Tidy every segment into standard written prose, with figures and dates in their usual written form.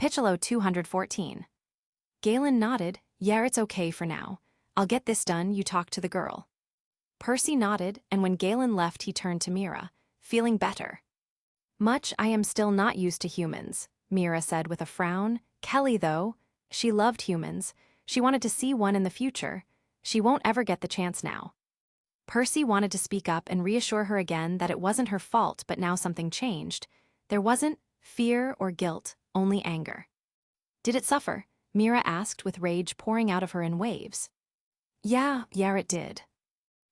Piccolo 214. Galen nodded. Yeah, it's okay for now. I'll get this done, you talk to the girl. Percy nodded, and when Galen left he turned to Mira, feeling better. Much I am still not used to humans, Mira said with a frown. Kelly, though, she loved humans. She wanted to see one in the future. She won't ever get the chance now. Percy wanted to speak up and reassure her again that it wasn't her fault, but now something changed. There wasn't fear or guilt, only anger. Did it suffer? Mira asked with rage pouring out of her in waves. Yeah, it did.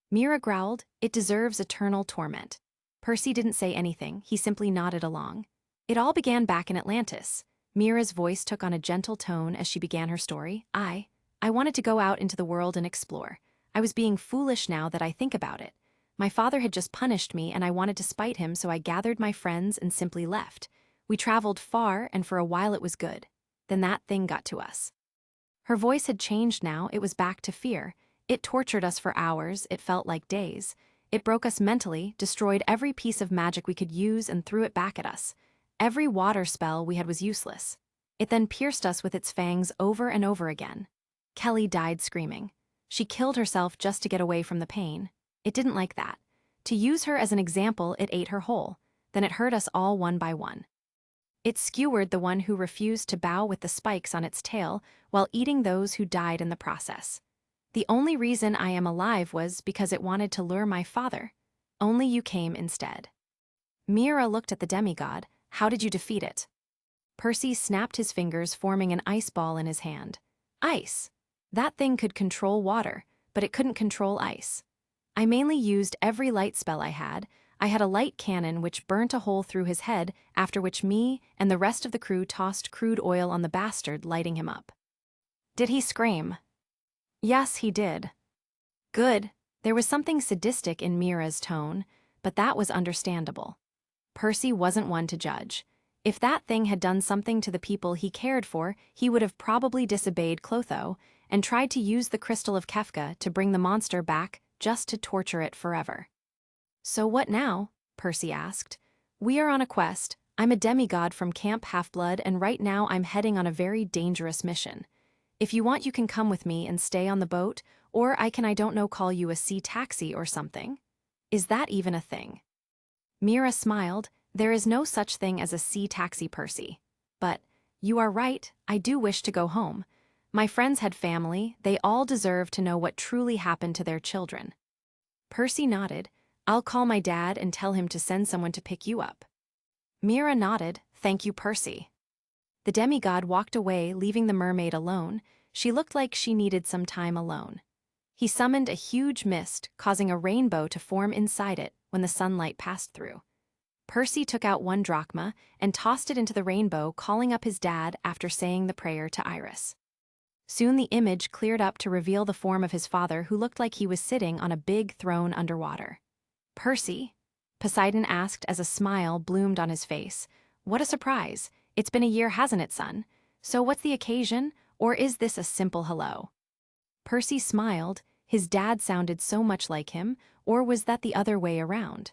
Mira growled, it deserves eternal torment. Percy didn't say anything, he simply nodded along. It all began back in Atlantis. Mira's voice took on a gentle tone as she began her story. I wanted to go out into the world and explore. I was being foolish now that I think about it. My father had just punished me and I wanted to spite him, so I gathered my friends and simply left. We traveled far and for a while it was good. Then that thing got to us. Her voice had changed now, it was back to fear. It tortured us for hours, it felt like days. It broke us mentally, destroyed every piece of magic we could use and threw it back at us. Every water spell we had was useless. It then pierced us with its fangs over and over again. Kelly died screaming. She killed herself just to get away from the pain. It didn't like that. To use her as an example, it ate her whole. Then it hurt us all one by one. It skewered the one who refused to bow with the spikes on its tail while eating those who died in the process. The only reason I am alive was because it wanted to lure my father. Only you came instead. Mira looked at the demigod. How did you defeat it? Percy snapped his fingers, forming an ice ball in his hand. Ice. That thing could control water, but it couldn't control ice. I mainly used every light spell I had. I had a light cannon which burnt a hole through his head, after which me and the rest of the crew tossed crude oil on the bastard, lighting him up. Did he scream? Yes, he did. Good. There was something sadistic in Mira's tone, but that was understandable. Percy wasn't one to judge. If that thing had done something to the people he cared for, he would have probably disobeyed Clotho and tried to use the crystal of Kefka to bring the monster back just to torture it forever. So what now? Percy asked. We are on a quest. I'm a demigod from Camp Half-Blood, and right now I'm heading on a very dangerous mission. If you want, you can come with me and stay on the boat, or I don't know, call you a sea taxi or something. Is that even a thing? Mira smiled. There is no such thing as a sea taxi, Percy. But, you are right, I do wish to go home. My friends had family, they all deserve to know what truly happened to their children. Percy nodded. I'll call my dad and tell him to send someone to pick you up. Mira nodded. Thank you, Percy. The demigod walked away, leaving the mermaid alone. She looked like she needed some time alone. He summoned a huge mist, causing a rainbow to form inside it when the sunlight passed through. Percy took out 1 drachma and tossed it into the rainbow, calling up his dad after saying the prayer to Iris. Soon the image cleared up to reveal the form of his father, who looked like he was sitting on a big throne underwater. Percy? Poseidon asked as a smile bloomed on his face. What a surprise. It's been a year, hasn't it, son? So what's the occasion, or is this a simple hello? Percy smiled. His dad sounded so much like him, or was that the other way around?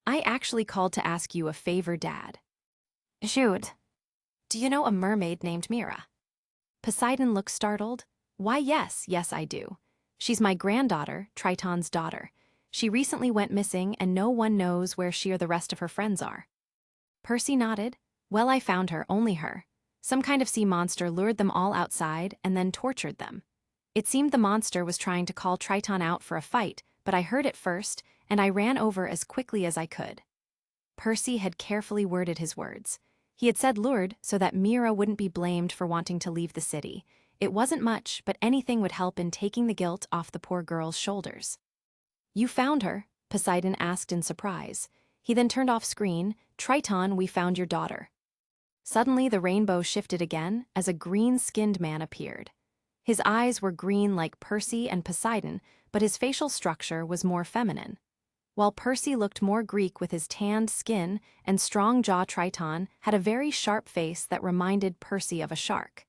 I actually called to ask you a favor, Dad. Shoot. Do you know a mermaid named Mira? Poseidon looked startled. Why, yes, I do. She's my granddaughter, Triton's daughter. She recently went missing and no one knows where she or the rest of her friends are. Percy nodded. Well, I found her, only her. Some kind of sea monster lured them all outside and then tortured them. It seemed the monster was trying to call Triton out for a fight, but I heard it first, and I ran over as quickly as I could. Percy had carefully worded his words. He had said lured so that Mira wouldn't be blamed for wanting to leave the city. It wasn't much, but anything would help in taking the guilt off the poor girl's shoulders. You found her? Poseidon asked in surprise. He then turned off screen. Triton, we found your daughter. Suddenly the rainbow shifted again as a green-skinned man appeared. His eyes were green like Percy and Poseidon, but his facial structure was more feminine. While Percy looked more Greek with his tanned skin and strong jaw, Triton had a very sharp face that reminded Percy of a shark.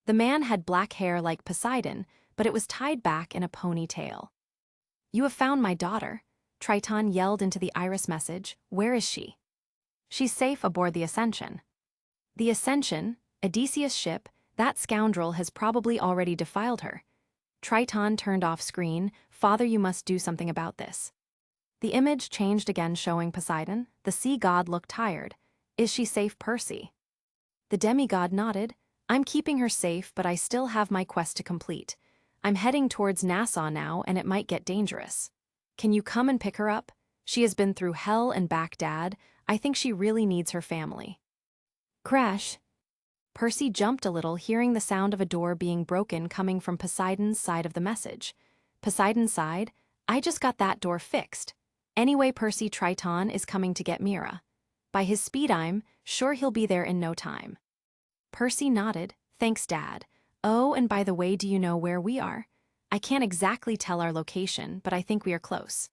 The man had black hair like Poseidon, but it was tied back in a ponytail. You have found my daughter, Triton yelled into the iris message. Where is she? She's safe aboard the Ascension. The Ascension? Odysseus' ship, that scoundrel has probably already defiled her. Triton turned off screen. Father, you must do something about this. The image changed again, showing Poseidon. The sea god looked tired. Is she safe, Percy? The demigod nodded. I'm keeping her safe, but I still have my quest to complete. I'm heading towards Nassau now, and it might get dangerous. Can you come and pick her up? She has been through hell and back, Dad. I think she really needs her family. Crash. Percy jumped a little, hearing the sound of a door being broken coming from Poseidon's side of the message. Poseidon sighed. I just got that door fixed. Anyway, Percy, Triton is coming to get Mira. By his speed, I'm sure he'll be there in no time. Percy nodded. Thanks, Dad. Oh, and by the way, do you know where we are? I can't exactly tell our location, but I think we are close.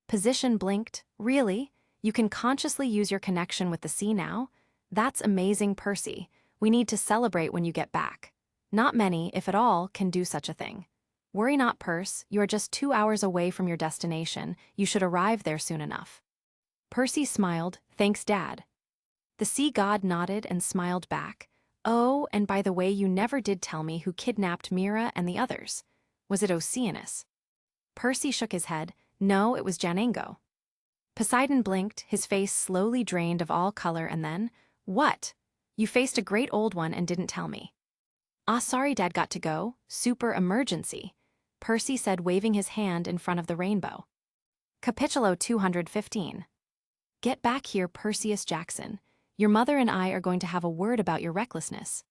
Position blinked. Really? You can consciously use your connection with the sea now? That's amazing, Percy. We need to celebrate when you get back. Not many, if at all, can do such a thing. Worry not, Percy. You are just 2 hours away from your destination. You should arrive there soon enough. Percy smiled. Thanks, Dad. The sea god nodded and smiled back. Oh, and by the way, you never did tell me who kidnapped Mira and the others. Was it Oceanus? Percy shook his head. No, it was Janango. Poseidon blinked, his face slowly drained of all color, and then, what? You faced a great old one and didn't tell me. Ah, sorry, Dad, got to go. Super emergency, Percy said, waving his hand in front of the rainbow. Capitulo 215. Get back here, Perseus Jackson. Your mother and I are going to have a word about your recklessness.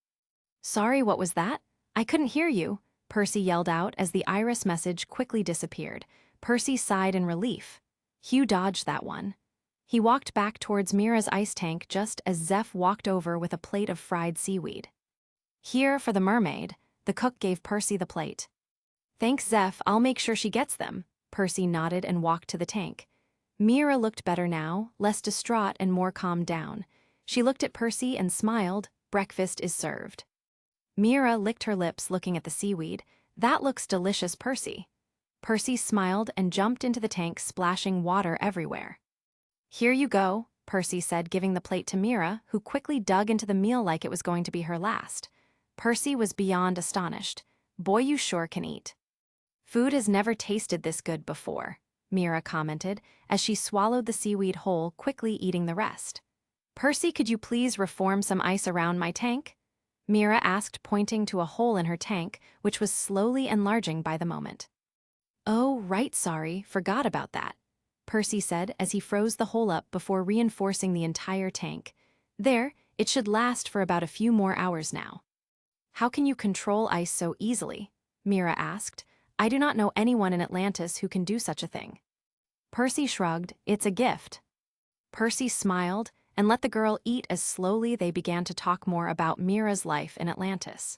Sorry, what was that? I couldn't hear you, Percy yelled out as the iris message quickly disappeared. Percy sighed in relief. Hugh dodged that one. He walked back towards Mira's ice tank just as Zeph walked over with a plate of fried seaweed. Here for the mermaid, the cook gave Percy the plate. Thanks, Zeph, I'll make sure she gets them. Percy nodded and walked to the tank. Mira looked better now, less distraught and more calmed down. She looked at Percy and smiled. Breakfast is served. Mira licked her lips, looking at the seaweed. That looks delicious, Percy. Percy smiled and jumped into the tank, splashing water everywhere. Here you go, Percy said, giving the plate to Mira, who quickly dug into the meal like it was going to be her last. Percy was beyond astonished. Boy, you sure can eat. Food has never tasted this good before, Mira commented, as she swallowed the seaweed whole, quickly eating the rest. Percy, could you please reform some ice around my tank? Mira asked, pointing to a hole in her tank, which was slowly enlarging by the moment. Oh, right, sorry, forgot about that, Percy said as he froze the hole up before reinforcing the entire tank. There, it should last for about a few more hours now. How can you control ice so easily? Mira asked. I do not know anyone in Atlantis who can do such a thing. Percy shrugged. It's a gift. Percy smiled and let the girl eat as slowly they began to talk more about Mira's life in Atlantis.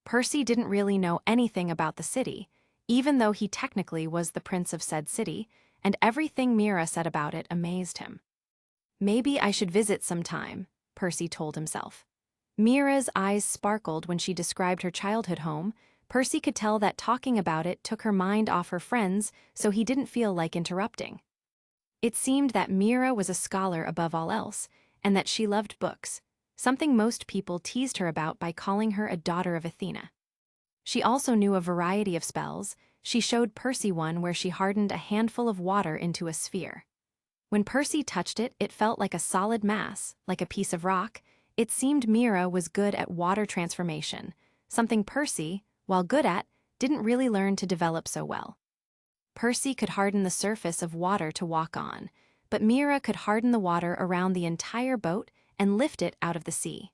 Percy didn't really know anything about the city, even though he technically was the prince of said city, and everything Mira said about it amazed him. Maybe I should visit sometime, Percy told himself. Mira's eyes sparkled when she described her childhood home. Percy could tell that talking about it took her mind off her friends, so he didn't feel like interrupting. It seemed that Mira was a scholar above all else, and that she loved books, something most people teased her about by calling her a daughter of Athena. She also knew a variety of spells. She showed Percy one where she hardened a handful of water into a sphere. When Percy touched it, it felt like a solid mass, like a piece of rock. It seemed Mira was good at water transformation, something Percy, while good at, didn't really learn to develop so well. Percy could harden the surface of water to walk on, but Mira could harden the water around the entire boat and lift it out of the sea.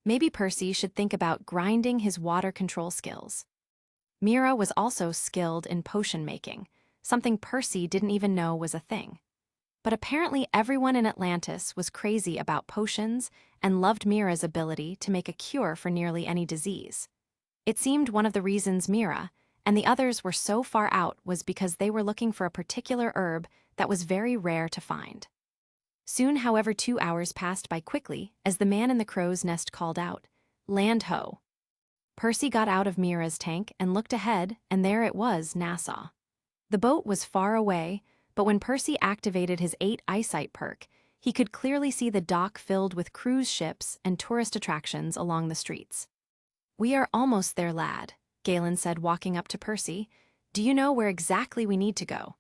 Maybe Percy should think about grinding his water control skills. Mira was also skilled in potion making, something Percy didn't even know was a thing. But apparently everyone in Atlantis was crazy about potions and loved Mira's ability to make a cure for nearly any disease. It seemed one of the reasons Mira and the others were so far out was because they were looking for a particular herb that was very rare to find. Soon, however, 2 hours passed by quickly as the man in the crow's nest called out, "Land ho!" Percy got out of Mira's tank and looked ahead, and there it was, Nassau. The boat was far away, but when Percy activated his 8 eyesight perk, He could clearly see the dock filled with cruise ships and tourist attractions along the streets. "We are almost there, lad," Galen said, walking up to Percy. "Do you know where exactly we need to go?"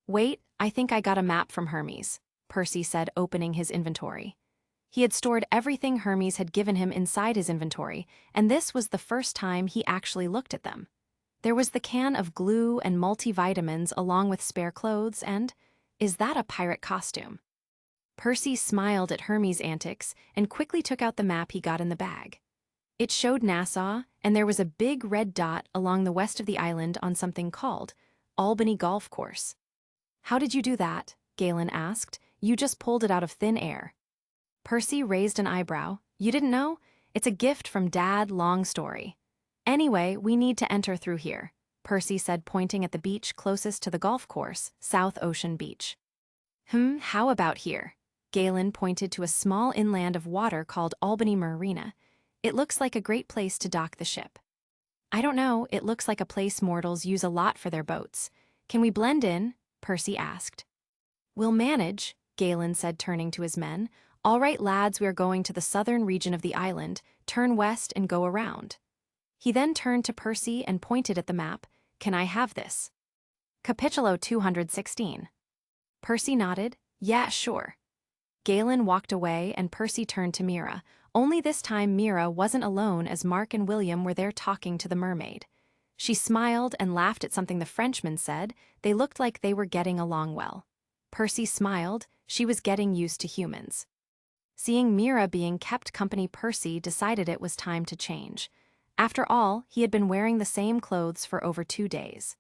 "Wait, I think I got a map from Hermes," Percy said, opening his inventory. He had stored everything Hermes had given him inside his inventory, and this was the first time he actually looked at them. There was the can of glue and multivitamins along with spare clothes and, is that a pirate costume? Percy smiled at Hermes' antics and quickly took out the map he got in the bag. It showed Nassau, and there was a big red dot along the west of the island on something called Albany Golf Course. "How did you do that?" Galen asked. "You just pulled it out of thin air." Percy raised an eyebrow. "You didn't know? It's a gift from Dad, long story. Anyway, we need to enter through here," Percy said, pointing at the beach closest to the golf course, South Ocean Beach. How about here?" Galen pointed to a small inland of water called Albany Marina. "It looks like a great place to dock the ship." "I don't know, it looks like a place mortals use a lot for their boats. Can we blend in?" Percy asked. "We'll manage," Galen said, turning to his men. "All right, lads, we are going to the southern region of the island. Turn west and go around." He then turned to Percy and pointed at the map. "Can I have this?" Capitulo 216. Percy nodded. "Yeah, sure." Galen walked away and Percy turned to Mira. Only this time Mira wasn't alone, as Mark and William were there talking to the mermaid. She smiled and laughed at something the Frenchman said. They looked like they were getting along well. Percy smiled. She was getting used to humans. Seeing Mira being kept company, Percy decided it was time to change. After all, he had been wearing the same clothes for over 2 days.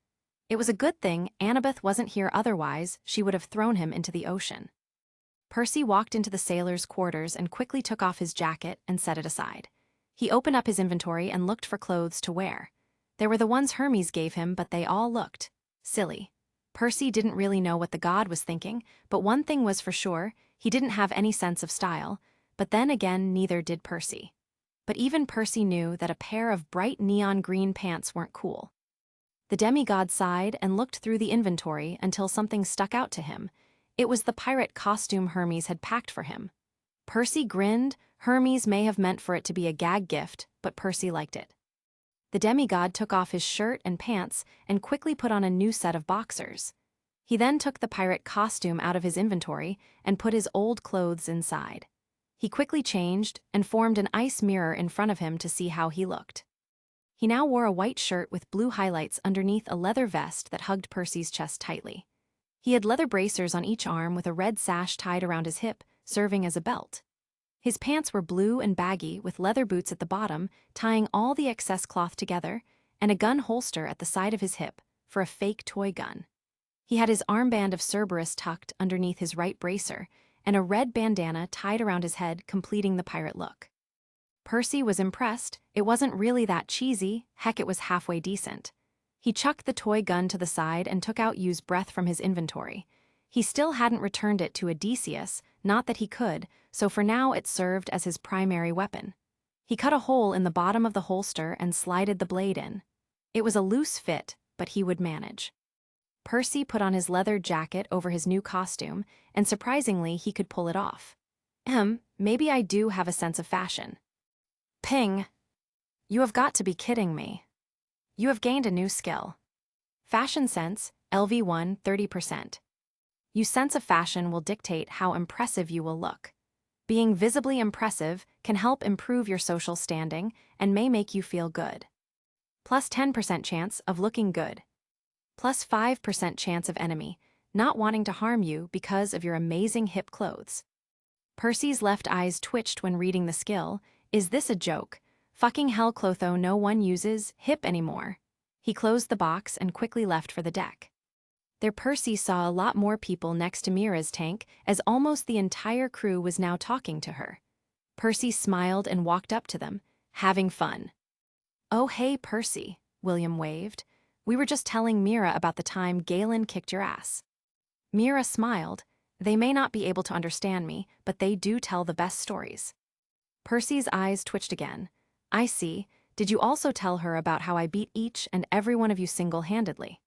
It was a good thing Annabeth wasn't here, otherwise she would have thrown him into the ocean. Percy walked into the sailors' quarters and quickly took off his jacket and set it aside. He opened up his inventory and looked for clothes to wear. There were the ones Hermes gave him, but they all looked silly. Percy didn't really know what the god was thinking, but one thing was for sure, he didn't have any sense of style, but then again neither did Percy. But even Percy knew that a pair of bright neon green pants weren't cool. The demigod sighed and looked through the inventory until something stuck out to him. It was the pirate costume Hermes had packed for him. Percy grinned. Hermes may have meant for it to be a gag gift, but Percy liked it. The demigod took off his shirt and pants and quickly put on a new set of boxers. He then took the pirate costume out of his inventory and put his old clothes inside. He quickly changed and formed an ice mirror in front of him to see how he looked. He now wore a white shirt with blue highlights underneath a leather vest that hugged Percy's chest tightly. He had leather bracers on each arm with a red sash tied around his hip, serving as a belt. His pants were blue and baggy with leather boots at the bottom, tying all the excess cloth together, and a gun holster at the side of his hip for a fake toy gun. He had his armband of Cerberus tucked underneath his right bracer, and a red bandana tied around his head, completing the pirate look. Percy was impressed. It wasn't really that cheesy, heck, it was halfway decent. He chucked the toy gun to the side and took out Use Breath from his inventory. He still hadn't returned it to Odysseus, not that he could, so for now it served as his primary weapon. He cut a hole in the bottom of the holster and slided the blade in. It was a loose fit, but he would manage. Percy put on his leather jacket over his new costume, and surprisingly he could pull it off. Maybe I do have a sense of fashion. Ping. You have got to be kidding me. You have gained a new skill. Fashion sense, LV1, 30%. Your sense of fashion will dictate how impressive you will look. Being visibly impressive can help improve your social standing and may make you feel good. Plus 10% chance of looking good. Plus 5% chance of enemy not wanting to harm you because of your amazing hip clothes. Percy's left eyes twitched when reading the skill. Is this a joke? Fucking hell, Clotho, no one uses hip anymore. He closed the box and quickly left for the deck. There Percy saw a lot more people next to Mira's tank, as almost the entire crew was now talking to her. Percy smiled and walked up to them, having fun. "Oh hey Percy," William waved. "We were just telling Mira about the time Galen kicked your ass." Mira smiled. "They may not be able to understand me, but they do tell the best stories." Percy's eyes twitched again. "I see. Did you also tell her about how I beat each and every one of you single-handedly?"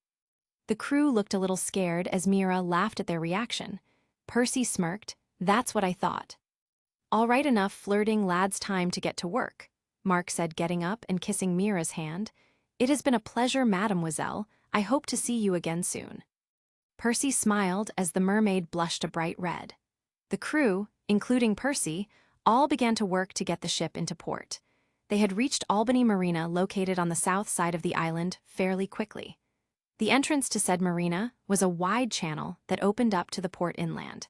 The crew looked a little scared as Mira laughed at their reaction. Percy smirked. That's what I thought. All right, enough flirting, lads, time to get to work, Mark said, getting up and kissing Mira's hand. It has been a pleasure, mademoiselle. I hope to see you again soon. Percy smiled as the mermaid blushed a bright red. The crew, including Percy, all began to work to get the ship into port. They had reached Albany Marina, located on the south side of the island, fairly quickly. The entrance to said marina was a wide channel that opened up to the port inland.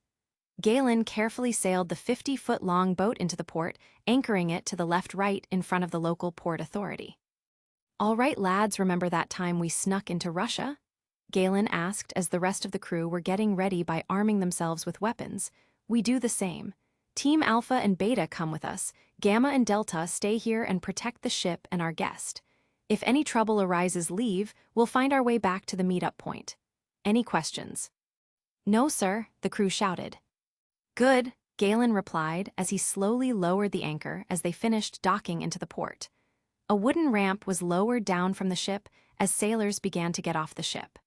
Galen carefully sailed the 50-foot-long boat into the port, anchoring it to the left-right in front of the local port authority. "All right, lads, remember that time we snuck into Russia?" Galen asked as the rest of the crew were getting ready by arming themselves with weapons. "We do the same. Team Alpha and Beta come with us. Gamma and Delta stay here and protect the ship and our guest. If any trouble arises, leave. We'll find our way back to the meet-up point. Any questions?" "No, sir," the crew shouted. "Good," Galen replied as he slowly lowered the anchor as they finished docking into the port. A wooden ramp was lowered down from the ship as sailors began to get off the ship.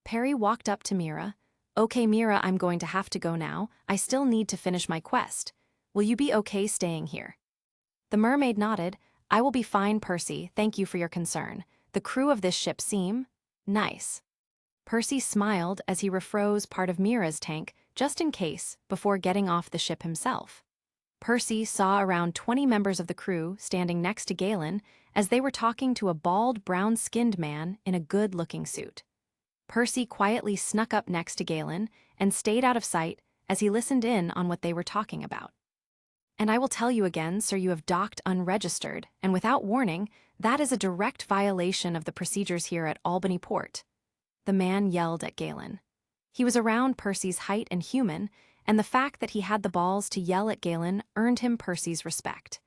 Perry walked up to Mira. "Okay, Mira, I'm going to have to go now. I still need to finish my quest. Will you be okay staying here?" The mermaid nodded. "I will be fine, Percy. Thank you for your concern. The crew of this ship seem nice." Percy smiled as he refroze part of Mira's tank, just in case, before getting off the ship himself. Percy saw around 20 members of the crew standing next to Galen as they were talking to a bald, brown-skinned man in a good-looking suit. Percy quietly snuck up next to Galen and stayed out of sight as he listened in on what they were talking about. "And I will tell you again, sir, you have docked unregistered, and without warning, that is a direct violation of the procedures here at Albany Port," the man yelled at Galen. He was around Percy's height and human, and the fact that he had the balls to yell at Galen earned him Percy's respect.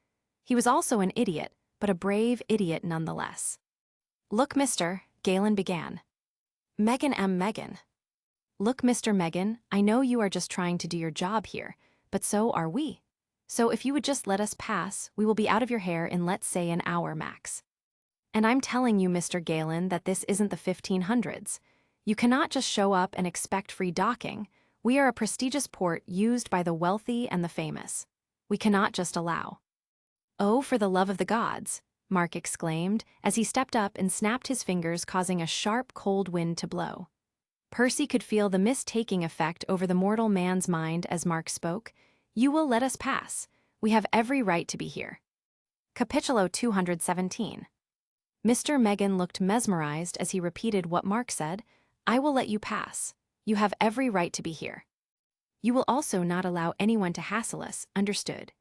He was also an idiot, but a brave idiot nonetheless. "Look, mister," Galen began. Megan. "Look, Mr. Megan, I know you are just trying to do your job here, but so are we. So if you would just let us pass, we will be out of your hair in, let's say, an hour max. And I'm telling you, Mr. Galen, that this isn't the 1500s. You cannot just show up and expect free docking. We are a prestigious port used by the wealthy and the famous. We cannot just allow." "Oh, for the love of the gods," Mark exclaimed as he stepped up and snapped his fingers, causing a sharp, cold wind to blow. Percy could feel the mist-taking effect over the mortal man's mind as Mark spoke. "You will let us pass. We have every right to be here." Capitulo 217. Mr. Megan looked mesmerized as he repeated what Mark said. "I will let you pass. You have every right to be here. You will also not allow anyone to hassle us, understood?"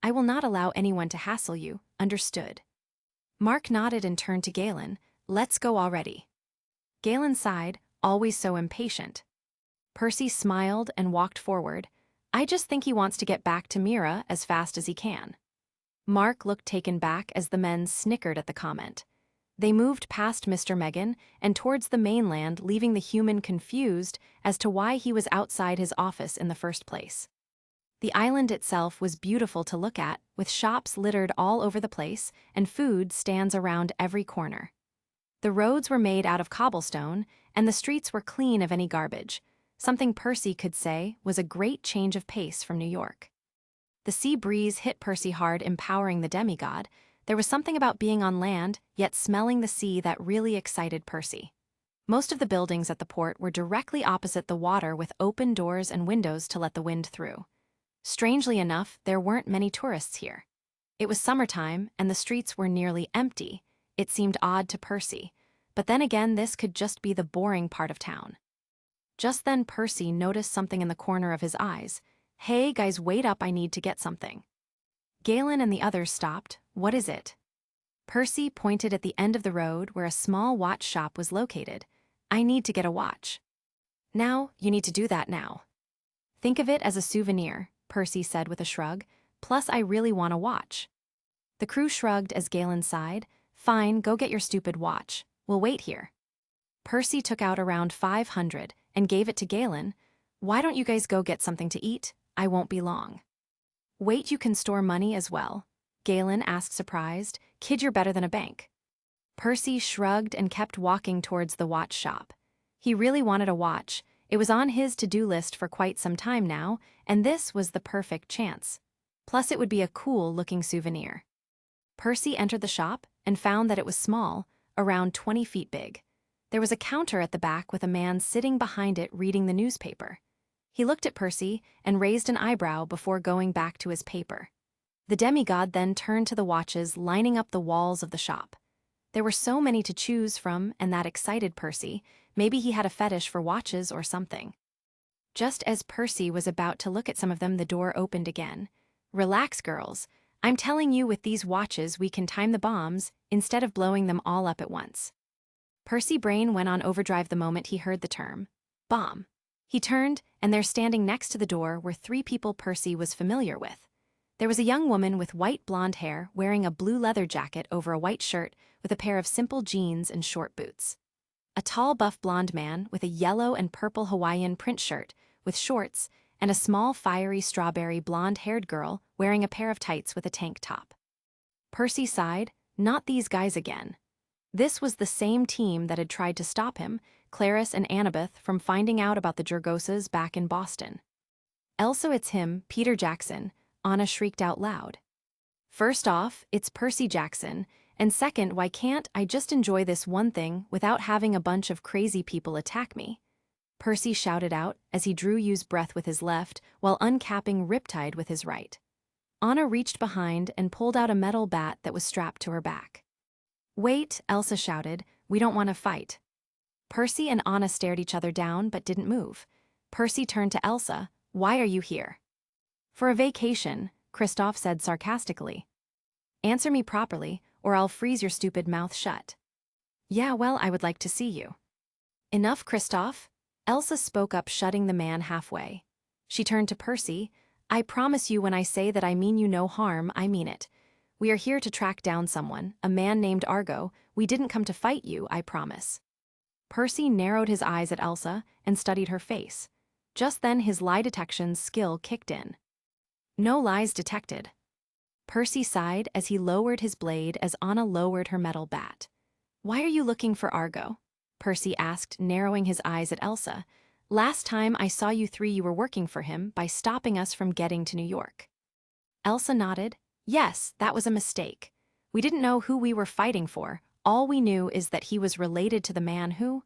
"I will not allow anyone to hassle you, understood?" Mark nodded and turned to Galen. "Let's go already." Galen sighed, always so impatient. Percy smiled and walked forward. "I just think he wants to get back to Mira as fast as he can." Mark looked taken back as the men snickered at the comment. They moved past Mr. Megan and towards the mainland, leaving the human confused as to why he was outside his office in the first place. The island itself was beautiful to look at, with shops littered all over the place and food stands around every corner. The roads were made out of cobblestone, and the streets were clean of any garbage, something Percy could say was a great change of pace from New York. The sea breeze hit Percy hard, empowering the demigod. There was something about being on land, yet smelling the sea, that really excited Percy. Most of the buildings at the port were directly opposite the water, with open doors and windows to let the wind through. Strangely enough, there weren't many tourists here. It was summertime, and the streets were nearly empty. It seemed odd to Percy, but then again, this could just be the boring part of town. Just then, Percy noticed something in the corner of his eyes. "Hey, guys, wait up, I need to get something." Galen and the others stopped. "What is it?" Percy pointed at the end of the road where a small watch shop was located. "I need to get a watch." "Now, you need to do that now." "Think of it as a souvenir," Percy said with a shrug. "Plus, I really want a watch." The crew shrugged as Galen sighed. "Fine, go get your stupid watch. We'll wait here." Percy took out around 500 and gave it to Galen. "Why don't you guys go get something to eat? I won't be long." "Wait, you can store money as well?" Galen asked, surprised. "Kid, you're better than a bank." Percy shrugged and kept walking towards the watch shop. He really wanted a watch. It was on his to-do list for quite some time now, and this was the perfect chance. Plus, it would be a cool-looking souvenir. Percy entered the shop and found that it was small, around 20 feet big. There was a counter at the back with a man sitting behind it reading the newspaper. He looked at Percy and raised an eyebrow before going back to his paper. The demigod then turned to the watches lining up the walls of the shop. There were so many to choose from, and that excited Percy. Maybe he had a fetish for watches or something. Just as Percy was about to look at some of them, the door opened again. "Relax, girls. I'm telling you, with these watches we can time the bombs instead of blowing them all up at once." Percy's brain went on overdrive the moment he heard the term bomb. He turned, and there standing next to the door were three people Percy was familiar with. There was a young woman with white blonde hair wearing a blue leather jacket over a white shirt with a pair of simple jeans and short boots. A tall buff blonde man with a yellow and purple Hawaiian print shirt with shorts, and a small fiery strawberry blonde-haired girl wearing a pair of tights with a tank top. Percy sighed. Not these guys again. This was the same team that had tried to stop him, Clarice and Annabeth, from finding out about the Jurgosas back in Boston. "Also, it's him, Peter Jackson," Anna shrieked out loud. "First off, it's Percy Jackson, and second, why can't I just enjoy this one thing without having a bunch of crazy people attack me?" Percy shouted out as he drew Yu's breath with his left while uncapping Riptide with his right. Anna reached behind and pulled out a metal bat that was strapped to her back. "Wait," Elsa shouted, "we don't want to fight." Percy and Anna stared each other down but didn't move. Percy turned to Elsa. "Why are you here?" "For a vacation," Kristoff said sarcastically. "Answer me properly, or I'll freeze your stupid mouth shut." "Yeah, well, I would like to see you." "Enough, Kristoff," Elsa spoke up, shutting the man halfway. She turned to Percy. "I promise you, when I say that I mean you no harm, I mean it. We are here to track down someone, a man named Argo. We didn't come to fight you, I promise." Percy narrowed his eyes at Elsa and studied her face. Just then his lie detection skill kicked in. "No lies detected." Percy sighed as he lowered his blade as Anna lowered her metal bat. "Why are you looking for Argo?" Percy asked, narrowing his eyes at Elsa. "Last time I saw you three, you were working for him by stopping us from getting to New York." Elsa nodded. "Yes, that was a mistake. We didn't know who we were fighting for. All we knew is that he was related to the man who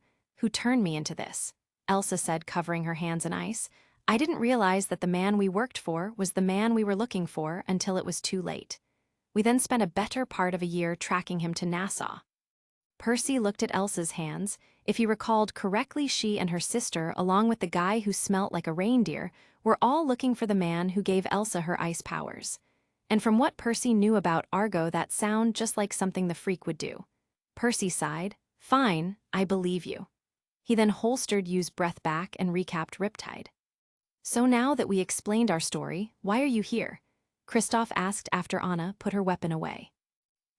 turned me into this," Elsa said, covering her hands in ice. "I didn't realize that the man we worked for was the man we were looking for until it was too late. We then spent a better part of a year tracking him to Nassau." Percy looked at Elsa's hands. If he recalled correctly, she and her sister, along with the guy who smelt like a reindeer, were all looking for the man who gave Elsa her ice powers. And from what Percy knew about Argo, that sounded just like something the freak would do. Percy sighed. "Fine, I believe you." He then holstered Yu's breath back and recapped Riptide. "So now that we explained our story, why are you here?" Kristoff asked after Anna put her weapon away.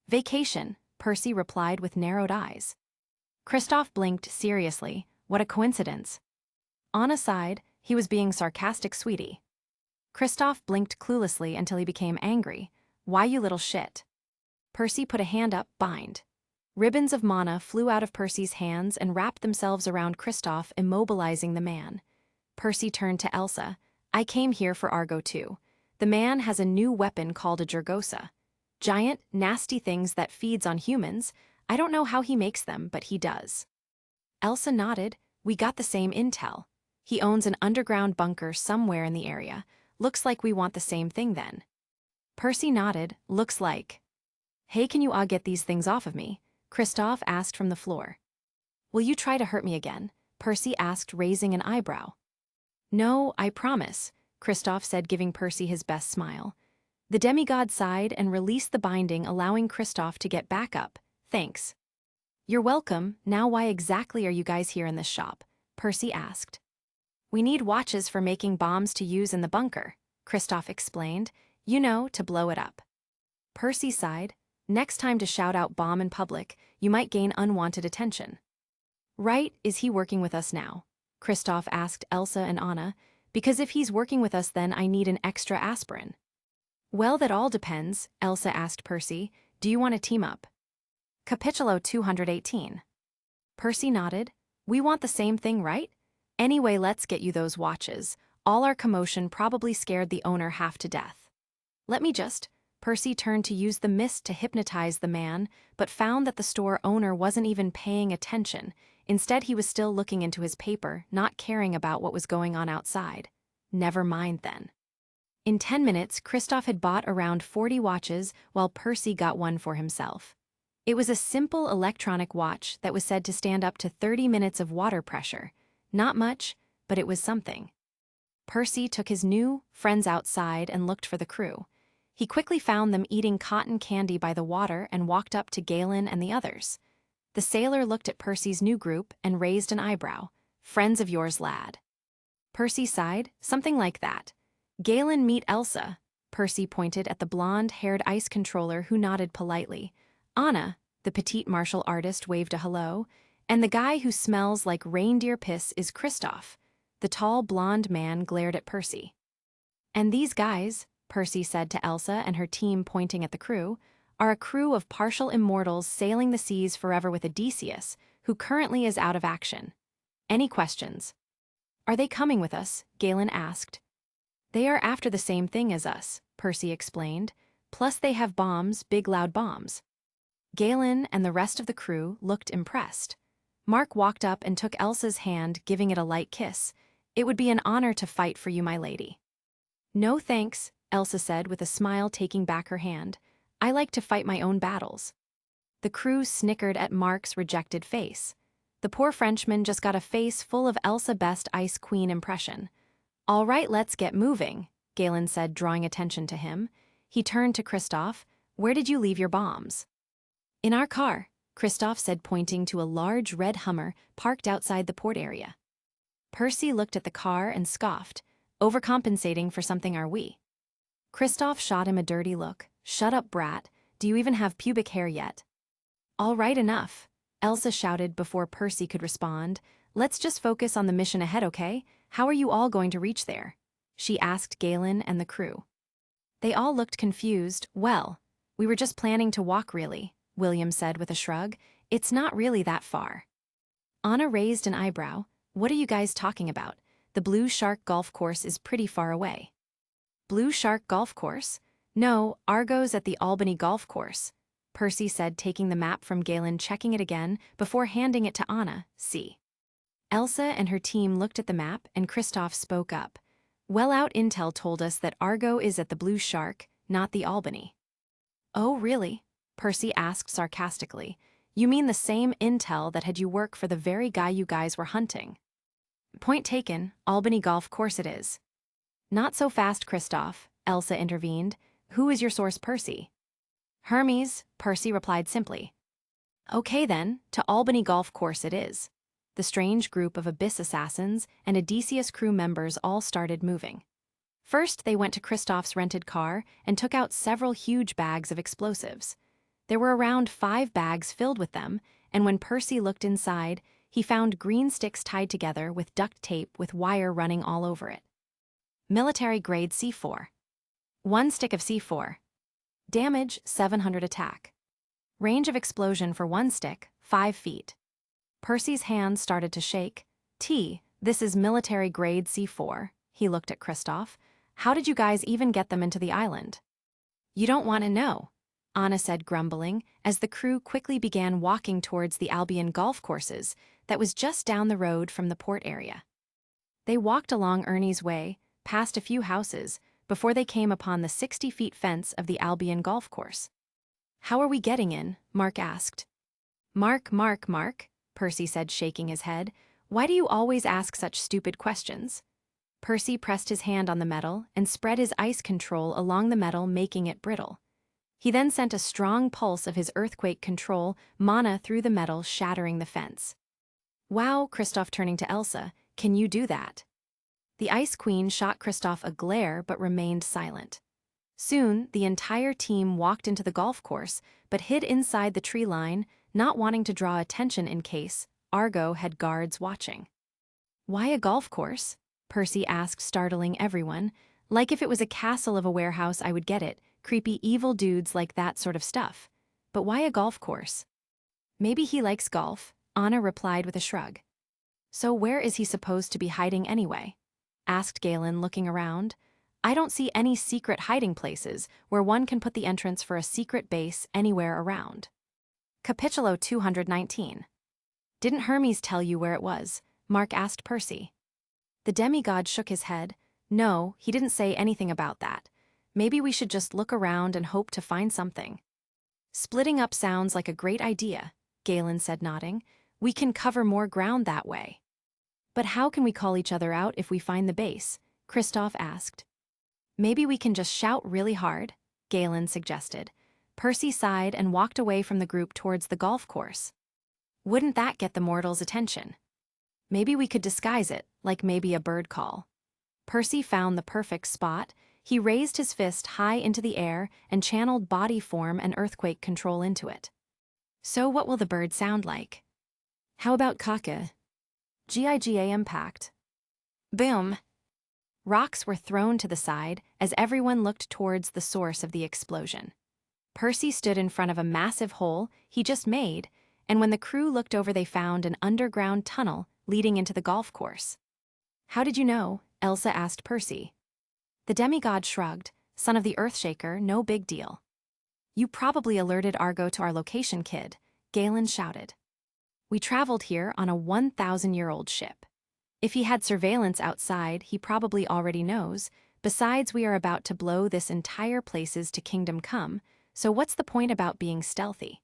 "Vacation," Percy replied with narrowed eyes. Kristoff blinked seriously. What a coincidence. Anna sighed. He was being sarcastic, sweetie. Kristoff blinked cluelessly until he became angry. "Why, you little shit." Percy put a hand up. "Bind." Ribbons of mana flew out of Percy's hands and wrapped themselves around Kristoff, immobilizing the man. Percy turned to Elsa. "I came here for Argo too. The man has a new weapon called a Jurgosa. Giant, nasty things that feeds on humans. I don't know how he makes them, but he does." Elsa nodded. "We got the same intel. He owns an underground bunker somewhere in the area. Looks like we want the same thing then." Percy nodded. "Looks like." "Hey, can you all get these things off of me?" Kristoff asked from the floor. "Will you try to hurt me again?" Percy asked, raising an eyebrow. "No, I promise," Kristoff said, giving Percy his best smile. The demigod sighed and released the binding, allowing Kristoff to get back up. "Thanks." "You're welcome. Now why exactly are you guys here in this shop?" Percy asked. "We need watches for making bombs to use in the bunker," Kristoff explained. "You know, to blow it up." Percy sighed. "Next time to shout out bomb in public, you might gain unwanted attention." "Right, is he working with us now?" Kristoff asked Elsa and Anna. "Because if he's working with us, then I need an extra aspirin." "Well, that all depends," Elsa asked Percy. "Do you want to team up?" Capitulo 218. Percy nodded. "We want the same thing, right?" Anyway, let's get you those watches. All our commotion probably scared the owner half to death. Let me just. Percy turned to use the mist to hypnotize the man, but found that the store owner wasn't even paying attention. Instead, he was still looking into his paper, not caring about what was going on outside. Never mind then. In 10 minutes, Kristoff had bought around 40 watches, while Percy got one for himself. It was a simple electronic watch that was said to stand up to 30 minutes of water pressure. Not much, but it was something. Percy took his new friends outside and looked for the crew. He quickly found them eating cotton candy by the water and walked up to Galen and the others. The sailor looked at Percy's new group and raised an eyebrow. Friends of yours, lad. Percy sighed, something like that. Galen, meet Elsa. Percy pointed at the blonde-haired ice controller who nodded politely. Anna, the petite martial artist, waved a hello. And the guy who smells like reindeer piss is Kristoff. The tall blonde man glared at Percy. And these guys, Percy said to Elsa and her team pointing at the crew, are a crew of partial immortals sailing the seas forever with Odysseus, who currently is out of action. Any questions? Are they coming with us? Galen asked. They are after the same thing as us, Percy explained. Plus they have bombs, big loud bombs. Galen and the rest of the crew looked impressed. Mark walked up and took Elsa's hand, giving it a light kiss. It would be an honor to fight for you, my lady. No thanks, Elsa said with a smile, taking back her hand. I like to fight my own battles. The crew snickered at Mark's rejected face. The poor Frenchman just got a face full of Elsa best Ice Queen impression. All right, let's get moving, Galen said, drawing attention to him. He turned to Kristoff. Where did you leave your bombs? In our car, Kristoff said, pointing to a large red Hummer parked outside the port area. Percy looked at the car and scoffed. Overcompensating for something, are we? Kristoff shot him a dirty look. Shut up, brat. Do you even have pubic hair yet? All right, enough, Elsa shouted before Percy could respond. Let's just focus on the mission ahead, okay? How are you all going to reach there? She asked Galen and the crew. They all looked confused. Well, we were just planning to walk, really, William said with a shrug. It's not really that far. Anna raised an eyebrow. What are you guys talking about? The Blue Shark Golf Course is pretty far away. Blue Shark Golf Course? No, Argo's at the Albany Golf Course, Percy said, taking the map from Galen, checking it again before handing it to Anna. See. Elsa and her team looked at the map and Kristoff spoke up. Well, out intel told us that Argo is at the Blue Shark, not the Albany. Oh, really? Percy asked sarcastically. You mean the same intel that had you work for the very guy you guys were hunting? Point taken, Albany Golf Course it is. Not so fast, Kristoff, Elsa intervened. Who is your source, Percy? Hermes, Percy replied simply. Okay then, to Albany Golf Course it is. The strange group of Abyss assassins and Odysseus crew members all started moving. First, they went to Kristoff's rented car and took out several huge bags of explosives. There were around 5 bags filled with them, and when Percy looked inside, he found green sticks tied together with duct tape with wire running all over it. Military-grade C4. 1 stick of C4. Damage, 700 attack. Range of explosion for 1 stick, 5 feet. Percy's hand started to shake. This is military-grade C4. He looked at Kristoff. How did you guys even get them into the island? You don't want to know, Anna said, grumbling, as the crew quickly began walking towards the Albion golf courses that was just down the road from the port area. They walked along Ernie's Way, past a few houses, before they came upon the 60-foot fence of the Albion golf course. How are we getting in? Mark asked. Mark, Percy said, shaking his head. Why do you always ask such stupid questions? Percy pressed his hand on the metal and spread his ice control along the metal, making it brittle. He then sent a strong pulse of his earthquake control mana through the metal, shattering the fence. Wow, Kristoff, turning to Elsa, can you do that? The Ice Queen shot Kristoff a glare but remained silent. Soon, the entire team walked into the golf course but hid inside the tree line, not wanting to draw attention in case Argo had guards watching. Why a golf course? Percy asked, startling everyone. Like if it was a castle of a warehouse, I would get it. Creepy evil dudes like that sort of stuff. But why a golf course? Maybe he likes golf, Anna replied with a shrug. So where is he supposed to be hiding anyway? Asked Galen, looking around. I don't see any secret hiding places where one can put the entrance for a secret base anywhere around. Capitulo 219. Didn't Hermes tell you where it was? Mark asked Percy. The demigod shook his head. No, he didn't say anything about that. Maybe we should just look around and hope to find something. Splitting up sounds like a great idea, Galen said, nodding. We can cover more ground that way. But how can we call each other out if we find the base? Kristoff asked. Maybe we can just shout really hard, Galen suggested. Percy sighed and walked away from the group towards the golf course. Wouldn't that get the mortals' attention? Maybe we could disguise it, like maybe a bird call. Percy found the perfect spot. He raised his fist high into the air and channeled body form and earthquake control into it. So what will the bird sound like? How about Kaka? Giga impact. Boom! Rocks were thrown to the side as everyone looked towards the source of the explosion. Percy stood in front of a massive hole he just made, and when the crew looked over they found an underground tunnel leading into the golf course. How did you know? Elsa asked Percy. The demigod shrugged. Son of the Earthshaker, no big deal. You probably alerted Argo to our location, kid, Galen shouted. We traveled here on a 1,000-year-old ship. If he had surveillance outside, he probably already knows. Besides, we are about to blow this entire places to Kingdom Come, so what's the point about being stealthy?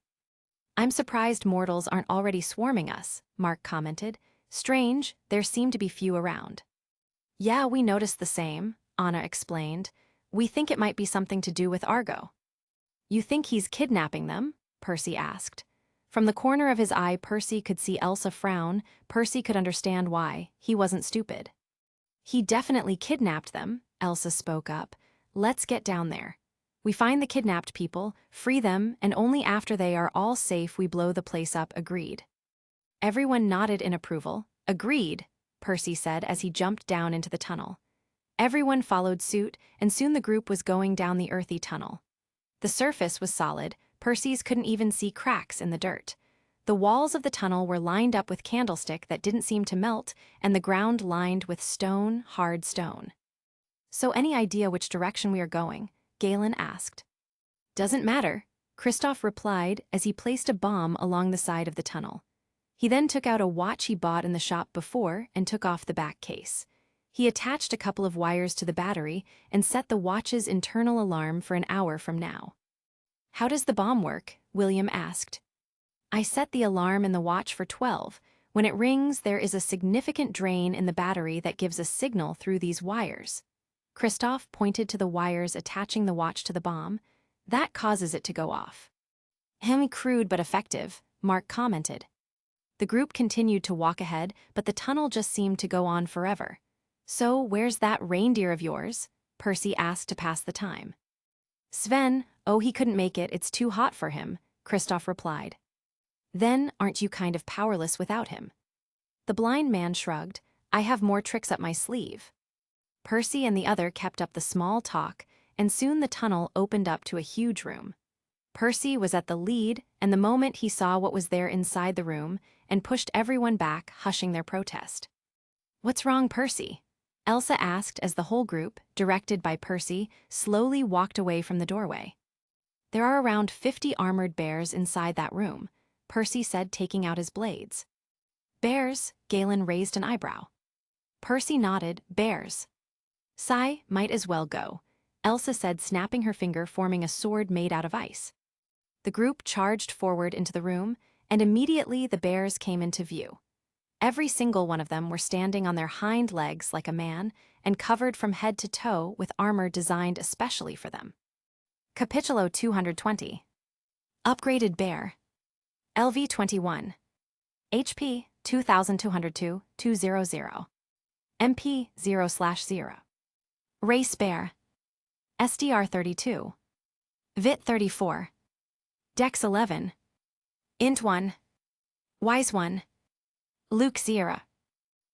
I'm surprised mortals aren't already swarming us, Mark commented. Strange, there seem to be few around. Yeah, we noticed the same, Anna explained. We think it might be something to do with Argo. You think he's kidnapping them? Percy asked. From the corner of his eye, Percy could see Elsa frown. Percy could understand why. He wasn't stupid. He definitely kidnapped them, Elsa spoke up. Let's get down there. We find the kidnapped people, free them, and only after they are all safe we blow the place up, agreed. Everyone nodded in approval. Agreed, Percy said as he jumped down into the tunnel. Everyone followed suit, and soon the group was going down the earthy tunnel. The surface was solid. Percy's couldn't even see cracks in the dirt. The walls of the tunnel were lined up with candlestick that didn't seem to melt, and the ground lined with stone, hard stone. So any idea which direction we are going? Galen asked. Doesn't matter, Kristoff replied as he placed a bomb along the side of the tunnel. He then took out a watch he bought in the shop before and took off the back case. He attached a couple of wires to the battery and set the watch's internal alarm for an hour from now. How does the bomb work? William asked. I set the alarm in the watch for 12. When it rings, there is a significant drain in the battery that gives a signal through these wires. Kristoff pointed to the wires attaching the watch to the bomb. That causes it to go off. Crude but effective, Mark commented. The group continued to walk ahead, but the tunnel just seemed to go on forever. So, where's that reindeer of yours? Percy asked to pass the time. Sven, oh, he couldn't make it, it's too hot for him, Kristoff replied. Then, aren't you kind of powerless without him? The blind man shrugged. I have more tricks up my sleeve. Percy and the other kept up the small talk, and soon the tunnel opened up to a huge room. Percy was at the lead, and the moment he saw what was there inside the room, and pushed everyone back, hushing their protest. What's wrong, Percy? Elsa asked as the whole group, directed by Percy, slowly walked away from the doorway. There are around 50 armored bears inside that room, Percy said, taking out his blades. Bears? Galen raised an eyebrow. Percy nodded. Bears. Sai, might as well go, Elsa said, snapping her finger, forming a sword made out of ice. The group charged forward into the room, and immediately the bears came into view. Every single one of them were standing on their hind legs like a man and covered from head to toe with armor designed especially for them. Capitulo 220. Upgraded Bear. LV 21. HP 2202-200. MP 0/0. Race Bear. SDR 32. Vit 34. Dex 11. Int 1. Wise 1. Luke 0.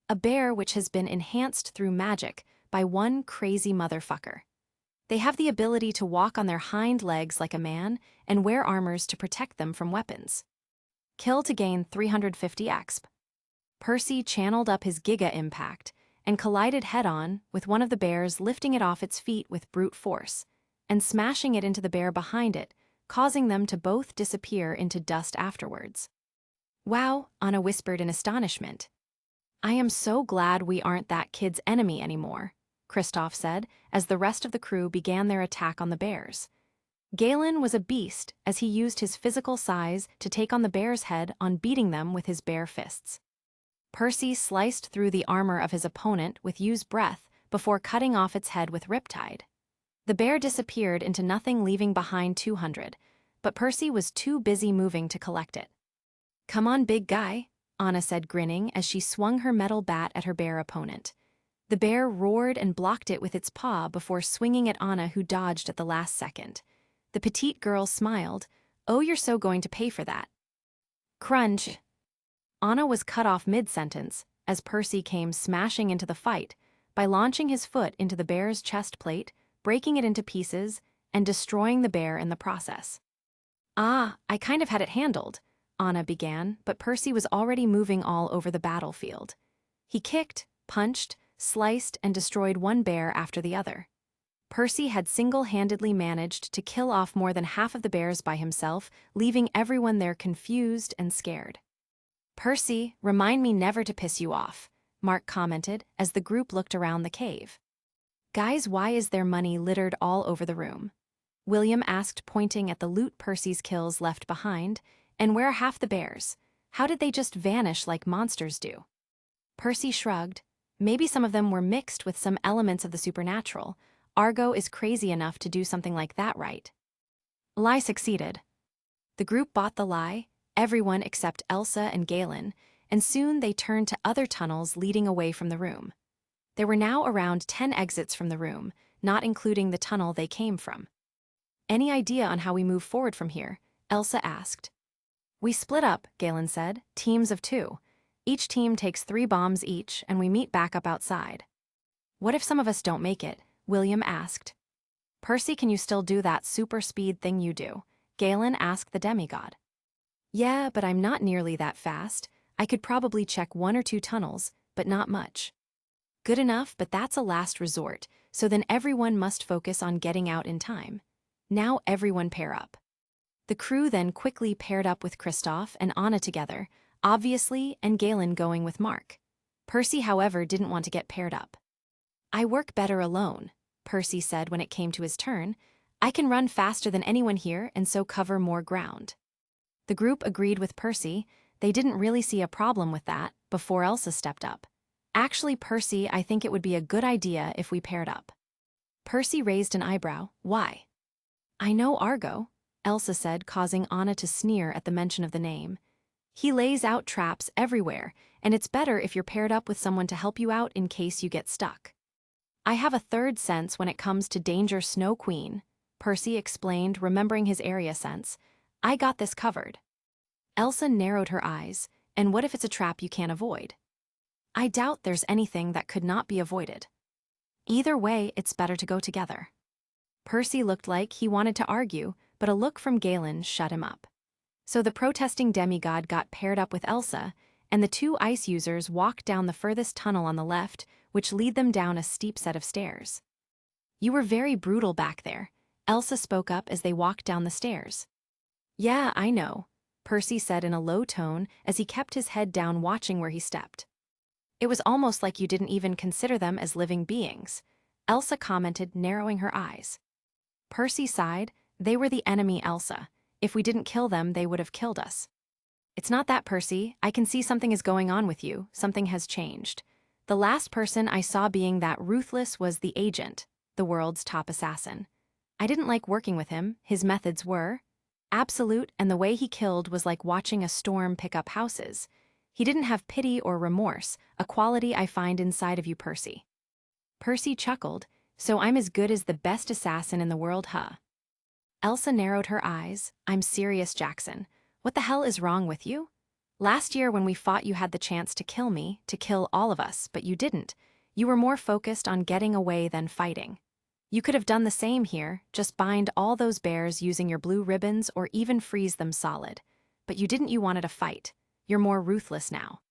A bear which has been enhanced through magic by one crazy motherfucker. They have the ability to walk on their hind legs like a man and wear armors to protect them from weapons. Kill to gain 350 exp. Percy channeled up his Giga Impact and collided head-on with one of the bears, lifting it off its feet with brute force and smashing it into the bear behind it, causing them to both disappear into dust afterwards. "Wow," Anna whispered in astonishment. "I am so glad we aren't that kid's enemy anymore," Kristoff said as the rest of the crew began their attack on the bears. Galen was a beast as he used his physical size to take on the bear's head on beating them with his bare fists. Percy sliced through the armor of his opponent with Yu's breath before cutting off its head with Riptide. The bear disappeared into nothing, leaving behind 200, but Percy was too busy moving to collect it. "Come on, big guy," Anna said, grinning as she swung her metal bat at her bear opponent. The bear roared and blocked it with its paw before swinging at Anna, who dodged at the last second. The petite girl smiled. "Oh, you're so going to pay for that." Crunch! Anna was cut off mid-sentence as Percy came smashing into the fight by launching his foot into the bear's chest plate, breaking it into pieces, and destroying the bear in the process. "Ah, I kind of had it handled," Anna began, but Percy was already moving all over the battlefield. He kicked, punched, sliced, and destroyed one bear after the other. Percy had single-handedly managed to kill off more than half of the bears by himself, leaving everyone there confused and scared. "Percy, remind me never to piss you off," Mark commented as the group looked around the cave. "Guys, why is there money littered all over the room?" William asked, pointing at the loot Percy's kills left behind. "And where are half the bears? How did they just vanish like monsters do?" Percy shrugged. "Maybe some of them were mixed with some elements of the supernatural. Argo is crazy enough to do something like that, right?" Lie succeeded. The group bought the lie, everyone except Elsa and Galen, and soon they turned to other tunnels leading away from the room. There were now around 10 exits from the room, not including the tunnel they came from. "Any idea on how we move forward from here?" Elsa asked. "We split up," Galen said, "teams of 2. Each team takes 3 bombs each, and we meet back up outside." "What if some of us don't make it?" William asked. "Percy, can you still do that super speed thing you do?" Galen asked the demigod. "Yeah, but I'm not nearly that fast. I could probably check 1 or 2 tunnels, but not much." "Good enough, but that's a last resort, so then everyone must focus on getting out in time. Now everyone pair up." The crew then quickly paired up with Kristoff and Anna together, obviously, and Galen going with Mark. Percy, however, didn't want to get paired up. "I work better alone," Percy said when it came to his turn. "I can run faster than anyone here and so cover more ground." The group agreed with Percy. They didn't really see a problem with that before Elsa stepped up. "Actually, Percy, I think it would be a good idea if we paired up." Percy raised an eyebrow. "Why?" "I know Argo," Elsa said, causing Anna to sneer at the mention of the name. "He lays out traps everywhere, and it's better if you're paired up with someone to help you out in case you get stuck." "I have a third sense when it comes to danger, Snow Queen," Percy explained, remembering his area sense. "I got this covered." Elsa narrowed her eyes. "And what if it's a trap you can't avoid?" "I doubt there's anything that could not be avoided." "Either way, it's better to go together." Percy looked like he wanted to argue, but a look from Galen shut him up. So the protesting demigod got paired up with Elsa, and the 2 ice users walked down the furthest tunnel on the left, which lead them down a steep set of stairs. "You were very brutal back there," Elsa spoke up as they walked down the stairs. "Yeah, I know," Percy said in a low tone as he kept his head down, watching where he stepped. "It was almost like you didn't even consider them as living beings," Elsa commented, narrowing her eyes. Percy sighed. "They were the enemy, Elsa. If we didn't kill them, they would have killed us." "It's not that, Percy. I can see something is going on with you. Something has changed. The last person I saw being that ruthless was the agent, the world's top assassin. I didn't like working with him. His methods were absolute, and the way he killed was like watching a storm pick up houses. He didn't have pity or remorse, a quality I find inside of you, Percy." Percy chuckled. "So I'm as good as the best assassin in the world, huh?" Elsa narrowed her eyes. "I'm serious, Jackson. What the hell is wrong with you? Last year when we fought, you had the chance to kill me, to kill all of us, but you didn't. You were more focused on getting away than fighting. You could have done the same here, just bind all those bears using your blue ribbons or even freeze them solid. But you didn't. You wanted a fight. You're more ruthless now."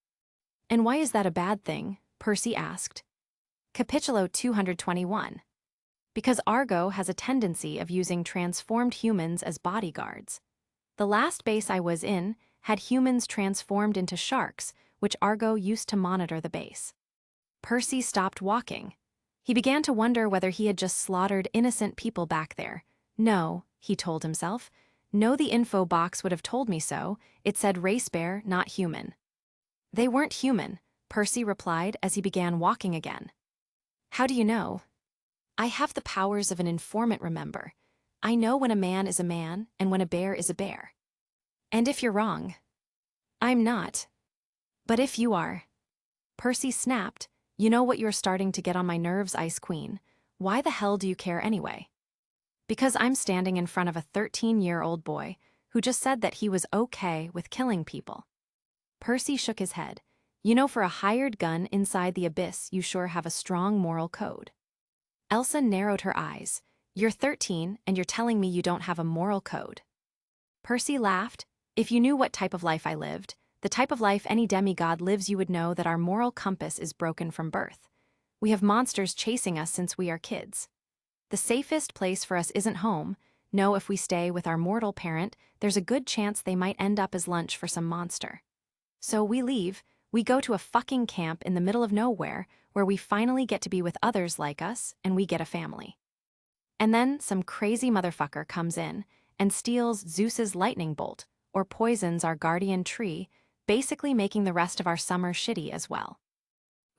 And why is that a bad thing? Percy asked. Capitulo 221. Because Argo has a tendency of using transformed humans as bodyguards. The last base I was in had humans transformed into sharks, which Argo used to monitor the base. Percy stopped walking. He began to wonder whether he had just slaughtered innocent people back there. No, he told himself. No, the info box would have told me so. It said race bear, not human. They weren't human, Percy replied as he began walking again. How do you know? I have the powers of an informant, remember. I know when a man is a man and when a bear is a bear. And if you're wrong? I'm not. But if you are? Percy snapped. You know what, you're starting to get on my nerves, Ice Queen. Why the hell do you care anyway? Because I'm standing in front of a 13-year-old boy who just said that he was okay with killing people. Percy shook his head. You know, for a hired gun inside the abyss, you sure have a strong moral code. Elsa narrowed her eyes. You're 13 and you're telling me you don't have a moral code. Percy laughed. If you knew what type of life I lived, the type of life any demigod lives, you would know that our moral compass is broken from birth. We have monsters chasing us since we are kids. The safest place for us isn't home. No, if we stay with our mortal parent, there's a good chance they might end up as lunch for some monster. So we leave, we go to a fucking camp in the middle of nowhere where we finally get to be with others like us and we get a family. And then some crazy motherfucker comes in and steals Zeus's lightning bolt or poisons our guardian tree, basically making the rest of our summer shitty as well.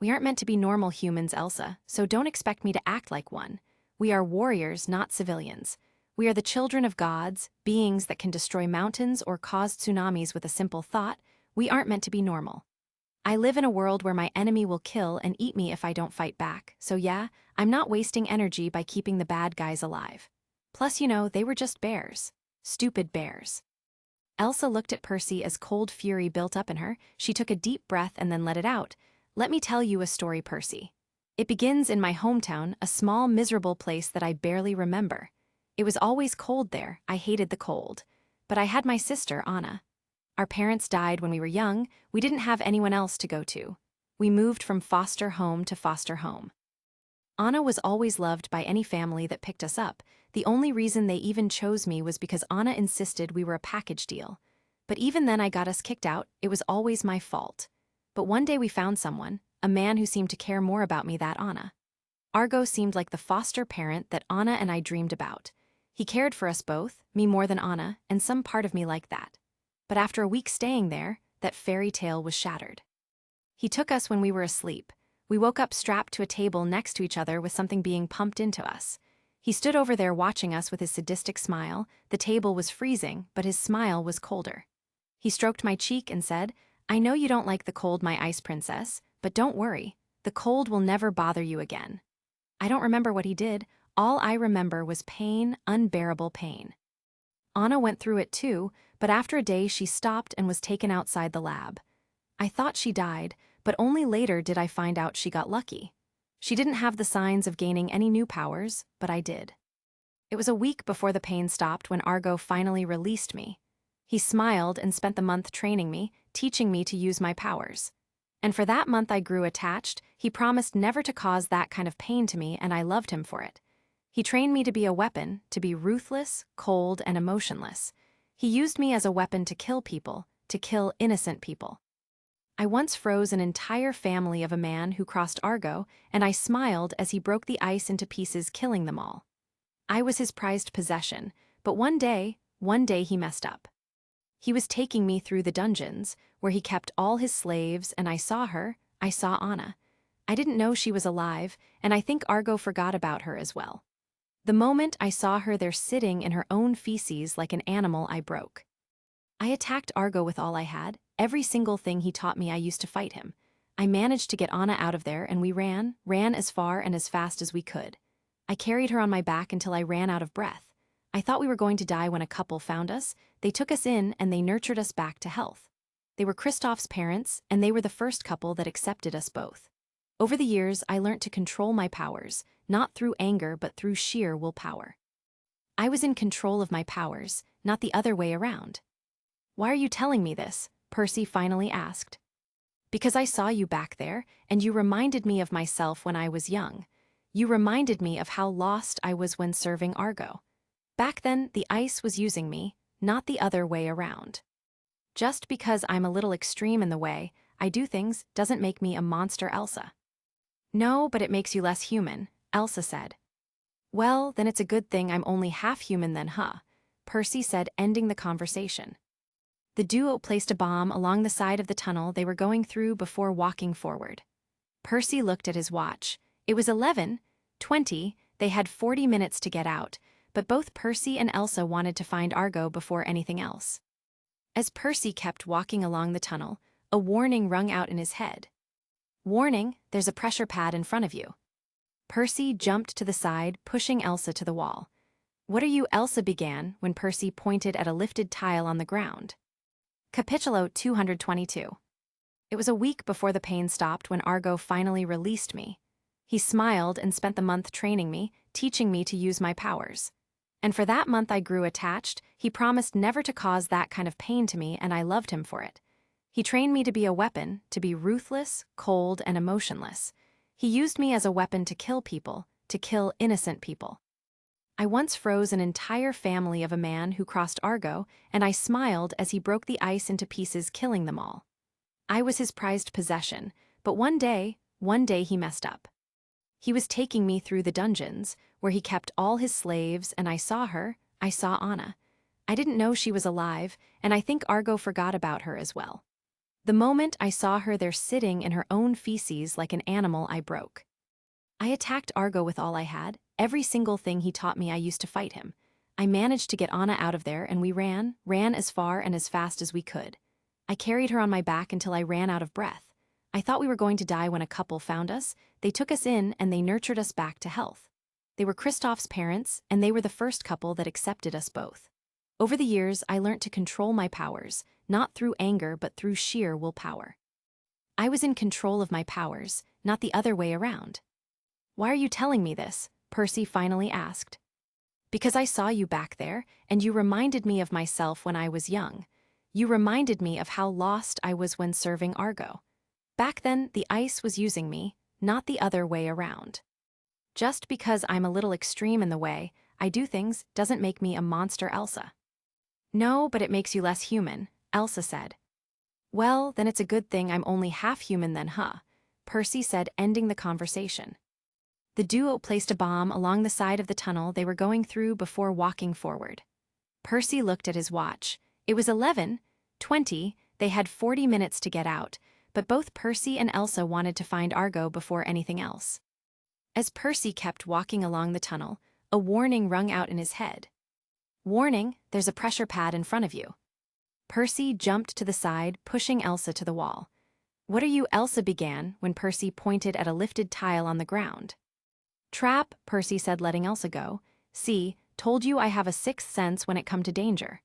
We aren't meant to be normal humans, Elsa, so don't expect me to act like one. We are warriors, not civilians. We are the children of gods, beings that can destroy mountains or cause tsunamis with a simple thought. We aren't meant to be normal. I live in a world where my enemy will kill and eat me if I don't fight back, so yeah, I'm not wasting energy by keeping the bad guys alive. Plus, you know, they were just bears. Stupid bears. Elsa looked at Percy as cold fury built up in her. She took a deep breath and then let it out. Let me tell you a story, Percy. It begins in my hometown, a small, miserable place that I barely remember. It was always cold there. I hated the cold. But I had my sister, Anna. Our parents died when we were young. We didn't have anyone else to go to. We moved from foster home to foster home. Anna was always loved by any family that picked us up. The only reason they even chose me was because Anna insisted we were a package deal. But even then I got us kicked out. It was always my fault. But one day we found someone, a man who seemed to care more about me than Anna. Argo seemed like the foster parent that Anna and I dreamed about. He cared for us both, me more than Anna, and some part of me liked that. But after a week staying there, that fairy tale was shattered. He took us when we were asleep. We woke up strapped to a table next to each other with something being pumped into us. He stood over there watching us with his sadistic smile. The table was freezing, but his smile was colder. He stroked my cheek and said, I know you don't like the cold, my ice princess, but don't worry. The cold will never bother you again. I don't remember what he did. All I remember was pain, unbearable pain. Anna went through it too, but after a day she stopped and was taken outside the lab. I thought she died, but only later did I find out she got lucky. She didn't have the signs of gaining any new powers, but I did. It was a week before the pain stopped when Argo finally released me. He smiled and spent the month training me, teaching me to use my powers. And for that month I grew attached. He promised never to cause that kind of pain to me, and I loved him for it. He trained me to be a weapon, to be ruthless, cold, and emotionless. He used me as a weapon to kill people, to kill innocent people. I once froze an entire family of a man who crossed Argo, and I smiled as he broke the ice into pieces, killing them all. I was his prized possession, but one day he messed up. He was taking me through the dungeons, where he kept all his slaves, and I saw her, I saw Anna. I didn't know she was alive, and I think Argo forgot about her as well. The moment I saw her there sitting in her own feces like an animal, I broke. I attacked Argo with all I had. Every single thing he taught me, I used to fight him. I managed to get Anna out of there, and we ran as far and as fast as we could. I carried her on my back until I ran out of breath. I thought we were going to die when a couple found us. They took us in and they nurtured us back to health. They were Kristoff's parents, and they were the first couple that accepted us both. Over the years, I learned to control my powers, not through anger but through sheer willpower. I was in control of my powers, not the other way around. Why are you telling me this? Percy finally asked. Because I saw you back there, and you reminded me of myself when I was young. You reminded me of how lost I was when serving Argo. Back then, the ice was using me, not the other way around. Just because I'm a little extreme in the way I do things doesn't make me a monster, Elsa. No, but it makes you less human, Elsa said. Well, then it's a good thing I'm only half human then, huh? Percy said, ending the conversation. The duo placed a bomb along the side of the tunnel they were going through before walking forward. Percy looked at his watch. It was 11:20. They had 40 minutes to get out, but both Percy and Elsa wanted to find Argo before anything else. As Percy kept walking along the tunnel, a warning rung out in his head. Warning, there's a pressure pad in front of you. Percy jumped to the side, pushing Elsa to the wall. What are you? Elsa began when Percy pointed at a lifted tile on the ground. Capitulo 222. It was a week before the pain stopped when Argo finally released me. He smiled and spent the month training me, teaching me to use my powers. And for that month I grew attached. He promised never to cause that kind of pain to me, and I loved him for it. He trained me to be a weapon, to be ruthless, cold, and emotionless. He used me as a weapon to kill people, to kill innocent people. I once froze an entire family of a man who crossed Argo, and I smiled as he broke the ice into pieces, killing them all. I was his prized possession, but one day he messed up. He was taking me through the dungeons, where he kept all his slaves, and I saw her, I saw Anna. I didn't know she was alive, and I think Argo forgot about her as well. The moment I saw her there sitting in her own feces like an animal, I broke. I attacked Argo with all I had, every single thing he taught me. I used to fight him. I managed to get Anna out of there, and we ran as far and as fast as we could. I carried her on my back until I ran out of breath. I thought we were going to die when a couple found us. They took us in and they nurtured us back to health. They were Kristoff's parents, and they were the first couple that accepted us both. Over the years, I learned to control my powers, not through anger but through sheer willpower. I was in control of my powers, not the other way around. Why are you telling me this? Percy finally asked. Because I saw you back there, and you reminded me of myself when I was young. You reminded me of how lost I was when serving Argo. Back then, the ice was using me, not the other way around. Just because I'm a little extreme in the way I do things doesn't make me a monster, Elsa. No, but it makes you less human, Elsa said. Well, then it's a good thing I'm only half human then, huh? Percy said, ending the conversation. The duo placed a bomb along the side of the tunnel they were going through before walking forward. Percy looked at his watch. It was 11:20. They had 40 minutes to get out, but both Percy and Elsa wanted to find Argo before anything else. As Percy kept walking along the tunnel, a warning rung out in his head. Warning, there's a pressure pad in front of you. Percy jumped to the side, pushing Elsa to the wall. What are you? Elsa began when Percy pointed at a lifted tile on the ground. Trap, Percy said, letting Elsa go. See, told you I have a sixth sense when it come to danger.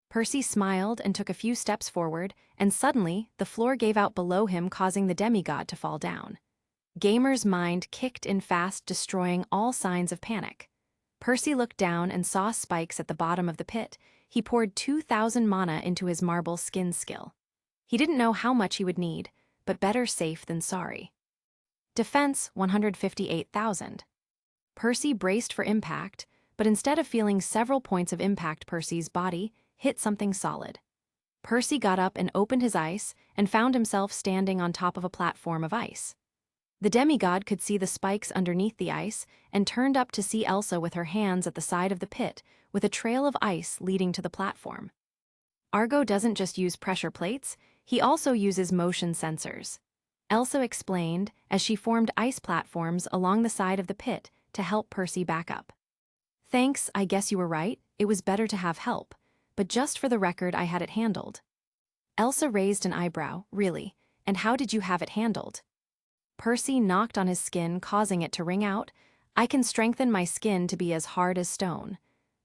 Percy smiled and took a few steps forward, and suddenly, the floor gave out below him, causing the demigod to fall down. Gamer's mind kicked in fast, destroying all signs of panic. Percy looked down and saw spikes at the bottom of the pit. He poured 2,000 mana into his marble skin skill. He didn't know how much he would need, but better safe than sorry. Defense 158,000. Percy braced for impact, but instead of feeling several points of impact, Percy's body hit something solid. Percy got up and opened his eyes and found himself standing on top of a platform of ice. The demigod could see the spikes underneath the ice and turned up to see Elsa with her hands at the side of the pit with a trail of ice leading to the platform. Argo doesn't just use pressure plates, he also uses motion sensors. Elsa explained as she formed ice platforms along the side of the pit to help Percy back up. Thanks, I guess you were right, it was better to have help, but just for the record I had it handled. Elsa raised an eyebrow. Really, and how did you have it handled? Percy knocked on his skin, causing it to ring out. I can strengthen my skin to be as hard as stone.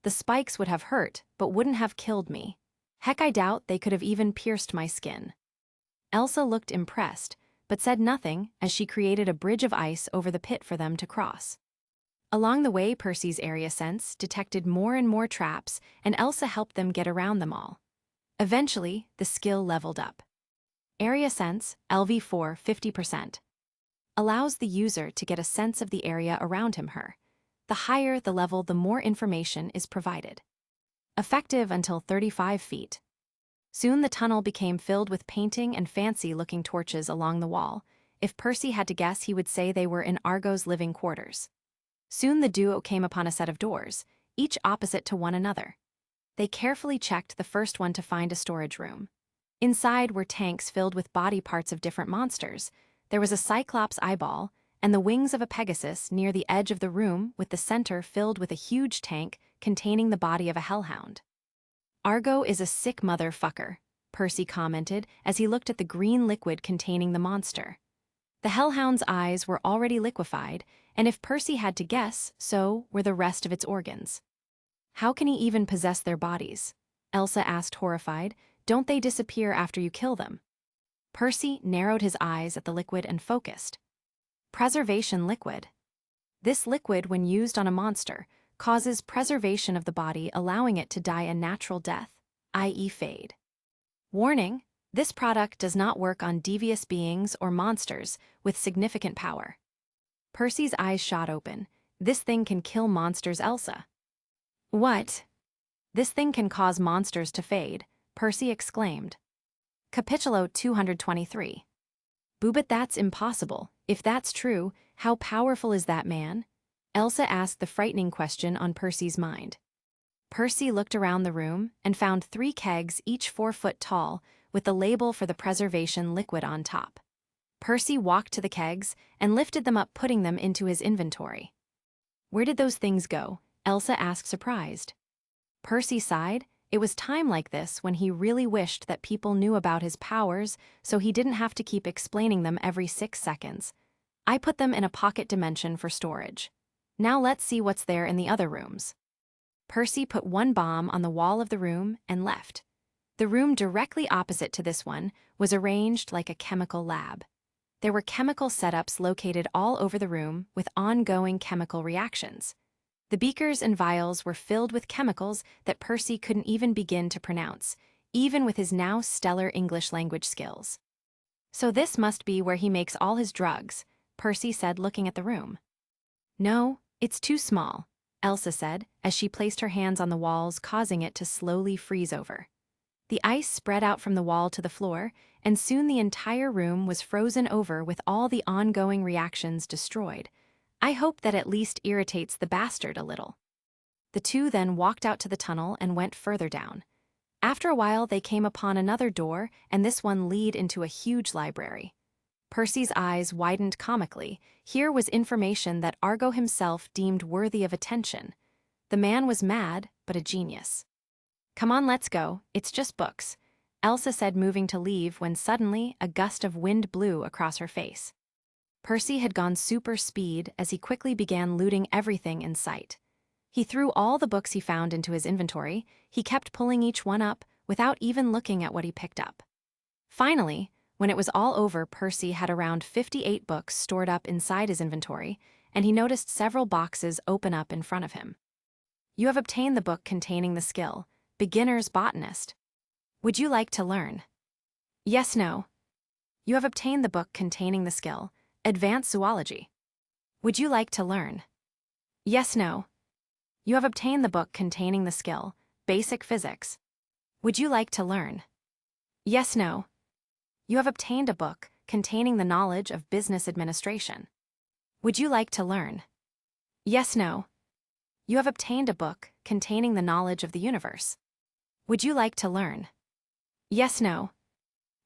The spikes would have hurt, but wouldn't have killed me. Heck, I doubt they could have even pierced my skin. Elsa looked impressed, but said nothing as she created a bridge of ice over the pit for them to cross. Along the way, Percy's area sense detected more and more traps, and Elsa helped them get around them all. Eventually, the skill leveled up. Area Sense, LV4 50%. Allows the user to get a sense of the area around him/her. The higher the level, the more information is provided. Effective until 35 feet. Soon the tunnel became filled with painting and fancy-looking torches along the wall. If Percy had to guess, he would say they were in Argo's living quarters. Soon the duo came upon a set of doors, each opposite to one another. They carefully checked the first one to find a storage room. Inside were tanks filled with body parts of different monsters. There was a cyclops eyeball and the wings of a pegasus near the edge of the room, with the center filled with a huge tank containing the body of a hellhound. "Argo is a sick motherfucker," Percy commented as he looked at the green liquid containing the monster. The hellhound's eyes were already liquefied, and if Percy had to guess, so were the rest of its organs. "How can he even possess their bodies?" Elsa asked, horrified. "Don't they disappear after you kill them?" Percy narrowed his eyes at the liquid and focused. Preservation liquid. This liquid, when used on a monster, causes preservation of the body, allowing it to die a natural death, i.e. fade. Warning: this product does not work on devious beings or monsters with significant power. Percy's eyes shot open. "This thing can kill monsters, Elsa." "What?" "This thing can cause monsters to fade," Percy exclaimed. Capitulo 223. "But that's impossible. If that's true, how powerful is that man?" Elsa asked the frightening question on Percy's mind. Percy looked around the room and found 3 kegs, each 4 foot tall, with the label for the preservation liquid on top. Percy walked to the kegs and lifted them up, putting them into his inventory. "Where did those things go?" Elsa asked, surprised. Percy sighed. It was time like this when he really wished that people knew about his powers so he didn't have to keep explaining them every 6 seconds. "I put them in a pocket dimension for storage. Now let's see what's there in the other rooms." Percy put one bomb on the wall of the room and left. The room directly opposite to this one was arranged like a chemical lab. There were chemical setups located all over the room with ongoing chemical reactions. The beakers and vials were filled with chemicals that Percy couldn't even begin to pronounce, even with his now stellar English language skills. "So this must be where he makes all his drugs," Percy said, looking at the room. "No, it's too small," Elsa said, as she placed her hands on the walls, causing it to slowly freeze over. The ice spread out from the wall to the floor, and soon the entire room was frozen over with all the ongoing reactions destroyed. "I hope that at least irritates the bastard a little." The two then walked out to the tunnel and went further down. After a while, they came upon another door, and this one led into a huge library. Percy's eyes widened comically. Here was information that Argo himself deemed worthy of attention. The man was mad, but a genius. "Come on, let's go. It's just books," Elsa said, moving to leave when suddenly a gust of wind blew across her face. Percy had gone super speed as he quickly began looting everything in sight. He threw all the books he found into his inventory. He kept pulling each one up without even looking at what he picked up. Finally, when it was all over, Percy had around 58 books stored up inside his inventory, and he noticed several boxes open up in front of him. "You have obtained the book containing the skill, Beginner's Botanist. Would you like to learn?" "Yes, no." "You have obtained the book containing the skill, Advanced Zoology. Would you like to learn?" "Yes, no." "You have obtained the book containing the skill, Basic Physics. Would you like to learn?" "Yes, no." "You have obtained a book containing the knowledge of Business Administration. Would you like to learn?" "Yes, no." "You have obtained a book containing the knowledge of the universe. Would you like to learn?" "Yes, no."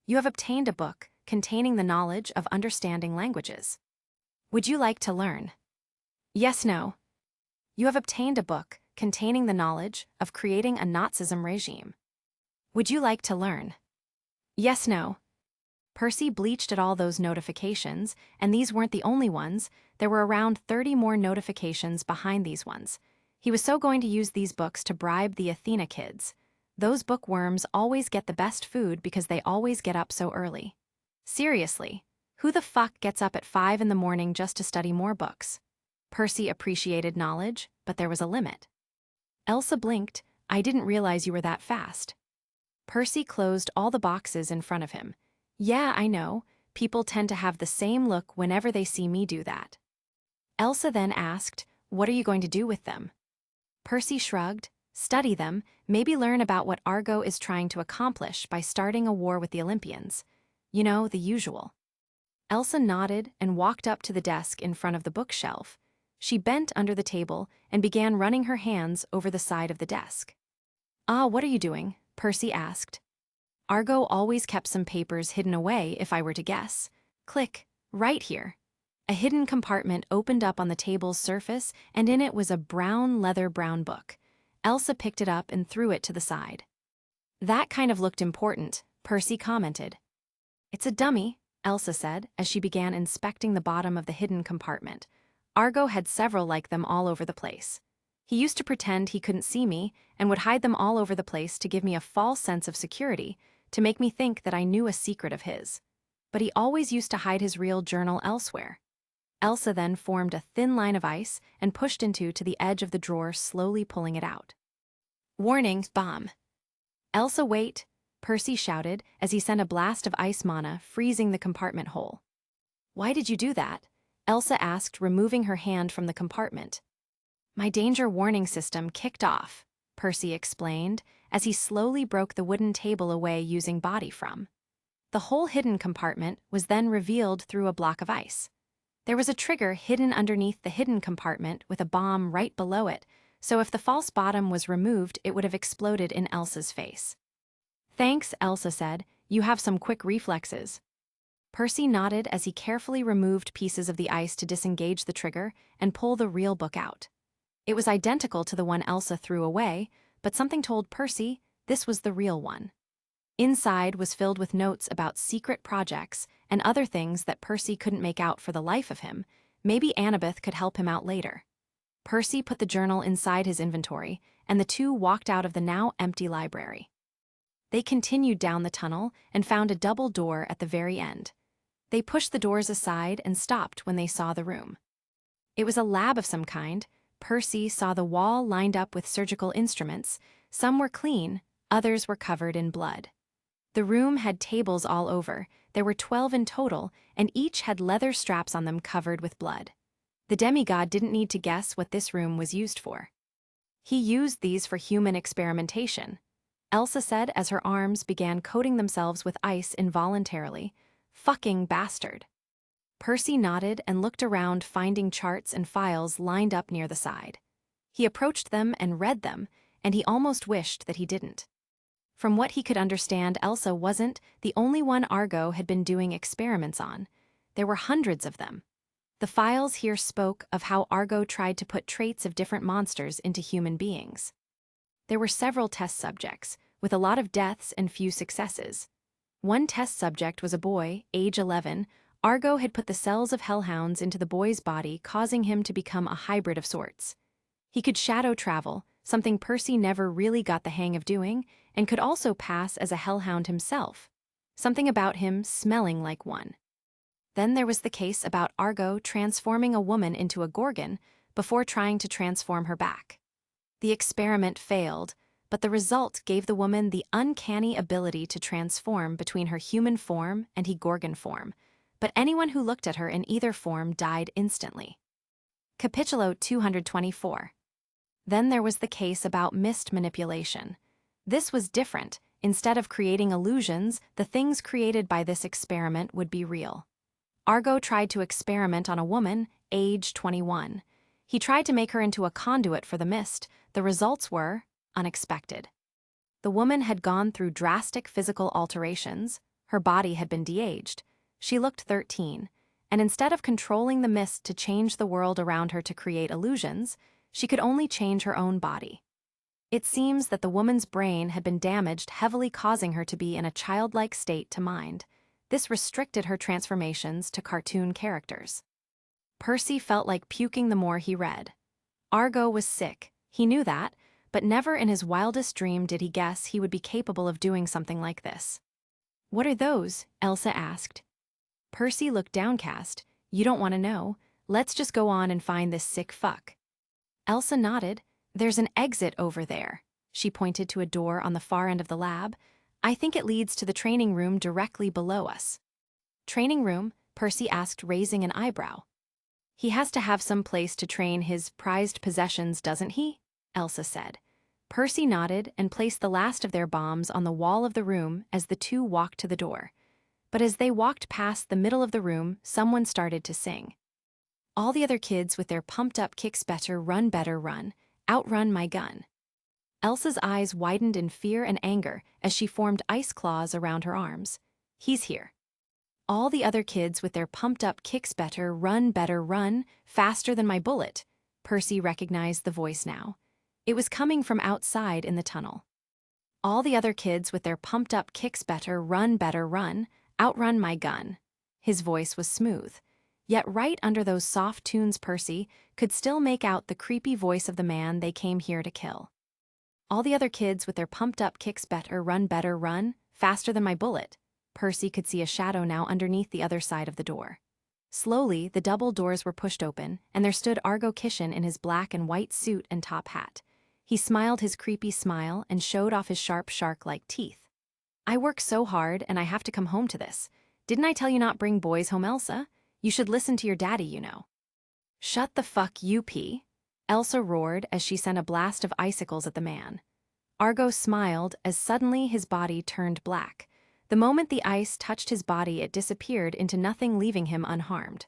"You have obtained a book containing the knowledge of understanding languages. Would you like to learn?" "Yes, no." "You have obtained a book containing the knowledge of creating a Nazism regime. Would you like to learn?" "Yes, no." Percy bleached at all those notifications, and these weren't the only ones. There were around 30 more notifications behind these ones. He was so going to use these books to bribe the Athena kids. Those bookworms always get the best food because they always get up so early. Seriously, who the fuck gets up at 5 in the morning just to study more books? Percy appreciated knowledge, but there was a limit. Elsa blinked. "I didn't realize you were that fast." Percy closed all the boxes in front of him. Yeah, I know. People tend to have the same look whenever they see me do that. Elsa then asked, "What are you going to do with them?" Percy shrugged. "Study them, maybe learn about what Argo is trying to accomplish by starting a war with the Olympians. You know, the usual." Elsa nodded and walked up to the desk in front of the bookshelf. She bent under the table and began running her hands over the side of the desk. What are you doing?" Percy asked. "Argo always kept some papers hidden away, if I were to guess. Click, right here." A hidden compartment opened up on the table's surface, and in it was a brown leather-brown book. Elsa picked it up and threw it to the side. "That kind of looked important," Percy commented. "It's a dummy," Elsa said, as she began inspecting the bottom of the hidden compartment. Argo had several like them all over the place. He used to pretend he couldn't see me and would hide them all over the place to give me a false sense of security, to make me think that I knew a secret of his. But he always used to hide his real journal elsewhere. Elsa then formed a thin line of ice and pushed into the edge of the drawer, slowly pulling it out. "Warning, bomb." "Elsa, wait," Percy shouted as he sent a blast of ice mana, freezing the compartment whole. "Why did you do that?" Elsa asked, removing her hand from the compartment. "My danger warning system kicked off," Percy explained, as he slowly broke the wooden table away using body from. The whole hidden compartment was then revealed through a block of ice. There was a trigger hidden underneath the hidden compartment with a bomb right below it, so if the false bottom was removed, it would have exploded in Elsa's face. "Thanks," Elsa said. "You have some quick reflexes." Percy nodded as he carefully removed pieces of the ice to disengage the trigger and pull the real book out. It was identical to the one Elsa threw away, but something told Percy this was the real one. Inside was filled with notes about secret projects and other things that Percy couldn't make out for the life of him. Maybe Annabeth could help him out later. Percy put the journal inside his inventory, and the two walked out of the now empty library. They continued down the tunnel and found a double door at the very end. They pushed the doors aside and stopped when they saw the room. It was a lab of some kind. Percy saw the wall lined up with surgical instruments. Some were clean, others were covered in blood. The room had tables all over. There were 12 in total, and each had leather straps on them covered with blood. The demigod didn't need to guess what this room was used for. He used these for human experimentation, Elsa said as her arms began coating themselves with ice involuntarily. "Fucking bastard." Percy nodded and looked around, finding charts and files lined up near the side. He approached them and read them, and he almost wished that he didn't. From what he could understand, Elsa wasn't the only one Argo had been doing experiments on. There were hundreds of them. The files here spoke of how Argo tried to put traits of different monsters into human beings. There were several test subjects, with a lot of deaths and few successes. One test subject was a boy, age 11. Argo had put the cells of hellhounds into the boy's body, causing him to become a hybrid of sorts. He could shadow travel, something Percy never really got the hang of doing, and could also pass as a hellhound himself, something about him smelling like one. Then there was the case about Argo transforming a woman into a gorgon before trying to transform her back. The experiment failed, but the result gave the woman the uncanny ability to transform between her human form and her gorgon form, but anyone who looked at her in either form died instantly. Capitulo 224. Then there was the case about mist manipulation. This was different. Instead of creating illusions, the things created by this experiment would be real. Argo tried to experiment on a woman, age 21. He tried to make her into a conduit for the mist. The results were unexpected. The woman had gone through drastic physical alterations. Her body had been de-aged. She looked 13, and instead of controlling the mist to change the world around her to create illusions, she could only change her own body. It seems that the woman's brain had been damaged, heavily causing her to be in a childlike state to mind. This restricted her transformations to cartoon characters. Percy felt like puking the more he read. Argo was sick, he knew that, but never in his wildest dream did he guess he would be capable of doing something like this. "What are those?" Elsa asked. Percy looked downcast. "You don't want to know. Let's just go on and find this sick fuck." Elsa nodded. "There's an exit over there." She pointed to a door on the far end of the lab. I think it leads to the training room directly below us. Training room? Percy asked, raising an eyebrow. He has to have some place to train his prized possessions, doesn't he? Elsa said. Percy nodded and placed the last of their bombs on the wall of the room as the two walked to the door. But as they walked past the middle of the room, someone started to sing. All the other kids with their pumped-up kicks better run, outrun my gun. Elsa's eyes widened in fear and anger as she formed ice claws around her arms. He's here. All the other kids with their pumped-up kicks better run, faster than my bullet. Percy recognized the voice now. It was coming from outside in the tunnel. All the other kids with their pumped-up kicks better run, outrun my gun. His voice was smooth. Yet right under those soft tunes Percy could still make out the creepy voice of the man they came here to kill. All the other kids with their pumped-up kicks better run, faster than my bullet. Percy could see a shadow now underneath the other side of the door. Slowly, the double doors were pushed open, and there stood Argo Kishin in his black and white suit and top hat. He smiled his creepy smile and showed off his sharp shark-like teeth. I work so hard and I have to come home to this. Didn't I tell you not bring boys home, Elsa? You should listen to your daddy, you know. Shut the fuck, you P. Elsa roared as she sent a blast of icicles at the man. Argo smiled as suddenly his body turned black. The moment the ice touched his body, it disappeared into nothing, leaving him unharmed.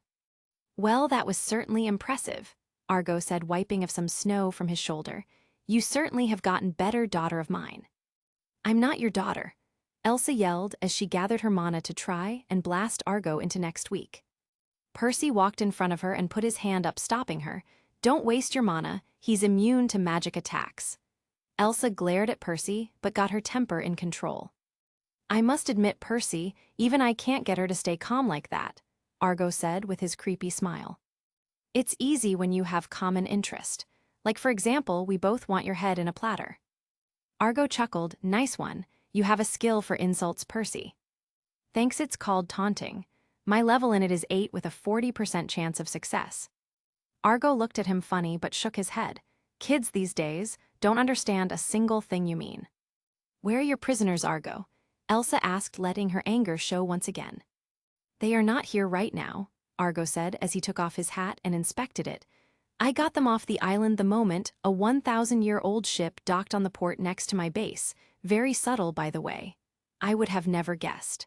Well, that was certainly impressive, Argo said, wiping off some snow from his shoulder. You certainly have gotten better, daughter of mine. I'm not your daughter, Elsa yelled as she gathered her mana to try and blast Argo into next week. Percy walked in front of her and put his hand up, stopping her. Don't waste your mana, he's immune to magic attacks. Elsa glared at Percy, but got her temper in control. I must admit, Percy, even I can't get her to stay calm like that, Argo said with his creepy smile. It's easy when you have common interest. Like, for example, we both want your head in a platter. Argo chuckled. Nice one, you have a skill for insults, Percy. Thanks, it's called taunting. My level in it is 8 with a 40% chance of success. Argo looked at him funny but shook his head. Kids these days don't understand a single thing you mean. Where are your prisoners, Argo? Elsa asked, letting her anger show once again. They are not here right now, Argo said as he took off his hat and inspected it. I got them off the island the moment a 1,000-year-old ship docked on the port next to my base. Very subtle, by the way. I would have never guessed.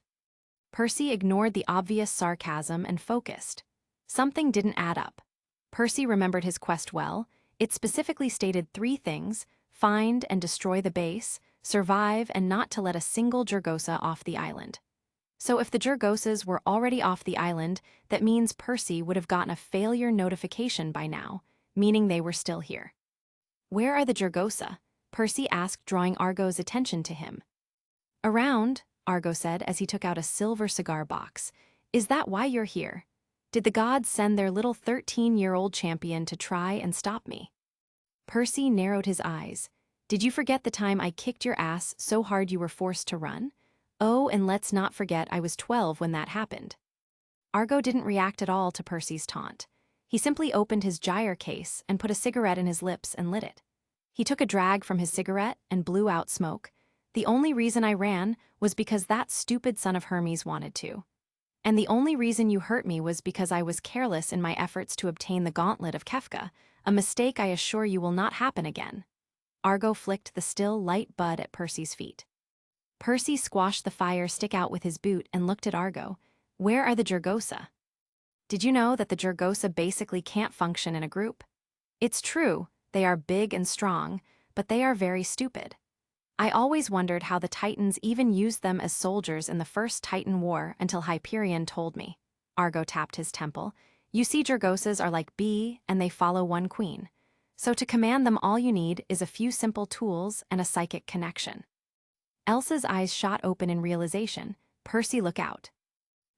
Percy ignored the obvious sarcasm and focused. Something didn't add up. Percy remembered his quest well. It specifically stated 3 things: find and destroy the base, survive, and not to let a single Jurgosa off the island. So if the Jurgosas were already off the island, that means Percy would have gotten a failure notification by now, meaning they were still here. Where are the Jurgosa? Percy asked, drawing Argo's attention to him. Around, Argo said as he took out a silver cigar box. Is that why you're here? Did the gods send their little 13-year-old champion to try and stop me? Percy narrowed his eyes. Did you forget the time I kicked your ass so hard you were forced to run? Oh, and let's not forget I was 12 when that happened. Argo didn't react at all to Percy's taunt. He simply opened his gyre case and put a cigarette in his lips and lit it. He took a drag from his cigarette and blew out smoke. The only reason I ran was because that stupid son of Hermes wanted to. And the only reason you hurt me was because I was careless in my efforts to obtain the gauntlet of Kefka, a mistake I assure you will not happen again. Argo flicked the still light bud at Percy's feet. Percy squashed the fire stick out with his boot and looked at Argo. Where are the Jurgosa? Did you know that the Jurgosa basically can't function in a group? It's true, they are big and strong, but they are very stupid. I always wondered how the Titans even used them as soldiers in the first Titan War until Hyperion told me. Argo tapped his temple. You see, Jurgosas are like bee and they follow one queen. So to command them, all you need is a few simple tools and a psychic connection. Elsa's eyes shot open in realization. Percy, look out.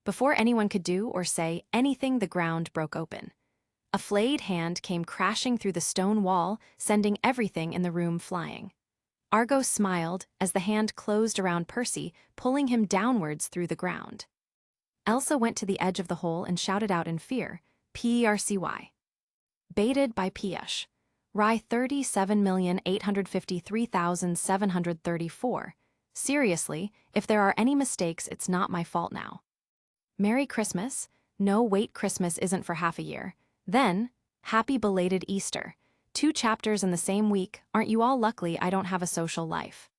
Before anyone could do or say anything, the ground broke open. A flayed hand came crashing through the stone wall, sending everything in the room flying. Argo smiled as the hand closed around Percy, pulling him downwards through the ground. Elsa went to the edge of the hole and shouted out in fear, PERCY. Baited by Piyush. Rye 37,853,734. Seriously, if there are any mistakes, it's not my fault now. Merry Christmas? No, wait, Christmas isn't for half a year. Then, happy belated Easter. 2 chapters in the same week, aren't you all lucky I don't have a social life?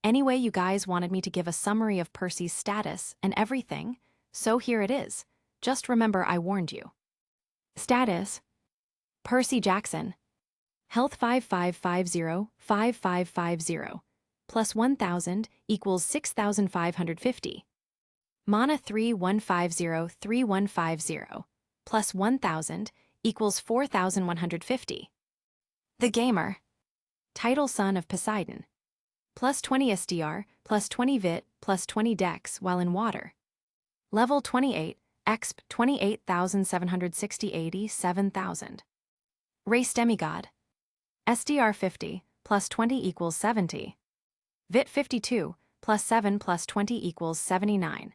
Anyway, you guys wanted me to give a summary of Percy's status and everything, so here it is. Just remember I warned you. Status: Percy Jackson. Health 5550, plus 1000 equals 6550. Mana 3150, plus 1000 equals 4150. The Gamer. Title: Son of Poseidon. Plus 20 SDR, plus 20 VIT, plus 20 Dex while in water. Level 28, Exp 28,760 87,000. Race Demigod. SDR 50, plus 20 equals 70. VIT 52, plus 7 plus 20 equals 79.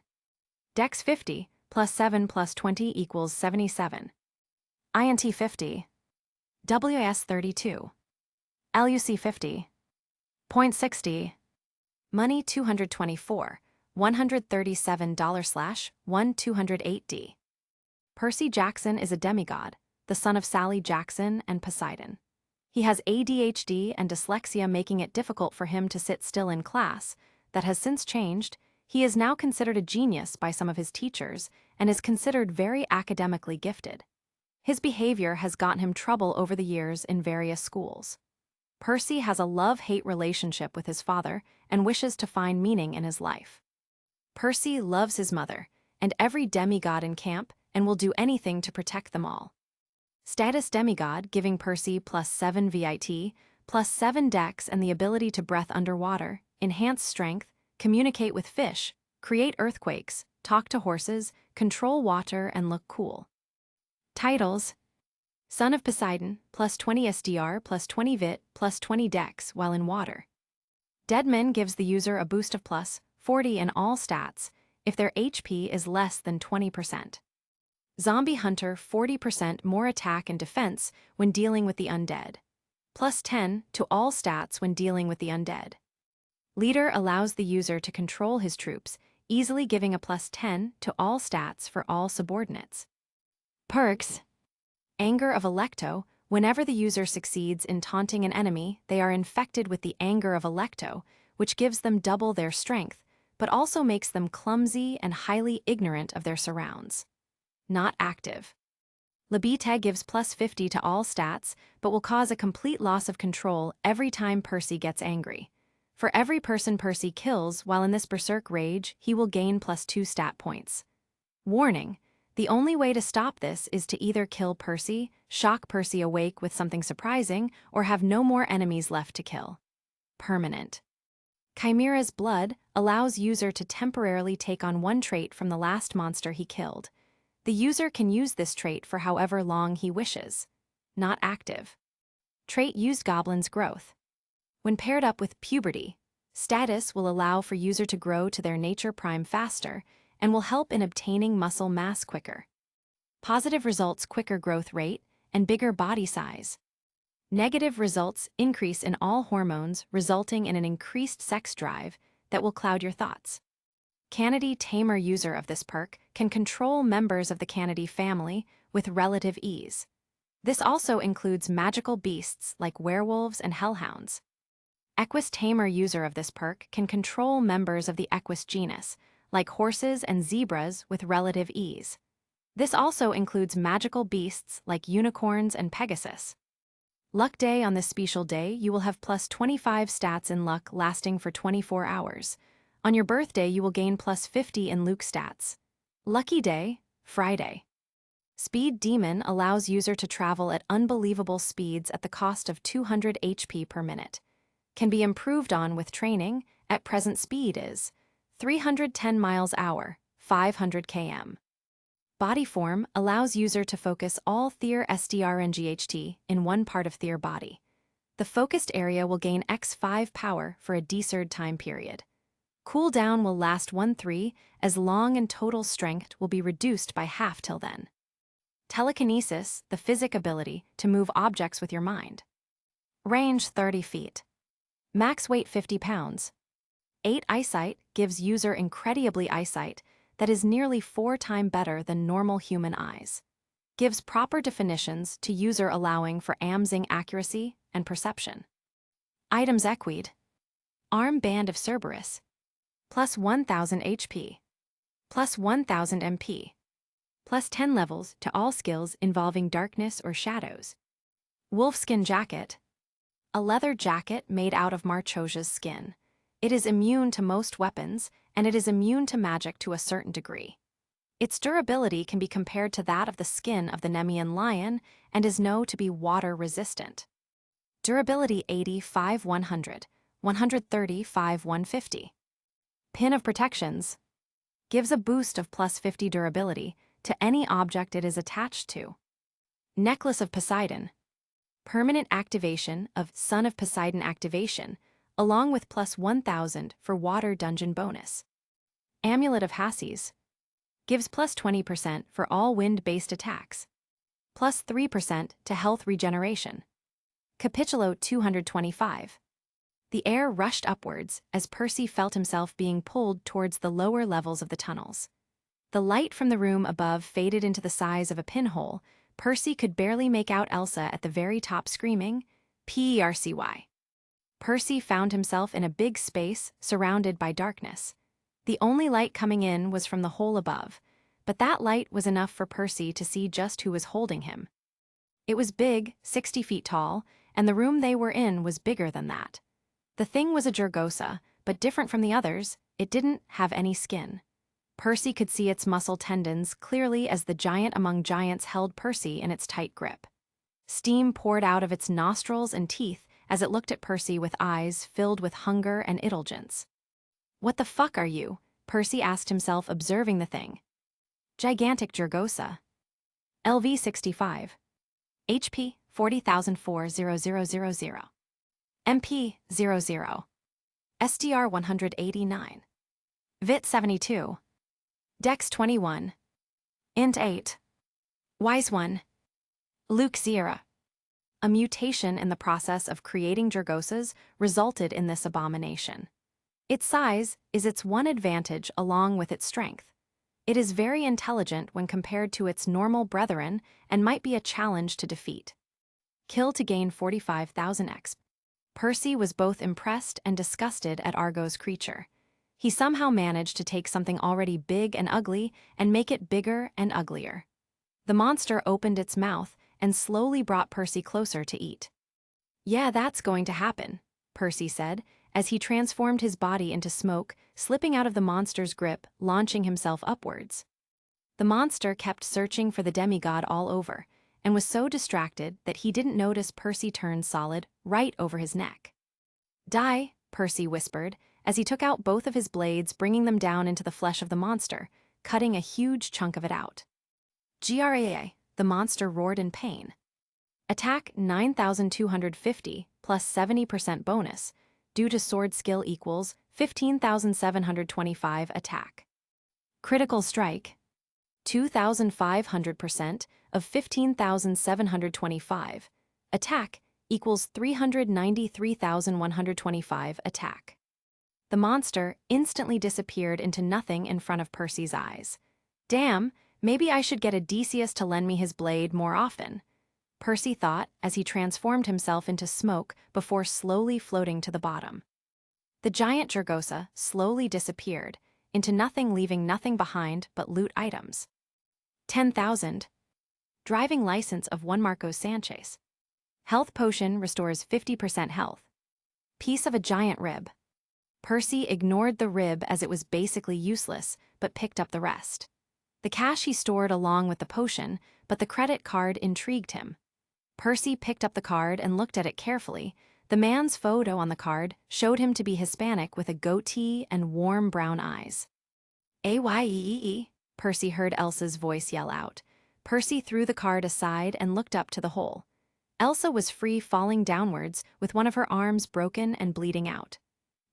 Dex 50, plus 7 plus 20 equals 77. INT 50. WS 32. LUC 50. Point 60. Money 224, $137/1 Percy Jackson is a demigod, the son of Sally Jackson and Poseidon. He has ADHD and dyslexia, making it difficult for him to sit still in class. That has since changed. He is now considered a genius by some of his teachers and is considered very academically gifted. His behavior has gotten him trouble over the years in various schools. Percy has a love-hate relationship with his father and wishes to find meaning in his life. Percy loves his mother and every demigod in camp and will do anything to protect them all. Status: Demigod, giving Percy plus 7 VIT, plus 7 Dex and the ability to breath underwater, enhance strength, communicate with fish, create earthquakes, talk to horses, control water, and look cool. Titles: Son of Poseidon, plus 20 SDR, plus 20 VIT, plus 20 Dex while in water. Deadman gives the user a boost of plus 40 in all stats if their HP is less than 20%. Zombie Hunter, 40% more attack and defense when dealing with the undead. Plus 10 to all stats when dealing with the undead. Leader allows the user to control his troops, easily giving a plus 10 to all stats for all subordinates. Perks: Anger of Electo. Whenever the user succeeds in taunting an enemy, they are infected with the anger of Electo, which gives them double their strength, but also makes them clumsy and highly ignorant of their surrounds. Not active. Labite gives plus 50 to all stats, but will cause a complete loss of control every time Percy gets angry. For every person Percy kills while in this berserk rage, he will gain plus 2 stat points. Warning: the only way to stop this is to either kill Percy, shock Percy awake with something surprising, or have no more enemies left to kill. Permanent. Chimera's Blood allows user to temporarily take on one trait from the last monster he killed. The user can use this trait for however long he wishes. Not active. Trait used: Goblin's Growth. When paired up with Puberty, status will allow for user to grow to their nature prime faster and will help in obtaining muscle mass quicker. Positive results: quicker growth rate and bigger body size. Negative results: increase in all hormones, resulting in an increased sex drive that will cloud your thoughts. Canidi Tamer user of this perk can control members of the Canidi family with relative ease. This also includes magical beasts like werewolves and hellhounds. Equus Tamer user of this perk can control members of the Equus genus, like horses and zebras, with relative ease. This also includes magical beasts like unicorns and Pegasus. Luck Day: on this special day, you will have plus 25 stats in luck lasting for 24 hours. On your birthday, you will gain plus 50 in Luke stats. Lucky Day: Friday. Speed Demon allows user to travel at unbelievable speeds at the cost of 200 HP per minute. Can be improved on with training. At present speed is 310 miles an hour, 500 km. Body Form allows user to focus all Thir SDR and GHT in one part of Thir body. The focused area will gain X5 power for a DSERD time period. Cooldown will last 1-3 as long, and total strength will be reduced by half till then. Telekinesis, the physic ability to move objects with your mind. Range: 30 feet. Max weight: 50 pounds. 8 eyesight gives user incredibly eyesight that is nearly 4 times better than normal human eyes. Gives proper definitions to user allowing for amazing accuracy and perception. Items equid. Arm band of Cerberus. Plus 1000 HP. Plus 1000 MP. Plus 10 levels to all skills involving darkness or shadows. Wolfskin jacket. A leather jacket made out of Marchoja's skin. It is immune to most weapons, and it is immune to magic to a certain degree. Its durability can be compared to that of the skin of the Nemean lion and is known to be water-resistant. Durability 85-100, 135-150. Pin of Protections. Gives a boost of plus 50 durability to any object it is attached to. Necklace of Poseidon. Permanent activation of Son of Poseidon activation, along with plus 1000 for water dungeon bonus. Amulet of Hades. Gives plus 20% for all wind-based attacks. Plus 3% to health regeneration. Capitulo 225. The air rushed upwards as Percy felt himself being pulled towards the lower levels of the tunnels. The light from the room above faded into the size of a pinhole. Percy could barely make out Elsa at the very top screaming, "PERCY." Percy found himself in a big space surrounded by darkness. The only light coming in was from the hole above, but that light was enough for Percy to see just who was holding him. It was big, 60 feet tall, and the room they were in was bigger than that. The thing was a Gergosa, but different from the others, it didn't have any skin. Percy could see its muscle tendons clearly as the giant among giants held Percy in its tight grip. Steam poured out of its nostrils and teeth as it looked at Percy with eyes filled with hunger and indulgence. "What the fuck are you?" Percy asked himself, observing the thing. Gigantic Gergosa. LV 65. HP 40,004,0000. MP 00. SDR 189. VIT 72. Dex 21. Int 8. Wise 1. Luke 0. A mutation in the process of creating Gergosas resulted in this abomination. Its size is its one advantage along with its strength. It is very intelligent when compared to its normal brethren and might be a challenge to defeat. Kill to gain 45,000 XP. Percy was both impressed and disgusted at Argo's creature. He somehow managed to take something already big and ugly and make it bigger and uglier. The monster opened its mouth and slowly brought Percy closer to eat. "Yeah, that's going to happen," Percy said, as he transformed his body into smoke, slipping out of the monster's grip, launching himself upwards. The monster kept searching for the demigod all over, and was so distracted that he didn't notice Percy turned solid right over his neck. "Die," Percy whispered, as he took out both of his blades, bringing them down into the flesh of the monster, cutting a huge chunk of it out. "Graa," the monster roared in pain. Attack 9,250 plus 70% bonus, due to sword skill equals 15,725 attack. Critical strike 2,500% of 15,725. Attack equals 393,125 attack. The monster instantly disappeared into nothing in front of Percy's eyes. "Damn, maybe I should get Odysseus to lend me his blade more often," Percy thought as he transformed himself into smoke before slowly floating to the bottom. The giant Gergosa slowly disappeared, into nothing, leaving nothing behind but loot items. 10,000. Driving license of 1 Marcos Sanchez. Health potion restores 50% health. Piece of a giant rib. Percy ignored the rib as it was basically useless, but picked up the rest. The cash he stored along with the potion, but the credit card intrigued him. Percy picked up the card and looked at it carefully. The man's photo on the card showed him to be Hispanic with a goatee and warm brown eyes. "Ayeee," Percy heard Elsa's voice yell out. Percy threw the card aside and looked up to the hole. Elsa was free, falling downwards with one of her arms broken and bleeding out.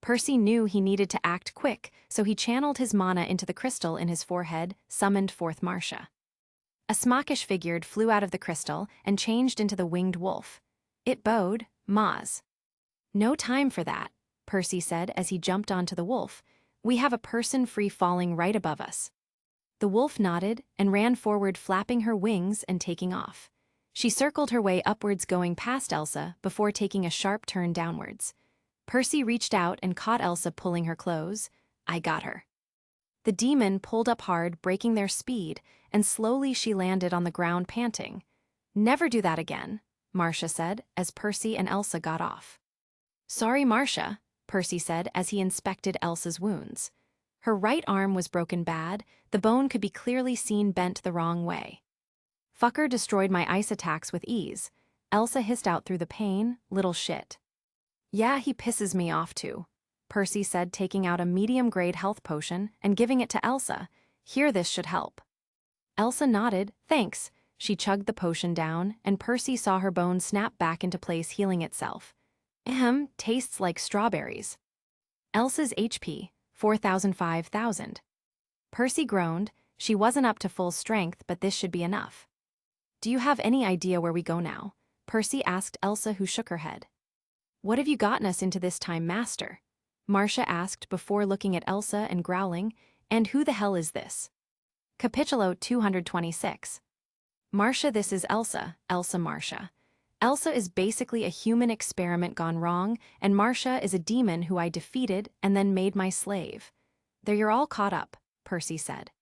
Percy knew he needed to act quick, so he channeled his mana into the crystal in his forehead, summoned forth Marcia. A smockish figure flew out of the crystal and changed into the winged wolf. It bowed, "Maz." "No time for that," Percy said as he jumped onto the wolf. "We have a person free falling right above us." The wolf nodded and ran forward, flapping her wings and taking off. She circled her way upwards, going past Elsa before taking a sharp turn downwards. Percy reached out and caught Elsa pulling her clothes. "I got her." The demon pulled up hard, breaking their speed, and slowly she landed on the ground, panting. "Never do that again," Marcia said as Percy and Elsa got off. "Sorry, Marcia," Percy said as he inspected Elsa's wounds. Her right arm was broken bad, the bone could be clearly seen bent the wrong way. "Fucker destroyed my ice attacks with ease," Elsa hissed out through the pain. "Little shit." "Yeah, he pisses me off too," Percy said, taking out a medium-grade health potion and giving it to Elsa. "Here, this should help." Elsa nodded. "Thanks." She chugged the potion down, and Percy saw her bone snap back into place, healing itself. Tastes like strawberries." Elsa's HP, 4,005,000. Percy groaned. She wasn't up to full strength, but this should be enough. "Do you have any idea where we go now?" Percy asked Elsa, who shook her head. "What have you gotten us into this time, Master?" Marcia asked before looking at Elsa and growling. "And who the hell is this?" Capitulo 226. Marcia, this is Elsa, Marcia. Elsa is basically a human experiment gone wrong, and Marcia is a demon who I defeated and then made my slave. "There, you're all caught up," Percy said.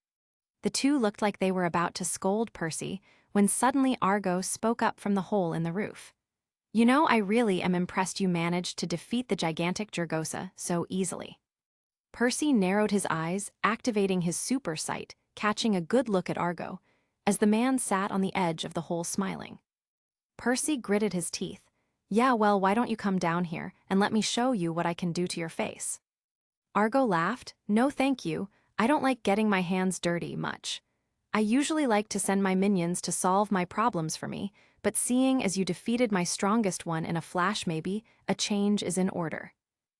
The two looked like they were about to scold Percy when suddenly Argo spoke up from the hole in the roof. "You know, I really am impressed you managed to defeat the gigantic Jergosa so easily." Percy narrowed his eyes, activating his super sight, catching a good look at Argo, as the man sat on the edge of the hole smiling. Percy gritted his teeth. "Yeah, well, why don't you come down here and let me show you what I can do to your face?" Argo laughed. "No thank you, I don't like getting my hands dirty much. I usually like to send my minions to solve my problems for me, but seeing as you defeated my strongest one in a flash, maybe a change is in order.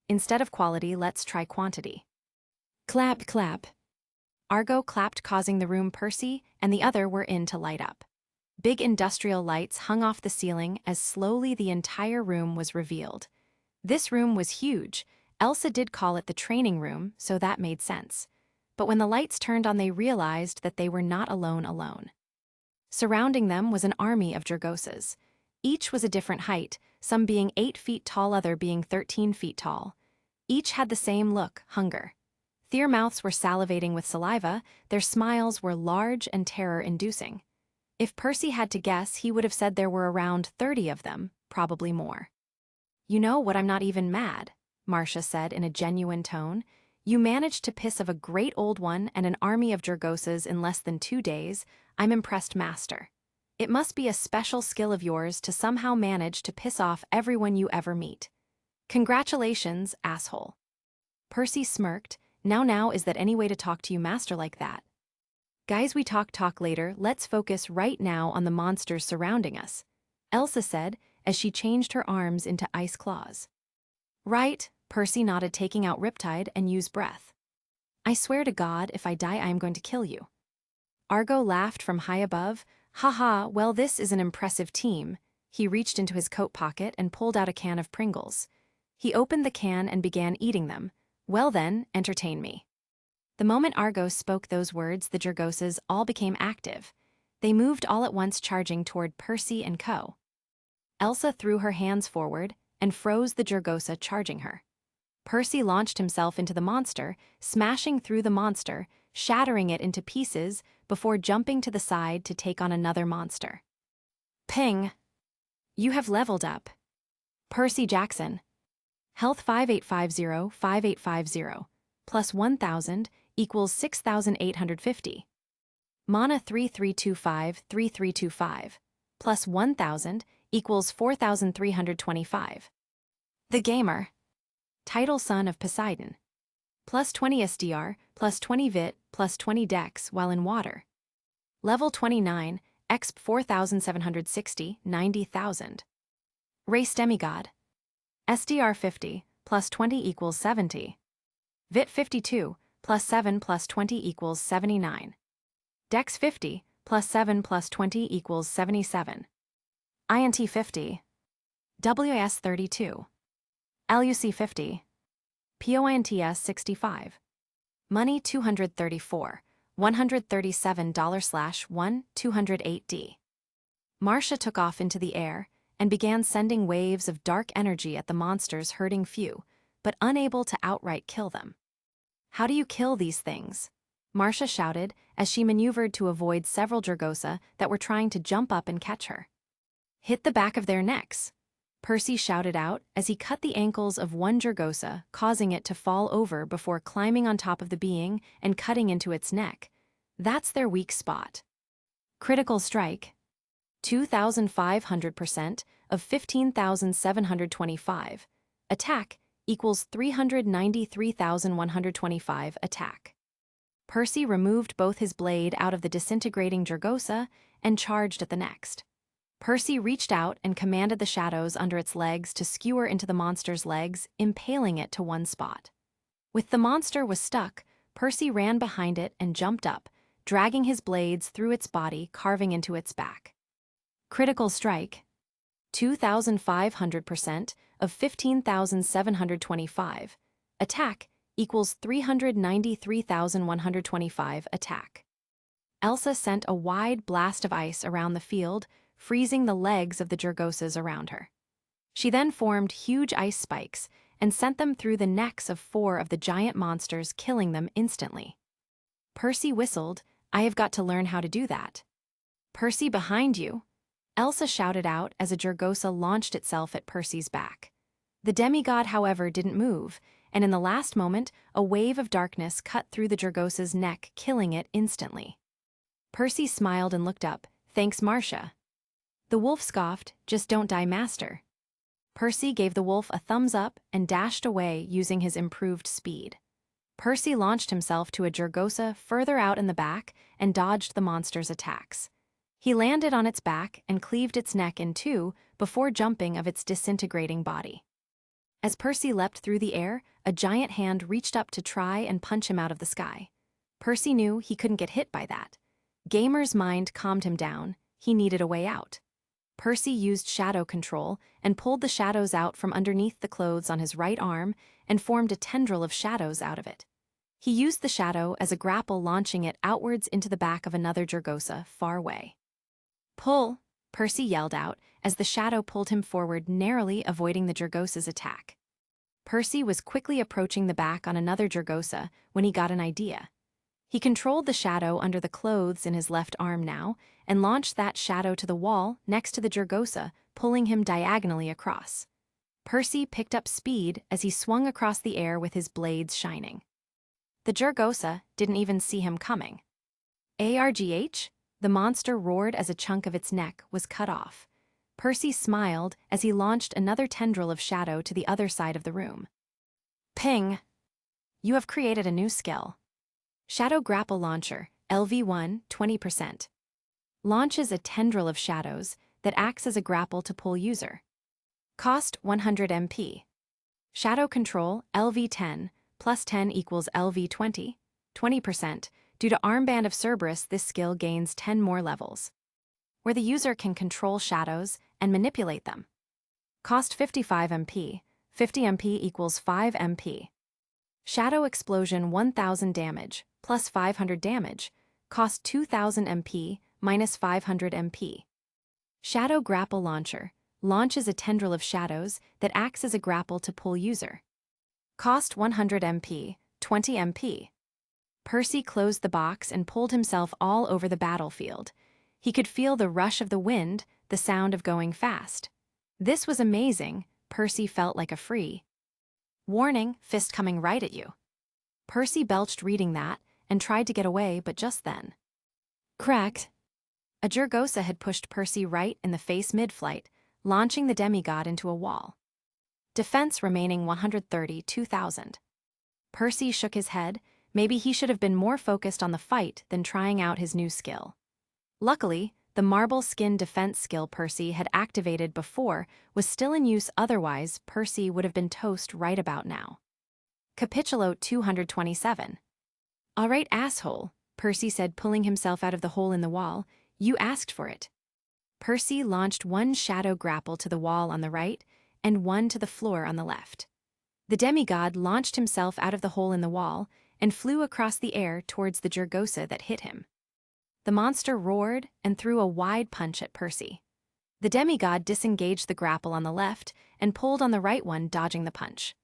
Instead of quality, let's try quantity." Clap, clap. Argo clapped, causing the room Percy and the other were in to light up. Big industrial lights hung off the ceiling as slowly the entire room was revealed. This room was huge. Elsa did call it the training room, so that made sense. But when the lights turned on, they realized that they were not alone. Surrounding them was an army of Jergosas. Each was a different height, some being 8 feet tall, other being 13 feet tall. Each had the same look, hunger. Their mouths were salivating with saliva, their smiles were large and terror-inducing. If Percy had to guess, he would have said there were around 30 of them, probably more. "You know what, I'm not even mad," Marcia said in a genuine tone. "You managed to piss off a great old one and an army of Jergosas in less than 2 days. I'm impressed, Master. It must be a special skill of yours to somehow manage to piss off everyone you ever meet. Congratulations, asshole." Percy smirked. Now, is that any way to talk to you, Master, like that?" "Guys, we talk later, let's focus right now on the monsters surrounding us," Elsa said as she changed her arms into ice claws. "Right," Percy nodded, taking out Riptide and used breath. "I swear to God, if I die I am going to kill you." Argo laughed from high above. "Haha, well, this is an impressive team." He reached into his coat pocket and pulled out a can of Pringles. He opened the can and began eating them. "Well then, entertain me." The moment Argo spoke those words, the Jergosas all became active. They moved all at once, charging toward Percy and co. Elsa threw her hands forward and froze the Jergosa charging her. Percy launched himself into the monster, smashing through the monster, shattering it into pieces before jumping to the side to take on another monster. Ping! You have leveled up. Percy Jackson. Health 5850, plus 1000 equals 6850. Mana 3325, plus 1000 equals 4325. The Gamer. Title Son of Poseidon. Plus 20 SDR, plus 20 Vit, plus 20 Dex while in water. Level 29, Exp 4760, 90,000. Race Demigod. SDR 50, plus 20 equals 70. Vit 52, plus 7 plus 20 equals 79. Dex 50, plus 7 plus 20 equals 77. INT 50. WS 32. LUC 50. points 65. Money 234, $137/1, 208D. Marcia took off into the air and began sending waves of dark energy at the monsters, hurting few, but unable to outright kill them. How do you kill these things? Marcia shouted as she maneuvered to avoid several Jergosa that were trying to jump up and catch her. Hit the back of their necks, Percy shouted out as he cut the ankles of one Jergosa, causing it to fall over before climbing on top of the being and cutting into its neck. That's their weak spot. Critical strike. 2,500% of 15,725. Attack equals 393,125 attack. Percy removed both his blade out of the disintegrating Jergosa and charged at the next. Percy reached out and commanded the shadows under its legs to skewer into the monster's legs, impaling it to one spot. With the monster was stuck, Percy ran behind it and jumped up, dragging his blades through its body, carving into its back. Critical strike. 2,500% of 15,725. Attack equals 393,125 attack. Elsa sent a wide blast of ice around the field, freezing the legs of the Jergosas around her. She then formed huge ice spikes and sent them through the necks of 4 of the giant monsters, killing them instantly. Percy whistled, "I have got to learn how to do that." "Percy, behind you!" Elsa shouted out as a Jergosa launched itself at Percy's back. The demigod, however, didn't move, and in the last moment, a wave of darkness cut through the Jergosa's neck, killing it instantly. Percy smiled and looked up. "Thanks, Marcia." The wolf scoffed, "Just don't die, master." Percy gave the wolf a thumbs up and dashed away using his improved speed. Percy launched himself to a Jergosa further out in the back and dodged the monster's attacks. He landed on its back and cleaved its neck in two before jumping of its disintegrating body. As Percy leapt through the air, a giant hand reached up to try and punch him out of the sky. Percy knew he couldn't get hit by that. Gamer's mind calmed him down. He needed a way out. Percy used shadow control and pulled the shadows out from underneath the clothes on his right arm and formed a tendril of shadows out of it. He used the shadow as a grapple, launching it outwards into the back of another Jergosa far away. "Pull!" Percy yelled out as the shadow pulled him forward, narrowly avoiding the Jergosa's attack. Percy was quickly approaching the back on another Jergosa when he got an idea. He controlled the shadow under the clothes in his left arm now and launched that shadow to the wall next to the Jergosa, pulling him diagonally across. Percy picked up speed as he swung across the air with his blades shining. The Jergosa didn't even see him coming. "Argh!" The monster roared as a chunk of its neck was cut off. Percy smiled as he launched another tendril of shadow to the other side of the room. Ping! You have created a new skill. Shadow Grapple Launcher, LV1, 20%. Launches a tendril of shadows that acts as a grapple to pull user. Cost 100 MP. Shadow Control, LV10, plus 10 equals LV20, 20%. Due to Armband of Cerberus, this skill gains 10 more levels, where the user can control shadows and manipulate them. Cost 55 MP, 50 MP equals 5 MP. Shadow Explosion 1000 damage, plus 500 damage, cost 2000 MP, minus 500 MP. Shadow Grapple Launcher, launches a tendril of shadows that acts as a grapple to pull user. Cost 100 MP, 20 MP. Percy closed the box and pulled himself all over the battlefield. He could feel the rush of the wind, the sound of going fast. This was amazing. Percy felt like a free. Warning, fist coming right at you. Percy belched reading that and tried to get away, but just then. Cracked. A Jergosa had pushed Percy right in the face mid-flight, launching the demigod into a wall. Defense remaining 132,000. Percy shook his head. Maybe he should have been more focused on the fight than trying out his new skill. Luckily, the marble skin defense skill Percy had activated before was still in use, otherwise Percy would have been toast right about now. Capitulo 227. "All right, asshole," Percy said, pulling himself out of the hole in the wall. "You asked for it." Percy launched one shadow grapple to the wall on the right and one to the floor on the left. The demigod launched himself out of the hole in the wall and flew across the air towards the Jurgosa that hit him. The monster roared and threw a wide punch at Percy. The demigod disengaged the grapple on the left and pulled on the right one, dodging the punch.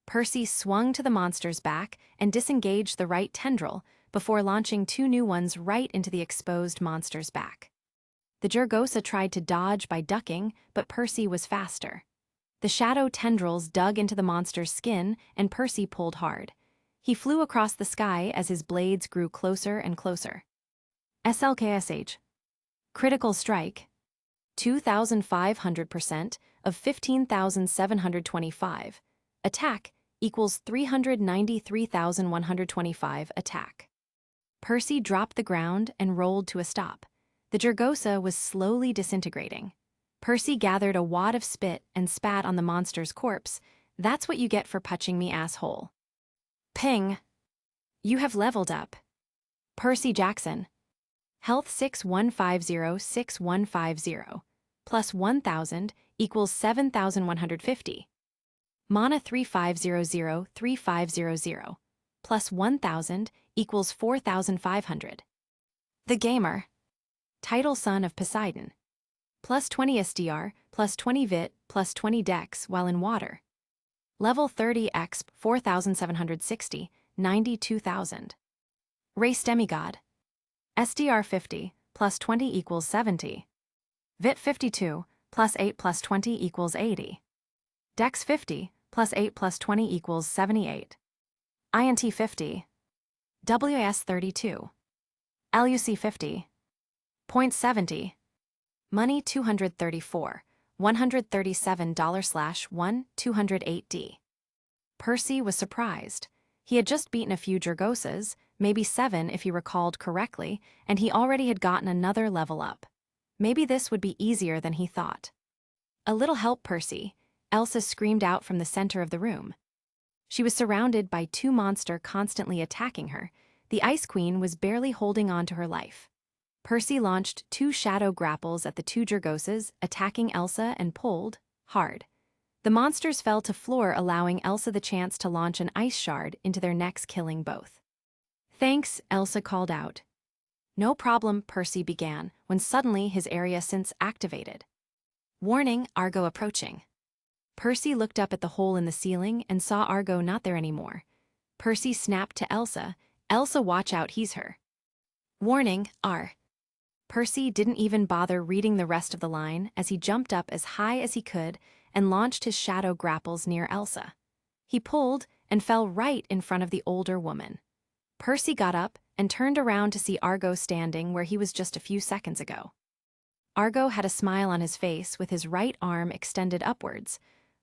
Percy swung to the monster's back and disengaged the right tendril before launching two new ones right into the exposed monster's back. The Jurgosa tried to dodge by ducking, but Percy was faster. The shadow tendrils dug into the monster's skin, and Percy pulled hard. He flew across the sky as his blades grew closer and closer. SLKSH. Critical strike. 2,500% of 15,725. Attack equals 393,125 attack. Percy dropped the ground and rolled to a stop. The Jurgosa was slowly disintegrating. Percy gathered a wad of spit and spat on the monster's corpse. That's what you get for punching me, asshole. Ping. You have leveled up. Percy Jackson. Health 61506150. Plus 1,000 equals 7,150. Mana 35003500. Plus 1,000 equals 4,500. The Gamer. Title Son of Poseidon. Plus 20 SDR, plus 20 VIT, plus 20 Dex while in water. Level 30 Exp 4,760, 92,000. Race Demigod. SDR 50, plus 20 equals 70. VIT 52, plus 8 plus 20 equals 80. Dex 50, plus 8 plus 20 equals 78. INT 50. WS 32. LUC 50. Point 70. Money 234, $137/1, 208D. Percy was surprised. He had just beaten a few Jurgosas, maybe 7 if he recalled correctly, and he already had gotten another level up. Maybe this would be easier than he thought. A little help, Percy, Elsa screamed out from the center of the room. She was surrounded by 2 monsters constantly attacking her. The Ice Queen was barely holding on to her life. Percy launched 2 shadow grapples at the 2 Jurgosas, attacking Elsa, and pulled hard. The monsters fell to floor, allowing Elsa the chance to launch an ice shard into their necks, killing both. Thanks, Elsa called out. No problem, Percy began, when suddenly his area sense activated. Warning, Argo approaching. Percy looked up at the hole in the ceiling and saw Argo not there anymore. Percy snapped to Elsa, Elsa, watch out, he's her. Warning, R. Percy didn't even bother reading the rest of the line as he jumped up as high as he could and launched his shadow grapples near Elsa. He pulled and fell right in front of the older woman. Percy got up and turned around to see Argo standing where he was just a few seconds ago. Argo had a smile on his face with his right arm extended upwards.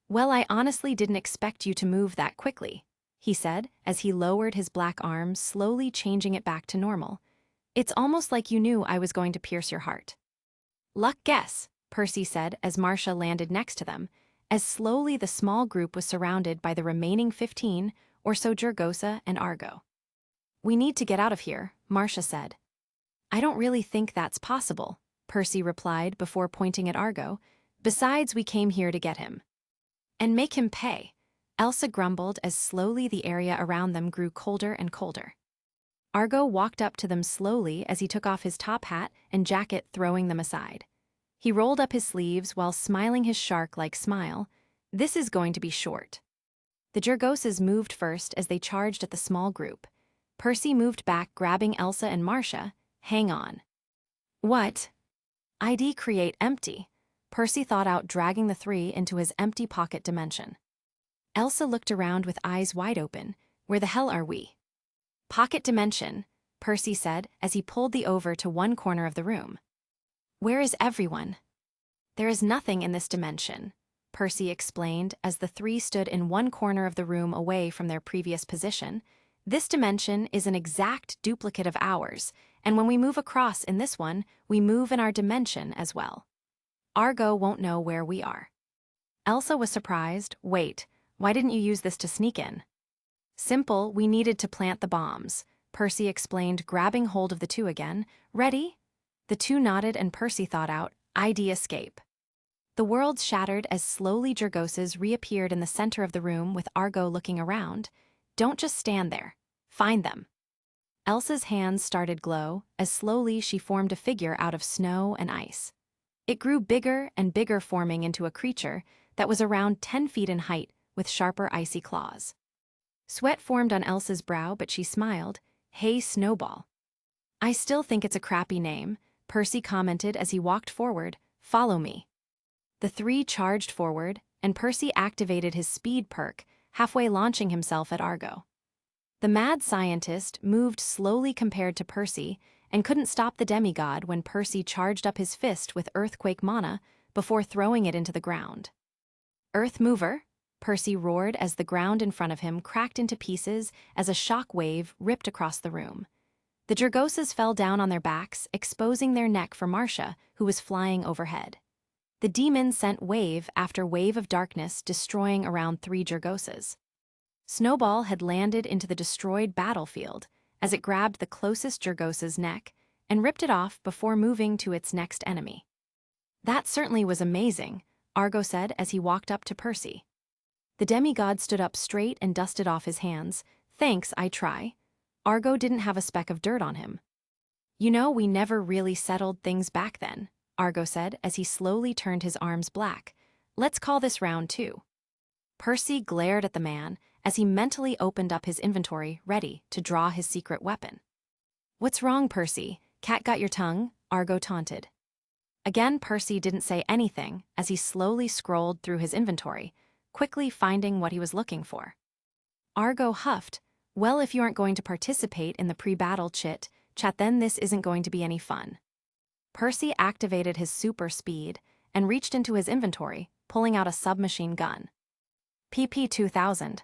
Well, I honestly didn't expect you to move that quickly, he said as he lowered his black arm, slowly changing it back to normal. It's almost like you knew I was going to pierce your heart. Luck guess, Percy said as Marcia landed next to them, as slowly the small group was surrounded by the remaining 15 or so Jurgosa and Argo. We need to get out of here, Marcia said. I don't really think that's possible, Percy replied before pointing at Argo. Besides, we came here to get him. And make him pay, Elsa grumbled as slowly the area around them grew colder and colder. Argo walked up to them slowly as he took off his top hat and jacket, throwing them aside. He rolled up his sleeves while smiling his shark-like smile. This is going to be short. The Jurgosas moved first as they charged at the small group. Percy moved back, grabbing Elsa and Marcia. Hang on. What? ID create empty. Percy thought out, dragging the 3 into his empty pocket dimension. Elsa looked around with eyes wide open. Where the hell are we? Pocket dimension, Percy said as he pulled the over to one corner of the room. Where is everyone? There is nothing in this dimension, Percy explained as the 3 stood in one corner of the room away from their previous position. This dimension is an exact duplicate of ours, and when we move across in this one, we move in our dimension as well. Argo won't know where we are. Elsa was surprised. Wait, why didn't you use this to sneak in? Simple, we needed to plant the bombs, Percy explained, grabbing hold of the 2 again. Ready? The 2 nodded and Percy thought out, ID escape. The world shattered as slowly Jurgoses reappeared in the center of the room with Argo looking around. Don't just stand there. Find them. Elsa's hands started glow as slowly she formed a figure out of snow and ice. It grew bigger and bigger, forming into a creature that was around 10 feet in height with sharper icy claws. Sweat formed on Elsa's brow, but she smiled. Hey, Snowball. I still think it's a crappy name, Percy commented as he walked forward. Follow me. The three charged forward, and Percy activated his speed perk, halfway launching himself at Argo. The mad scientist moved slowly compared to Percy and couldn't stop the demigod when Percy charged up his fist with earthquake mana before throwing it into the ground. Earth mover, Percy roared as the ground in front of him cracked into pieces as a shock wave ripped across the room. The Jurgoses fell down on their backs, exposing their neck for Marcia, who was flying overhead. The demon sent wave after wave of darkness, destroying around 3 Jurgoses. Snowball had landed into the destroyed battlefield as it grabbed the closest Jurgos's neck and ripped it off before moving to its next enemy. That certainly was amazing, Argo said as he walked up to Percy. The demigod stood up straight and dusted off his hands. Thanks, I try. Argo didn't have a speck of dirt on him. You know, we never really settled things back then, Argo said as he slowly turned his arms black. Let's call this round 2. Percy glared at the man as he mentally opened up his inventory, ready to draw his secret weapon. What's wrong, Percy? Cat got your tongue? Argo taunted. Again, Percy didn't say anything as he slowly scrolled through his inventory, quickly finding what he was looking for. Argo huffed. Well, if you aren't going to participate in the pre-battle chat, then this isn't going to be any fun. Percy activated his super speed and reached into his inventory, pulling out a submachine gun. PP 2000.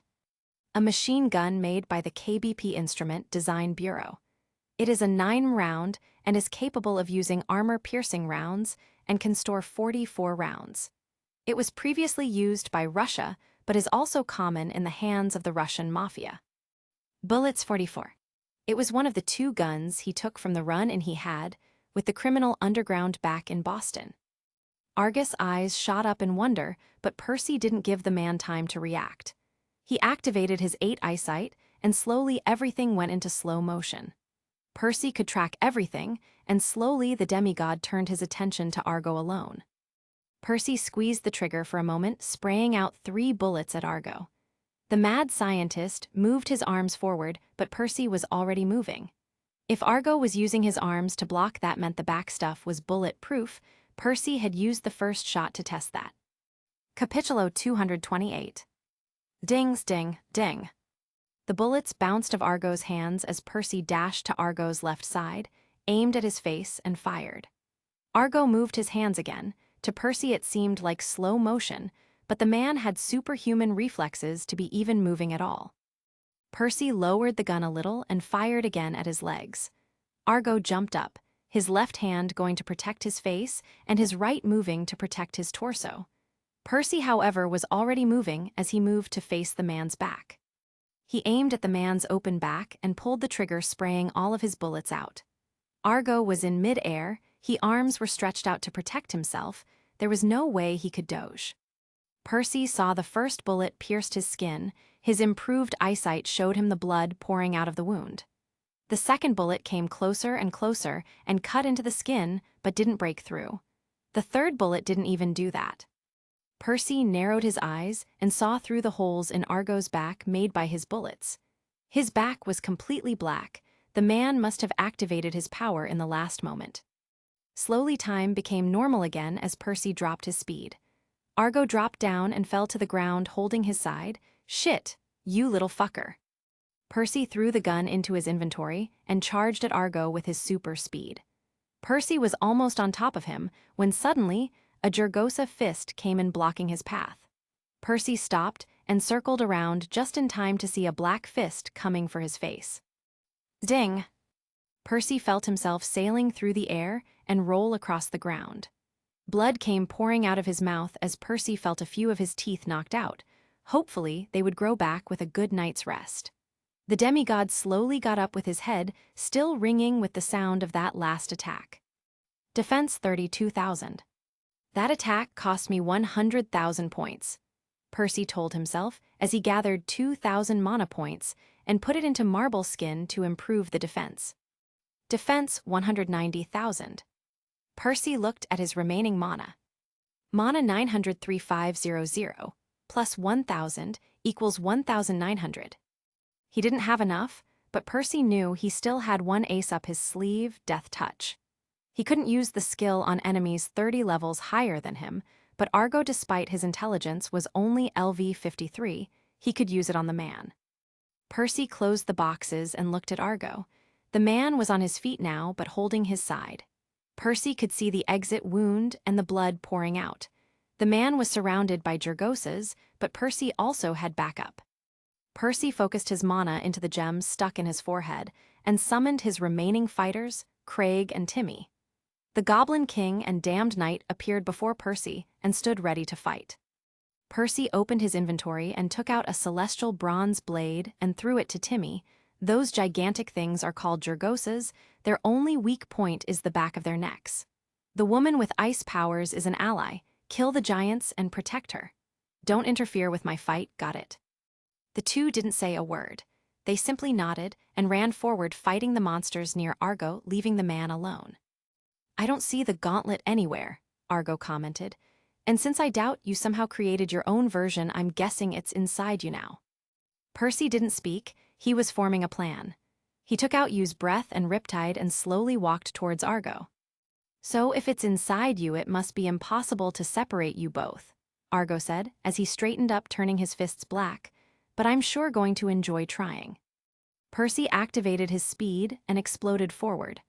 A machine gun made by the KBP Instrument Design Bureau. It is a 9-round and is capable of using armor-piercing rounds and can store 44 rounds. It was previously used by Russia, but is also common in the hands of the Russian mafia. Bullets 44. It was one of the 2 guns he took from the run-in he had with the criminal underground back in Boston. Argus' eyes shot up in wonder, but Percy didn't give the man time to react. He activated his 8 eyesight, and slowly everything went into slow motion. Percy could track everything, and slowly the demigod turned his attention to Argo alone. Percy squeezed the trigger for a moment, spraying out 3 bullets at Argo. The mad scientist moved his arms forward, but Percy was already moving. If Argo was using his arms to block, that meant the back stuff was bullet-proof. Percy had used the first shot to test that. Capitulo 228. Dings, ding, ding. The bullets bounced of Argo's hands as Percy dashed to Argo's left side, aimed at his face, and fired. Argo moved his hands again. To Percy it seemed like slow motion, but the man had superhuman reflexes to be even moving at all. Percy lowered the gun a little and fired again at his legs. Argo jumped up, his left hand going to protect his face and his right moving to protect his torso. Percy, however, was already moving as he moved to face the man's back. He aimed at the man's open back and pulled the trigger, spraying all of his bullets out. Argo was in mid-air, his arms were stretched out to protect himself. There was no way he could dodge. Percy saw the first bullet pierced his skin. His improved eyesight showed him the blood pouring out of the wound. The second bullet came closer and closer and cut into the skin, but didn't break through. The third bullet didn't even do that. Percy narrowed his eyes and saw through the holes in Argo's back made by his bullets. His back was completely black. The man must have activated his power in the last moment. Slowly time became normal again as Percy dropped his speed. Argo dropped down and fell to the ground holding his side. Shit, you little fucker. Percy threw the gun into his inventory and charged at Argo with his super speed. Percy was almost on top of him when suddenly a Jurgosa fist came in, blocking his path. Percy stopped and circled around just in time to see a black fist coming for his face. Ding! Percy felt himself sailing through the air and roll across the ground. Blood came pouring out of his mouth as Percy felt a few of his teeth knocked out. Hopefully, they would grow back with a good night's rest. The demigod slowly got up with his head still ringing with the sound of that last attack. Defense 32,000. That attack cost me 100,000 points, Percy told himself as he gathered 2,000 mana points and put it into marble skin to improve the defense. Defense 190,000. Percy looked at his remaining mana. Mana 903,500 plus 1,000 equals 1,900. He didn't have enough, but Percy knew he still had one ace up his sleeve, Death Touch. He couldn't use the skill on enemies 30 levels higher than him, but Argo, despite his intelligence, was only LV 53, he could use it on the man. Percy closed the boxes and looked at Argo. The man was on his feet now, but holding his side. Percy could see the exit wound and the blood pouring out. The man was surrounded by Jurgoses, but Percy also had backup. Percy focused his mana into the gems stuck in his forehead and summoned his remaining fighters, Craig and Timmy. The Goblin King and Damned Knight appeared before Percy and stood ready to fight. Percy opened his inventory and took out a celestial bronze blade and threw it to Timmy. Those gigantic things are called Jurgoses. Their only weak point is the back of their necks. The woman with ice powers is an ally. Kill the giants and protect her. Don't interfere with my fight, got it? The two didn't say a word. They simply nodded and ran forward, fighting the monsters near Argo, leaving the man alone. I don't see the gauntlet anywhere, Argo commented. And since I doubt you somehow created your own version, I'm guessing it's inside you now. Percy didn't speak. He was forming a plan. He took out Use Breath and Riptide and slowly walked towards Argo. So if it's inside you, it must be impossible to separate you both, Argo said, as he straightened up, turning his fists black. But I'm sure going to enjoy trying. Percy activated his speed and exploded forward.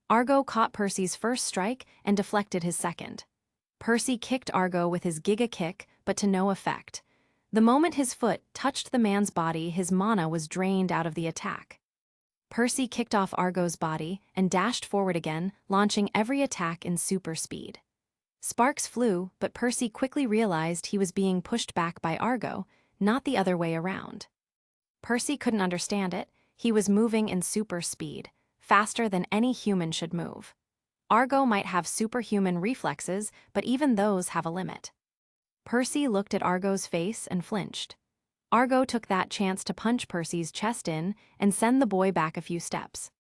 Argo caught Percy's first strike and deflected his second. Percy kicked Argo with his Giga Kick, but to no effect. The moment his foot touched the man's body, his mana was drained out of the attack. Percy kicked off Argo's body and dashed forward again, launching every attack in super speed. Sparks flew, but Percy quickly realized he was being pushed back by Argo, not the other way around. Percy couldn't understand it. He was moving in super speed, faster than any human should move. Argo might have superhuman reflexes, but even those have a limit. Percy looked at Argo's face and flinched. Argo took that chance to punch Percy's chest in and send the boy back a few steps.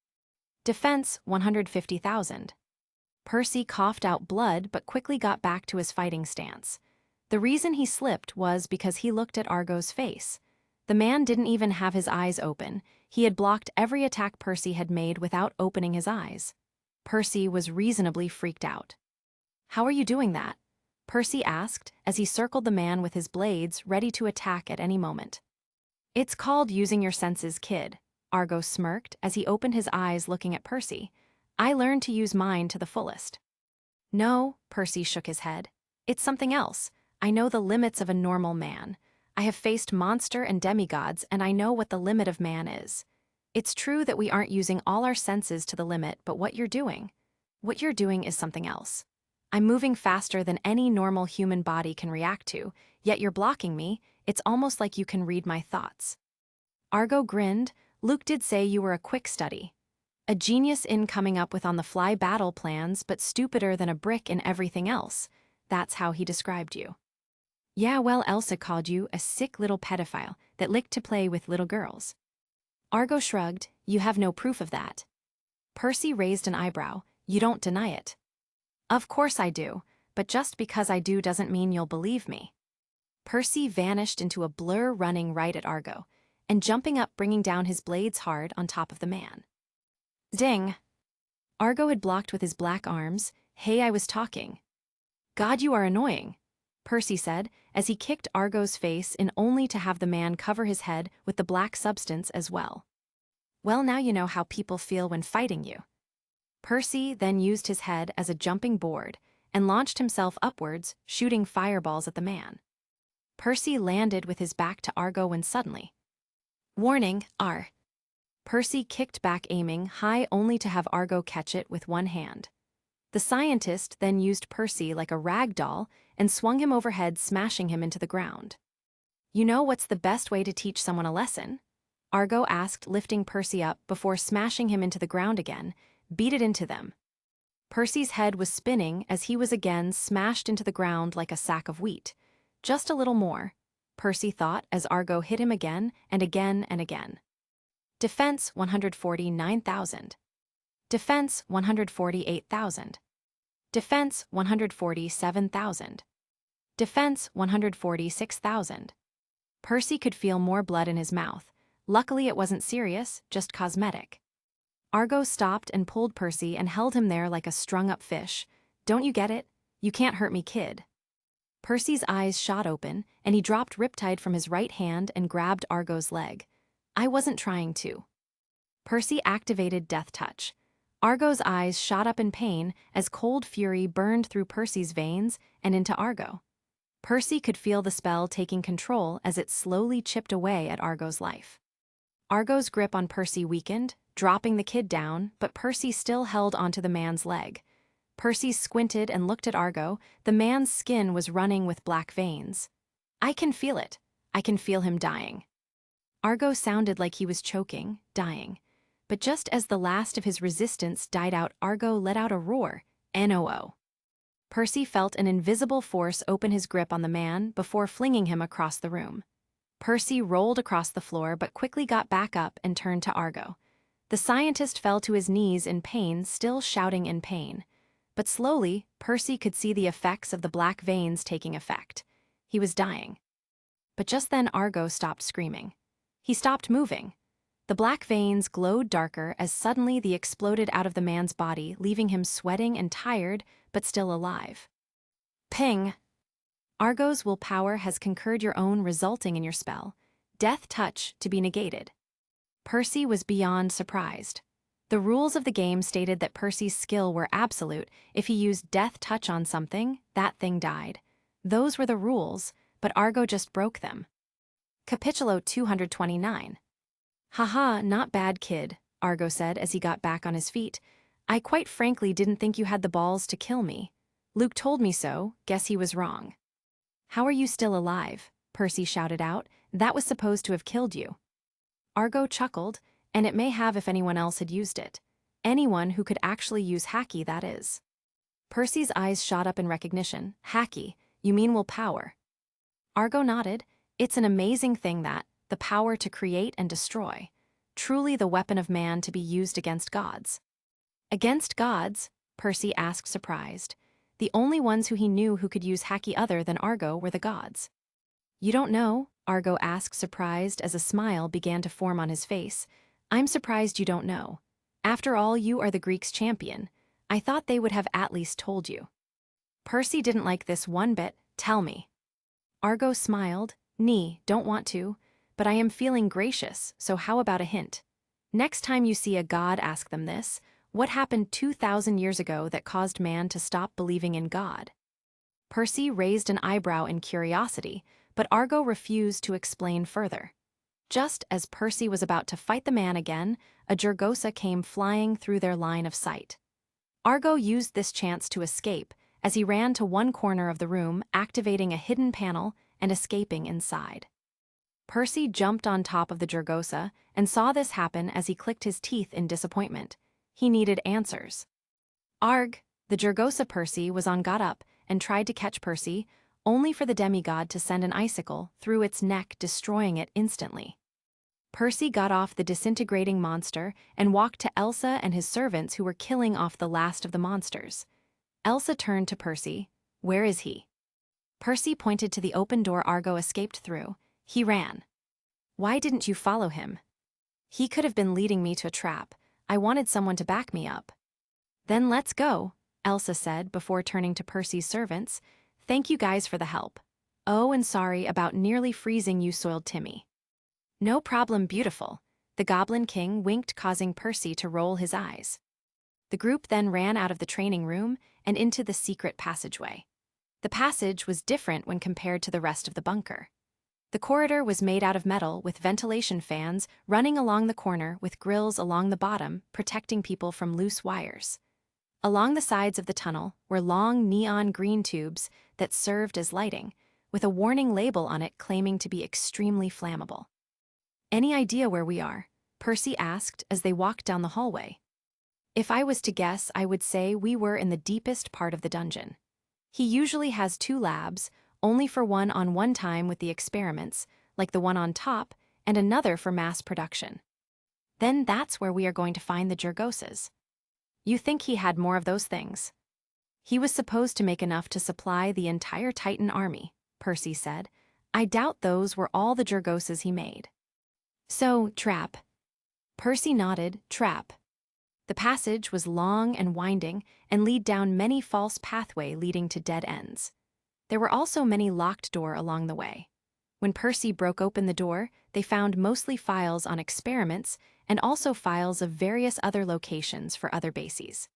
Defense 150,000. Percy coughed out blood but quickly got back to his fighting stance. The reason he slipped was because he looked at Argo's face. The man didn't even have his eyes open. He had blocked every attack Percy had made without opening his eyes. Percy was reasonably freaked out. How are you doing that? Percy asked as he circled the man with his blades, ready to attack at any moment. It's called using your senses, kid, Argo smirked as he opened his eyes, looking at Percy. I learned to use mine to the fullest. No, Percy shook his head. It's something else. I know the limits of a normal man. I have faced monster and demigods, and I know what the limit of man is. It's true that we aren't using all our senses to the limit, but what you're doing is something else. I'm moving faster than any normal human body can react to, yet you're blocking me. It's almost like you can read my thoughts. Argo grinned. Luke did say you were a quick study. A genius in coming up with on-the-fly battle plans, but stupider than a brick in everything else. That's how he described you. Yeah, well, Elsa called you a sick little pedophile that licked to play with little girls. Argo shrugged. You have no proof of that. Percy raised an eyebrow. You don't deny it. Of course I do, but just because I do doesn't mean you'll believe me. Percy vanished into a blur, running right at Argo, and jumping up, bringing down his blades hard on top of the man. Ding! Argo had blocked with his black arms. Hey, I was talking. God, you are annoying, Percy said as he kicked Argo's face in, only to have the man cover his head with the black substance as well. Well, now you know how people feel when fighting you. Percy then used his head as a jumping board and launched himself upwards, shooting fireballs at the man. Percy landed with his back to Argo when suddenly, warning, R. Percy kicked back, aiming high, only to have Argo catch it with one hand. The scientist then used Percy like a rag doll and swung him overhead, smashing him into the ground. You know what's the best way to teach someone a lesson? Argo asked, lifting Percy up before smashing him into the ground again. Beat it into them. Percy's head was spinning as he was again smashed into the ground like a sack of wheat. Just a little more, Percy thought as Argo hit him again and again and again. Defense 149,000. Defense 148,000. Defense 147,000. Defense 146,000. Percy could feel more blood in his mouth. Luckily it wasn't serious, just cosmetic. Argo stopped and pulled Percy and held him there like a strung-up fish. "Don't you get it? You can't hurt me, kid." Percy's eyes shot open, and he dropped Riptide from his right hand and grabbed Argo's leg. "I wasn't trying to." Percy activated Death Touch. Argo's eyes shot up in pain as cold fury burned through Percy's veins and into Argo. Percy could feel the spell taking control as it slowly chipped away at Argo's life. Argo's grip on Percy weakened, dropping the kid down, but Percy still held onto the man's leg. Percy squinted and looked at Argo. The man's skin was running with black veins. "I can feel it. I can feel him dying." Argo sounded like he was choking, dying. But just as the last of his resistance died out, Argo let out a roar, "NOO." Percy felt an invisible force open his grip on the man before flinging him across the room. Percy rolled across the floor but quickly got back up and turned to Argo. The scientist fell to his knees in pain, still shouting in pain. But slowly, Percy could see the effects of the black veins taking effect. He was dying. But just then Argo stopped screaming. He stopped moving. The black veins glowed darker as suddenly they exploded out of the man's body, leaving him sweating and tired, but still alive. Ping! Argo's willpower has concurred your own, resulting in your spell, Death Touch, to be negated. Percy was beyond surprised. The rules of the game stated that Percy's skill were absolute. If he used Death Touch on something, that thing died. Those were the rules, but Argo just broke them. Capitulo 229. "Haha, not bad, kid," Argo said as he got back on his feet. "I quite frankly didn't think you had the balls to kill me. Luke told me so, guess he was wrong." "How are you still alive?" Percy shouted out. "That was supposed to have killed you." Argo chuckled, and it may have if anyone else had used it. Anyone who could actually use Hacky, that is. Percy's eyes shot up in recognition. "Hacky, you mean willpower?" Argo nodded. "It's an amazing thing, that, the power to create and destroy. Truly the weapon of man to be used against gods." "Against gods?" Percy asked, surprised. The only ones who he knew who could use Hacky other than Argo were the gods. "You don't know?" Argo asked, surprised, as a smile began to form on his face. "I'm surprised you don't know. After all, you are the Greeks' champion. I thought they would have at least told you." Percy didn't like this one bit. "Tell me." Argo smiled. Don't want to, but I am feeling gracious, so how about a hint? Next time you see a god, ask them this: what happened 2,000 years ago that caused man to stop believing in God? Percy raised an eyebrow in curiosity, but Argo refused to explain further. Just as Percy was about to fight the man again, a Jurgosa came flying through their line of sight. Argo used this chance to escape as he ran to one corner of the room, activating a hidden panel and escaping inside. Percy jumped on top of the Jurgosa and saw this happen as he clicked his teeth in disappointment. He needed answers. "Arg!" The Jurgosa Percy was on got up and tried to catch Percy, only for the demigod to send an icicle through its neck, destroying it instantly. Percy got off the disintegrating monster and walked to Elsa and his servants, who were killing off the last of the monsters. Elsa turned to Percy. "Where is he?" Percy pointed to the open door Argo escaped through. "He ran." "Why didn't you follow him?" "He could have been leading me to a trap. I wanted someone to back me up." "Then let's go," Elsa said before turning to Percy's servants. "Thank you guys for the help. Oh, and sorry about nearly freezing you, soiled Timmy." "No problem, beautiful." The Goblin King winked, causing Percy to roll his eyes. The group then ran out of the training room and into the secret passageway. The passage was different when compared to the rest of the bunker. The corridor was made out of metal with ventilation fans running along the corner with grills along the bottom protecting people from loose wires. Along the sides of the tunnel were long neon green tubes that served as lighting, with a warning label on it claiming to be extremely flammable. "Any idea where we are?" Percy asked as they walked down the hallway. If I was to guess, I would say we were in the deepest part of the dungeon. He usually has 2 labs, only for one on one time with the experiments, like the one on top, and another for mass production. Then that's where we are going to find the Jurgoses. You think he had more of those things? He was supposed to make enough to supply the entire Titan army, Percy said. I doubt those were all the Jurgoses he made. So, trap. Percy nodded, trap. The passage was long and winding and lead down many false pathway leading to dead ends. There were also many locked doors along the way. When Percy broke open the door, they found mostly files on experiments and also files of various other locations for other bases.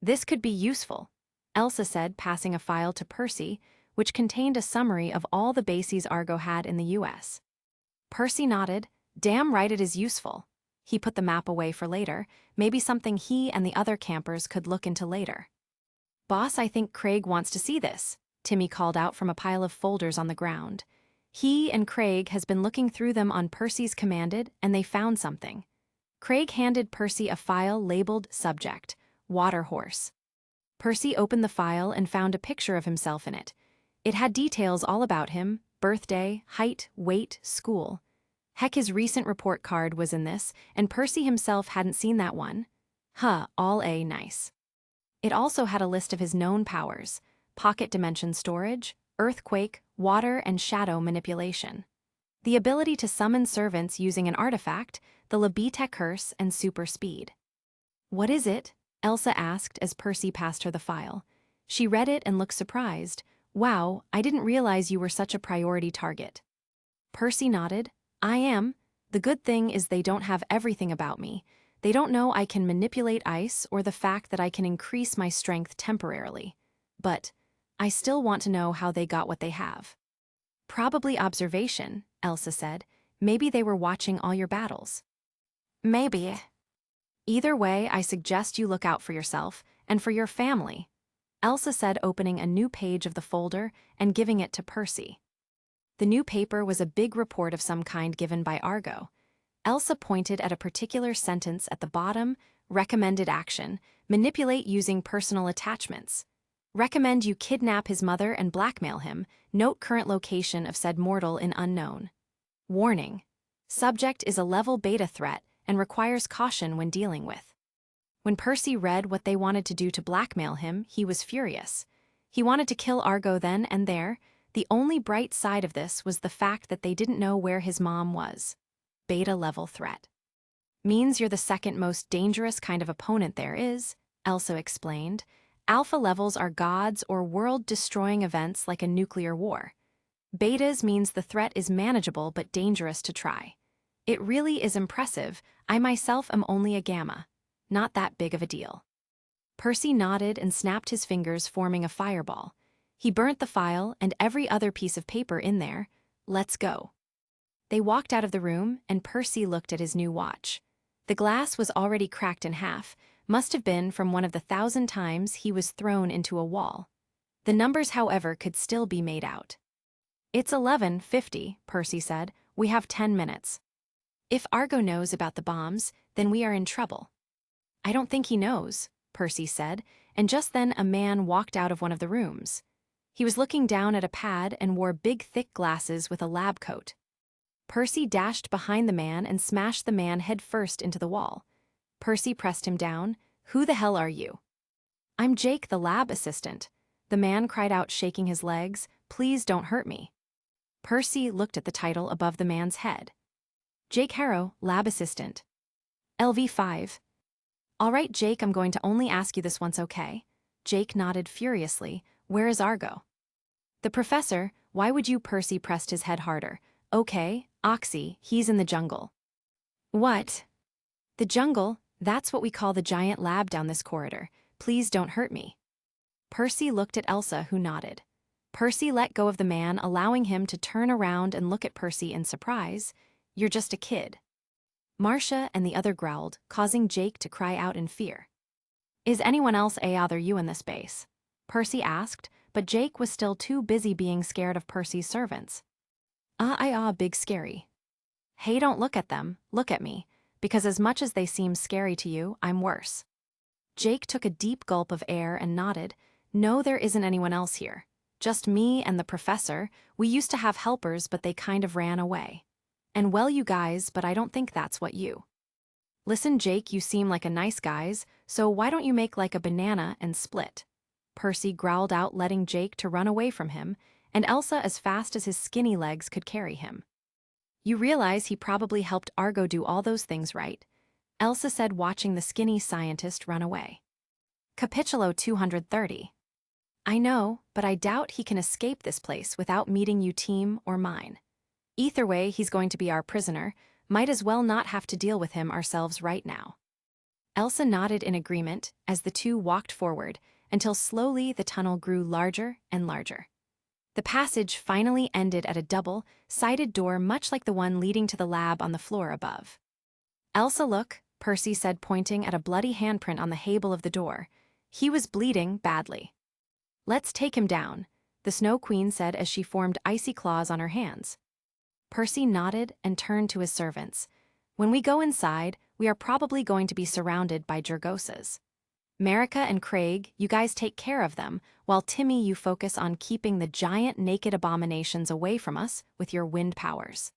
This could be useful, Elsa said, passing a file to Percy, which contained a summary of all the bases Argo had in the US. Percy nodded. Damn right it is useful. He put the map away for later, maybe something he and the other campers could look into later. Boss, I think Craig wants to see this, Timmy called out from a pile of folders on the ground. He and Craig has been looking through them on Percy's commanded, and they found something. Craig handed Percy a file labeled Subject, Water Horse. Percy opened the file and found a picture of himself in it. It had details all about him, birthday, height, weight, school. Heck, his recent report card was in this, and Percy himself hadn't seen that one. All A nice. It also had a list of his known powers: pocket dimension storage, earthquake, water, and shadow manipulation. The ability to summon servants using an artifact, the Labita curse, and super speed. What is it? Elsa asked as Percy passed her the file. She read it and looked surprised. Wow, I didn't realize you were such a priority target. Percy nodded. I am. The good thing is they don't have everything about me. They don't know I can manipulate ice or the fact that I can increase my strength temporarily. But I still want to know how they got what they have. Probably observation, Elsa said. Maybe they were watching all your battles. Maybe. Either way, I suggest you look out for yourself and for your family, Elsa said, opening a new page of the folder and giving it to Percy. The new paper was a big report of some kind given by Argo. Elsa pointed at a particular sentence at the bottom: recommended action, manipulate using personal attachments. Recommend you kidnap his mother and blackmail him, note current location of said mortal in unknown. Warning: subject is a level beta threat and requires caution when dealing with. When Percy read what they wanted to do to blackmail him, he was furious. He wanted to kill Argo then and there. The only bright side of this was the fact that they didn't know where his mom was. Beta level threat. Means you're the second most dangerous kind of opponent there is, Elsa explained. Alpha levels are gods or world-destroying events like a nuclear war. Betas means the threat is manageable but dangerous to try. It really is impressive. I myself am only a gamma. Not that big of a deal. Percy nodded and snapped his fingers, forming a fireball. He burnt the file and every other piece of paper in there. Let's go. They walked out of the room, and Percy looked at his new watch. The glass was already cracked in half, must have been from one of the 1,000 times he was thrown into a wall. The numbers, however, could still be made out. It's 11:50, Percy said. We have 10 minutes. If Argo knows about the bombs, then we are in trouble. I don't think he knows, Percy said, and just then a man walked out of one of the rooms. He was looking down at a pad and wore big, thick glasses with a lab coat. Percy dashed behind the man and smashed the man head first into the wall. Percy pressed him down. Who the hell are you? I'm Jake, the lab assistant. The man cried out, shaking his legs. Please don't hurt me. Percy looked at the title above the man's head. Jake Harrow, lab assistant. LV5. All right, Jake, I'm going to only ask you this once, okay? Jake nodded furiously. Where is Argo? The professor. Why would you? Percy pressed his head harder. Okay, Oxy, he's in the jungle. What? The jungle? That's what we call the giant lab down this corridor. Please don't hurt me. Percy looked at Elsa, who nodded. Percy let go of the man, allowing him to turn around and look at Percy in surprise. You're just a kid. Marcia and the other growled, causing Jake to cry out in fear. Is anyone else other you in this base? Percy asked, but Jake was still too busy being scared of Percy's servants. Big scary. Hey, don't look at them, look at me, because as much as they seem scary to you, I'm worse. Jake took a deep gulp of air and nodded. No, there isn't anyone else here. Just me and the professor. We used to have helpers, but they kind of ran away. And well, you guys, but I don't think that's what you. Listen, Jake, you seem like a nice guys, so why don't you make like a banana and split? Percy growled out, letting Jake to run away from him, and Elsa as fast as his skinny legs could carry him. You realize he probably helped Argo do all those things, right? Elsa said, watching the skinny scientist run away. Capitulo 230. I know, but I doubt he can escape this place without meeting you team or mine. Either way, he's going to be our prisoner. Might as well not have to deal with him ourselves right now. Elsa nodded in agreement as the two walked forward until slowly the tunnel grew larger and larger. The passage finally ended at a double-sided door much like the one leading to the lab on the floor above. Elsa, look, Percy said, pointing at a bloody handprint on the handle of the door. He was bleeding badly. Let's take him down, the Snow Queen said as she formed icy claws on her hands. Percy nodded and turned to his servants. When we go inside, we are probably going to be surrounded by Jurgosas. Marika and Craig, you guys take care of them, while Timmy, you focus on keeping the giant naked abominations away from us with your wind powers.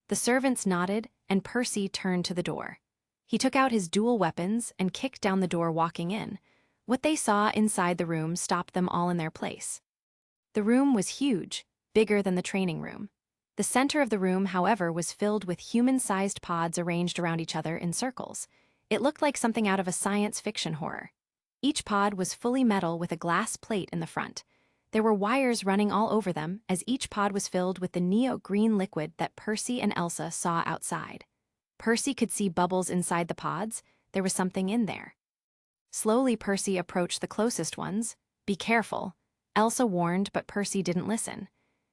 The servants nodded, and Percy turned to the door. He took out his dual weapons and kicked down the door, walking in. What they saw inside the room stopped them all in their place. The room was huge, bigger than the training room. The center of the room, however, was filled with human-sized pods arranged around each other in circles. It looked like something out of a science fiction horror. Each pod was fully metal with a glass plate in the front. There were wires running all over them, as each pod was filled with the neo-green liquid that Percy and Elsa saw outside. Percy could see bubbles inside the pods. There was something in there. Slowly, Percy approached the closest ones. Be careful, Elsa warned, but Percy didn't listen.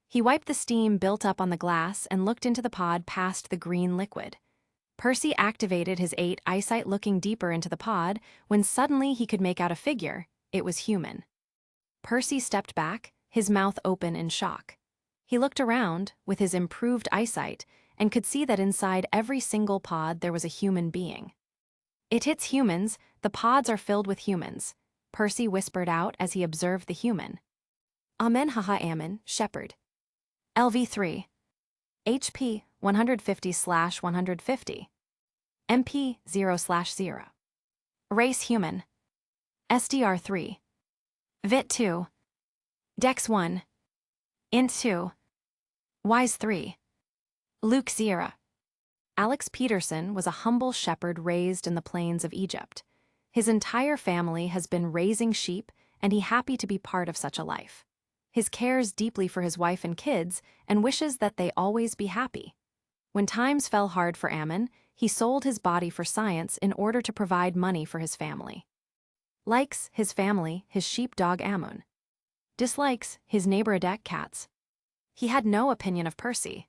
He wiped the steam built up on the glass and looked into the pod past the green liquid. Percy activated his 8 eyesight, looking deeper into the pod, when suddenly he could make out a figure. It was human. Percy stepped back, his mouth open in shock. He looked around, with his improved eyesight, and could see that inside every single pod there was a human being. It hits humans, the pods are filled with humans, Percy whispered out as he observed the human. Amen, haha, amen, shepherd. LV3. HP 150/150. MP 0/0. Race human. SDR3. Vit 2. Dex 1. Int 2. Wise 3. Luke 0. Alex Peterson was a humble shepherd raised in the plains of Egypt. His entire family has been raising sheep, and he happy to be part of such a life. His cares deeply for his wife and kids and wishes that they always be happy. When times fell hard for Ammon, he sold his body for science in order to provide money for his family. Likes his family, his sheepdog Amun. Dislikes his neighbor Adek cats. He had no opinion of Percy.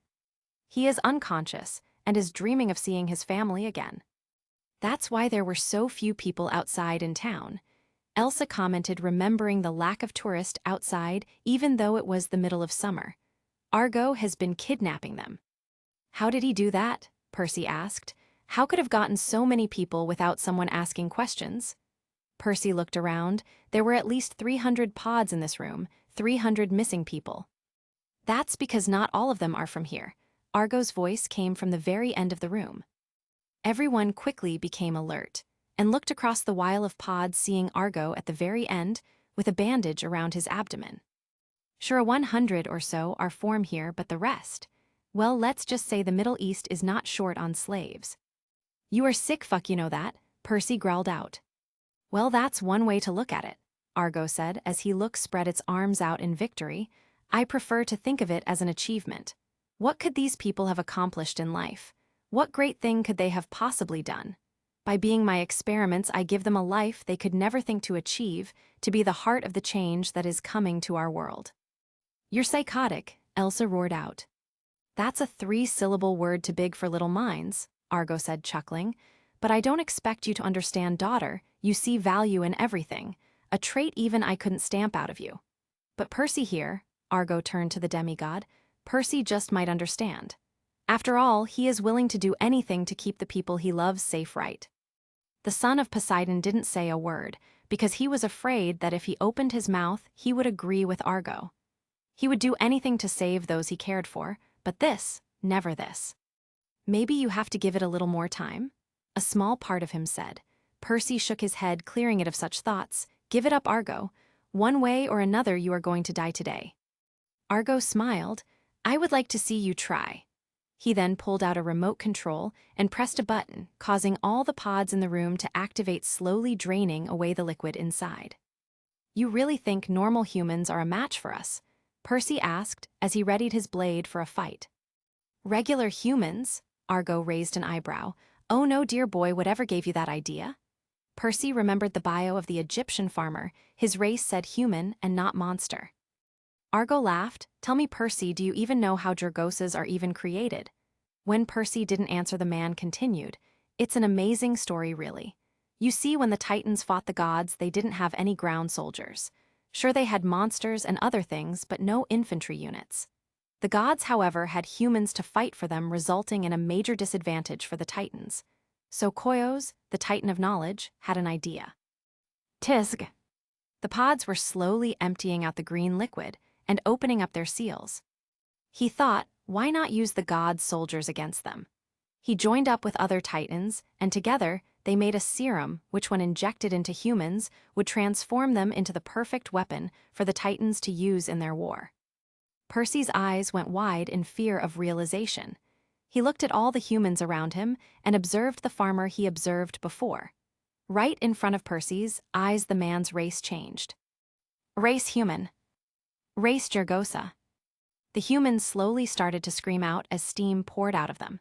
He is unconscious and is dreaming of seeing his family again. That's why there were so few people outside in town. Elsa commented, remembering the lack of tourists outside even though it was the middle of summer. Argo has been kidnapping them. How did he do that? Percy asked. How could have gotten so many people without someone asking questions? Percy looked around. There were at least 300 pods in this room, 300 missing people. That's because not all of them are from here. Argo's voice came from the very end of the room. Everyone quickly became alert and looked across the while of pods, seeing Argo at the very end with a bandage around his abdomen. Sure, 100 or so are from here, but the rest? Well, let's just say the Middle East is not short on slaves. You are sick fuck, you know that, Percy growled out. Well, that's one way to look at it, Argo said as he spread its arms out in victory. I prefer to think of it as an achievement. What could these people have accomplished in life? What great thing could they have possibly done? By being my experiments, I give them a life they could never think to achieve, to be the heart of the change that is coming to our world. You're psychotic, Elsa roared out. That's a 3-syllable word too big for little minds, Argo said, chuckling. But I don't expect you to understand, daughter. You see value in everything, a trait even I couldn't stamp out of you. But Percy here, Argo turned to the demigod, Percy just might understand. After all, he is willing to do anything to keep the people he loves safe, right? The son of Poseidon didn't say a word, because he was afraid that if he opened his mouth, he would agree with Argo. He would do anything to save those he cared for, but this, never this. Maybe you have to give it a little more time? A small part of him said. Percy shook his head, clearing it of such thoughts. Give it up, Argo. One way or another you are going to die today. Argo smiled. I would like to see you try. He then pulled out a remote control and pressed a button, causing all the pods in the room to activate, slowly draining away the liquid inside. You really think normal humans are a match for us? Percy asked as he readied his blade for a fight. Regular humans? Argo raised an eyebrow. Oh no, dear boy, whatever gave you that idea? Percy remembered the bio of the Egyptian farmer. His race said human and not monster. Argo laughed. Tell me, Percy, do you even know how Dragosas are even created? When Percy didn't answer, the man continued. It's an amazing story, really. You see, when the Titans fought the gods, they didn't have any ground soldiers. Sure, they had monsters and other things, but no infantry units. The gods, however, had humans to fight for them, resulting in a major disadvantage for the Titans. So Koios, the Titan of knowledge, had an idea. Tisg. The pods were slowly emptying out the green liquid and opening up their seals. He thought, why not use the gods' soldiers against them? He joined up with other Titans, and together they made a serum which, when injected into humans, would transform them into the perfect weapon for the Titans to use in their war. Percy's eyes went wide in fear of realization. He looked at all the humans around him and observed the farmer he observed before. Right in front of Percy's eyes, the man's race changed. Race human. Race Dragosa. The humans slowly started to scream out as steam poured out of them.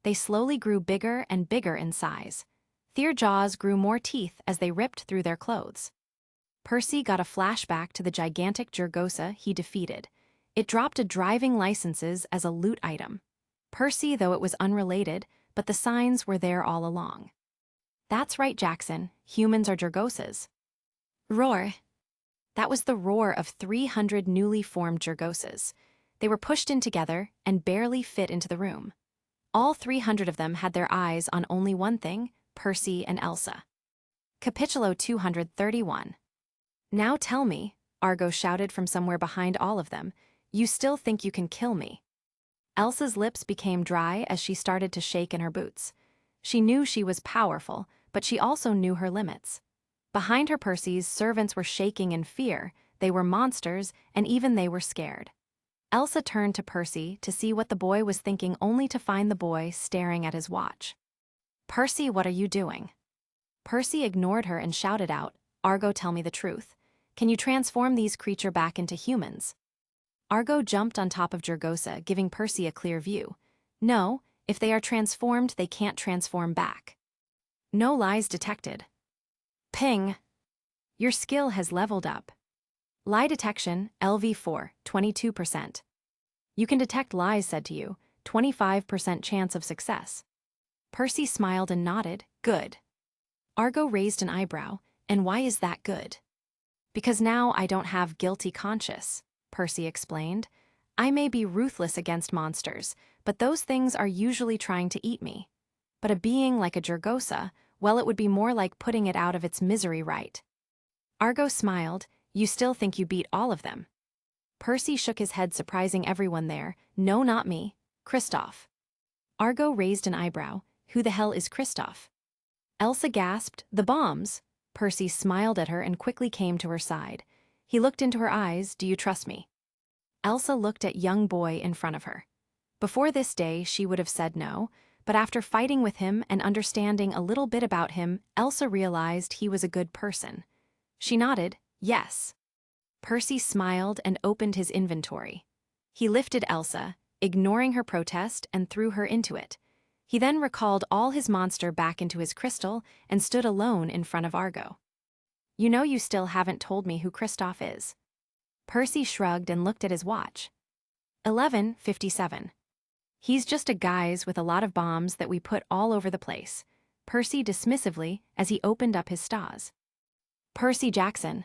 They slowly grew bigger and bigger in size. Their jaws grew more teeth as they ripped through their clothes. Percy got a flashback to the gigantic Dragosa he defeated. It dropped a driving licenses as a loot item. Percy, though it was unrelated, but the signs were there all along. That's right, Jackson. Humans are Dragosas. Roar. That was the roar of 300 newly formed Dragosas. They were pushed in together and barely fit into the room. All 300 of them had their eyes on only one thing, Percy and Elsa. Capitulo 231. Now tell me, Argo shouted from somewhere behind all of them, you still think you can kill me? Elsa's lips became dry as she started to shake in her boots. She knew she was powerful, but she also knew her limits. Behind her, Percy's servants were shaking in fear. They were monsters, and even they were scared. Elsa turned to Percy to see what the boy was thinking, only to find the boy staring at his watch. Percy, what are you doing? Percy ignored her and shouted out, Argo, tell me the truth. Can you transform these creatures back into humans? Argo jumped on top of Dragosa, giving Percy a clear view. No, if they are transformed, they can't transform back. No lies detected. Ping. Your skill has leveled up. Lie detection, LV4, 22%. You can detect lies said to you, 25% chance of success. Percy smiled and nodded, good. Argo raised an eyebrow, and why is that good? Because now I don't have guilty conscience, Percy explained. I may be ruthless against monsters, but those things are usually trying to eat me. But a being like a Dragosa, well, it would be more like putting it out of its misery, right? Argo smiled. You still think you beat all of them? Percy shook his head, surprising everyone there. No, not me. Kristoff. Argo raised an eyebrow. Who the hell is Kristoff? Elsa gasped. The bombs. Percy smiled at her and quickly came to her side. He looked into her eyes. Do you trust me? Elsa looked at young boy in front of her. Before this day, she would have said no, but after fighting with him and understanding a little bit about him, Elsa realized he was a good person. She nodded. Yes. Percy smiled and opened his inventory. He lifted Elsa, ignoring her protest, and threw her into it. He then recalled all his monster back into his crystal and stood alone in front of Argo. You know you still haven't told me who Kristoff is. Percy shrugged and looked at his watch. 11:57. He's just a guys with a lot of bombs that we put all over the place. Percy dismissively as he opened up his stars. Percy Jackson.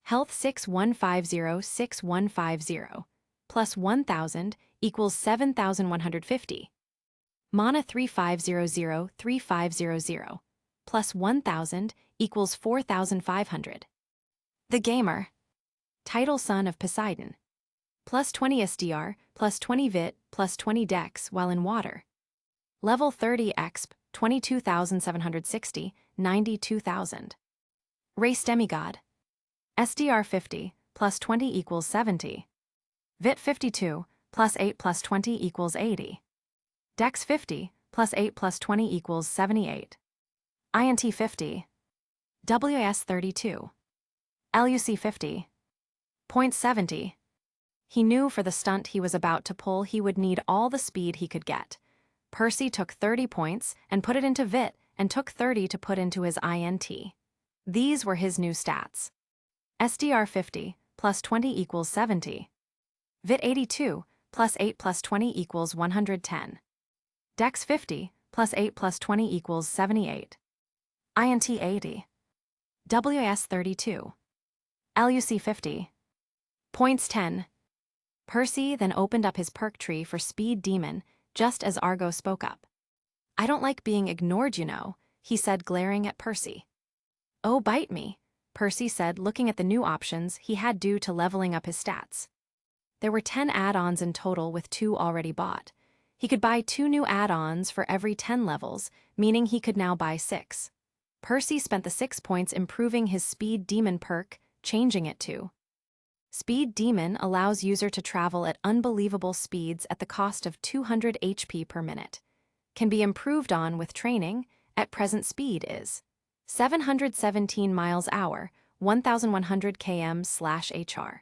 Health 61506150. Plus 1000 equals 7150. Mana 35003500. plus 1000 equals 4500. The Gamer. Title Son of Poseidon. Plus 20 SDR, plus 20 VIT, plus 20 Dex while in water. Level 30 Exp, 22,760, 92,000. Race Demigod. SDR 50, plus 20 equals 70. VIT 52, plus 8 plus 20 equals 80. Dex 50, plus 8 plus 20 equals 78. INT 50. WS 32. LUC 50. Point 70. He knew for the stunt he was about to pull he would need all the speed he could get. Percy took 30 points and put it into VIT and took 30 to put into his INT. These were his new stats. SDR 50, plus 20 equals 70. VIT 82, plus 8 plus 20 equals 110. Dex 50, plus 8 plus 20 equals 78. INT 80. WS 32. LUC 50. Points 10. Percy then opened up his perk tree for Speed Demon, just as Argo spoke up. "I don't like being ignored, you know," he said, glaring at Percy. "Oh, bite me," Percy said, looking at the new options he had due to leveling up his stats. There were 10 add-ons in total with 2 already bought. He could buy 2 new add-ons for every 10 levels, meaning he could now buy 6. Percy spent the 6 points improving his Speed Demon perk, changing it to Speed Demon allows user to travel at unbelievable speeds at the cost of 200 HP per minute. Can be improved on with training. At present speed is 717 miles hour, 1100 km/h.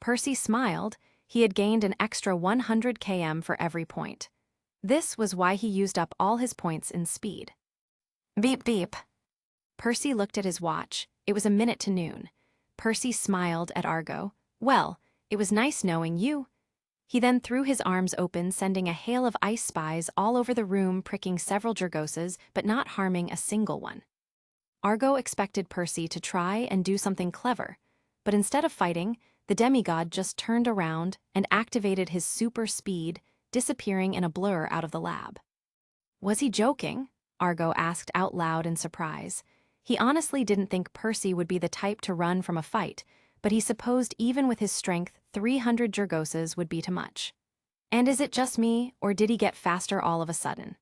Percy smiled. He had gained an extra 100 km for every point. This was why he used up all his points in speed. Beep beep. Percy looked at his watch. It was a minute to noon. Percy smiled at Argo. "Well, it was nice knowing you." He then threw his arms open, sending a hail of ice spies all over the room, pricking several Jurgoses, but not harming a single one. Argo expected Percy to try and do something clever, but instead of fighting, the demigod just turned around and activated his super speed, disappearing in a blur out of the lab. Was he joking? Argo asked out loud in surprise. He honestly didn't think Percy would be the type to run from a fight, but he supposed even with his strength, 300 Jurgoses would be too much. And is it just me, or did he get faster all of a sudden?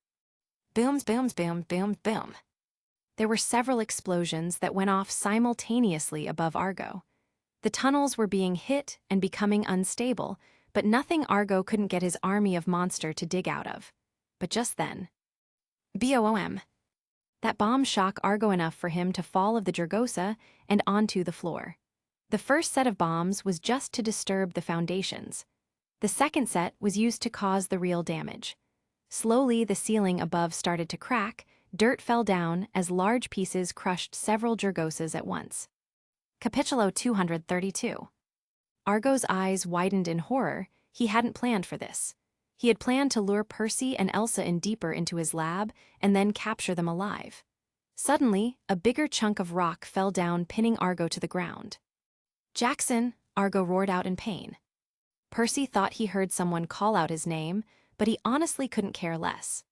Booms, booms, boom, boom, boom. There were several explosions that went off simultaneously above Argo. The tunnels were being hit and becoming unstable, but nothing Argo couldn't get his army of monster to dig out of. But just then, BOOM. That bomb shocked Argo enough for him to fall of the Jurgosa and onto the floor. The first set of bombs was just to disturb the foundations. The second set was used to cause the real damage. Slowly, the ceiling above started to crack, dirt fell down as large pieces crushed several Jurgoses at once. Capitulo 232. Argo's eyes widened in horror. He hadn't planned for this. He had planned to lure Percy and Elsa in deeper into his lab and then capture them alive. Suddenly, a bigger chunk of rock fell down, pinning Argo to the ground. "Jackson!" Argo roared out in pain. Percy thought he heard someone call out his name, but he honestly couldn't care less.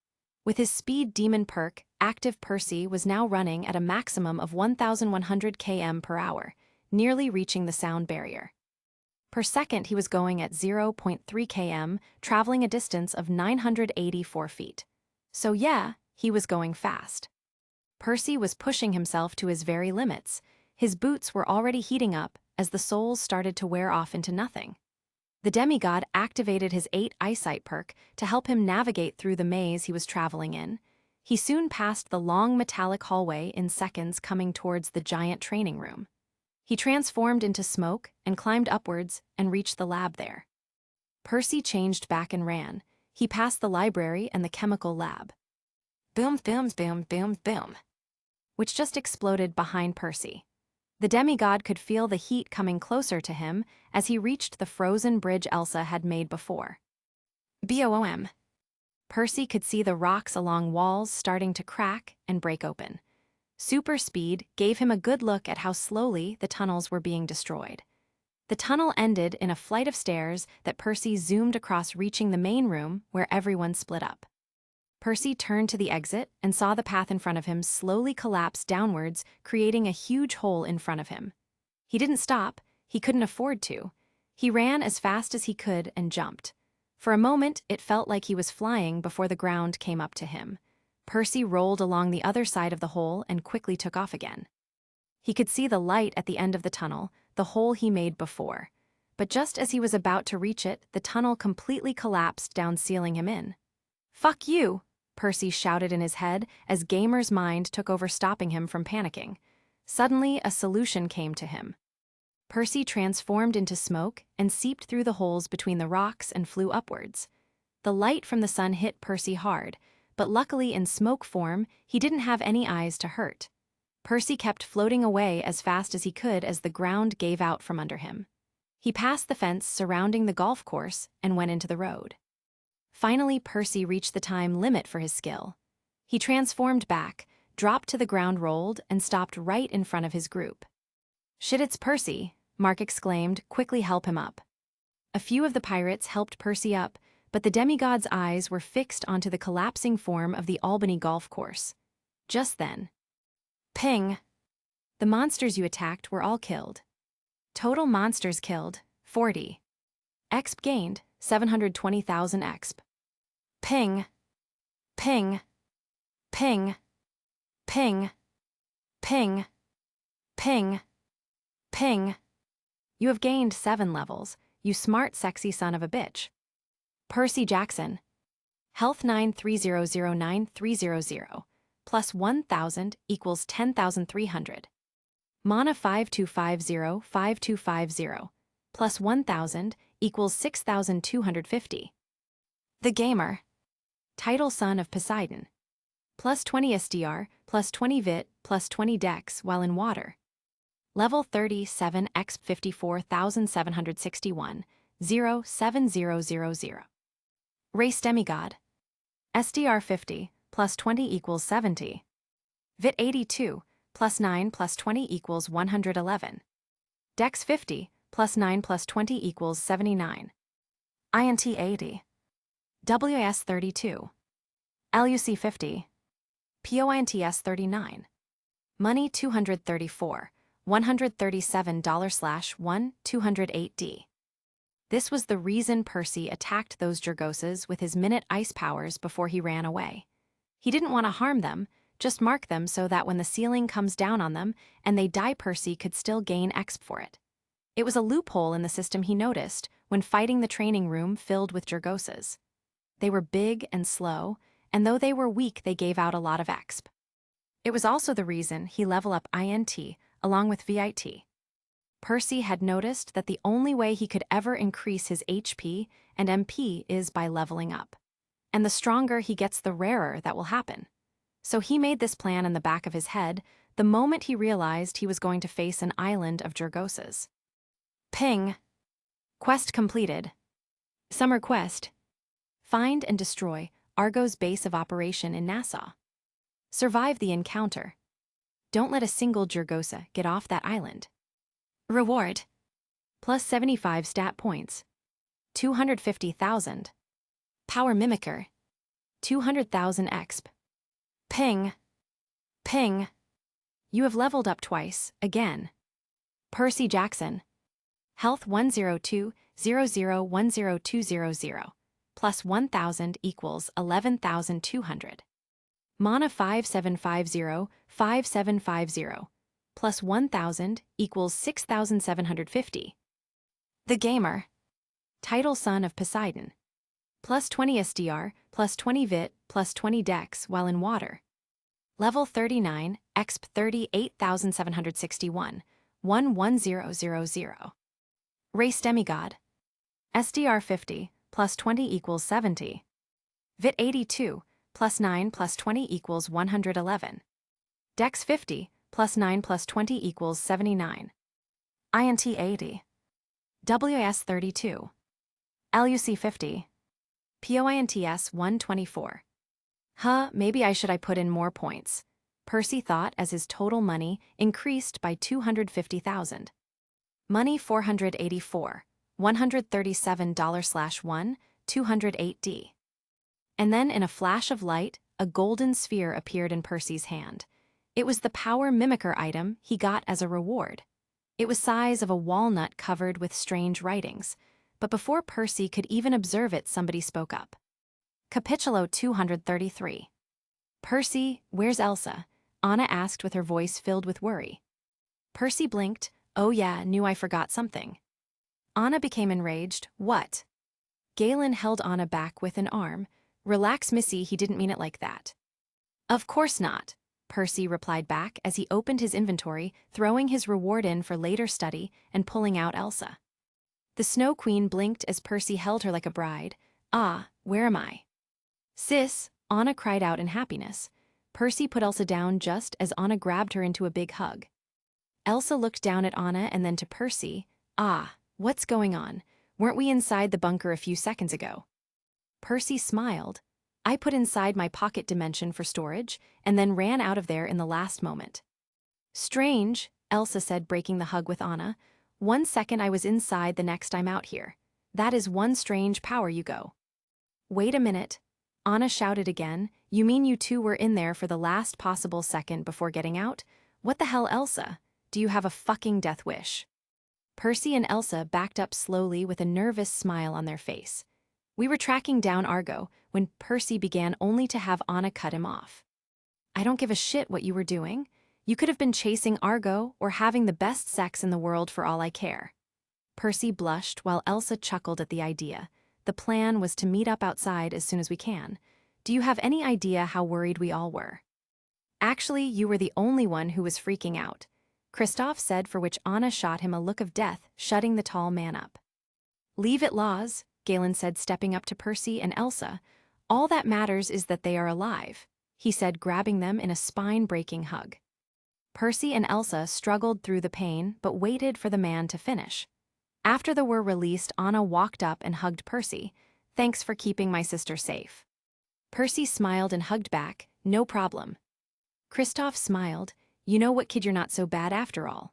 With his Speed Demon perk, active Percy was now running at a maximum of 1,100 km per hour, nearly reaching the sound barrier. Per second, he was going at 0.3 km, traveling a distance of 984 feet. So yeah, he was going fast. Percy was pushing himself to his very limits. His boots were already heating up as the soles started to wear off into nothing. The demigod activated his 8 eyesight perk to help him navigate through the maze he was traveling in. He soon passed the long metallic hallway in seconds, coming towards the giant training room. He transformed into smoke and climbed upwards and reached the lab there. Percy changed back and ran. He passed the library and the chemical lab. Boom, boom, boom, boom, boom, which just exploded behind Percy. The demigod could feel the heat coming closer to him as he reached the frozen bridge Elsa had made before. BOOM. Percy could see the rocks along walls starting to crack and break open. Super speed gave him a good look at how slowly the tunnels were being destroyed. The tunnel ended in a flight of stairs that Percy zoomed across, reaching the main room where everyone split up. Percy turned to the exit and saw the path in front of him slowly collapse downwards, creating a huge hole in front of him. He didn't stop. He couldn't afford to. He ran as fast as he could and jumped. For a moment, it felt like he was flying before the ground came up to him. Percy rolled along the other side of the hole and quickly took off again. He could see the light at the end of the tunnel, the hole he made before. But just as he was about to reach it, the tunnel completely collapsed down, sealing him in. "Fuck you!" Percy shouted in his head as Gamer's mind took over, stopping him from panicking. Suddenly, a solution came to him. Percy transformed into smoke and seeped through the holes between the rocks and flew upwards. The light from the sun hit Percy hard, but luckily in smoke form, he didn't have any eyes to hurt. Percy kept floating away as fast as he could as the ground gave out from under him. He passed the fence surrounding the golf course and went into the road. Finally, Percy reached the time limit for his skill. He transformed back, dropped to the ground, rolled, and stopped right in front of his group. "Shit, it's Percy," Mark exclaimed. "Quickly help him up." A few of the pirates helped Percy up, but the demigod's eyes were fixed onto the collapsing form of the Albany golf course. Just then, ping! The monsters you attacked were all killed. Total monsters killed, 40. Exp gained, 720,000 exp. Ping! Ping! Ping! Ping! Ping! Ping! Ping! You have gained 7 levels, you smart sexy son of a bitch. Percy Jackson. Health 9300930. Plus 1,000 equals 10,300. Mana 52505250. Plus 1,000 equals 6,250. The Gamer. Title Son of Poseidon. Plus 20 SDR, plus 20 VIT, plus 20 Dex while in water. Level 37 x 54,761, 07000. Race Demigod. SDR 50, plus 20 equals 70. VIT 82, plus 9 plus 20 equals 111. Dex 50, plus 9 plus 20 equals 79. INT 80. WS 32. LUC 50. POINTS 39. Money 234. $137/1, 208D. This was the reason Percy attacked those Jurgoses with his minute ice powers before he ran away. He didn't want to harm them, just mark them so that when the ceiling comes down on them and they die, Percy could still gain exp for it. It was a loophole in the system he noticed when fighting the training room filled with Jurgoses. They were big and slow, and though they were weak, they gave out a lot of exp. It was also the reason he leveled up INT along with VIT. Percy had noticed that the only way he could ever increase his HP and MP is by leveling up. And the stronger he gets, the rarer that will happen. So he made this plan in the back of his head the moment he realized he was going to face an island of Jurgoses. Ping! Quest completed. Summer quest. Find and destroy Argo's base of operation in Nassau. Survive the encounter. Don't let a single Jurgosa get off that island. Reward. Plus 75 stat points. 250,000. Power Mimicker. 200,000 exp. Ping. Ping. You have leveled up twice, again. Percy Jackson. Health 102,0010200. Plus 1,000 equals 11,200. Mana 57505750. Plus 1,000 equals 6,750. The Gamer. Title Son of Poseidon. Plus 20 SDR, plus 20 VIT, plus 20 Dex while in water. Level 39, exp 38,761, 11000. Race Demigod. SDR 50, plus 20 equals 70. VIT 82, plus 9 plus 20 equals 111. Dex 50, plus 9 plus 20 equals 79. INT 80. WS 32. LUC 50. POINTS 124. Maybe I should put in more points, Percy thought as his total money increased by 250,000. Money 484, $137/1, 208D. And then in a flash of light, a golden sphere appeared in Percy's hand. It was the power mimicker item he got as a reward. It was size of a walnut covered with strange writings. But before Percy could even observe it, somebody spoke up. Capitulo 233. Percy, where's Elsa? Anna asked with her voice filled with worry. Percy blinked. Oh yeah, knew I forgot something. Anna became enraged. What? Galen held Anna back with an arm. Relax, Missy, he didn't mean it like that. Of course not, Percy replied back as he opened his inventory, throwing his reward in for later study and pulling out Elsa. The Snow Queen blinked as Percy held her like a bride. Ah, where am I? Sis, Anna cried out in happiness. Percy put Elsa down just as Anna grabbed her into a big hug. Elsa looked down at Anna and then to Percy. Ah, what's going on? Weren't we inside the bunker a few seconds ago? Percy smiled. I put inside my pocket dimension for storage and then ran out of there in the last moment. Strange, Elsa said, breaking the hug with Anna. 1 second I was inside, the next I'm out here. That is one strange power you go. Wait a minute. Anna shouted again. You mean you two were in there for the last possible second before getting out? What the hell, Elsa? Do you have a fucking death wish? Percy and Elsa backed up slowly with a nervous smile on their face. We were tracking down Argo when Percy began, only to have Anna cut him off. I don't give a shit what you were doing. You could have been chasing Argo or having the best sex in the world for all I care. Percy blushed while Elsa chuckled at the idea. The plan was to meet up outside as soon as we can. Do you have any idea how worried we all were? Actually, you were the only one who was freaking out, Kristoff said, for which Anna shot him a look of death, shutting the tall man up. Leave it, Laws, Galen said, stepping up to Percy and Elsa. All that matters is that they are alive, he said, grabbing them in a spine-breaking hug. Percy and Elsa struggled through the pain but waited for the man to finish. After they were released, Anna walked up and hugged Percy. Thanks for keeping my sister safe. Percy smiled and hugged back. No problem. Kristoff smiled. You know what, kid, you're not so bad after all.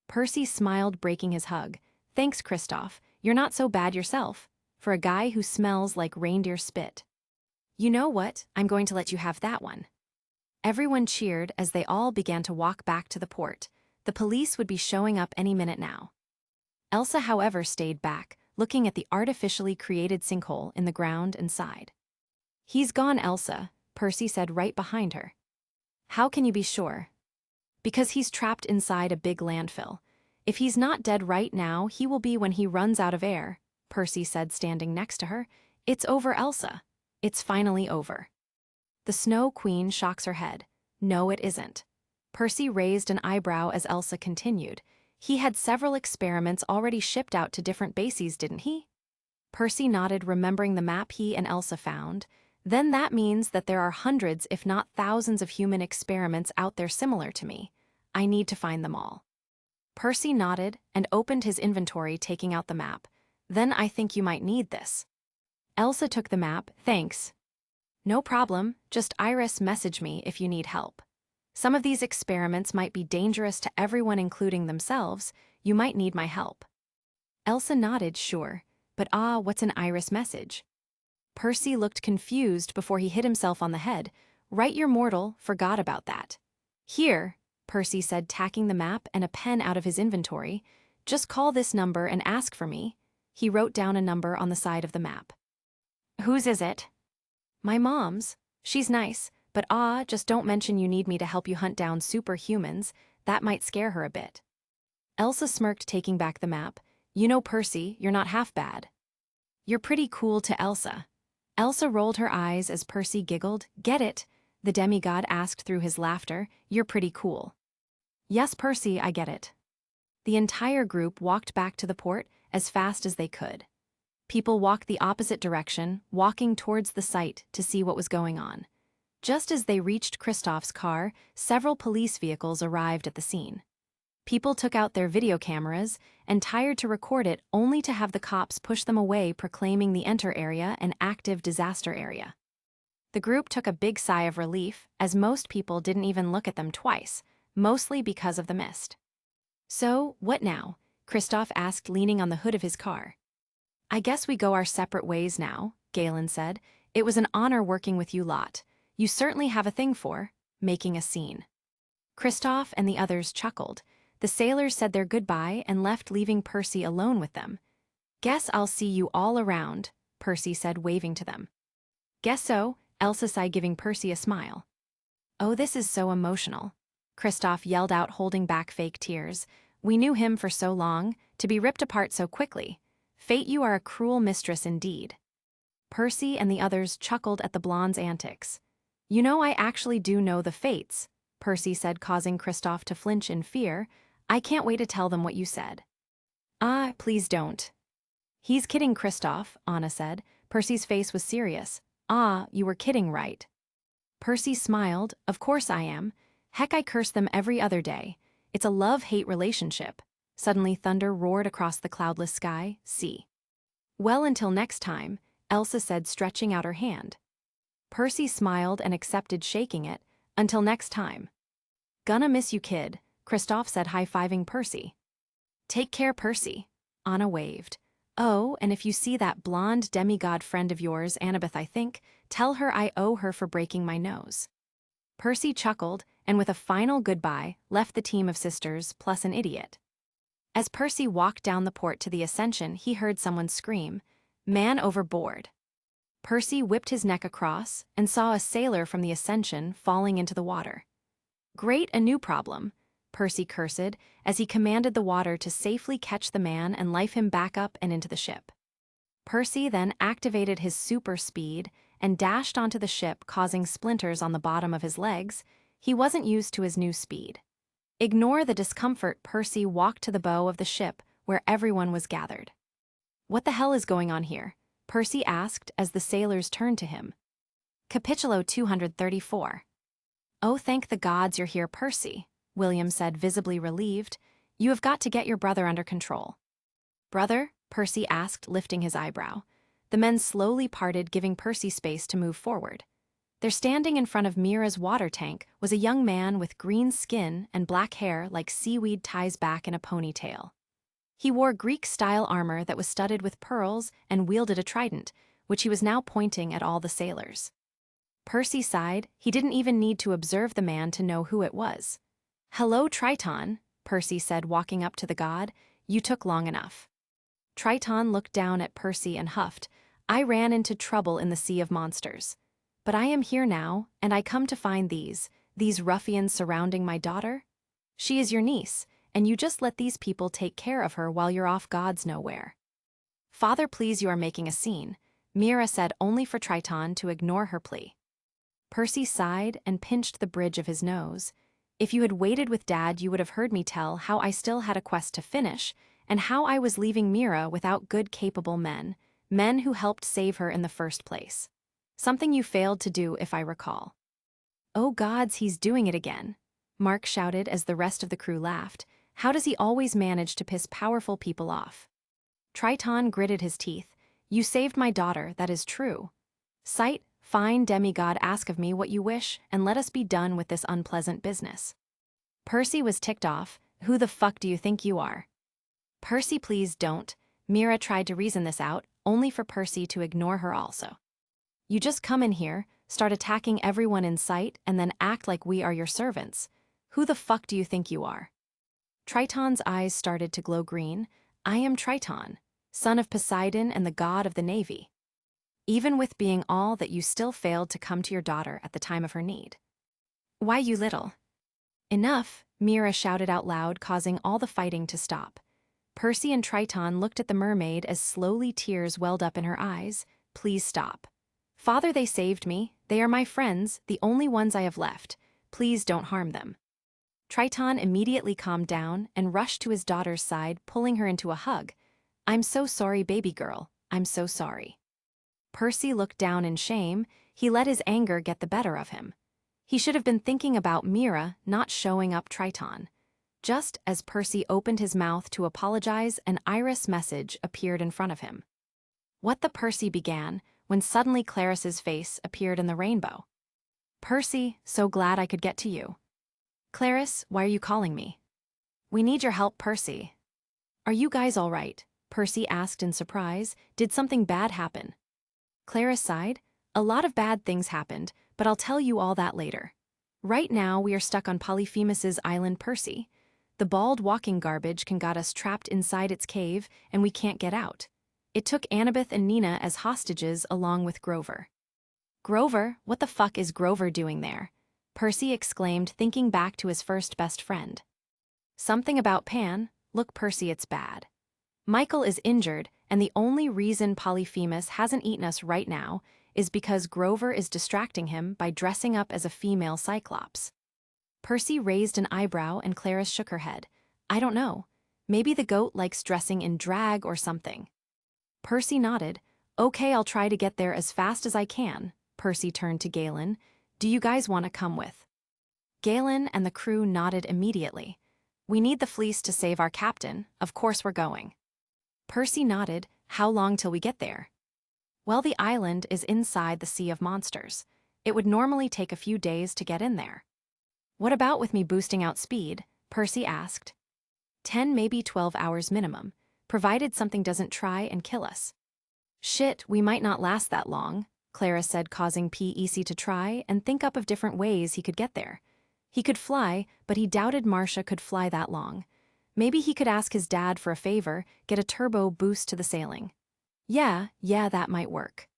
Percy smiled, breaking his hug. Thanks, Kristoff. You're not so bad yourself, for a guy who smells like reindeer spit. You know what? I'm going to let you have that one. Everyone cheered as they all began to walk back to the port. The police would be showing up any minute now. Elsa, however, stayed back, looking at the artificially created sinkhole in the ground and sighed. He's gone, Elsa, Percy said right behind her. How can you be sure? Because he's trapped inside a big landfill. If he's not dead right now, he will be when he runs out of air, Percy said, standing next to her. It's over, Elsa. It's finally over. The Snow Queen shocks her head. No, it isn't. Percy raised an eyebrow as Elsa continued. He had several experiments already shipped out to different bases, didn't he? Percy nodded, remembering the map he and Elsa found. Then that means that there are hundreds, if not thousands, of human experiments out there similar to me. I need to find them all. Percy nodded and opened his inventory, taking out the map. Then I think you might need this. Elsa took the map. Thanks. No problem, just Iris, message me if you need help. Some of these experiments might be dangerous to everyone, including themselves. You might need my help. Elsa nodded, sure, but what's an Iris message? Percy looked confused before he hit himself on the head. Right, you're mortal, forgot about that. Here, Percy said, tacking the map and a pen out of his inventory. Just call this number and ask for me. He wrote down a number on the side of the map. Whose is it? My mom's. She's nice, but just don't mention you need me to help you hunt down superhumans. That might scare her a bit. Elsa smirked, taking back the map. You know, Percy, you're not half bad. You're pretty cool to Elsa. Elsa rolled her eyes as Percy giggled. Get it? The demigod asked through his laughter. You're pretty cool. Yes, Percy, I get it. The entire group walked back to the port as fast as they could. People walked the opposite direction, walking towards the site to see what was going on. Just as they reached Kristoff's car, several police vehicles arrived at the scene. People took out their video cameras and tired to record it, only to have the cops push them away, proclaiming the enter area an active disaster area. The group took a big sigh of relief, as most people didn't even look at them twice, mostly because of the mist. So, what now? Kristoff asked, leaning on the hood of his car. I guess we go our separate ways now, Galen said. It was an honor working with you lot. You certainly have a thing for making a scene. Kristoff and the others chuckled. The sailors said their goodbye and left, leaving Percy alone with them. Guess I'll see you all around, Percy said, waving to them. Guess so, Elsa sighed, giving Percy a smile. Oh, this is so emotional, Kristoff yelled out, holding back fake tears. We knew him for so long, to be ripped apart so quickly. Fate, you are a cruel mistress indeed. Percy and the others chuckled at the blonde's antics. You know, I actually do know the fates, Percy said, causing Kristoff to flinch in fear. I can't wait to tell them what you said. Ah, please don't. He's kidding, Kristoff, Anna said. Percy's face was serious. Ah, you were kidding, right? Percy smiled. Of course I am. Heck, I curse them every other day. It's a love-hate relationship. Suddenly thunder roared across the cloudless sky. See. Well, until next time, Elsa said, stretching out her hand. Percy smiled and accepted, shaking it. Until next time. Gonna miss you, kid, Kristoff said, high-fiving Percy. Take care, Percy. Anna waved. Oh, and if you see that blonde demigod friend of yours, Annabeth, I think, tell her I owe her for breaking my nose. Percy chuckled, and with a final goodbye, left the team of sisters plus an idiot. As Percy walked down the port to the Ascension, he heard someone scream, "Man overboard!" Percy whipped his neck across and saw a sailor from the Ascension falling into the water. Great, a new problem, Percy cursed, as he commanded the water to safely catch the man and life him back up and into the ship. Percy then activated his super speed and dashed onto the ship, causing splinters on the bottom of his legs. He wasn't used to his new speed. Ignore the discomfort, Percy walked to the bow of the ship where everyone was gathered. What the hell is going on here? Percy asked as the sailors turned to him. Capitulo 234. Oh, thank the gods you're here, Percy, William said, visibly relieved. You have got to get your brother under control. Brother? Percy asked, lifting his eyebrow. The men slowly parted, giving Percy space to move forward. There, standing in front of Mira's water tank, was a young man with green skin and black hair like seaweed ties back in a ponytail. He wore Greek-style armor that was studded with pearls and wielded a trident, which he was now pointing at all the sailors. Percy sighed. He didn't even need to observe the man to know who it was. Hello, Triton, Percy said, walking up to the god. You took long enough. Triton looked down at Percy and huffed. I ran into trouble in the sea of monsters. But I am here now, and I come to find these ruffians surrounding my daughter. She is your niece, and you just let these people take care of her while you're off gods nowhere. Father, please, you are making a scene, Mira said, only for Triton to ignore her plea. Percy sighed and pinched the bridge of his nose. If you had waited with Dad, you would have heard me tell how I still had a quest to finish, and how I was leaving Mira without good, capable men who helped save her in the first place. Something you failed to do, if I recall. Oh gods, he's doing it again, Mark shouted as the rest of the crew laughed. How does he always manage to piss powerful people off? Triton gritted his teeth. You saved my daughter, that is true. Sight, fine demigod, ask of me what you wish, and let us be done with this unpleasant business. Percy was ticked off. Who the fuck do you think you are? Percy, please don't. Mira tried to reason this out, only for Percy to ignore her also. You just come in here, start attacking everyone in sight, and then act like we are your servants. Who the fuck do you think you are? Triton's eyes started to glow green. I am Triton, son of Poseidon and the god of the navy. Even with being all that, you still failed to come to your daughter at the time of her need. Why, you little... Enough, Mira shouted out loud, causing all the fighting to stop. Percy and Triton looked at the mermaid as slowly tears welled up in her eyes. Please stop. Father, they saved me. They are my friends, the only ones I have left. Please don't harm them. Triton immediately calmed down and rushed to his daughter's side, pulling her into a hug. I'm so sorry, baby girl. I'm so sorry. Percy looked down in shame. He let his anger get the better of him. He should have been thinking about Mira not showing up Triton. Just as Percy opened his mouth to apologize, an iris message appeared in front of him. What the Percy began, when suddenly Claris's face appeared in the rainbow. Percy, so glad I could get to you. Claris, why are you calling me? We need your help, Percy. Are you guys all right? Percy asked in surprise. Did something bad happen? Claris sighed. A lot of bad things happened, but I'll tell you all that later. Right now, we are stuck on Polyphemus's island PERCY. The bald walking garbage can got us trapped inside its cave, and we can't get out. It took Annabeth and Nina as hostages along with Grover. Grover? What the fuck is Grover doing there? Percy exclaimed, thinking back to his first best friend. Something about Pan. Look, Percy, it's bad. Michael is injured, and the only reason Polyphemus hasn't eaten us right now is because Grover is distracting him by dressing up as a female Cyclops. Percy raised an eyebrow and Clarice shook her head. I don't know. Maybe the goat likes dressing in drag or something. Percy nodded. Okay, I'll try to get there as fast as I can. Percy turned to Galen. Do you guys want to come with? Galen and the crew nodded immediately. We need the fleece to save our captain. Of course we're going. Percy nodded. How long till we get there? Well, the island is inside the Sea of Monsters. It would normally take a few days to get in there. What about with me boosting out speed? Percy asked. 10, maybe 12 hours minimum, provided something doesn't try and kill us. Shit, we might not last that long, Clara said, causing PEC to try and think up of different ways he could get there. He could fly, but he doubted Marcia could fly that long. Maybe he could ask his dad for a favor, get a turbo boost to the sailing. Yeah, that might work.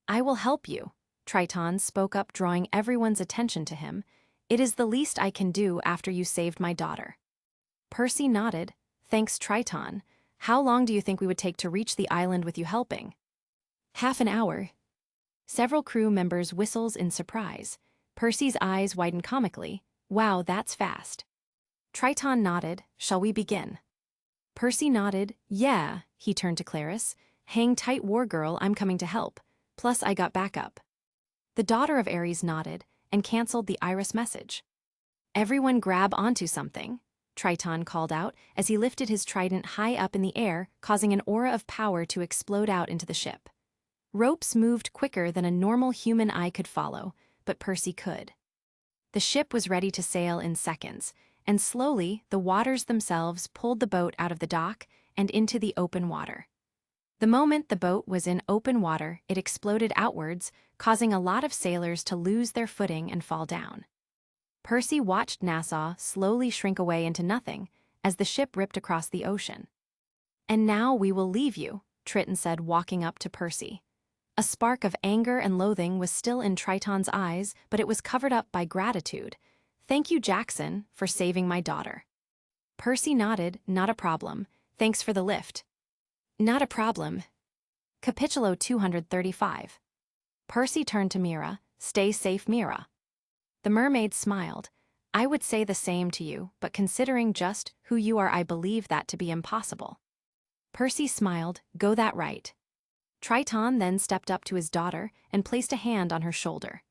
I will help you, Triton spoke up, drawing everyone's attention to him. It is the least I can do after you saved my daughter. Percy nodded. Thanks, Triton. How long do you think we would take to reach the island with you helping? Half an hour. Several crew members whistles in surprise. Percy's eyes widened comically. Wow, that's fast. Triton nodded. Shall we begin? Percy nodded. Yeah, he turned to Clarice. Hang tight, war girl, I'm coming to help. Plus, I got backup. The daughter of Ares nodded and canceled the Iris message. Everyone grab onto something, Triton called out as he lifted his trident high up in the air, causing an aura of power to explode out into the ship. Ropes moved quicker than a normal human eye could follow, but Percy could. The ship was ready to sail in seconds, and slowly the waters themselves pulled the boat out of the dock and into the open water. The moment the boat was in open water, it exploded outwards, causing a lot of sailors to lose their footing and fall down. Percy watched Nassau slowly shrink away into nothing as the ship ripped across the ocean. And now we will leave you, Triton said, walking up to Percy. A spark of anger and loathing was still in Triton's eyes, but it was covered up by gratitude. Thank you, Jackson, for saving my daughter. Percy nodded. Not a problem. Thanks for the lift. Not a problem. Capitulo 235. Percy turned to Mira. Stay safe, Mira. The mermaid smiled. I would say the same to you, but considering just who you are, I believe that to be impossible. Percy smiled. Go that right. Triton then stepped up to his daughter and placed a hand on her shoulder.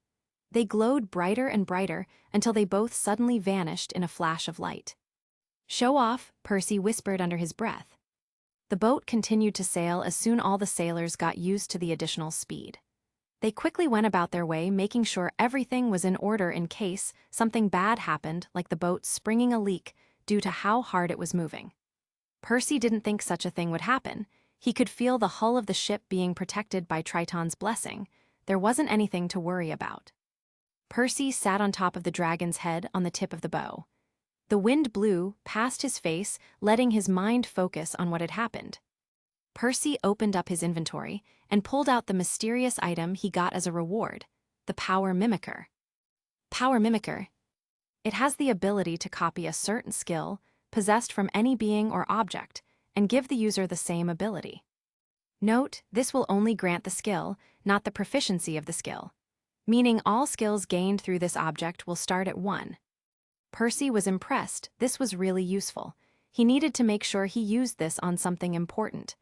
They glowed brighter and brighter until they both suddenly vanished in a flash of light. Show off, Percy whispered under his breath. The boat continued to sail as soon all the sailors got used to the additional speed. They quickly went about their way, making sure everything was in order in case something bad happened, like the boat springing a leak due to how hard it was moving. Percy didn't think such a thing would happen. He could feel the hull of the ship being protected by Triton's blessing. There wasn't anything to worry about. Percy sat on top of the dragon's head on the tip of the bow. The wind blew past his face, letting his mind focus on what had happened. Percy opened up his inventory and pulled out the mysterious item he got as a reward, the Power Mimicker. Power Mimicker. It has the ability to copy a certain skill possessed from any being or object and give the user the same ability. Note, this will only grant the skill, not the proficiency of the skill, meaning all skills gained through this object will start at 1. Percy was impressed. This was really useful. He needed to make sure he used this on something important.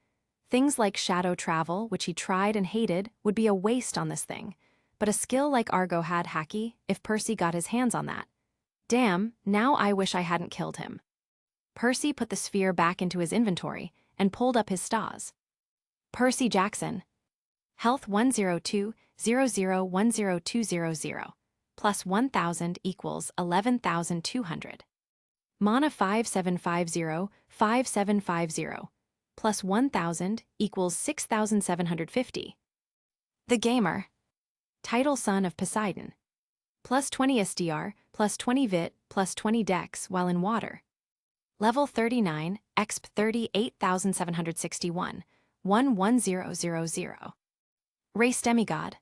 Things like shadow travel, which he tried and hated, would be a waste on this thing. But a skill like Argo had hacky, if Percy got his hands on that. Damn, now I wish I hadn't killed him. Percy put the sphere back into his inventory and pulled up his stas. Percy Jackson. Health 102-00-10200. Plus 1,000 equals 11,200. Mana 5750-5750. Plus 1,000 equals 6,750. The Gamer. Title Son of Poseidon. Plus 20 SDR, plus 20 VIT, plus 20 Dex while in water. Level 39, Exp 38,761, 11000. Race Demigod.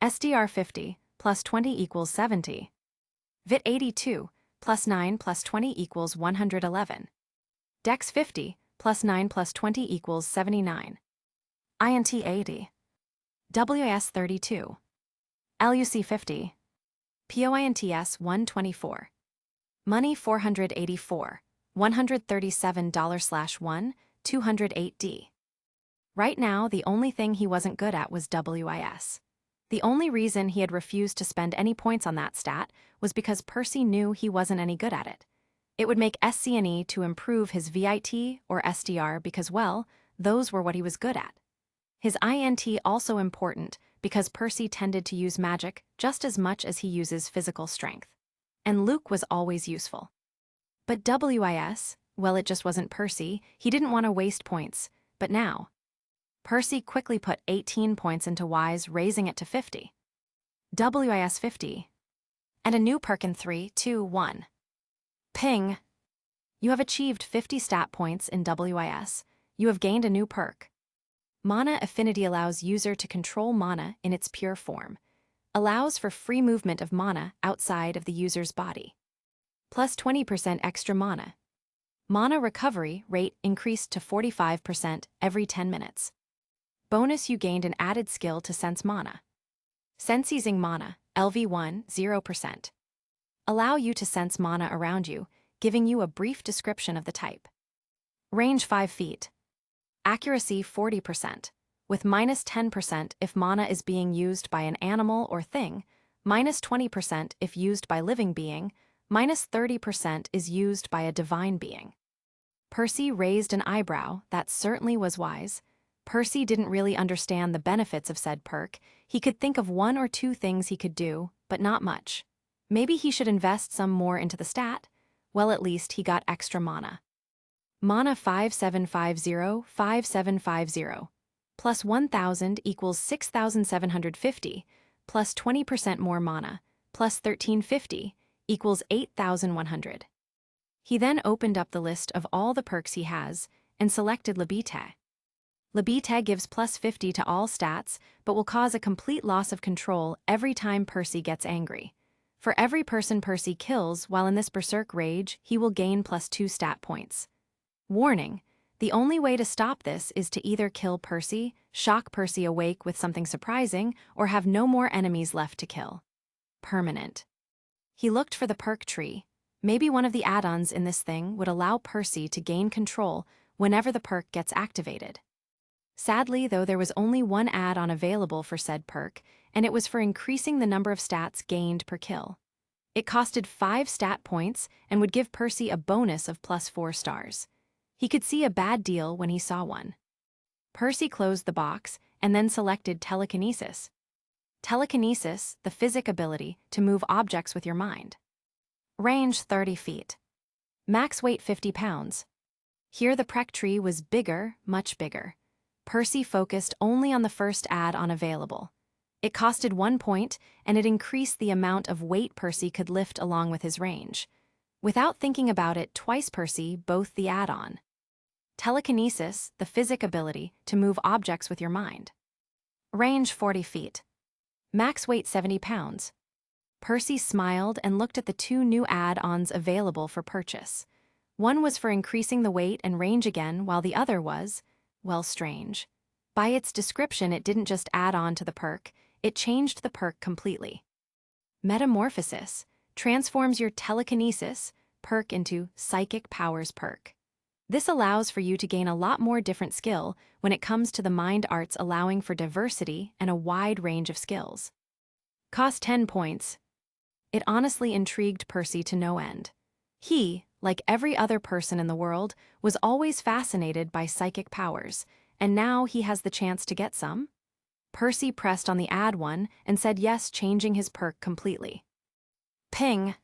SDR 50, plus 20 equals 70. VIT 82, plus 9 plus 20 equals 111. Dex 50, plus 9 plus 20 equals 79. INT 80. WS 32. LUC 50. POINTS 124. Money 484. $137/1, 208D. Right now, the only thing he wasn't good at was WIS. The only reason he had refused to spend any points on that stat was because Percy knew he wasn't any good at it. It would make SC&E to improve his VIT or SDR because, well, those were what he was good at. His INT also important because Percy tended to use magic just as much as he uses physical strength. And Luke was always useful. But WIS, well, it just wasn't Percy. He didn't want to waste points, but now. Percy quickly put 18 points into Wise, raising it to 50. WIS 50. And a new perk in 3, 2, 1. Ping. You have achieved 50 stat points in WIS. You have gained a new perk. Mana Affinity allows user to control mana in its pure form. Allows for free movement of mana outside of the user's body. Plus 20% extra mana. Mana recovery rate increased to 45% every 10 minutes. Bonus, you gained an added skill to sense mana. Sensing mana, LV1, 0%. Allow you to sense mana around you, giving you a brief description of the type. Range 5 feet. Accuracy 40%, with minus 10% if mana is being used by an animal or thing, minus 20% if used by living being, minus 30% is used by a divine being. Percy raised an eyebrow. That certainly was wise. Percy didn't really understand the benefits of said perk. He could think of 1 or 2 things he could do, but not much. Maybe he should invest some more into the stat? Well, at least he got extra mana. Mana 5750, 5750. Plus 1000 equals 6750, plus 20% more mana, plus 1350, equals 8,100. He then opened up the list of all the perks he has and selected Labite. Labite gives plus 50 to all stats, but will cause a complete loss of control every time Percy gets angry. For every person Percy kills while in this berserk rage, he will gain plus 2 stat points. Warning: the only way to stop this is to either kill Percy, shock Percy awake with something surprising, or have no more enemies left to kill. Permanent. He looked for the perk tree. Maybe one of the add-ons in this thing would allow Percy to gain control whenever the perk gets activated. Sadly, though, there was only one add-on available for said perk, and it was for increasing the number of stats gained per kill. It costed 5 stat points and would give Percy a bonus of plus 4 stars. He could see a bad deal when he saw one. Percy closed the box and then selected telekinesis. Telekinesis, the physic ability to move objects with your mind. Range 30 feet. Max weight 50 pounds. Here the perk tree was bigger, much bigger. Percy focused only on the first add-on available. It costed 1 point, and it increased the amount of weight Percy could lift along with his range. Without thinking about it twice, Percy both the add-on. Telekinesis, the physic ability to move objects with your mind. Range 40 feet. Max weight 70 pounds. Percy smiled and looked at the 2 new add-ons available for purchase. One was for increasing the weight and range again, while the other was, well, strange. By its description, it didn't just add on to the perk, it changed the perk completely. Metamorphosis transforms your telekinesis perk into psychic powers perk. This allows for you to gain a lot more different skill when it comes to the mind arts, allowing for diversity and a wide range of skills. Cost 10 points. It honestly intrigued Percy to no end. He, like every other person in the world, was always fascinated by psychic powers, and now he has the chance to get some? Percy pressed on the add one and said yes, changing his perk completely. Ping.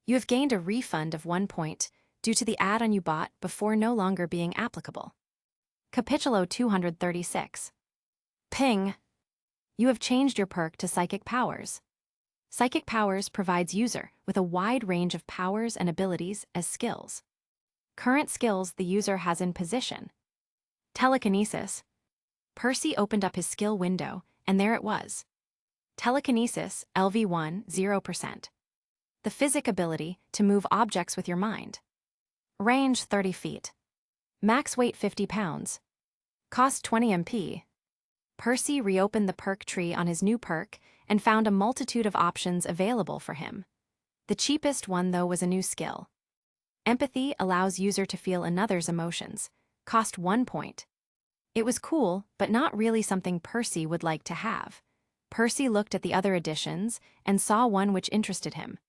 You have gained a refund of 1 point due to the add-on you bought before no longer being applicable. Capitulo 236. Ping. You have changed your perk to Psychic Powers. Psychic Powers provides user with a wide range of powers and abilities as skills. Current skills the user has in position. Telekinesis. Percy opened up his skill window, and there it was. Telekinesis, LV1, 0%. The physic ability to move objects with your mind. Range 30 feet. Max weight 50 pounds. Cost 20 MP. Percy reopened the perk tree on his new perk and found a multitude of options available for him. The cheapest one, though, was a new skill. Empathy allows user to feel another's emotions. Cost 1 point. It was cool, but not really something Percy would like to have. Percy looked at the other additions and saw one which interested him.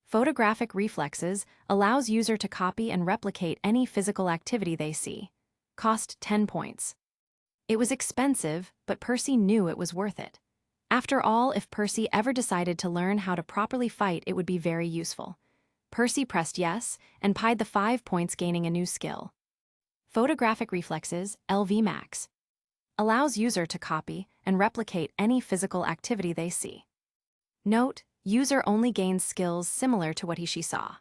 Photographic reflexes allows user to copy and replicate any physical activity they see. Cost 10 points. It was expensive, but Percy knew it was worth it. After all, if Percy ever decided to learn how to properly fight, it would be very useful. Percy pressed yes and pied the 5 points, gaining a new skill. Photographic reflexes, LV max. Allows user to copy and replicate any physical activity they see. Note, user only gains skills similar to what she saw.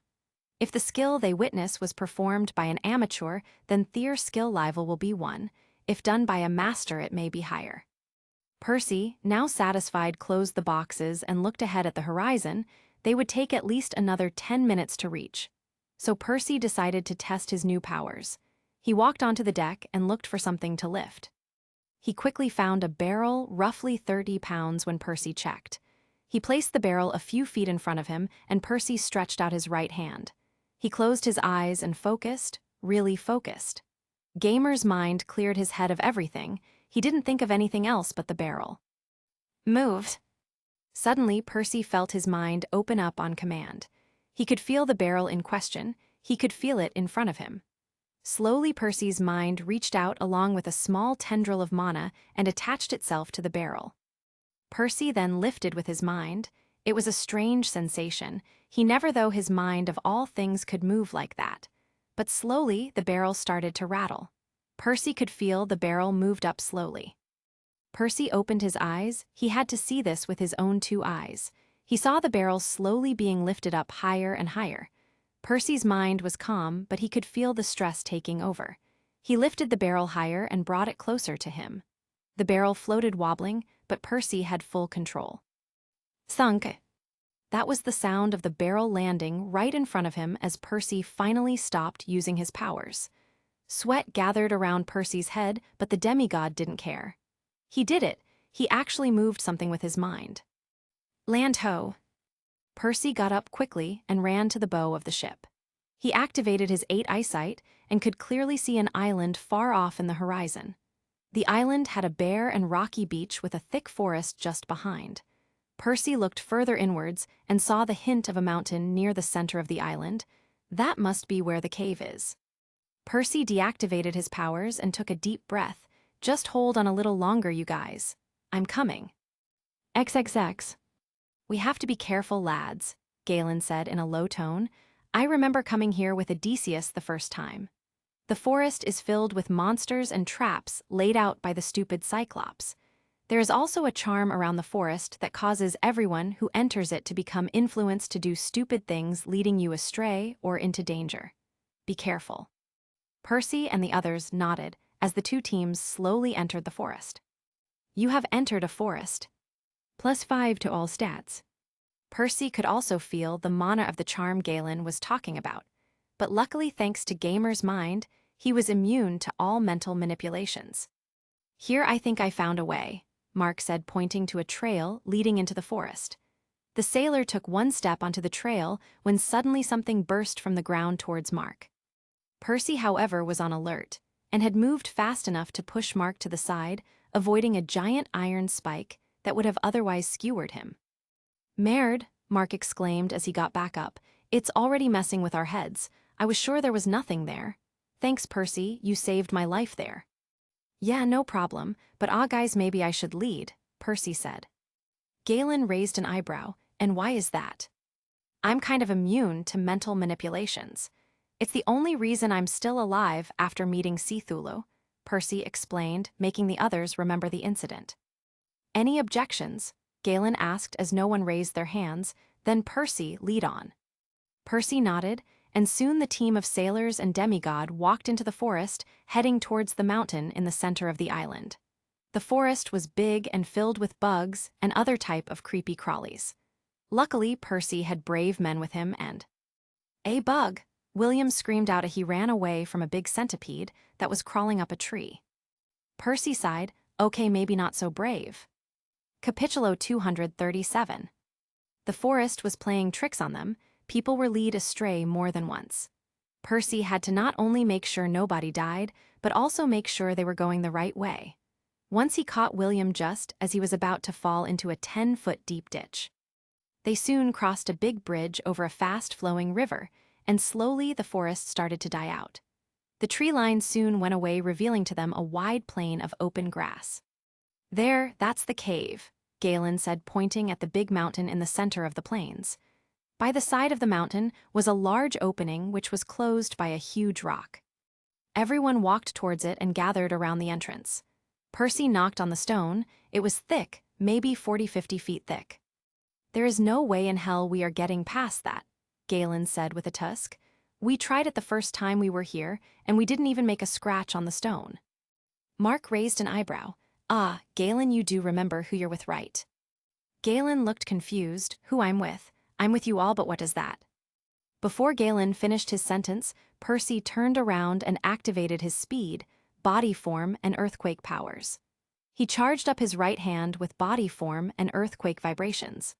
If the skill they witness was performed by an amateur, then their skill level will be 1. If done by a master, it may be higher. Percy, now satisfied, closed the boxes and looked ahead at the horizon. They would take at least another 10 minutes to reach. So Percy decided to test his new powers. He walked onto the deck and looked for something to lift. He quickly found a barrel, roughly 30 pounds when Percy checked. He placed the barrel a few feet in front of him, and Percy stretched out his right hand. He closed his eyes and focused, really focused. Gamer's mind cleared his head of everything. He didn't think of anything else but the barrel. Moved. Suddenly, Percy felt his mind open up on command. He could feel the barrel in question. He could feel it in front of him. Slowly, Percy's mind reached out along with a small tendril of mana and attached itself to the barrel. Percy then lifted with his mind. It was a strange sensation. He never, though his mind of all things, could move like that. But slowly, the barrel started to rattle. Percy could feel the barrel moved up slowly. Percy opened his eyes. He had to see this with his own 2 eyes. He saw the barrel slowly being lifted up higher and higher. Percy's mind was calm, but he could feel the stress taking over. He lifted the barrel higher and brought it closer to him. The barrel floated wobbling, but Percy had full control. Thunk. That was the sound of the barrel landing right in front of him as Percy finally stopped using his powers. Sweat gathered around Percy's head, but the demigod didn't care. He did it. He actually moved something with his mind. Land ho. Percy got up quickly and ran to the bow of the ship. He activated his 8 eyesight and could clearly see an island far off in the horizon. The island had a bare and rocky beach with a thick forest just behind. Percy looked further inwards and saw the hint of a mountain near the center of the island. That must be where the cave is. Percy deactivated his powers and took a deep breath. Just hold on a little longer, you guys. I'm coming. XXX. We have to be careful, lads, Galen said in a low tone. I remember coming here with Odysseus the first time. The forest is filled with monsters and traps laid out by the stupid Cyclops. There is also a charm around the forest that causes everyone who enters it to become influenced to do stupid things, leading you astray or into danger. Be careful. Percy and the others nodded as the 2 teams slowly entered the forest. You have entered a forest. +5 to all stats. Percy could also feel the mana of the charm Galen was talking about, but luckily, thanks to Gamer's mind, he was immune to all mental manipulations. Here, I think I found a way, Mark said, pointing to a trail leading into the forest. The sailor took 1 step onto the trail when suddenly something burst from the ground towards Mark. Percy, however, was on alert and had moved fast enough to push Mark to the side, avoiding a giant iron spike that would have otherwise skewered him. Merde, Mark exclaimed as he got back up. It's already messing with our heads. I was sure there was nothing there. Thanks, Percy, you saved my life there. Yeah, no problem, but guys, maybe I should lead, Percy said. Galen raised an eyebrow. And why is that? I'm kind of immune to mental manipulations. It's the only reason I'm still alive after meeting Cthulhu, Percy explained, making the others remember the incident. Any objections? Galen asked as no one raised their hands. Then Percy, lead on. Percy nodded, and soon the team of sailors and demigod walked into the forest, heading towards the mountain in the center of the island. The forest was big and filled with bugs and other type of creepy crawlies. Luckily, Percy had brave men with him and... "A bug!" William screamed out as he ran away from a big centipede that was crawling up a tree. Percy sighed, "Okay, maybe not so brave." Capitulo 237. The forest was playing tricks on them. People were led astray more than once. Percy had to not only make sure nobody died, but also make sure they were going the right way. Once he caught William just as he was about to fall into a 10-foot deep ditch. They soon crossed a big bridge over a fast-flowing river, and slowly the forest started to die out. The tree line soon went away, revealing to them a wide plain of open grass. "There, that's the cave," Galen said, pointing at the big mountain in the center of the plains. By the side of the mountain was a large opening which was closed by a huge rock. Everyone walked towards it and gathered around the entrance. Percy knocked on the stone. It was thick, maybe 40–50 feet thick. "There is no way in hell we are getting past that," Galen said with a tusk. "We tried it the first time we were here, and we didn't even make a scratch on the stone." Mark raised an eyebrow. "Ah, Galen, you do remember who you're with, right?" Galen looked confused. "Who I'm with? I'm with you all, but what is that?" Before Galen finished his sentence, Percy turned around and activated his speed, body form, and earthquake powers. He charged up his right hand with body form and earthquake vibrations.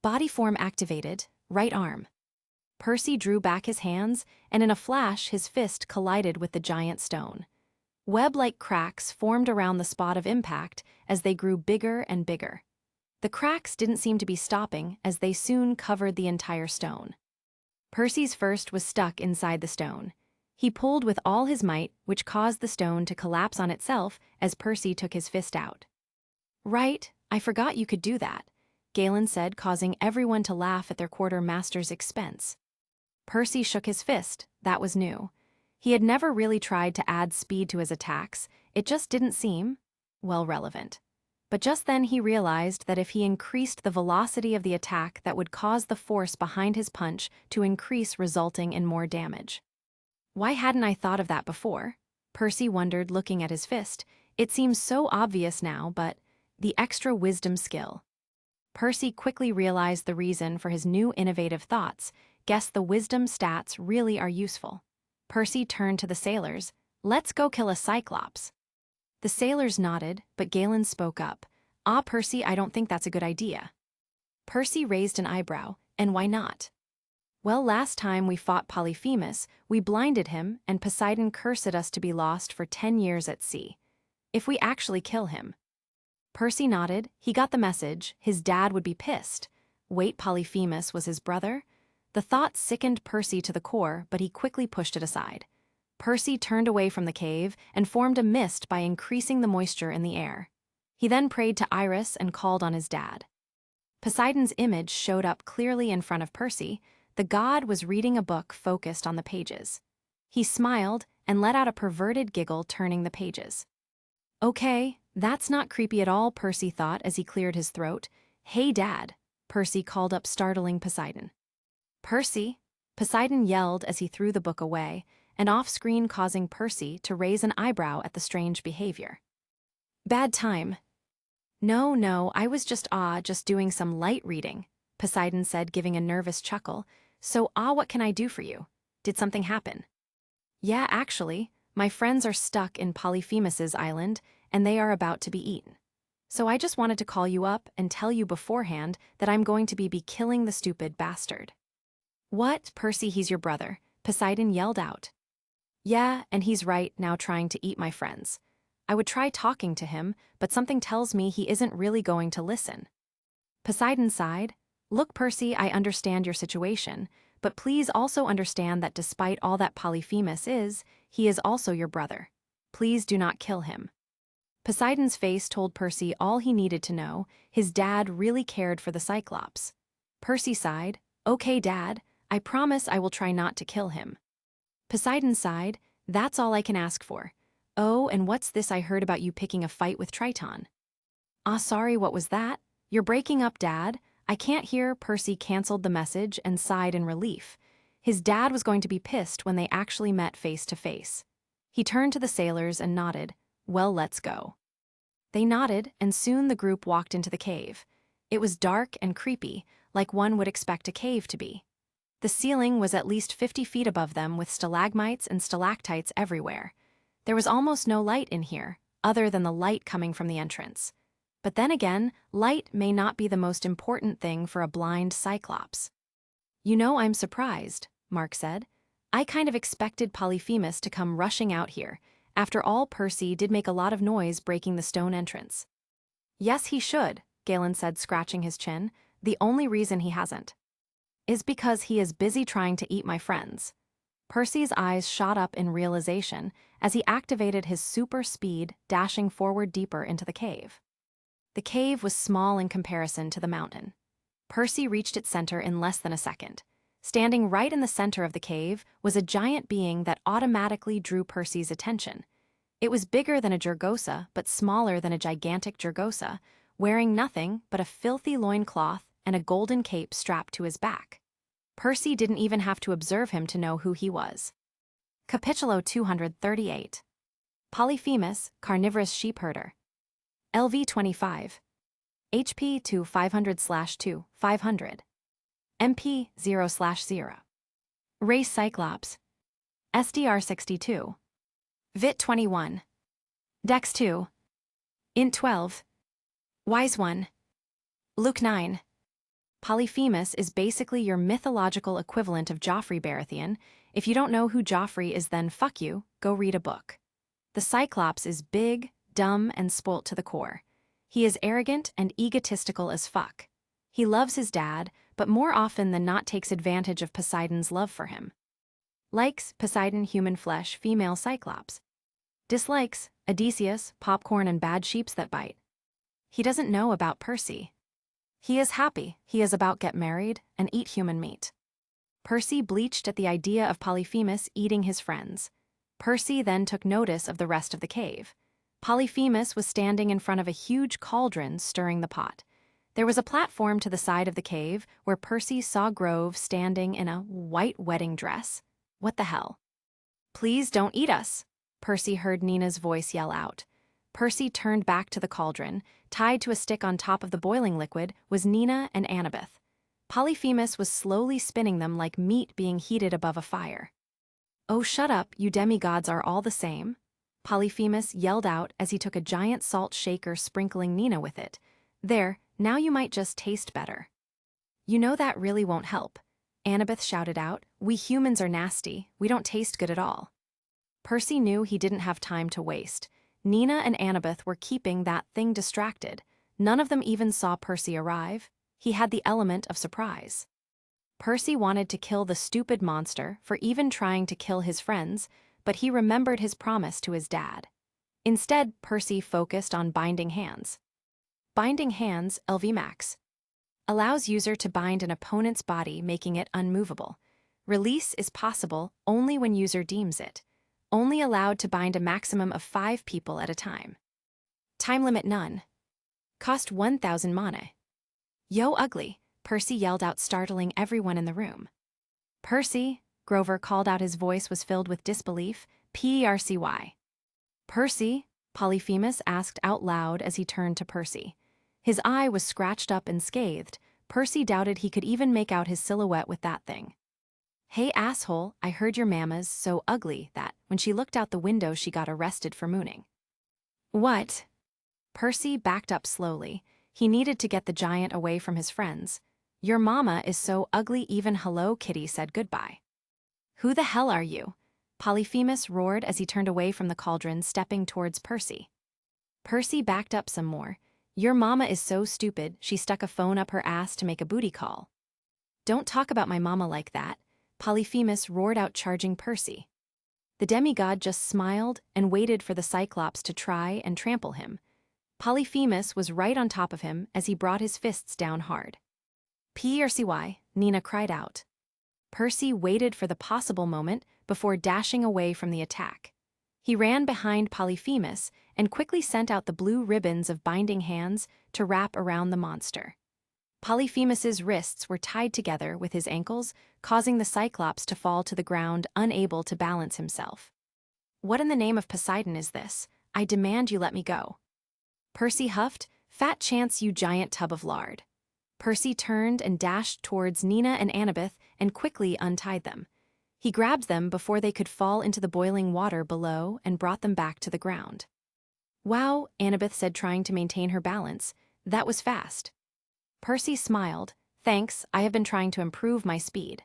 Body form activated, right arm. Percy drew back his hands, and in a flash his fist collided with the giant stone. Web-like cracks formed around the spot of impact as they grew bigger and bigger. The cracks didn't seem to be stopping as they soon covered the entire stone. Percy's fist was stuck inside the stone. He pulled with all his might, which caused the stone to collapse on itself as Percy took his fist out. "Right, I forgot you could do that," Galen said, causing everyone to laugh at their quartermaster's expense. Percy shook his fist. That was new. He had never really tried to add speed to his attacks. It just didn't seem, well, relevant. But just then he realized that if he increased the velocity of the attack, that would cause the force behind his punch to increase, resulting in more damage. Why hadn't I thought of that before? Percy wondered, looking at his fist. It seems so obvious now, but the extra wisdom skill. Percy quickly realized the reason for his new innovative thoughts. Guess the wisdom stats really are useful. Percy turned to the sailors. "Let's go kill a cyclops." The sailors nodded, but Galen spoke up. "Ah, Percy, I don't think that's a good idea." Percy raised an eyebrow. "And why not?" "Well, last time we fought Polyphemus, we blinded him, and Poseidon cursed us to be lost for 10 years at sea. If we actually kill him..." Percy nodded. He got the message. His dad would be pissed. Wait, Polyphemus was his brother? The thought sickened Percy to the core, but he quickly pushed it aside. Percy turned away from the cave and formed a mist by increasing the moisture in the air. He then prayed to Iris and called on his dad. Poseidon's image showed up clearly in front of Percy. The god was reading a book focused on the pages. He smiled and let out a perverted giggle, turning the pages. "Okay, that's not creepy at all," Percy thought as he cleared his throat. "Hey, Dad," Percy called up, startling Poseidon. "Percy," Poseidon yelled as he threw the book away, and off-screen causing Percy to raise an eyebrow at the strange behavior. "Bad time." No, I was just doing some light reading," Poseidon said, giving a nervous chuckle. "So, what can I do for you? Did something happen?" "Yeah, actually, my friends are stuck in Polyphemus's island, and they are about to be eaten. So I just wanted to call you up and tell you beforehand that I'm going to be killing the stupid bastard." "What, Percy, he's your brother," Poseidon yelled out. "Yeah, and he's right now trying to eat my friends. I would try talking to him, but something tells me he isn't really going to listen." Poseidon sighed. "Look, Percy, I understand your situation, but please also understand that despite all that Polyphemus is, he is also your brother. Please do not kill him." Poseidon's face told Percy all he needed to know. His dad really cared for the Cyclops. Percy sighed. "Okay, Dad, I promise I will try not to kill him." Poseidon sighed. "That's all I can ask for. Oh, and what's this I heard about you picking a fight with Triton?" "Ah, sorry, what was that? You're breaking up, Dad. I can't hear." Percy canceled the message and sighed in relief. His dad was going to be pissed when they actually met face to face. He turned to the sailors and nodded. "Well, let's go." They nodded, and soon the group walked into the cave. It was dark and creepy, like one would expect a cave to be. The ceiling was at least 50 feet above them, with stalagmites and stalactites everywhere. There was almost no light in here, other than the light coming from the entrance. But then again, light may not be the most important thing for a blind Cyclops. "You know, I'm surprised," Mark said. "I kind of expected Polyphemus to come rushing out here. After all, Percy did make a lot of noise breaking the stone entrance." "Yes, he should," Galen said, scratching his chin. "The only reason he hasn't is because he is busy trying to eat my friends." Percy's eyes shot up in realization as he activated his super speed, dashing forward deeper into the cave. The cave was small in comparison to the mountain. Percy reached its center in less than a second. Standing right in the center of the cave was a giant being that automatically drew Percy's attention. It was bigger than a Jurgosa, but smaller than a gigantic Jurgosa, wearing nothing but a filthy loincloth and a golden cape strapped to his back. Percy didn't even have to observe him to know who he was. Capitulo 238. Polyphemus, Carnivorous Sheepherder. LV 25. HP 2 500/2 500. MP 0/0. Race Cyclops. SDR 62. Vit 21. Dex 2. Int 12. Wise 1. Luke 9. Polyphemus is basically your mythological equivalent of Joffrey Baratheon. If you don't know who Joffrey is, then fuck you, go read a book. The Cyclops is big, dumb, and spoilt to the core. He is arrogant and egotistical as fuck. He loves his dad, but more often than not takes advantage of Poseidon's love for him. Likes Poseidon, human flesh, female Cyclops. Dislikes Odysseus, popcorn, and bad sheeps that bite. He doesn't know about Percy. He is happy. He is about get married and eat human meat. Percy bleached at the idea of Polyphemus eating his friends. Percy then took notice of the rest of the cave. Polyphemus was standing in front of a huge cauldron stirring the pot. There was a platform to the side of the cave where Percy saw Grove standing in a white wedding dress. What the hell? "Please don't eat us," Percy heard Nina's voice yell out. Percy turned back to the cauldron. Tied to a stick on top of the boiling liquid was Nina and Annabeth. Polyphemus was slowly spinning them like meat being heated above a fire. "Oh, shut up, you demigods are all the same," Polyphemus yelled out as he took a giant salt shaker, sprinkling Nina with it. "There, now you might just taste better." "You know that really won't help," Annabeth shouted out. "We humans are nasty. We don't taste good at all." Percy knew he didn't have time to waste. Nina and Annabeth were keeping that thing distracted. None of them even saw Percy arrive. He had the element of surprise. Percy wanted to kill the stupid monster for even trying to kill his friends, but he remembered his promise to his dad. Instead, Percy focused on binding hands. Binding hands, LV Max. Allows user to bind an opponent's body, making it unmovable. Release is possible only when user deems it. Only allowed to bind a maximum of 5 people at a time. Time limit none. Cost 1,000 mana. "Yo, ugly," Percy yelled out, startling everyone in the room. "Percy," Grover called out. His voice was filled with disbelief. "PERCY." "Percy?" Polyphemus asked out loud as he turned to Percy. His eye was scratched up and scathed. Percy doubted he could even make out his silhouette with that thing. "Hey, asshole, I heard your mama's so ugly that, when she looked out the window, she got arrested for mooning." "What?" Percy backed up slowly. He needed to get the giant away from his friends. "Your mama is so ugly even Hello Kitty said goodbye." "Who the hell are you?" Polyphemus roared as he turned away from the cauldron, stepping towards Percy. Percy backed up some more. "Your mama is so stupid, she stuck a phone up her ass to make a booty call." "Don't talk about my mama like that," Polyphemus roared out, charging Percy. The demigod just smiled and waited for the Cyclops to try and trample him. Polyphemus was right on top of him as he brought his fists down hard. "PERCY," Nina cried out. Percy waited for the possible moment before dashing away from the attack. He ran behind Polyphemus and quickly sent out the blue ribbons of binding hands to wrap around the monster. Polyphemus's wrists were tied together with his ankles, causing the Cyclops to fall to the ground, unable to balance himself. "What in the name of Poseidon is this? I demand you let me go." Percy huffed, "Fat chance, you giant tub of lard." Percy turned and dashed towards Nina and Annabeth and quickly untied them. He grabbed them before they could fall into the boiling water below and brought them back to the ground. "Wow," Annabeth said, trying to maintain her balance. "That was fast." Percy smiled. "Thanks, I have been trying to improve my speed."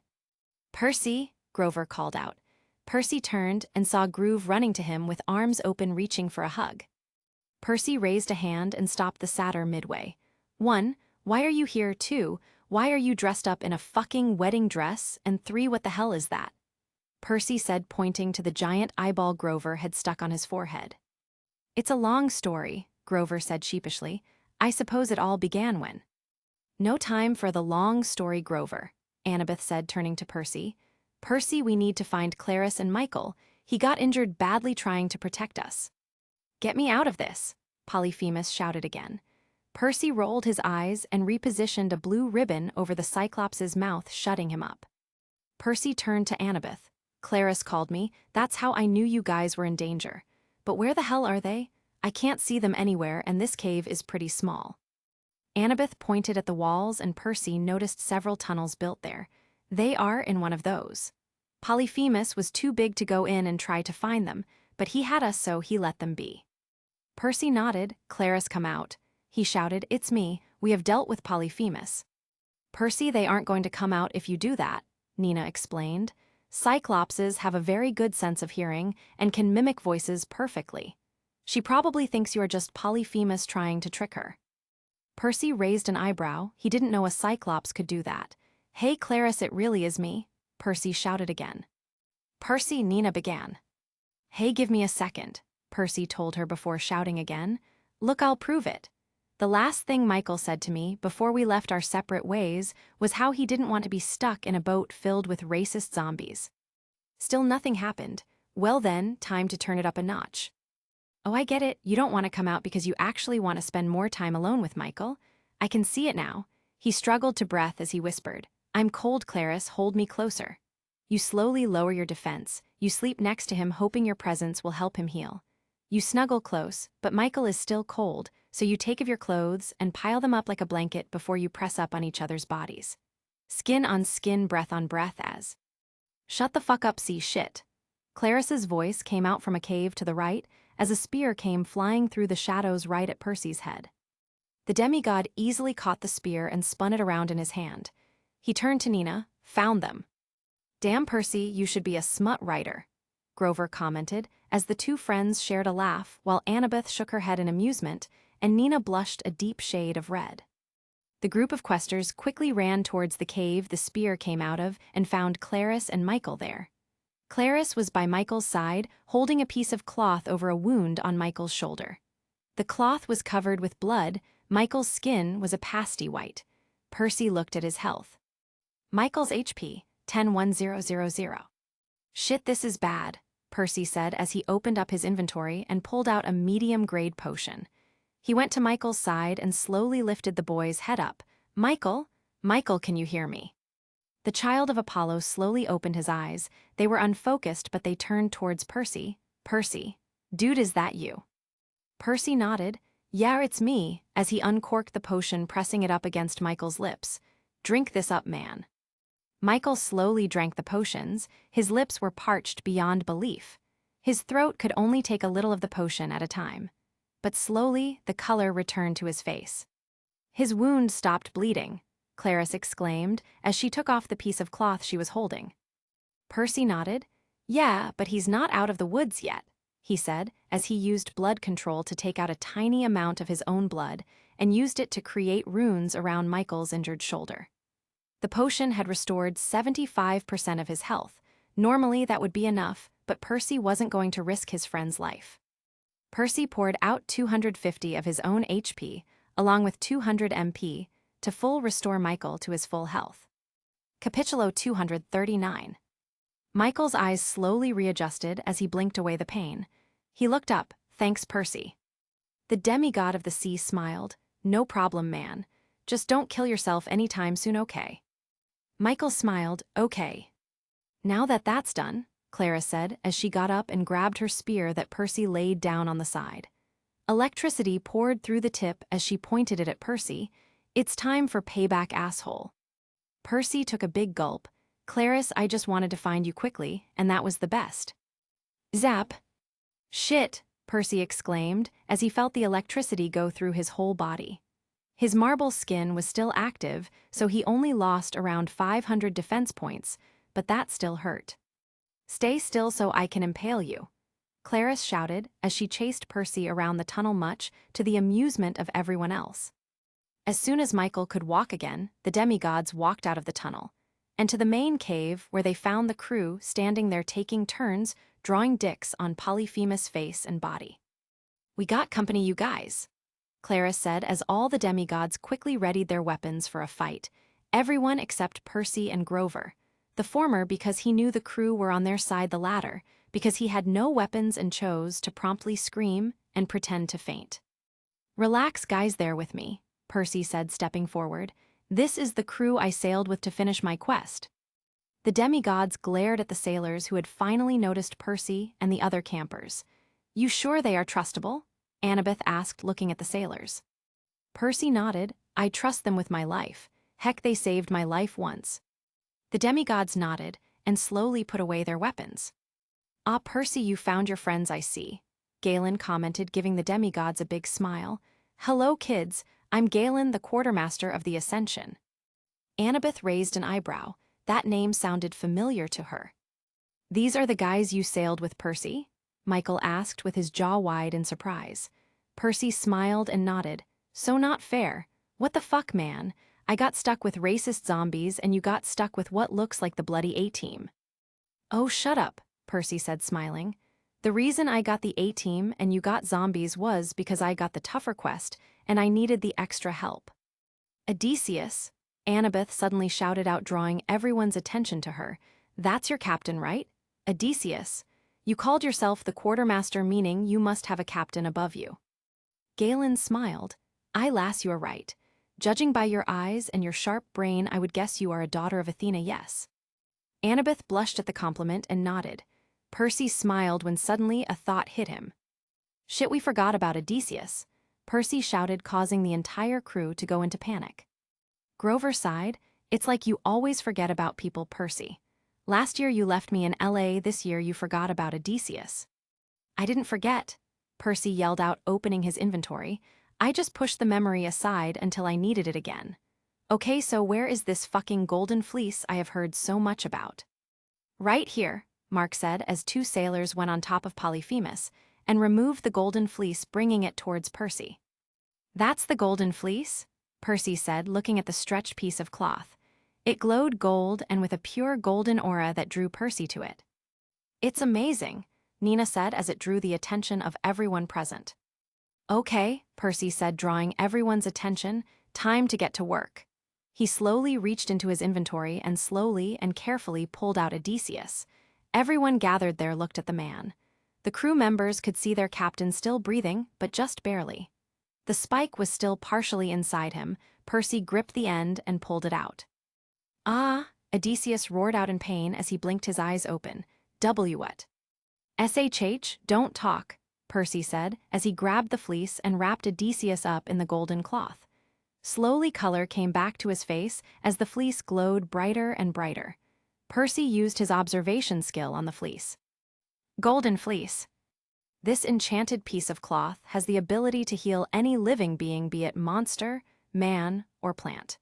"Percy," Grover called out. Percy turned and saw Groove running to him with arms open, reaching for a hug. Percy raised a hand and stopped the satyr midway. "1, why are you here? 2, why are you dressed up in a fucking wedding dress? And 3, what the hell is that?" Percy said, pointing to the giant eyeball Grover had stuck on his forehead. "It's a long story," Grover said sheepishly. "I suppose it all began when—" "No time for the long story, Grover," Annabeth said, turning to Percy. "Percy, we need to find Clarus and Michael. He got injured badly trying to protect us." "Get me out of this," Polyphemus shouted again. Percy rolled his eyes and repositioned a blue ribbon over the Cyclops' mouth, shutting him up. Percy turned to Annabeth. "Clarus called me. That's how I knew you guys were in danger. But where the hell are they? I can't see them anywhere, and this cave is pretty small." Annabeth pointed at the walls, and Percy noticed several tunnels built there. "They are in one of those." Polyphemus was too big to go in and try to find them, but he had us, so he let them be. Percy nodded. "Clarus, come out," he shouted. "It's me. We have dealt with Polyphemus." "Percy, they aren't going to come out if you do that," Nina explained. "Cyclopses have a very good sense of hearing and can mimic voices perfectly. She probably thinks you are just Polyphemus trying to trick her." Percy raised an eyebrow. He didn't know a Cyclops could do that. "Hey, Clarus, it really is me," Percy shouted again. "Percy," Nina began. "Hey, give me a second," Percy told her before shouting again. "Look, I'll prove it. The last thing Michael said to me before we left our separate ways was how he didn't want to be stuck in a boat filled with racist zombies." Still nothing happened. "Well then, time to turn it up a notch." "Oh, I get it. You don't want to come out because you actually want to spend more time alone with Michael. I can see it now." He struggled to breath as he whispered, "I'm cold, Clarus, hold me closer." You slowly lower your defense. You sleep next to him, hoping your presence will help him heal. You snuggle close, but Michael is still cold, so you take off your clothes and pile them up like a blanket before you press up on each other's bodies. Skin on skin, breath on breath as— "Shut the fuck up, see shit." Clarus's voice came out from a cave to the right as a spear came flying through the shadows right at Percy's head. The demigod easily caught the spear and spun it around in his hand. He turned to Nina. "Found them." "Damn, Percy, you should be a smut writer," Grover commented, as the two friends shared a laugh while Annabeth shook her head in amusement and Nina blushed a deep shade of red. The group of questers quickly ran towards the cave the spear came out of and found Clarus and Michael there. Clarus was by Michael's side, holding a piece of cloth over a wound on Michael's shoulder. The cloth was covered with blood. Michael's skin was a pasty white. Percy looked at his health. Michael's HP, 10,1000. "Shit, this is bad," Percy said as he opened up his inventory and pulled out a medium-grade potion. He went to Michael's side and slowly lifted the boy's head up. "Michael? Michael, can you hear me?" The child of Apollo slowly opened his eyes. They were unfocused, but they turned towards Percy. "Percy, dude, is that you?" Percy nodded. "Yeah, it's me," as he uncorked the potion, pressing it up against Michael's lips. "Drink this up, man." Michael slowly drank the potions. His lips were parched beyond belief. His throat could only take a little of the potion at a time. But slowly, the color returned to his face. "His wound stopped bleeding," Clarus exclaimed as she took off the piece of cloth she was holding. Percy nodded. "Yeah, but he's not out of the woods yet," he said as he used blood control to take out a tiny amount of his own blood and used it to create runes around Michael's injured shoulder. The potion had restored 75% of his health. Normally that would be enough, but Percy wasn't going to risk his friend's life. Percy poured out 250 of his own HP, along with 200 MP, to full restore Michael to his full health. Capitulo 239. Michael's eyes slowly readjusted as he blinked away the pain. He looked up, "Thanks, Percy." The demigod of the sea smiled. "No problem, man. Just don't kill yourself anytime soon, okay?" Michael smiled, "Okay." "Now that that's done," Clara said as she got up and grabbed her spear that Percy laid down on the side. Electricity poured through the tip as she pointed it at Percy. "It's time for payback, asshole." Percy took a big gulp. "Clarice, I just wanted to find you quickly, and that was the best." Zap. "Shit," Percy exclaimed as he felt the electricity go through his whole body. His marble skin was still active, so he only lost around 500 defense points, but that still hurt. "Stay still so I can impale you," Clarice shouted as she chased Percy around the tunnel, much to the amusement of everyone else. As soon as Michael could walk again, the demigods walked out of the tunnel, and to the main cave where they found the crew standing there taking turns drawing dicks on Polyphemus' face and body. "We got company, you guys," Clarice said as all the demigods quickly readied their weapons for a fight, everyone except Percy and Grover, the former because he knew the crew were on their side, the latter because he had no weapons and chose to promptly scream and pretend to faint. "Relax, guys, there with me," Percy said, stepping forward. "This is the crew I sailed with to finish my quest." The demigods glared at the sailors who had finally noticed Percy and the other campers. "You sure they are trustable?" Annabeth asked, looking at the sailors. Percy nodded. "I trust them with my life. Heck, they saved my life once." The demigods nodded and slowly put away their weapons. "Ah, Percy, you found your friends, I see," Galen commented, giving the demigods a big smile. "Hello, kids. I'm Galen, the quartermaster of the Ascension." Annabeth raised an eyebrow. That name sounded familiar to her. "These are the guys you sailed with, Percy?" Michael asked with his jaw wide in surprise. Percy smiled and nodded. "So not fair. What the fuck, man? I got stuck with racist zombies and you got stuck with what looks like the bloody A-Team." "Oh, shut up," Percy said, smiling. "The reason I got the A-Team and you got zombies was because I got the tougher quest and I needed the extra help." "Odysseus," Annabeth suddenly shouted out, drawing everyone's attention to her. "That's your captain, right? Odysseus. You called yourself the quartermaster, meaning you must have a captain above you." Galen smiled. "Aye, lass, you are right. Judging by your eyes and your sharp brain, I would guess you are a daughter of Athena, yes." Annabeth blushed at the compliment and nodded. Percy smiled when suddenly a thought hit him. "Shit, we forgot about Odysseus," Percy shouted, causing the entire crew to go into panic. Grover sighed. "It's like you always forget about people, Percy. Last year you left me in LA, this year you forgot about Odysseus." "I didn't forget," Percy yelled out, opening his inventory. "I just pushed the memory aside until I needed it again. Okay, so where is this fucking golden fleece I have heard so much about?" "Right here," Mark said as two sailors went on top of Polyphemus and removed the golden fleece, bringing it towards Percy. "That's the golden fleece?" Percy said, looking at the stretched piece of cloth. It glowed gold and with a pure golden aura that drew Percy to it. "It's amazing," Nina said as it drew the attention of everyone present. "Okay," Percy said, drawing everyone's attention. "Time to get to work." He slowly reached into his inventory and slowly and carefully pulled out Odysseus. Everyone gathered there looked at the man. The crew members could see their captain still breathing, but just barely. The spike was still partially inside him. Percy gripped the end and pulled it out. "Ah," Odysseus roared out in pain as he blinked his eyes open. "What?" "SHH, don't talk," Percy said as he grabbed the fleece and wrapped Odysseus up in the golden cloth. Slowly color came back to his face as the fleece glowed brighter and brighter. Percy used his observation skill on the fleece. "Golden fleece. This enchanted piece of cloth has the ability to heal any living being, be it monster, man, or plant.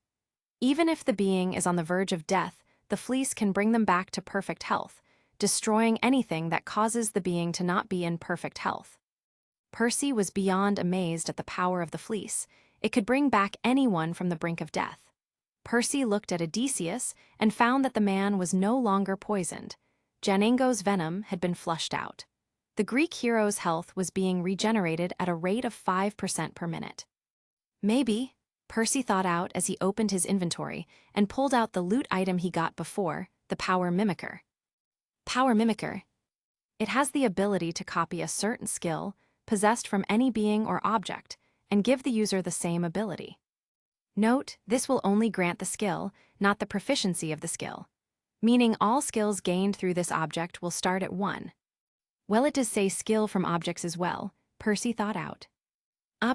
Even if the being is on the verge of death, the fleece can bring them back to perfect health, destroying anything that causes the being to not be in perfect health." Percy was beyond amazed at the power of the fleece. It could bring back anyone from the brink of death. Percy looked at Odysseus and found that the man was no longer poisoned. Janingo's venom had been flushed out. The Greek hero's health was being regenerated at a rate of 5% per minute. "Maybe," Percy thought out as he opened his inventory and pulled out the loot item he got before, the Power Mimicker. "Power Mimicker." It has the ability to copy a certain skill possessed from any being or object and give the user the same ability. Note, this will only grant the skill, not the proficiency of the skill, meaning all skills gained through this object will start at 1. Well, it does say skill from objects as well, Percy thought out.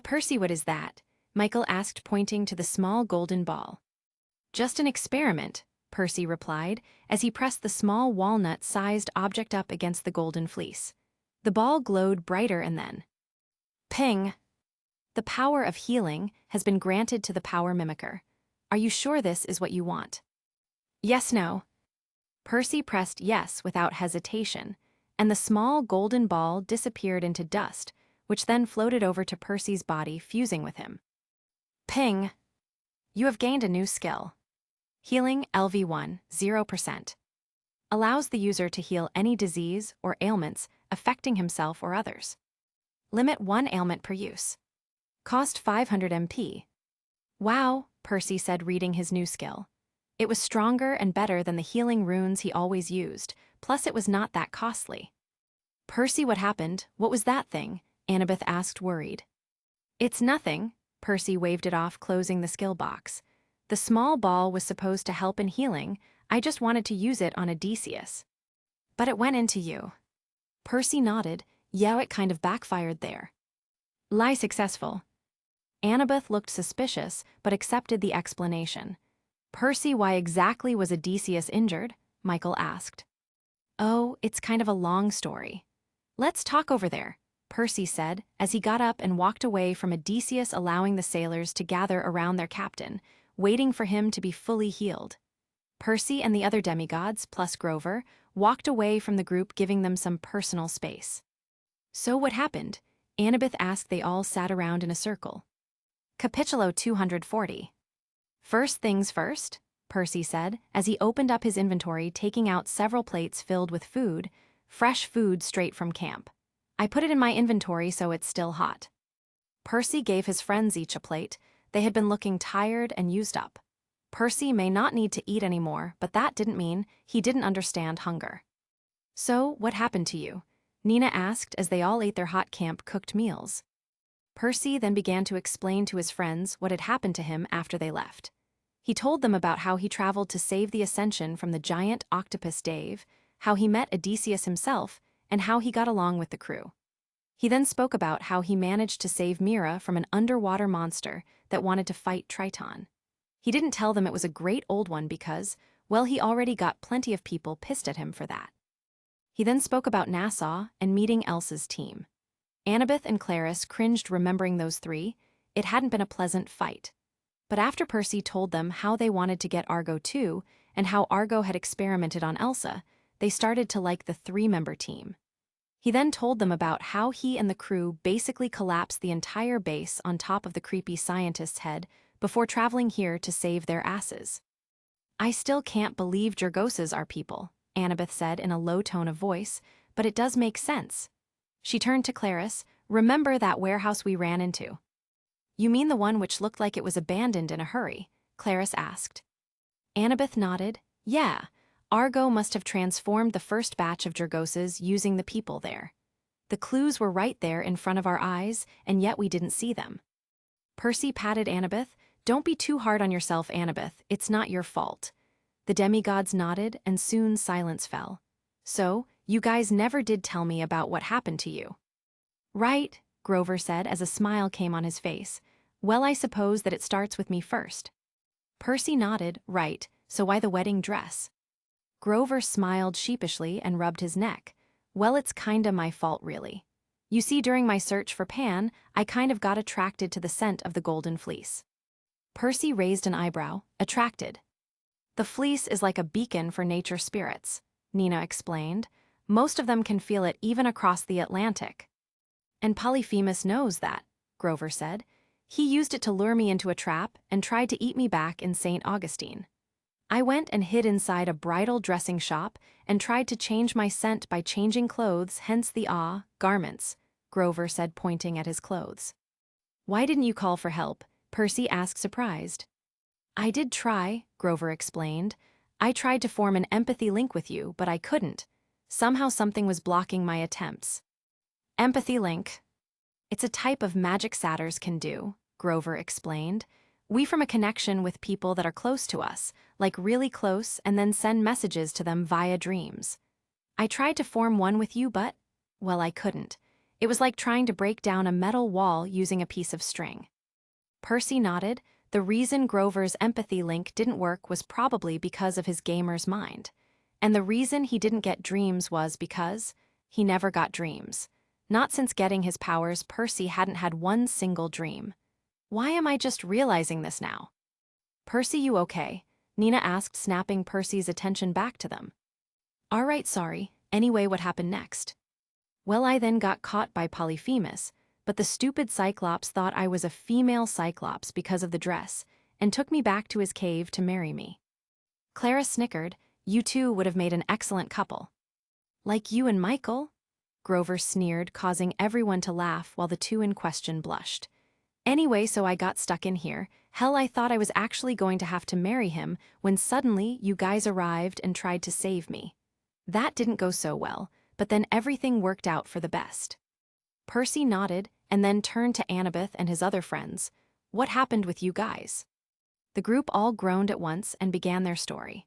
Percy, what is that? Michael asked, pointing to the small golden ball. Just an experiment, Percy replied, as he pressed the small walnut-sized object up against the golden fleece. The ball glowed brighter and then... Ping! The power of healing has been granted to the power mimicker. Are you sure this is what you want? Yes, no. Percy pressed yes without hesitation, and the small golden ball disappeared into dust, which then floated over to Percy's body, fusing with him. Ping! You have gained a new skill. Healing LV1, 0%. Allows the user to heal any disease or ailments affecting himself or others. Limit 1 ailment per use. Cost 500 MP. Wow, Percy said, reading his new skill. It was stronger and better than the healing runes he always used, plus it was not that costly. Percy, what happened? What was that thing? Annabeth asked, worried. It's nothing, Percy waved it off, closing the skill box. The small ball was supposed to help in healing. I just wanted to use it on Odysseus. But it went into you. Percy nodded. Yeah, it kind of backfired there. Lie successful. Annabeth looked suspicious, but accepted the explanation. Percy, why exactly was Odysseus injured? Michael asked. Oh, it's kind of a long story. Let's talk over there, Percy said, as he got up and walked away from Odysseus, allowing the sailors to gather around their captain, waiting for him to be fully healed. Percy and the other demigods, plus Grover, walked away from the group, giving them some personal space. So what happened? Annabeth asked. They all sat around in a circle. Capitulo 240. First things first, Percy said, as he opened up his inventory, taking out several plates filled with food, fresh food straight from camp. I put it in my inventory so it's still hot. Percy gave his friends each a plate. They had been looking tired and used up. Percy may not need to eat anymore, but that didn't mean he didn't understand hunger. So, what happened to you? Nina asked as they all ate their hot camp-cooked meals. Percy then began to explain to his friends what had happened to him after they left. He told them about how he traveled to save the Ascension from the giant octopus Dave, how he met Odysseus himself, and how he got along with the crew. He then spoke about how he managed to save Mira from an underwater monster that wanted to fight Triton. He didn't tell them it was a great old one because, well, he already got plenty of people pissed at him for that. He then spoke about Nassau and meeting Elsa's team. Annabeth and Clarice cringed remembering those three. It hadn't been a pleasant fight. But after Percy told them how they wanted to get Argo too, and how Argo had experimented on Elsa, they started to like the 3-member team. He then told them about how he and the crew basically collapsed the entire base on top of the creepy scientist's head before traveling here to save their asses. I still can't believe Jurgoses are people, Annabeth said in a low tone of voice, but it does make sense. She turned to Clarice. Remember that warehouse we ran into? You mean the one which looked like it was abandoned in a hurry? Clarice asked. Annabeth nodded. Yeah, Argo must have transformed the first batch of Jurgoses using the people there. The clues were right there in front of our eyes, and yet we didn't see them. Percy patted Annabeth. Don't be too hard on yourself, Annabeth. It's not your fault. The demigods nodded, and soon silence fell. So, you guys never did tell me about what happened to you. Right, Grover said as a smile came on his face. Well, I suppose that it starts with me first. Percy nodded. Right, so why the wedding dress? Grover smiled sheepishly and rubbed his neck. Well, it's kinda my fault, really. You see, during my search for Pan, I kind of got attracted to the scent of the golden fleece. Percy raised an eyebrow. Attracted. The fleece is like a beacon for nature spirits, Nina explained. Most of them can feel it even across the Atlantic. And Polyphemus knows that, Grover said. He used it to lure me into a trap and tried to eat me back in St. Augustine. I went and hid inside a bridal dressing shop and tried to change my scent by changing clothes, hence the garments, Grover said, pointing at his clothes. Why didn't you call for help? Percy asked, surprised. I did try, Grover explained. I tried to form an empathy link with you, but I couldn't. Somehow something was blocking my attempts. Empathy link. It's a type of magic satyrs can do, Grover explained. We form a connection with people that are close to us, like really close, and then send messages to them via dreams. I tried to form one with you, but, well, I couldn't. It was like trying to break down a metal wall using a piece of string. Percy nodded. The reason Grover's empathy link didn't work was probably because of his gamer's mind. And the reason he didn't get dreams was because he never got dreams. Not since getting his powers, Percy hadn't had one single dream. Why am I just realizing this now? Percy, you okay? Nina asked, snapping Percy's attention back to them. All right, sorry. Anyway, what happened next? Well, I then got caught by Polyphemus, but the stupid Cyclops thought I was a female Cyclops because of the dress, and took me back to his cave to marry me. Clara snickered. You two would have made an excellent couple. Like you and Michael? Grover sneered, causing everyone to laugh while the two in question blushed. Anyway, so I got stuck in here. Hell, I thought I was actually going to have to marry him when suddenly you guys arrived and tried to save me. That didn't go so well, but then everything worked out for the best. Percy nodded and then turned to Annabeth and his other friends. What happened with you guys? The group all groaned at once and began their story.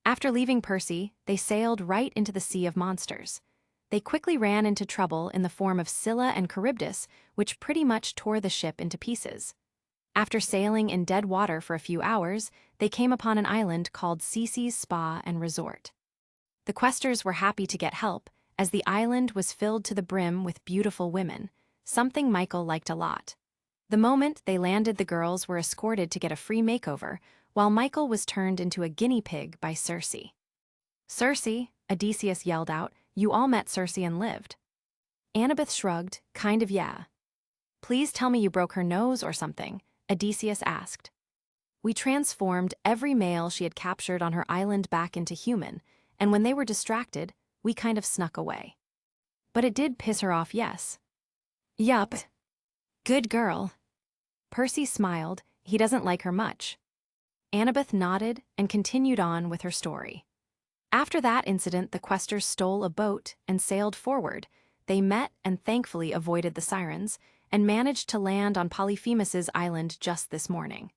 After leaving Percy, they sailed right into the Sea of Monsters. They quickly ran into trouble in the form of Scylla and Charybdis, which pretty much tore the ship into pieces. After sailing in dead water for a few hours, they came upon an island called Cece's Spa and Resort. The questers were happy to get help, as the island was filled to the brim with beautiful women, something Michael liked a lot. The moment they landed, the girls were escorted to get a free makeover, while Michael was turned into a guinea pig by Circe. Circe, Odysseus yelled out, you all met Circe and lived. Annabeth shrugged, kind of yeah. Please tell me you broke her nose or something, Odysseus asked. We transformed every male she had captured on her island back into human, and when they were distracted, we kind of snuck away. But it did piss her off, yes. Yup. Good girl. Percy smiled. He doesn't like her much. Annabeth nodded and continued on with her story. After that incident, the questers stole a boat and sailed forward. They met and thankfully avoided the sirens, and managed to land on Polyphemus's island just this morning.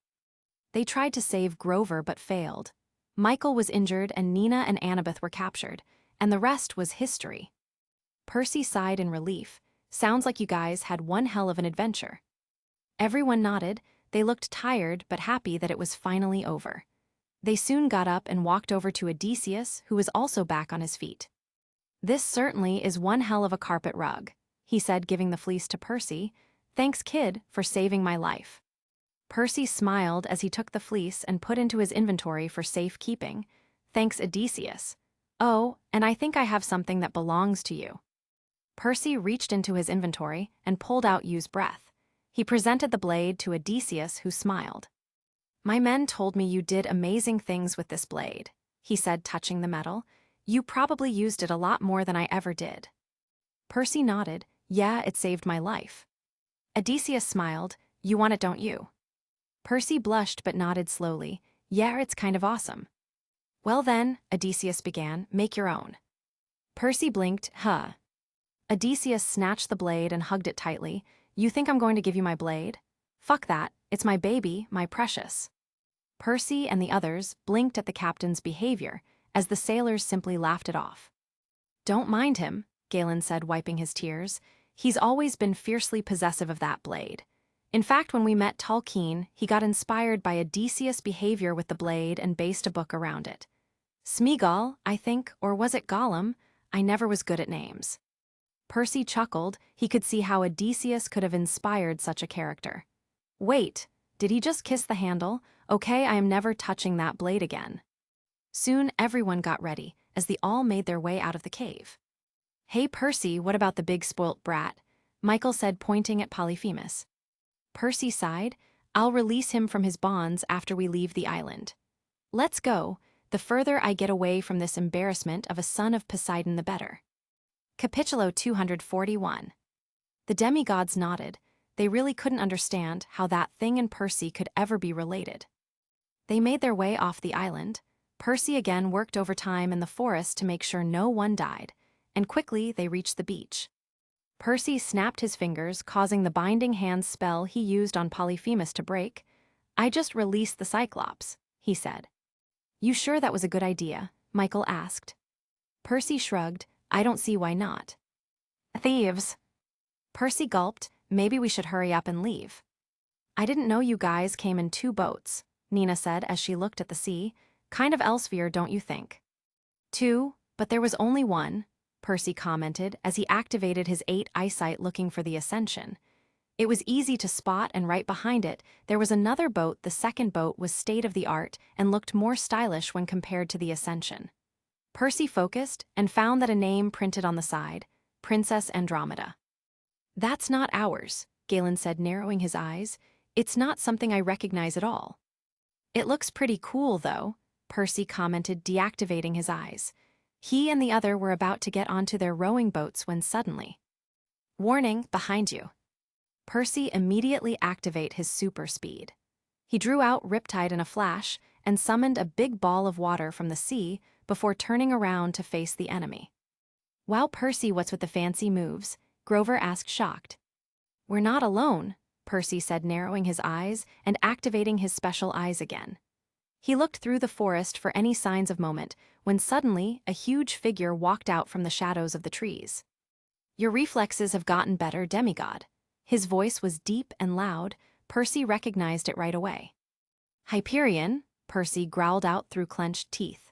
They tried to save Grover but failed. Michael was injured and Nina and Annabeth were captured, and the rest was history. Percy sighed in relief. Sounds like you guys had one hell of an adventure. Everyone nodded. They looked tired but happy that it was finally over. They soon got up and walked over to Odysseus, who was also back on his feet. This certainly is one hell of a carpet rug, he said, giving the fleece to Percy. Thanks, kid, for saving my life. Percy smiled as he took the fleece and put into his inventory for safekeeping. Thanks, Odysseus. Oh, and I think I have something that belongs to you. Percy reached into his inventory and pulled out Yu's breath. He presented the blade to Odysseus, who smiled. My men told me you did amazing things with this blade, he said, touching the metal. You probably used it a lot more than I ever did. Percy nodded. Yeah, it saved my life. Odysseus smiled. You want it, don't you? Percy blushed but nodded slowly. Yeah, it's kind of awesome. Well then, Odysseus began, make your own. Percy blinked, huh. Odysseus snatched the blade and hugged it tightly. You think I'm going to give you my blade? Fuck that, it's my baby, my precious. Percy and the others blinked at the captain's behavior, as the sailors simply laughed it off. Don't mind him, Galen said, wiping his tears. He's always been fiercely possessive of that blade. In fact, when we met Tolkien, he got inspired by Odysseus' behavior with the blade and based a book around it. Smeagol, I think, or was it Gollum? I never was good at names. Percy chuckled. He could see how Odysseus could have inspired such a character. Wait, did he just kiss the handle? Okay, I am never touching that blade again. Soon everyone got ready, as they all made their way out of the cave. Hey Percy, what about the big spoilt brat? Michael said, pointing at Polyphemus. Percy sighed. I'll release him from his bonds after we leave the island. Let's go. The further I get away from this embarrassment of a son of Poseidon, the better. Capitulo 241. The demigods nodded. They really couldn't understand how that thing and Percy could ever be related. They made their way off the island. Percy again worked overtime in the forest to make sure no one died. and quickly they reached the beach. Percy snapped his fingers, causing the binding hands spell he used on Polyphemus to break. "I just released the Cyclops," he said. "You sure that was a good idea?" Michael asked. Percy shrugged. "I don't see why not." "Thieves." Percy gulped. "Maybe we should hurry up and leave." "I didn't know you guys came in 2 boats," Nina said as she looked at the sea. "Kind of Elsevier, don't you think?" "2, but there was only 1," Percy commented as he activated his 8 eyesight looking for the Ascension. It was easy to spot, and right behind it, there was another boat. The second boat was state-of-the-art and looked more stylish when compared to the Ascension. Percy focused and found that a name printed on the side, Princess Andromeda. "That's not ours," Galen said, narrowing his eyes. "It's not something I recognize at all." "It looks pretty cool, though," Percy commented, deactivating his eyes. He and the other were about to get onto their rowing boats when suddenly, "Warning, behind you." Percy immediately activated his super speed. He drew out Riptide in a flash and summoned a big ball of water from the sea before turning around to face the enemy. "Wow, Percy, what's with the fancy moves?" Grover asked, shocked. "We're not alone," Percy said, narrowing his eyes and activating his special eyes again. He looked through the forest for any signs of movement when suddenly a huge figure walked out from the shadows of the trees. "Your reflexes have gotten better, demigod." His voice was deep and loud. Percy recognized it right away. "Hyperion," Percy growled out through clenched teeth.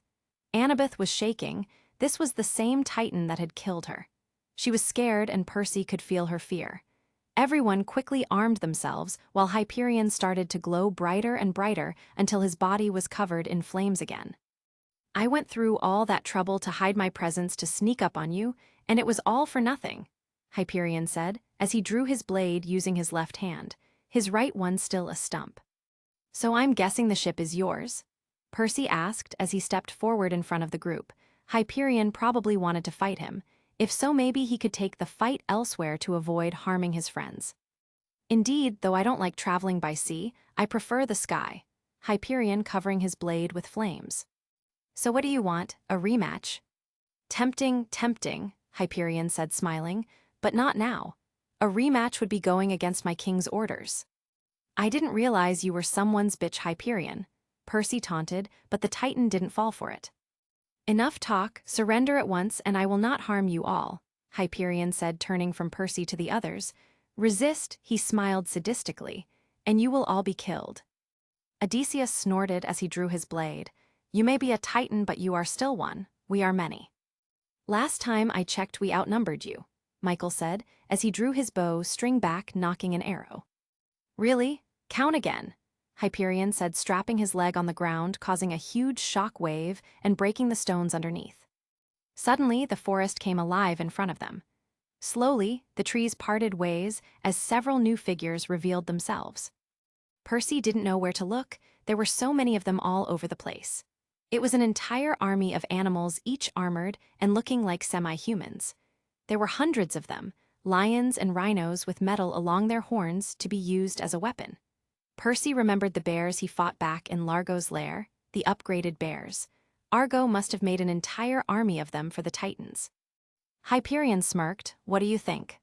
Annabeth was shaking. This was the same Titan that had killed her. She was scared, and Percy could feel her fear. Everyone quickly armed themselves while Hyperion started to glow brighter and brighter until his body was covered in flames again. "I went through all that trouble to hide my presence to sneak up on you, and it was all for nothing," Hyperion said as he drew his blade using his left hand, his right one still a stump. "So I'm guessing the ship is yours?" Percy asked as he stepped forward in front of the group. Hyperion probably wanted to fight him. If so, maybe he could take the fight elsewhere to avoid harming his friends. "Indeed, though I don't like traveling by sea, I prefer the sky," Hyperion covering his blade with flames. "So what do you want, a rematch?" "Tempting, tempting," Hyperion said, smiling, "but not now. A rematch would be going against my king's orders." "I didn't realize you were someone's bitch, Hyperion," Percy taunted, but the Titan didn't fall for it. "Enough talk, surrender at once and I will not harm you all," Hyperion said, turning from Percy to the others. "Resist," he smiled sadistically, "and you will all be killed." Odysseus snorted as he drew his blade. "You may be a Titan, but you are still one. We are many." "Last time I checked, we outnumbered you," Michael said as he drew his bow, string back, knocking an arrow. "Really? Count again," Hyperion said, strapping his leg on the ground, causing a huge shock wave and breaking the stones underneath. Suddenly, the forest came alive in front of them. Slowly, the trees parted ways as several new figures revealed themselves. Percy didn't know where to look. There were so many of them all over the place. It was an entire army of animals, each armored and looking like semi-humans. There were hundreds of them, lions and rhinos with metal along their horns to be used as a weapon. Percy remembered the bears he fought back in Largo's lair, the upgraded bears. Argo must have made an entire army of them for the Titans. Hyperion smirked. "What do you think?"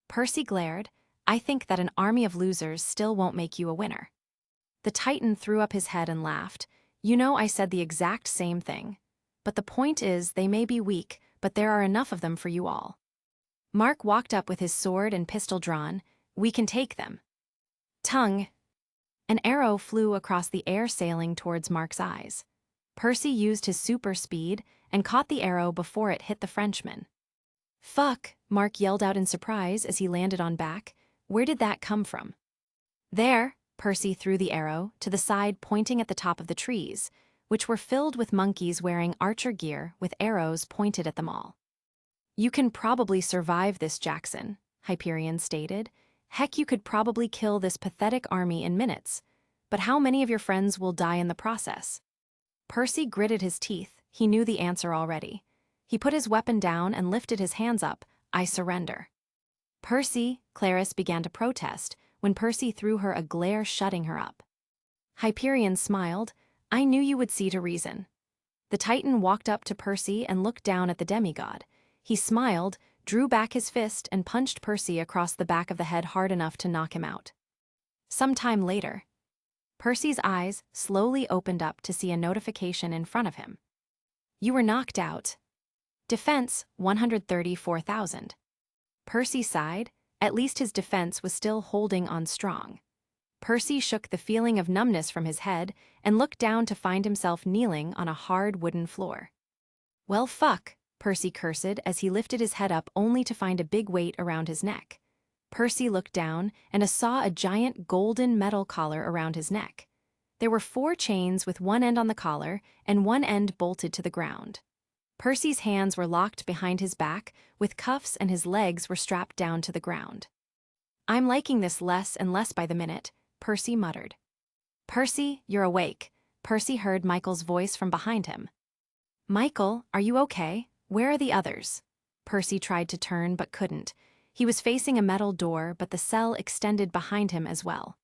Percy glared. "I think that an army of losers still won't make you a winner." The Titan threw up his head and laughed. "You know, I said the exact same thing. But the point is, they may be weak, but there are enough of them for you all." Mark walked up with his sword and pistol drawn. "We can take them." Tongue. An arrow flew across the air, sailing towards Mark's eyes. Percy used his super speed and caught the arrow before it hit the Frenchman. "Fuck," Mark yelled out in surprise as he landed on back. "Where did that come from?" "There," Percy threw the arrow to the side, pointing at the top of the trees, which were filled with monkeys wearing archer gear with arrows pointed at them all. "You can probably survive this, Jackson," Hyperion stated. "Heck, you could probably kill this pathetic army in minutes. But how many of your friends will die in the process?" Percy gritted his teeth. He knew the answer already. He put his weapon down and lifted his hands up. "I surrender." "Percy," Clarice began to protest when Percy threw her a glare, shutting her up. Hyperion smiled. "I knew you would see to reason." The Titan walked up to Percy and looked down at the demigod. He smiled, drew back his fist and punched Percy across the back of the head hard enough to knock him out. Some time later, Percy's eyes slowly opened up to see a notification in front of him. You were knocked out. Defense, 134,000. Percy sighed. At least his defense was still holding on strong. Percy shook the feeling of numbness from his head and looked down to find himself kneeling on a hard wooden floor. Well, fuck, Percy cursed as he lifted his head up only to find a big weight around his neck. Percy looked down and saw a giant golden metal collar around his neck. There were 4 chains with one end on the collar and one end bolted to the ground. Percy's hands were locked behind his back with cuffs and his legs were strapped down to the ground. I'm liking this less and less by the minute, Percy muttered. Percy, you're awake, Percy heard Michael's voice from behind him. Michael, are you okay? Where are the others? Percy tried to turn but couldn't. He was facing a metal door, but the cell extended behind him as well.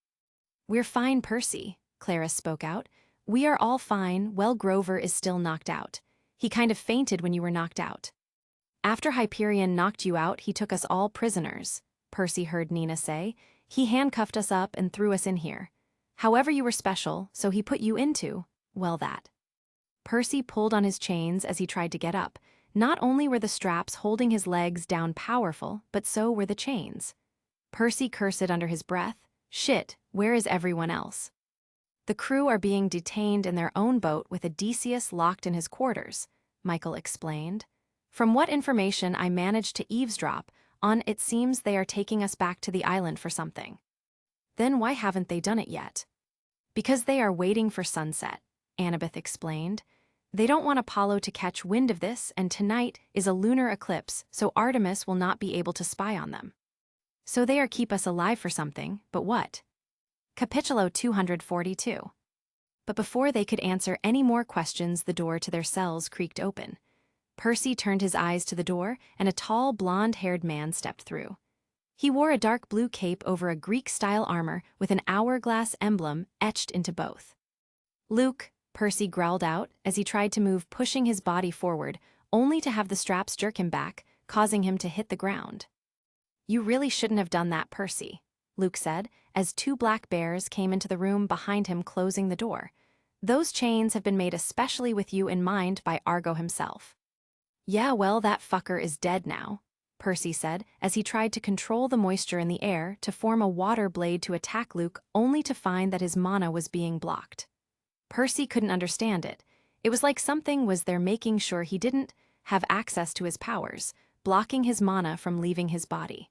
We're fine, Percy, Clara spoke out. We are all fine. Well, Grover is still knocked out. He kind of fainted when you were knocked out. After Hyperion knocked you out, he took us all prisoners, Percy heard Nina say. He handcuffed us up and threw us in here. However, you were special, so he put you into, well, that. Percy pulled on his chains as he tried to get up. Not only were the straps holding his legs down powerful, but so were the chains. Percy cursed under his breath. Shit, where is everyone else? The crew are being detained in their own boat with Odysseus locked in his quarters, Michael explained. From what information I managed to eavesdrop on, it seems they are taking us back to the island for something. Then why haven't they done it yet? Because they are waiting for sunset, Annabeth explained. They don't want Apollo to catch wind of this, and tonight is a lunar eclipse, so Artemis will not be able to spy on them. So they are keep us alive for something, but what? Capitulo 242. But before they could answer any more questions, the door to their cells creaked open. Percy turned his eyes to the door, and a tall, blonde-haired man stepped through. He wore a dark blue cape over a Greek-style armor with an hourglass emblem etched into both. Luke, Percy growled out as he tried to move, pushing his body forward, only to have the straps jerk him back, causing him to hit the ground. You really shouldn't have done that, Percy, Luke said, as 2 black bears came into the room behind him, closing the door. Those chains have been made especially with you in mind by Argo himself. Yeah, well, that fucker is dead now, Percy said as he tried to control the moisture in the air to form a water blade to attack Luke, only to find that his mana was being blocked. Percy couldn't understand it. It was like something was there making sure he didn't have access to his powers, blocking his mana from leaving his body.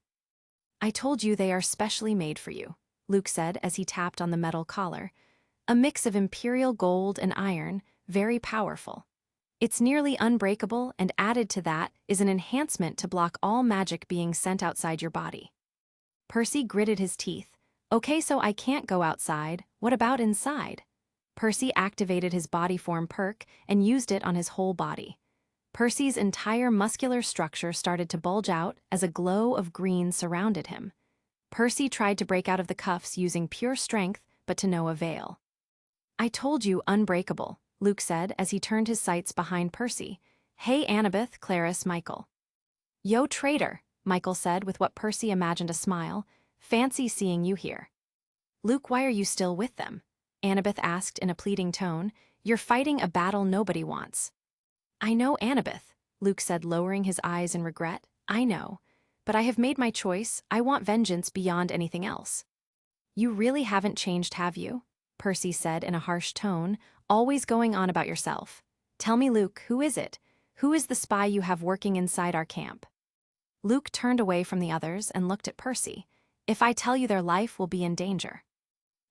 I told you they are specially made for you, Luke said as he tapped on the metal collar. A mix of imperial gold and iron, very powerful. It's nearly unbreakable, and added to that is an enhancement to block all magic being sent outside your body. Percy gritted his teeth. Okay, so I can't go outside. What about inside? Percy activated his body form perk and used it on his whole body. Percy's entire muscular structure started to bulge out as a glow of green surrounded him. Percy tried to break out of the cuffs using pure strength, but to no avail. I told you, unbreakable, Luke said as he turned his sights behind Percy. Hey, Annabeth, Clarice, Michael. Yo, traitor, Michael said with what Percy imagined a smile. Fancy seeing you here. Luke, why are you still with them? Annabeth asked in a pleading tone. You're fighting a battle nobody wants. I know, Annabeth, Luke said, lowering his eyes in regret. I know. But I have made my choice. I want vengeance beyond anything else. You really haven't changed, have you? Percy said in a harsh tone, always going on about yourself. Tell me, Luke, who is it? Who is the spy you have working inside our camp? Luke turned away from the others and looked at Percy. If I tell you, their life will be in danger.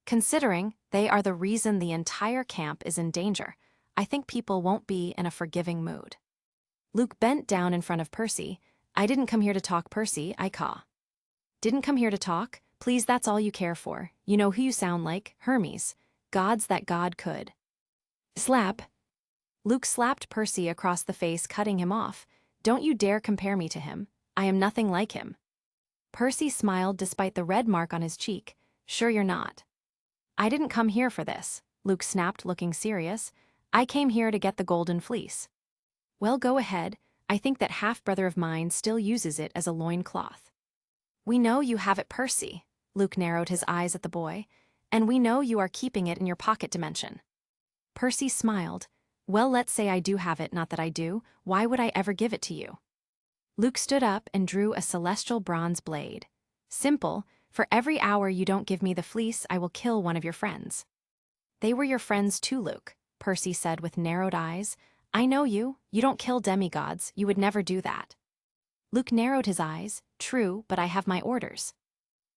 Considering they are the reason the entire camp is in danger, I think people won't be in a forgiving mood. Luke bent down in front of Percy. I didn't come here to talk, Percy, I caw. Didn't come here to talk? Please, that's all you care for. You know who you sound like, Hermes. Gods that God could. Slap. Luke slapped Percy across the face, cutting him off. Don't you dare compare me to him. I am nothing like him. Percy smiled despite the red mark on his cheek. Sure you're not. I didn't come here for this, Luke snapped, looking serious. I came here to get the golden fleece. Well, go ahead. I think that half-brother of mine still uses it as a loincloth. We know you have it, Percy. Luke narrowed his eyes at the boy. And we know you are keeping it in your pocket dimension. Percy smiled. Well, let's say I do have it, not that I do. Why would I ever give it to you? Luke stood up and drew a celestial bronze blade. Simple. For every hour you don't give me the fleece, I will kill one of your friends. They were your friends too, Luke, Percy said with narrowed eyes. I know you. You don't kill demigods. You would never do that. Luke narrowed his eyes. True, but I have my orders.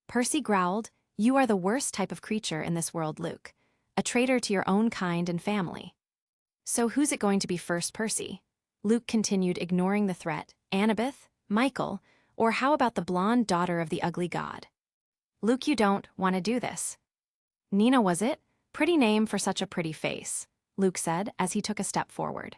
Percy growled. You are the worst type of creature in this world, Luke. A traitor to your own kind and family. So who's it going to be first, Percy? Luke continued, ignoring the threat. Annabeth? Michael? Or how about the blonde daughter of the ugly god? Luke, you don't want to do this. Nina, was it? Pretty name for such a pretty face, Luke said as he took a step forward.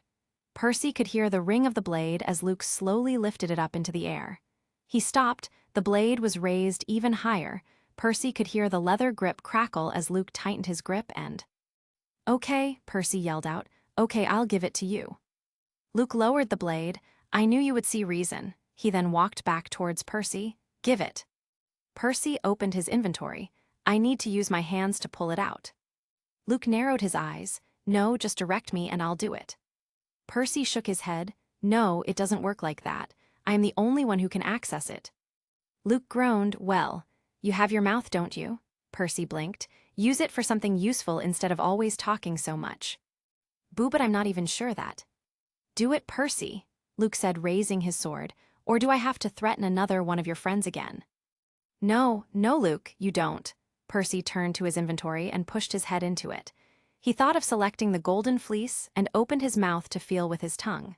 Percy could hear the ring of the blade as Luke slowly lifted it up into the air. He stopped, the blade was raised even higher. Percy could hear the leather grip crackle as Luke tightened his grip and... Okay, Percy yelled out. Okay, I'll give it to you. Luke lowered the blade. I knew you would see reason. He then walked back towards Percy. Give it. Percy opened his inventory. I need to use my hands to pull it out. Luke narrowed his eyes. No, just direct me and I'll do it. Percy shook his head. No, it doesn't work like that. I am the only one who can access it. Luke groaned. Well, you have your mouth, don't you? Percy blinked. Use it for something useful instead of always talking so much. Boo, but I'm not even sure that. Do it, Percy, Luke said, raising his sword. Or do I have to threaten another one of your friends again? No, Luke, you don't. Percy turned to his inventory and pushed his head into it. He thought of selecting the golden fleece and opened his mouth to feel with his tongue.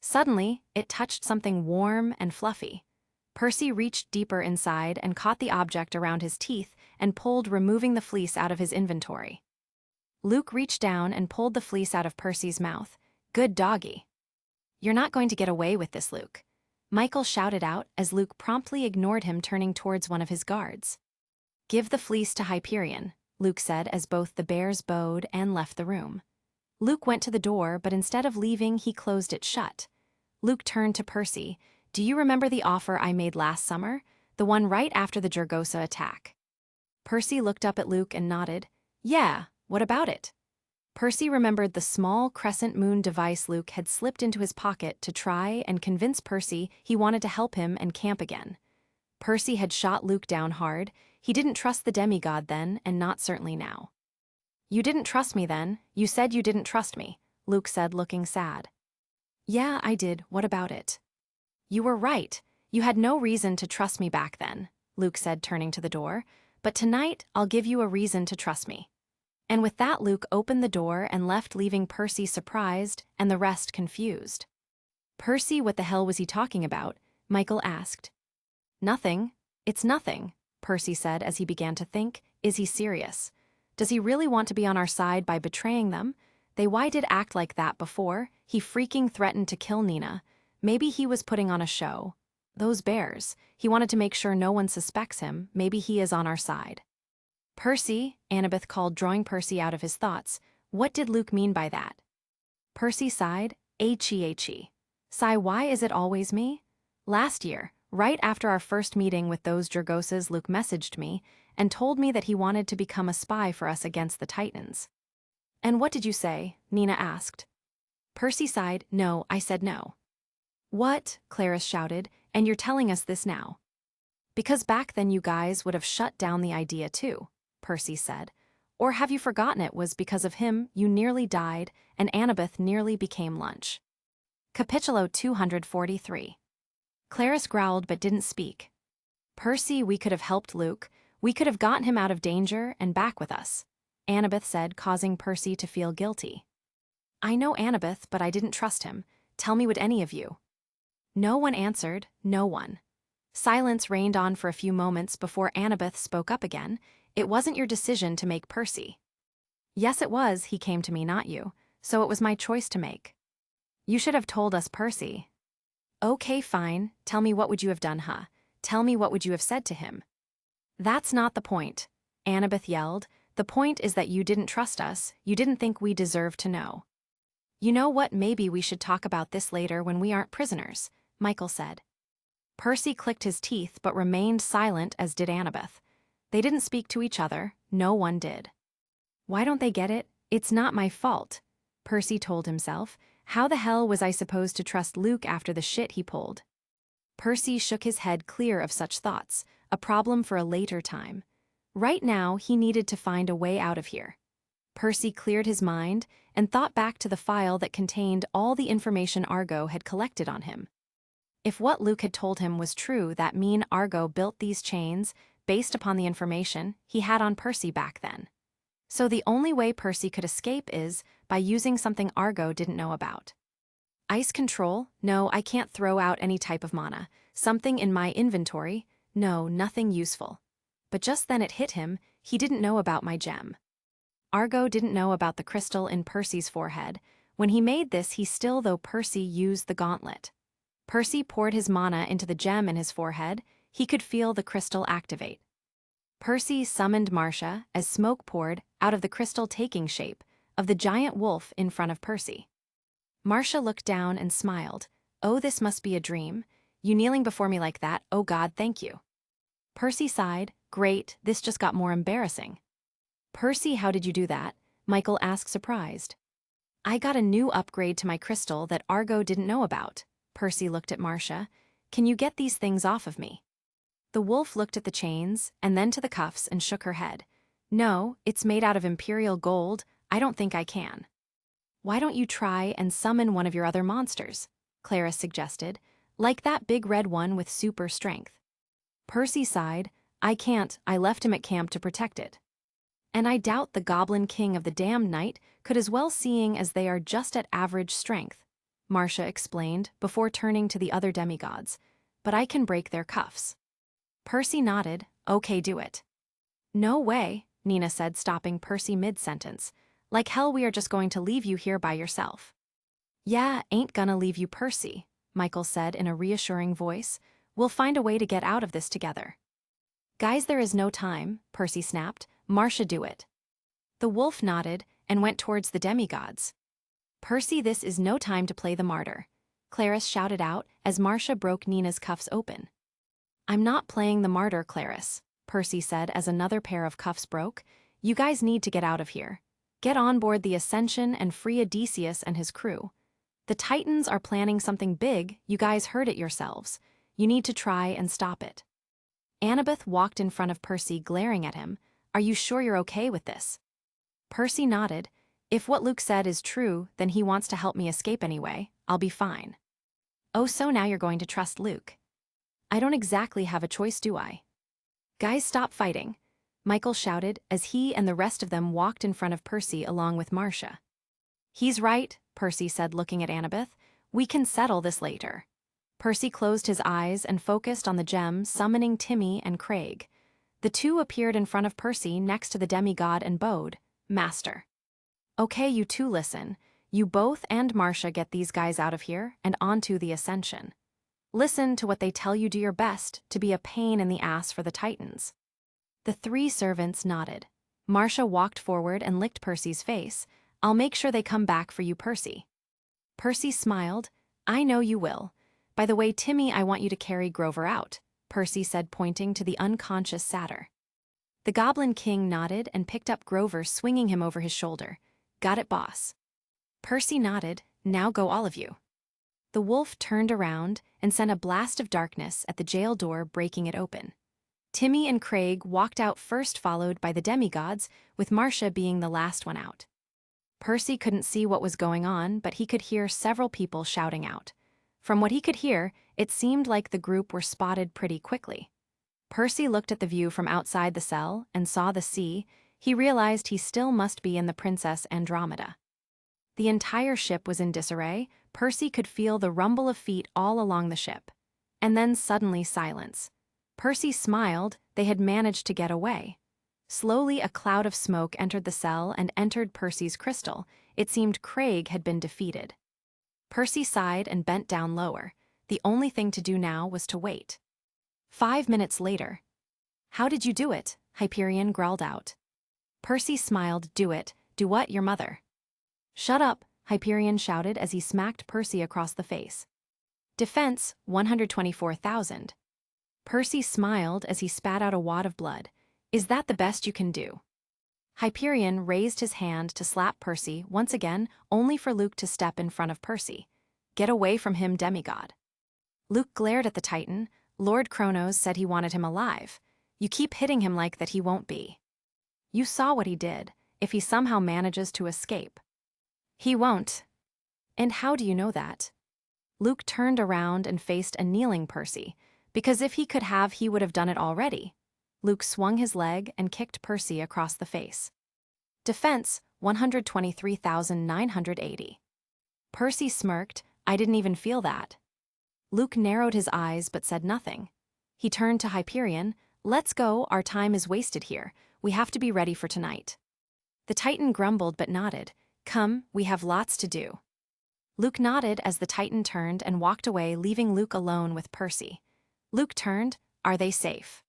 Suddenly, it touched something warm and fluffy. Percy reached deeper inside and caught the object around his teeth and pulled, removing the fleece out of his inventory. Luke reached down and pulled the fleece out of Percy's mouth. Good doggy. You're not going to get away with this, Luke. Michael shouted out as Luke promptly ignored him, turning towards one of his guards. Give the fleece to Hyperion, Luke said as both the bears bowed and left the room. Luke went to the door, but instead of leaving, he closed it shut. Luke turned to Percy. Do you remember the offer I made last summer? The one right after the Jergosa attack? Percy looked up at Luke and nodded. Yeah, what about it? Percy remembered the small crescent moon device Luke had slipped into his pocket to try and convince Percy he wanted to help him and camp again. Percy had shot Luke down hard. He didn't trust the demigod then, and not certainly now. You didn't trust me then. You said you didn't trust me, Luke said, looking sad. Yeah, I did. What about it? You were right. You had no reason to trust me back then, Luke said, turning to the door. But tonight, I'll give you a reason to trust me. And with that, Luke opened the door and left, leaving Percy surprised and the rest confused. Percy, what the hell was he talking about? Michael asked. Nothing. It's nothing, Percy said as he began to think. Is he serious? Does he really want to be on our side by betraying them? Why did act like that before? He freaking threatened to kill Nina. Maybe he was putting on a show. Those bears. He wanted to make sure no one suspects him. Maybe he is on our side. Percy, Annabeth called, drawing Percy out of his thoughts. What did Luke mean by that? Percy sighed. H-e-h-e. Sigh, why is it always me? Last year, right after our first meeting with those Jergosas, Luke messaged me and told me that he wanted to become a spy for us against the Titans. And what did you say? Nina asked. Percy sighed. No, I said no. What? Clarice shouted. And you're telling us this now? Because back then you guys would have shut down the idea too, Percy said. Or have you forgotten it was because of him you nearly died and Annabeth nearly became lunch? Capitulo 243. Clarice growled but didn't speak. Percy, we could have helped Luke. We could have gotten him out of danger and back with us, Annabeth said, causing Percy to feel guilty. I know Annabeth, but I didn't trust him. Tell me, would any of you? No one answered, no one. Silence reigned on for a few moments before Annabeth spoke up again. It wasn't your decision to make Percy. Yes, it was. He came to me, not you. So it was my choice to make. You should have told us, Percy. Okay, fine. Tell me, what would you have done, huh? Tell me, what would you have said to him? That's not the point, Annabeth yelled. The point is that you didn't trust us. You didn't think we deserved to know. You know what, maybe we should talk about this later when we aren't prisoners, Michael said. Percy clicked his teeth but remained silent, as did Annabeth. They didn't speak to each other, no one did. Why don't they get it? It's not my fault, Percy told himself. How the hell was I supposed to trust Luke after the shit he pulled? Percy shook his head clear of such thoughts, a problem for a later time. Right now, he needed to find a way out of here. Percy cleared his mind and thought back to the file that contained all the information Argo had collected on him. If what Luke had told him was true, that mean Argo built these chains based upon the information he had on Percy back then. So the only way Percy could escape is by using something Argo didn't know about. Ice control? No, I can't throw out any type of mana. Something in my inventory? No, nothing useful. But just then it hit him, he didn't know about my gem. Argo didn't know about the crystal in Percy's forehead. When he made this, though Percy used the gauntlet. Percy poured his mana into the gem in his forehead. He could feel the crystal activate. Percy summoned Marcia as smoke poured out of the crystal, taking shape of the giant wolf in front of Percy. Marcia looked down and smiled. Oh, this must be a dream. You kneeling before me like that, oh God, thank you. Percy sighed. Great, this just got more embarrassing. Percy, how did you do that? Michael asked, surprised. I got a new upgrade to my crystal that Argo didn't know about. Percy looked at Marcia. Can you get these things off of me? The wolf looked at the chains and then to the cuffs and shook her head. No, it's made out of imperial gold. I don't think I can. Why don't you try and summon one of your other monsters? Clara suggested. Like that big red one with super strength. Percy sighed. I can't, I left him at camp to protect it. And I doubt the Goblin King of the Damned Night could as well, seeing as they are just at average strength, Marcia explained before turning to the other demigods. But I can break their cuffs. Percy nodded. Okay, do it. No way, Nina said, stopping Percy mid-sentence. Like hell, we are just going to leave you here by yourself. Yeah, ain't gonna leave you, Percy, Michael said in a reassuring voice. We'll find a way to get out of this together. Guys, there is no time, Percy snapped. Marcia, do it. The wolf nodded and went towards the demigods. Percy, this is no time to play the martyr, Clarice shouted out as Marcia broke Nina's cuffs open. I'm not playing the martyr, Clarice, Percy said as another pair of cuffs broke. You guys need to get out of here. Get on board the Ascension and free Odysseus and his crew. The Titans are planning something big, you guys heard it yourselves. You need to try and stop it. Annabeth walked in front of Percy, glaring at him. Are you sure you're okay with this? Percy nodded. If what Luke said is true, then he wants to help me escape anyway. I'll be fine. Oh, so now you're going to trust Luke. I don't exactly have a choice, do I? Guys, stop fighting, Michael shouted as he and the rest of them walked in front of Percy along with Marcia. He's right, Percy said, looking at Annabeth. We can settle this later. Percy closed his eyes and focused on the gem, summoning Timmy and Craig. The two appeared in front of Percy next to the demigod and bowed. Master. Okay, you two listen. You both and Marcia get these guys out of here and onto the Ascension. Listen to what they tell you, do your best to be a pain in the ass for the Titans. The three servants nodded. Marcia walked forward and licked Percy's face. I'll make sure they come back for you, Percy. Percy smiled. I know you will. By the way, Timmy, I want you to carry Grover out, Percy said, pointing to the unconscious satyr. The Goblin King nodded and picked up Grover, swinging him over his shoulder. Got it, boss. Percy nodded. Now go, all of you. The wolf turned around and sent a blast of darkness at the jail door, breaking it open. Timmy and Craig walked out first, followed by the demigods, with Marcia being the last one out. Percy couldn't see what was going on, but he could hear several people shouting out. From what he could hear, it seemed like the group were spotted pretty quickly. Percy looked at the view from outside the cell and saw the sea. He realized he still must be in the Princess Andromeda. The entire ship was in disarray. Percy could feel the rumble of feet all along the ship. And then suddenly silence. Percy smiled. They had managed to get away. Slowly, a cloud of smoke entered the cell and entered Percy's crystal. It seemed Craig had been defeated. Percy sighed and bent down lower. The only thing to do now was to wait. 5 minutes later. How did you do it? Hyperion growled out. Percy smiled. Do it. Do what? Your mother. Shut up, Hyperion shouted as he smacked Percy across the face. Defense, 124,000. Percy smiled as he spat out a wad of blood. Is that the best you can do? Hyperion raised his hand to slap Percy once again, only for Luke to step in front of Percy. Get away from him, demigod. Luke glared at the Titan. Lord Kronos said he wanted him alive. You keep hitting him like that, he won't be. You saw what he did, if he somehow manages to escape. He won't. And how do you know that? Luke turned around and faced a kneeling Percy, because if he could have, he would have done it already. Luke swung his leg and kicked Percy across the face. Defense, 123,980. Percy smirked. I didn't even feel that. Luke narrowed his eyes but said nothing. He turned to Hyperion. Let's go, our time is wasted here. We have to be ready for tonight. The Titan grumbled but nodded. Come, we have lots to do. Luke nodded as the Titan turned and walked away, leaving Luke alone with Percy. Luke turned. Are they safe?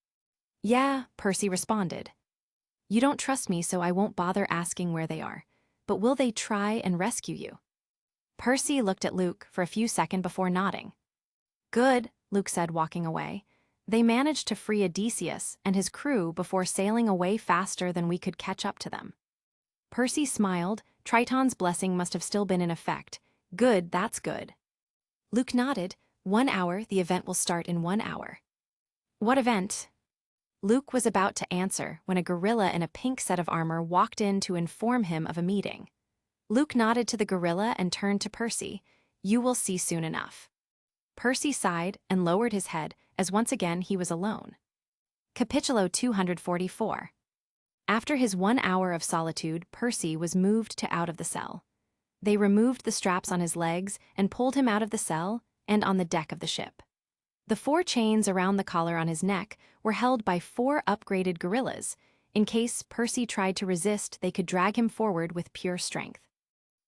Yeah, Percy responded. You don't trust me, so I won't bother asking where they are. But will they try and rescue you? Percy looked at Luke for a few seconds before nodding. Good, Luke said, walking away. They managed to free Odysseus and his crew before sailing away faster than we could catch up to them. Percy smiled. Triton's blessing must have still been in effect. Good, that's good. Luke nodded. 1 hour, the event will start in 1 hour. What event? Luke was about to answer when a gorilla in a pink set of armor walked in to inform him of a meeting. Luke nodded to the gorilla and turned to Percy. You will see soon enough. Percy sighed and lowered his head as once again he was alone. Capítulo 244. After his 1 hour of solitude, Percy was moved to out of the cell. They removed the straps on his legs and pulled him out of the cell and on the deck of the ship. The 4 chains around the collar on his neck were held by 4 upgraded gorillas. In case Percy tried to resist, they could drag him forward with pure strength.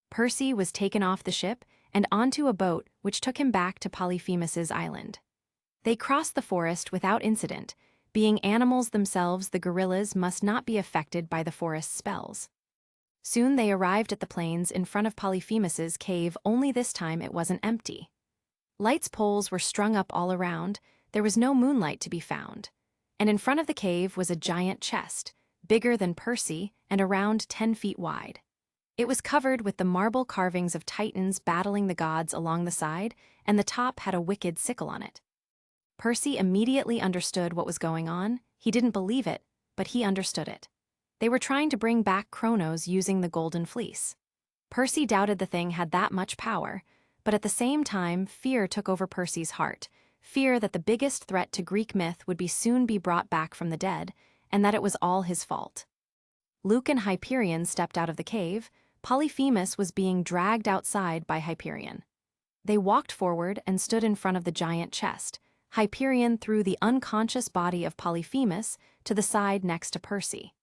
Percy was taken off the ship and onto a boat which took him back to Polyphemus's island. They crossed the forest without incident. Being animals themselves, the gorillas must not be affected by the forest's spells. Soon they arrived at the plains in front of Polyphemus's cave, only this time it wasn't empty. Lights poles were strung up all around. There was no moonlight to be found. And in front of the cave was a giant chest, bigger than Percy and around 10 feet wide. It was covered with the marble carvings of titans battling the gods along the side, and the top had a wicked sickle on it. Percy immediately understood what was going on. He didn't believe it, but he understood it. They were trying to bring back Kronos using the golden fleece. Percy doubted the thing had that much power, but at the same time, fear took over Percy's heart. Fear that the biggest threat to Greek myth would soon be brought back from the dead, and that it was all his fault. Luke and Hyperion stepped out of the cave. Polyphemus was being dragged outside by Hyperion. They walked forward and stood in front of the giant chest. Hyperion threw the unconscious body of Polyphemus to the side next to Percy.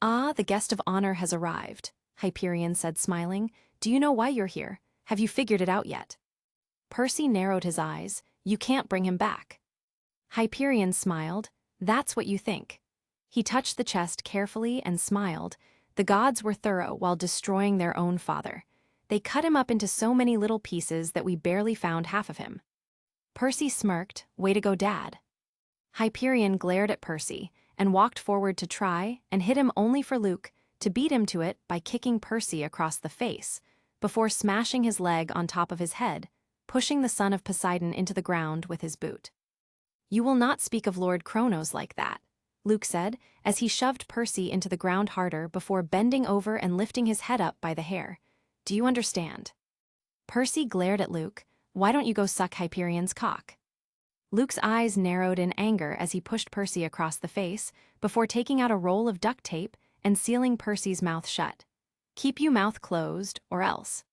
Ah, the guest of honor has arrived, Hyperion said, smiling. Do you know why you're here? Have you figured it out yet? Percy narrowed his eyes. You can't bring him back. Hyperion smiled. That's what you think. He touched the chest carefully and smiled. The gods were thorough while destroying their own father. They cut him up into so many little pieces that we barely found half of him. Percy smirked. Way to go, Dad. Hyperion glared at Percy and walked forward to try and hit him, only for Luke to beat him to it by kicking Percy across the face, before smashing his leg on top of his head, pushing the son of Poseidon into the ground with his boot. You will not speak of Lord Kronos like that, Luke said, as he shoved Percy into the ground harder before bending over and lifting his head up by the hair. Do you understand? Percy glared at Luke. Why don't you go suck Hyperion's cock? Luke's eyes narrowed in anger as he pushed Percy across the face, before taking out a roll of duct tape and sealing Percy's mouth shut. Keep you mouth closed, or else.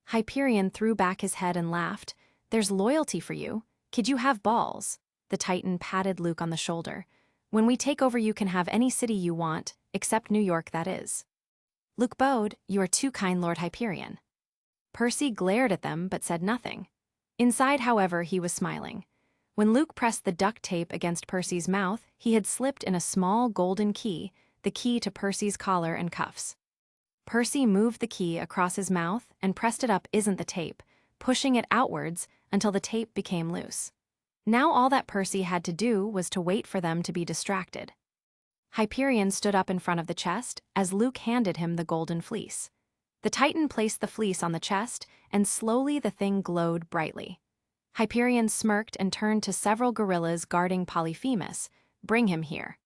Hyperion threw back his head and laughed. There's loyalty for you. Kid, you have balls. The Titan patted Luke on the shoulder. When we take over, you can have any city you want, except New York, that is. Luke bowed. You are too kind, Lord Hyperion. Percy glared at them but said nothing. Inside, however, he was smiling. When Luke pressed the duct tape against Percy's mouth, he had slipped in a small golden key, the key to Percy's collar and cuffs. Percy moved the key across his mouth and pressed it up isn't the tape, pushing it outwards until the tape became loose. Now all that Percy had to do was to wait for them to be distracted. Hyperion stood up in front of the chest as Luke handed him the golden fleece. The Titan placed the fleece on the chest, and slowly the thing glowed brightly. Hyperion smirked and turned to several gorillas guarding Polyphemus. "Bring him here."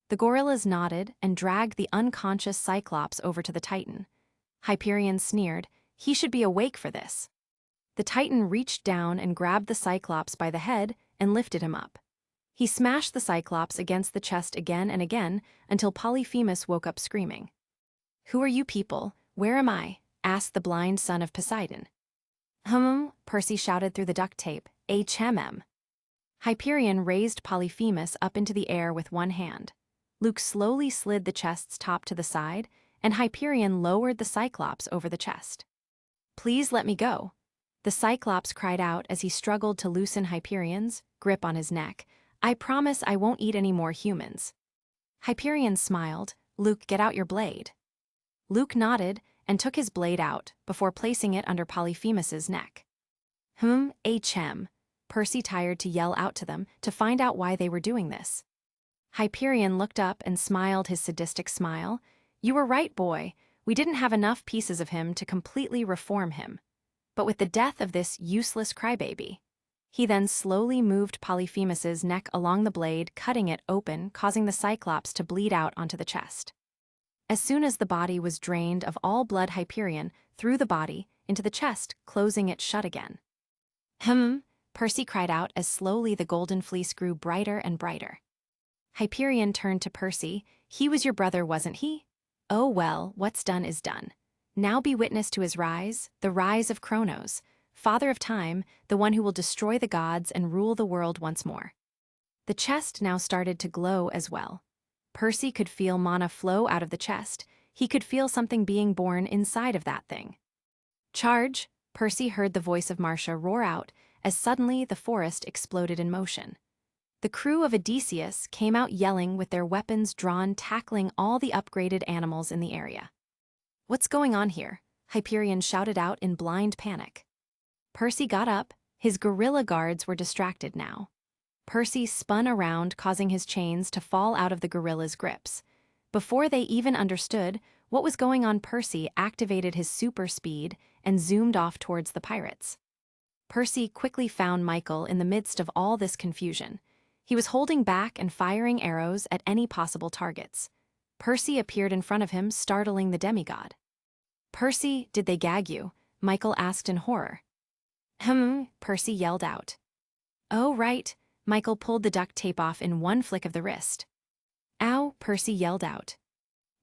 The gorillas nodded and dragged the unconscious Cyclops over to the Titan. Hyperion sneered, "He should be awake for this." The Titan reached down and grabbed the Cyclops by the head and lifted him up. He smashed the Cyclops against the chest again and again until Polyphemus woke up screaming. "Who are you people? Where am I?" asked the blind son of Poseidon. Percy shouted through the duct tape, "HMM." Hyperion raised Polyphemus up into the air with one hand. Luke slowly slid the chest's top to the side, and Hyperion lowered the Cyclops over the chest. "Please let me go." The Cyclops cried out as he struggled to loosen Hyperion's grip on his neck. "I promise I won't eat any more humans." Hyperion smiled. "Luke, get out your blade." Luke nodded and took his blade out before placing it under Polyphemus's neck. HM. Percy tired to yell out to them to find out why they were doing this. Hyperion looked up and smiled his sadistic smile. "You were right, boy. We didn't have enough pieces of him to completely reform him. But with the death of this useless crybaby." He then slowly moved Polyphemus's neck along the blade, cutting it open, causing the Cyclops to bleed out onto the chest. As soon as the body was drained of all blood, Hyperion threw the body into the chest, closing it shut again. Percy cried out as slowly the golden fleece grew brighter and brighter. Hyperion turned to Percy. "He was your brother, wasn't he? Oh well, what's done is done. Now be witness to his rise, the rise of Kronos, father of time, the one who will destroy the gods and rule the world once more." The chest now started to glow as well. Percy could feel mana flow out of the chest. He could feel something being born inside of that thing. "Charge!" Percy heard the voice of Marcia roar out as suddenly the forest exploded in motion. The crew of Odysseus came out yelling with their weapons drawn, tackling all the upgraded animals in the area. "What's going on here?" Hyperion shouted out in blind panic. Percy got up. His gorilla guards were distracted now. Percy spun around, causing his chains to fall out of the gorilla's grips. Before they even understood what was going on, Percy activated his super speed and zoomed off towards the pirates. Percy quickly found Michael in the midst of all this confusion. He was holding back and firing arrows at any possible targets. Percy appeared in front of him, startling the demigod. "Percy, did they gag you?" Michael asked in horror. Percy yelled out. "Oh, right." Michael pulled the duct tape off in one flick of the wrist. "Ow," Percy yelled out.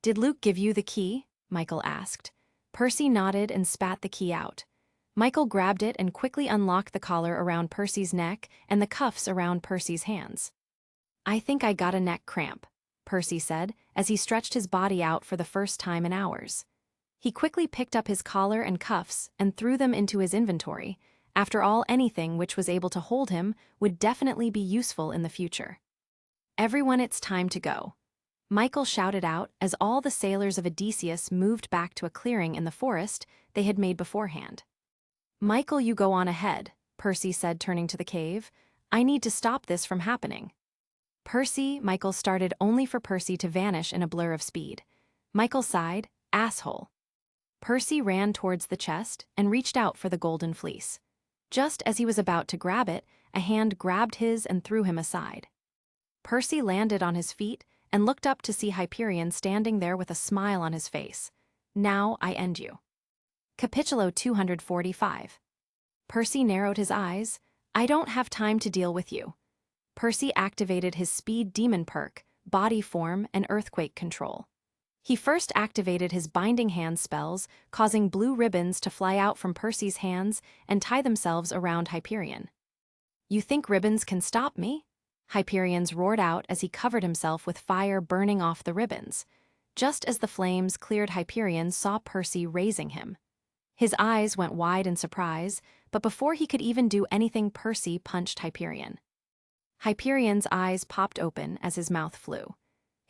"Did Luke give you the key?" Michael asked. Percy nodded and spat the key out. Michael grabbed it and quickly unlocked the collar around Percy's neck and the cuffs around Percy's hands. "I think I got a neck cramp," Percy said as he stretched his body out for the first time in hours. He quickly picked up his collar and cuffs and threw them into his inventory. After all, anything which was able to hold him would definitely be useful in the future. "Everyone, it's time to go," Michael shouted out as all the sailors of Odysseus moved back to a clearing in the forest they had made beforehand. "Michael, you go on ahead," Percy said, turning to the cave. "I need to stop this from happening." "Percy," Michael started, only for Percy to vanish in a blur of speed. Michael sighed, "Asshole." Percy ran towards the chest and reached out for the golden fleece. Just as he was about to grab it, a hand grabbed his and threw him aside. Percy landed on his feet and looked up to see Hyperion standing there with a smile on his face. "Now I end you." Capitulo 245. Percy narrowed his eyes. "I don't have time to deal with you." Percy activated his speed demon perk, body form, and earthquake control. He first activated his binding hand spells, causing blue ribbons to fly out from Percy's hands and tie themselves around Hyperion. "You think ribbons can stop me?" Hyperion's roared out as he covered himself with fire, burning off the ribbons. Just as the flames cleared, Hyperion saw Percy raising him. His eyes went wide in surprise, but before he could even do anything, Percy punched Hyperion. Hyperion's eyes popped open as his mouth flew.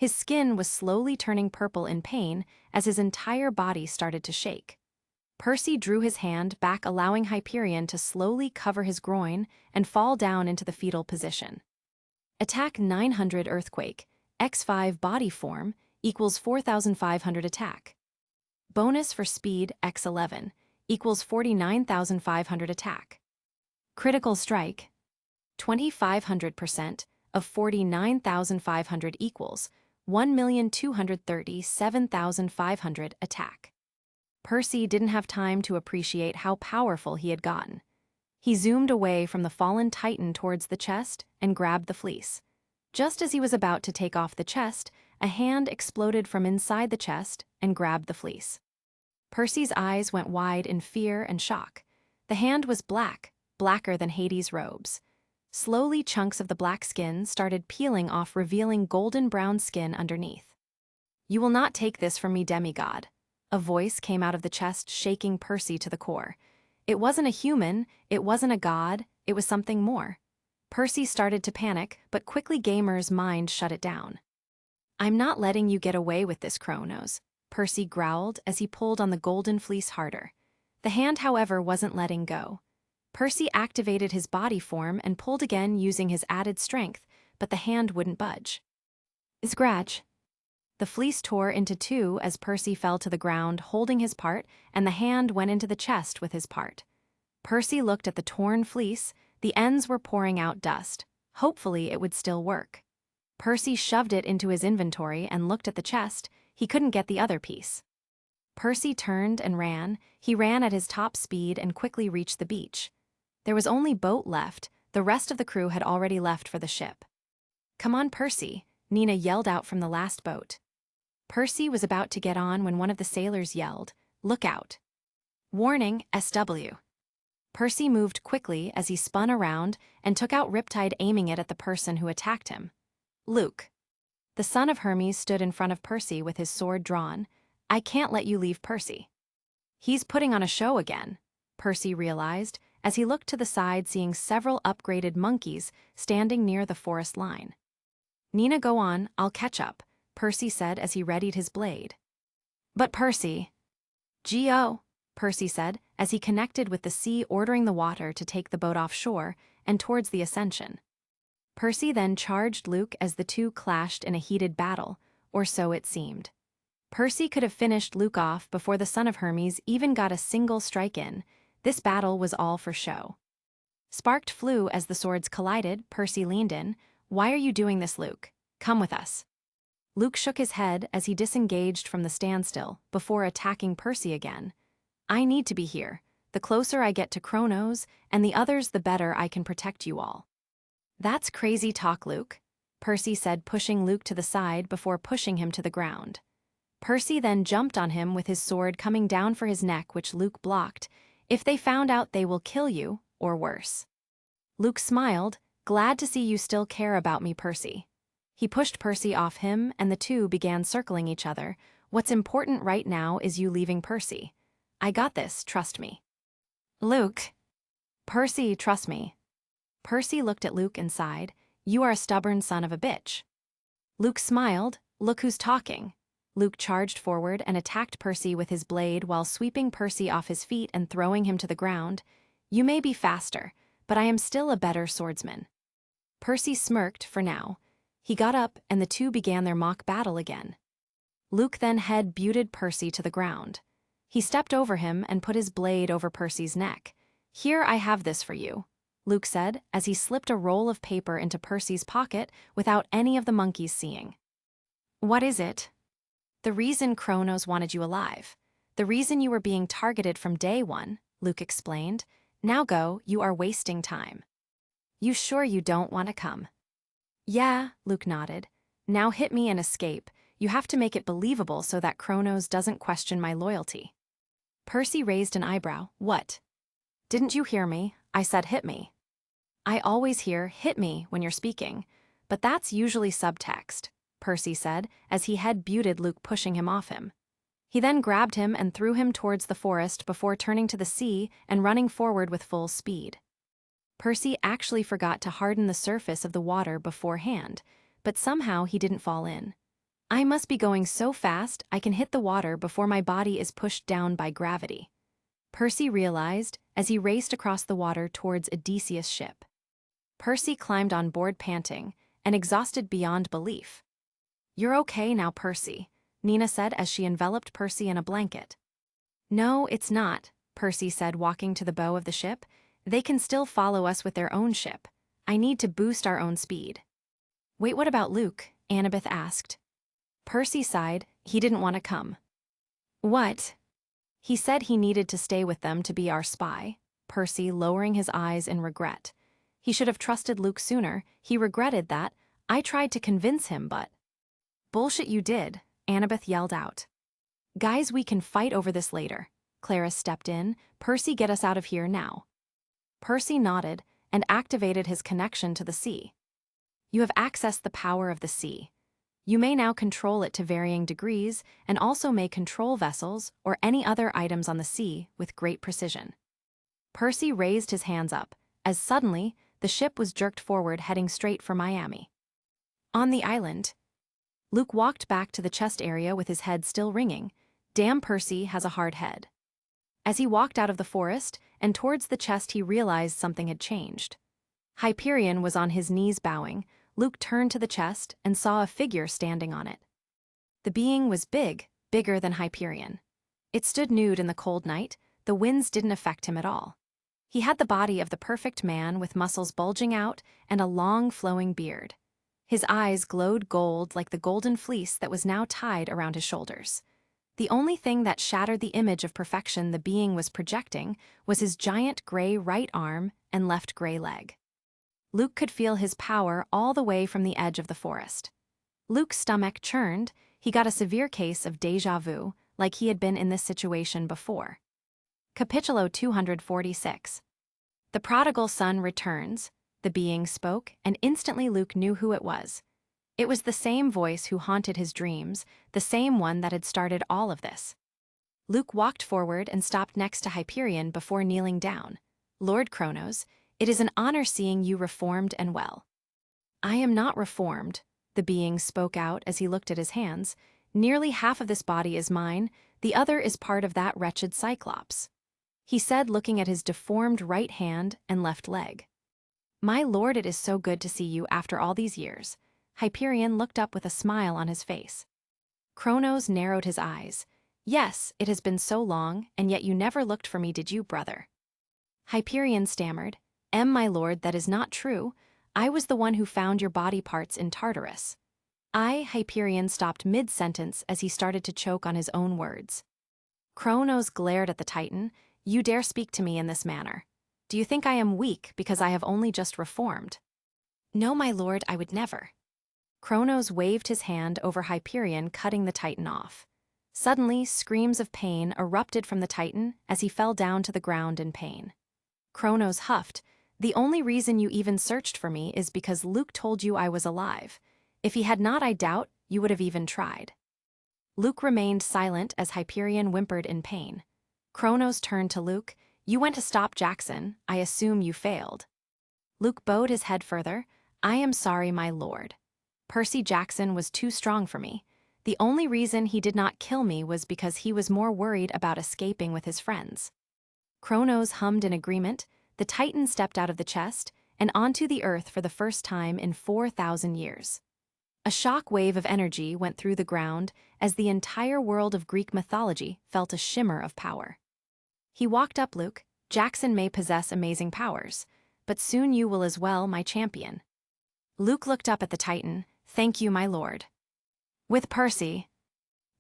His skin was slowly turning purple in pain as his entire body started to shake. Percy drew his hand back, allowing Hyperion to slowly cover his groin and fall down into the fetal position. Attack 900 Earthquake, X5 Body Form, equals 4,500 attack. Bonus for Speed X11, equals 49,500 attack. Critical Strike, 2,500% of 49,500 equals 1,237,500 attack. Percy didn't have time to appreciate how powerful he had gotten. He zoomed away from the fallen titan towards the chest and grabbed the fleece. Just as he was about to take off the chest, a hand exploded from inside the chest and grabbed the fleece. Percy's eyes went wide in fear and shock. The hand was black, blacker than Hades' robes. Slowly, chunks of the black skin started peeling off, revealing golden-brown skin underneath. "You will not take this from me, demigod." A voice came out of the chest, shaking Percy to the core. It wasn't a human, it wasn't a god, it was something more. Percy started to panic, but quickly Gamer's mind shut it down. "I'm not letting you get away with this, Kronos," Percy growled as he pulled on the golden fleece harder. The hand, however, wasn't letting go. Percy activated his body form and pulled again using his added strength, but the hand wouldn't budge. Scratch. The fleece tore into two as Percy fell to the ground, holding his part, and the hand went into the chest with his part. Percy looked at the torn fleece. The ends were pouring out dust. Hopefully it would still work. Percy shoved it into his inventory and looked at the chest. He couldn't get the other piece. Percy turned and ran. He ran at his top speed and quickly reached the beach. There was only boat left. The rest of the crew had already left for the ship. "Come on, Percy," Nina yelled out from the last boat. Percy was about to get on when one of the sailors yelled, "Look out." Warning, SW. Percy moved quickly as he spun around and took out Riptide, aiming it at the person who attacked him. Luke. The son of Hermes stood in front of Percy with his sword drawn. "I can't let you leave, Percy." "He's putting on a show again," Percy realized as he looked to the side, seeing several upgraded monkeys standing near the forest line. "Nina, go on, I'll catch up," Percy said as he readied his blade. "But Percy..." "Go," Percy said as he connected with the sea, ordering the water to take the boat offshore and towards the Ascension. Percy then charged Luke as the two clashed in a heated battle, or so it seemed. Percy could have finished Luke off before the son of Hermes even got a single strike in. This battle was all for show. Sparked flew as the swords collided. Percy leaned in. "Why are you doing this, Luke? Come with us." Luke shook his head as he disengaged from the standstill before attacking Percy again. "I need to be here. The closer I get to Kronos and the others, the better I can protect you all." "That's crazy talk, Luke," Percy said, pushing Luke to the side before pushing him to the ground. Percy then jumped on him with his sword coming down for his neck, which Luke blocked. "If they found out, they will kill you, or worse." Luke smiled, "Glad to see you still care about me, Percy." He pushed Percy off him and the two began circling each other. "What's important right now is you leaving, Percy. I got this, trust me." "Luke." "Percy, trust me." Percy looked at Luke and sighed. "You are a stubborn son of a bitch." Luke smiled. "Look who's talking." Luke charged forward and attacked Percy with his blade while sweeping Percy off his feet and throwing him to the ground. "You may be faster, but I am still a better swordsman." Percy smirked for now. He got up and the two began their mock battle again. Luke then head-butted Percy to the ground. He stepped over him and put his blade over Percy's neck. "Here, I have this for you," Luke said as he slipped a roll of paper into Percy's pocket without any of the monkeys seeing. "What is it?" "The reason Kronos wanted you alive. The reason you were being targeted from day one," Luke explained. "Now go, you are wasting time." "You sure you don't want to come?" "Yeah," Luke nodded. "Now hit me and escape. You have to make it believable so that Kronos doesn't question my loyalty." Percy raised an eyebrow. "What? Didn't you hear me? I said hit me." "I always hear hit me when you're speaking, but that's usually subtext," Percy said as he head-butted Luke, pushing him off him. He then grabbed him and threw him towards the forest before turning to the sea and running forward with full speed. Percy actually forgot to harden the surface of the water beforehand, but somehow he didn't fall in. I must be going so fast I can hit the water before my body is pushed down by gravity, Percy realized as he raced across the water towards Odysseus' ship. Percy climbed on board panting and exhausted beyond belief. "You're okay now, Percy," Nina said as she enveloped Percy in a blanket. "No, it's not," Percy said, walking to the bow of the ship. "They can still follow us with their own ship. I need to boost our own speed." "Wait, what about Luke?" Annabeth asked. Percy sighed. He didn't want to come. "What?" "He said he needed to stay with them to be our spy," Percy, lowering his eyes in regret. He should have trusted Luke sooner. He regretted that. "I tried to convince him, but—" "Bullshit you did," Annabeth yelled out. "Guys, we can fight over this later." Clara stepped in. "Percy, get us out of here now." Percy nodded and activated his connection to the sea. "You have accessed the power of the sea. You may now control it to varying degrees and also may control vessels or any other items on the sea with great precision." Percy raised his hands up, as suddenly the ship was jerked forward, heading straight for Miami. On the island, Luke walked back to the chest area with his head still ringing. Damn, Percy has a hard head. As he walked out of the forest and towards the chest, he realized something had changed. Hyperion was on his knees bowing. Luke turned to the chest and saw a figure standing on it. The being was big, bigger than Hyperion. It stood nude in the cold night. The winds didn't affect him at all. He had the body of the perfect man with muscles bulging out and a long flowing beard. His eyes glowed gold like the golden fleece that was now tied around his shoulders. The only thing that shattered the image of perfection the being was projecting was his giant gray right arm and left gray leg. Luke could feel his power all the way from the edge of the forest. Luke's stomach churned. He got a severe case of déjà vu, like he had been in this situation before. Capítulo 246. The prodigal son returns, the being spoke, and instantly Luke knew who it was. It was the same voice who haunted his dreams, the same one that had started all of this. Luke walked forward and stopped next to Hyperion before kneeling down. "Lord Kronos, it is an honor seeing you reformed and well." "I am not reformed," the being spoke out as he looked at his hands. "Nearly half of this body is mine, the other is part of that wretched Cyclops," he said, looking at his deformed right hand and left leg. "My lord, it is so good to see you after all these years." Hyperion looked up with a smile on his face. Kronos narrowed his eyes. "Yes, it has been so long, and yet you never looked for me, did you, brother?" Hyperion stammered. My lord, that is not true. I was the one who found your body parts in Tartarus." Hyperion stopped mid-sentence as he started to choke on his own words. Kronos glared at the Titan. "You dare speak to me in this manner? Do you think I am weak because I have only just reformed?" "No, my lord, I would never." Kronos waved his hand over Hyperion, cutting the Titan off. Suddenly, screams of pain erupted from the Titan as he fell down to the ground in pain. Kronos huffed. "The only reason you even searched for me is because Luke told you I was alive. If he had not, I doubt you would have even tried." Luke remained silent as Hyperion whimpered in pain. Kronos turned to Luke. "You went to stop Jackson. I assume you failed." Luke bowed his head further. "I am sorry, my lord. Percy Jackson was too strong for me. The only reason he did not kill me was because he was more worried about escaping with his friends." Kronos hummed in agreement. The Titan stepped out of the chest and onto the earth for the first time in 4,000 years. A shock wave of energy went through the ground as the entire world of Greek mythology felt a shimmer of power. He walked up. "Luke, Jackson may possess amazing powers, but soon you will as well, my champion." Luke looked up at the Titan. "Thank you, my lord." With Percy,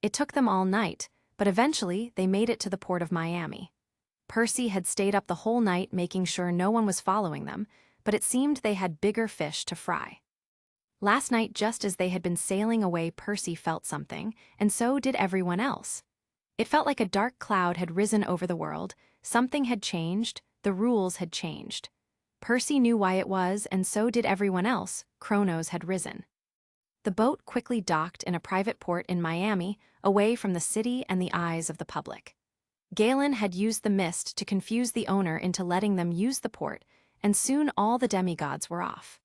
it took them all night, but eventually they made it to the port of Miami. Percy had stayed up the whole night making sure no one was following them, but it seemed they had bigger fish to fry. Last night, just as they had been sailing away, Percy felt something, and so did everyone else. It felt like a dark cloud had risen over the world. Something had changed, the rules had changed. Percy knew why it was, and so did everyone else. Kronos had risen. The boat quickly docked in a private port in Miami, away from the city and the eyes of the public. Galen had used the mist to confuse the owner into letting them use the port, and soon all the demigods were off.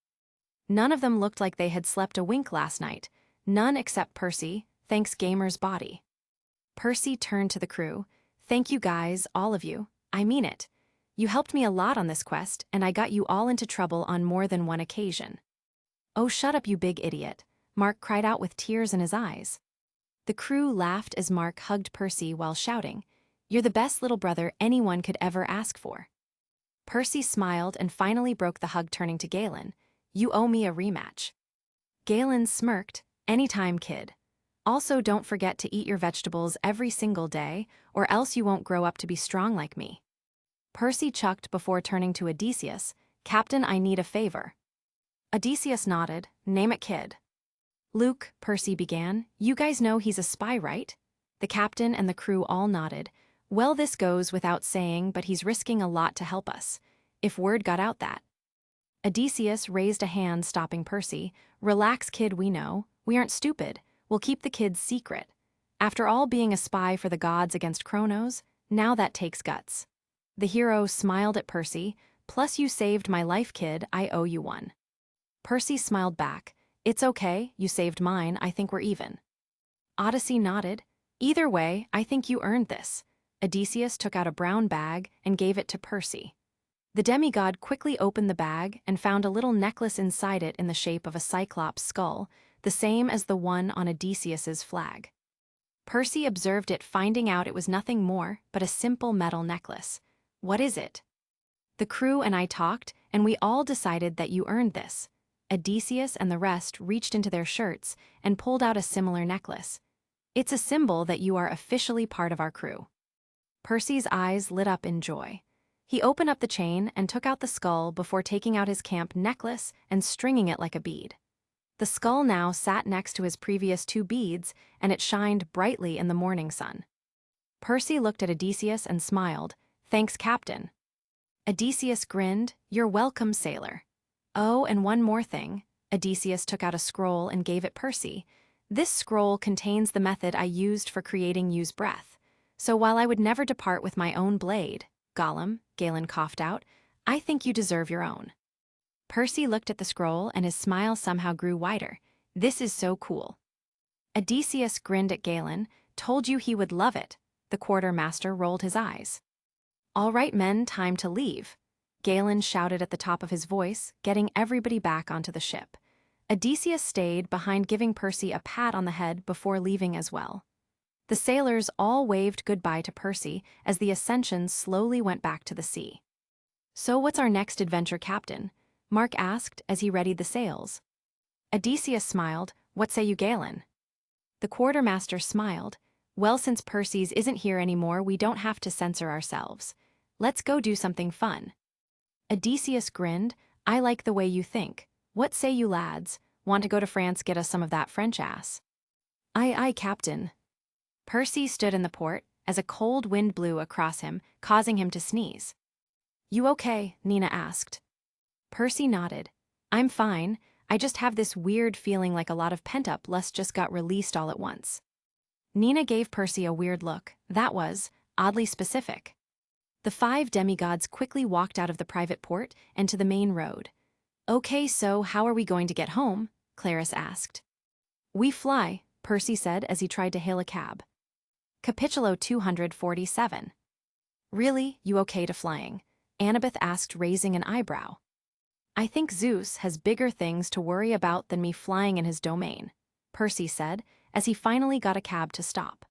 None of them looked like they had slept a wink last night. None except Percy, thanks Gamer's body. Percy turned to the crew. Thank you guys, all of you. I mean it. You helped me a lot on this quest, and I got you all into trouble on more than one occasion. Oh, shut up, you big idiot, Mark cried out with tears in his eyes. The crew laughed as Mark hugged Percy while shouting, You're the best little brother anyone could ever ask for. Percy smiled and finally broke the hug, turning to Galen. You owe me a rematch. Galen smirked. Anytime, kid. Also, don't forget to eat your vegetables every single day, or else you won't grow up to be strong like me. Percy chucked before turning to Odysseus. Captain, I need a favor. Odysseus nodded. Name it, kid. Luke, Percy began, you guys know he's a spy, right? The captain and the crew all nodded. Well, this goes without saying, but he's risking a lot to help us. If word got out that. Odysseus raised a hand, stopping Percy. Relax, kid, we know. We aren't stupid. We'll keep the kid's secret. After all, being a spy for the gods against Kronos, now that takes guts. The hero smiled at Percy. Plus you saved my life, kid, I owe you one. Percy smiled back. It's okay, you saved mine, I think we're even. Odyssey nodded. Either way, I think you earned this. Odysseus took out a brown bag and gave it to Percy. The demigod quickly opened the bag and found a little necklace inside it in the shape of a cyclops skull, the same as the one on Odysseus's flag. Percy observed it, finding out it was nothing more but a simple metal necklace. What is it? The crew and I talked, and we all decided that you earned this. Odysseus and the rest reached into their shirts and pulled out a similar necklace. It's a symbol that you are officially part of our crew. Percy's eyes lit up in joy. He opened up the chain and took out the skull before taking out his camp necklace and stringing it like a bead. The skull now sat next to his previous 2 beads, and it shined brightly in the morning sun. Percy looked at Odysseus and smiled. Thanks, Captain. Odysseus grinned. You're welcome, sailor. Oh, and one more thing. Odysseus took out a scroll and gave it Percy. This scroll contains the method I used for creating Yu's breath. So while I would never depart with my own blade, Galen coughed out, I think you deserve your own. Percy looked at the scroll and his smile somehow grew wider. This is so cool. Odysseus grinned at Galen. Told you he would love it. The quartermaster rolled his eyes. All right, men, time to leave. Galen shouted at the top of his voice, getting everybody back onto the ship. Odysseus stayed behind, giving Percy a pat on the head before leaving as well. The sailors all waved goodbye to Percy as the Ascension slowly went back to the sea. So what's our next adventure, Captain? Mark asked as he readied the sails. Odysseus smiled. What say you, Galen? The quartermaster smiled. Well, since Percy's isn't here anymore, we don't have to censor ourselves. Let's go do something fun. Odysseus grinned. I like the way you think. What say you, lads? Want to go to France, get us some of that French ass? Aye, aye, Captain. Percy stood in the port as a cold wind blew across him, causing him to sneeze. You okay? Nina asked. Percy nodded. I'm fine. I just have this weird feeling like a lot of pent-up lust just got released all at once. Nina gave Percy a weird look. That was oddly specific. The 5 demigods quickly walked out of the private port and to the main road. Okay, so how are we going to get home? Clarice asked. We fly, Percy said as he tried to hail a cab. Capitulo 247. Really, you okay to flying? Annabeth asked, raising an eyebrow. I think Zeus has bigger things to worry about than me flying in his domain, Percy said as he finally got a cab to stop.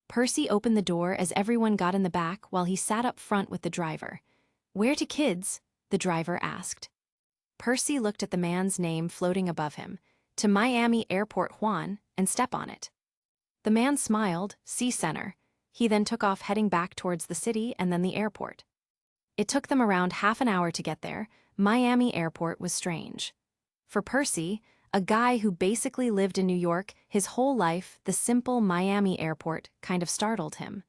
Percy opened the door as everyone got in the back while he sat up front with the driver. Where to, kids? The driver asked. Percy looked at the man's name floating above him. To Miami Airport, Juan, and step on it. The man smiled. Sea Center. He then took off, heading back towards the city and then the airport. It took them around half an hour to get there. Miami Airport was strange. For Percy, a guy who basically lived in New York his whole life, the simple Miami Airport kind of startled him.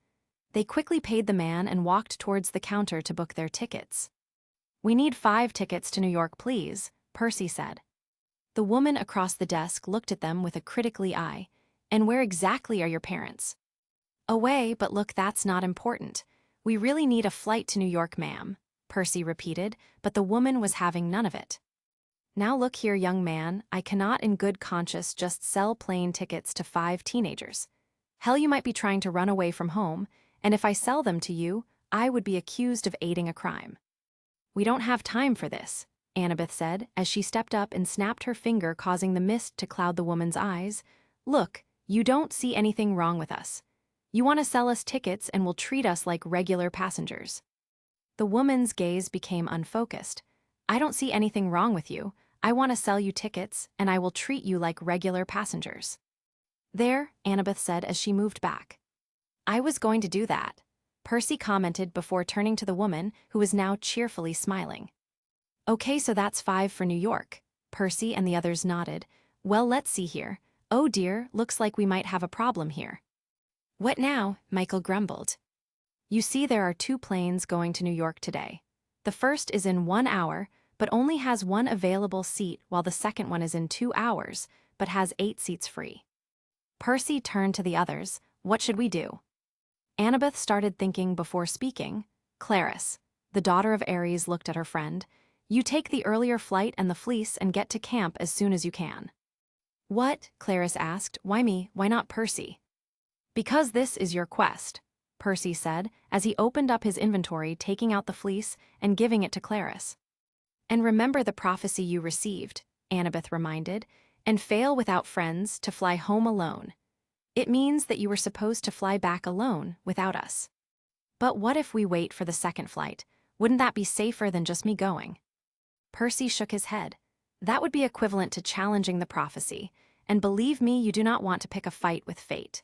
They quickly paid the man and walked towards the counter to book their tickets. We need 5 tickets to New York, please, Percy said. The woman across the desk looked at them with a critically eye. And where exactly are your parents? Away, but look, that's not important. We really need a flight to New York, ma'am, Percy repeated, but the woman was having none of it. Now look here, young man, I cannot in good conscience just sell plane tickets to 5 teenagers. Hell, you might be trying to run away from home, and if I sell them to you, I would be accused of aiding a crime. We don't have time for this, Annabeth said, as she stepped up and snapped her finger, causing the mist to cloud the woman's eyes. Look, you don't see anything wrong with us. You want to sell us tickets and will treat us like regular passengers. The woman's gaze became unfocused. I don't see anything wrong with you. I want to sell you tickets, and I will treat you like regular passengers. There, Annabeth said as she moved back. I was going to do that, Percy commented before turning to the woman, who was now cheerfully smiling. Okay, so that's 5 for New York. Percy and the others nodded. Well, let's see here. Oh dear, looks like we might have a problem here. What now? Michael grumbled. You see, there are 2 planes going to New York today. The first is in 1 hour, but only has 1 available seat, while the second one is in 2 hours, but has 8 seats free. Percy turned to the others. What should we do? Annabeth started thinking before speaking. Clarice, the daughter of Ares, looked at her friend. You take the earlier flight and the fleece and get to camp as soon as you can. What? Clarice asked. Why me? Why not Percy? Because this is your quest, Percy said, as he opened up his inventory, taking out the fleece and giving it to Clarice. And remember the prophecy you received, Annabeth reminded, and fail without friends to fly home alone. It means that you were supposed to fly back alone without us. But what if we wait for the second flight? Wouldn't that be safer than just me going? Percy shook his head. That would be equivalent to challenging the prophecy, and believe me, you do not want to pick a fight with fate.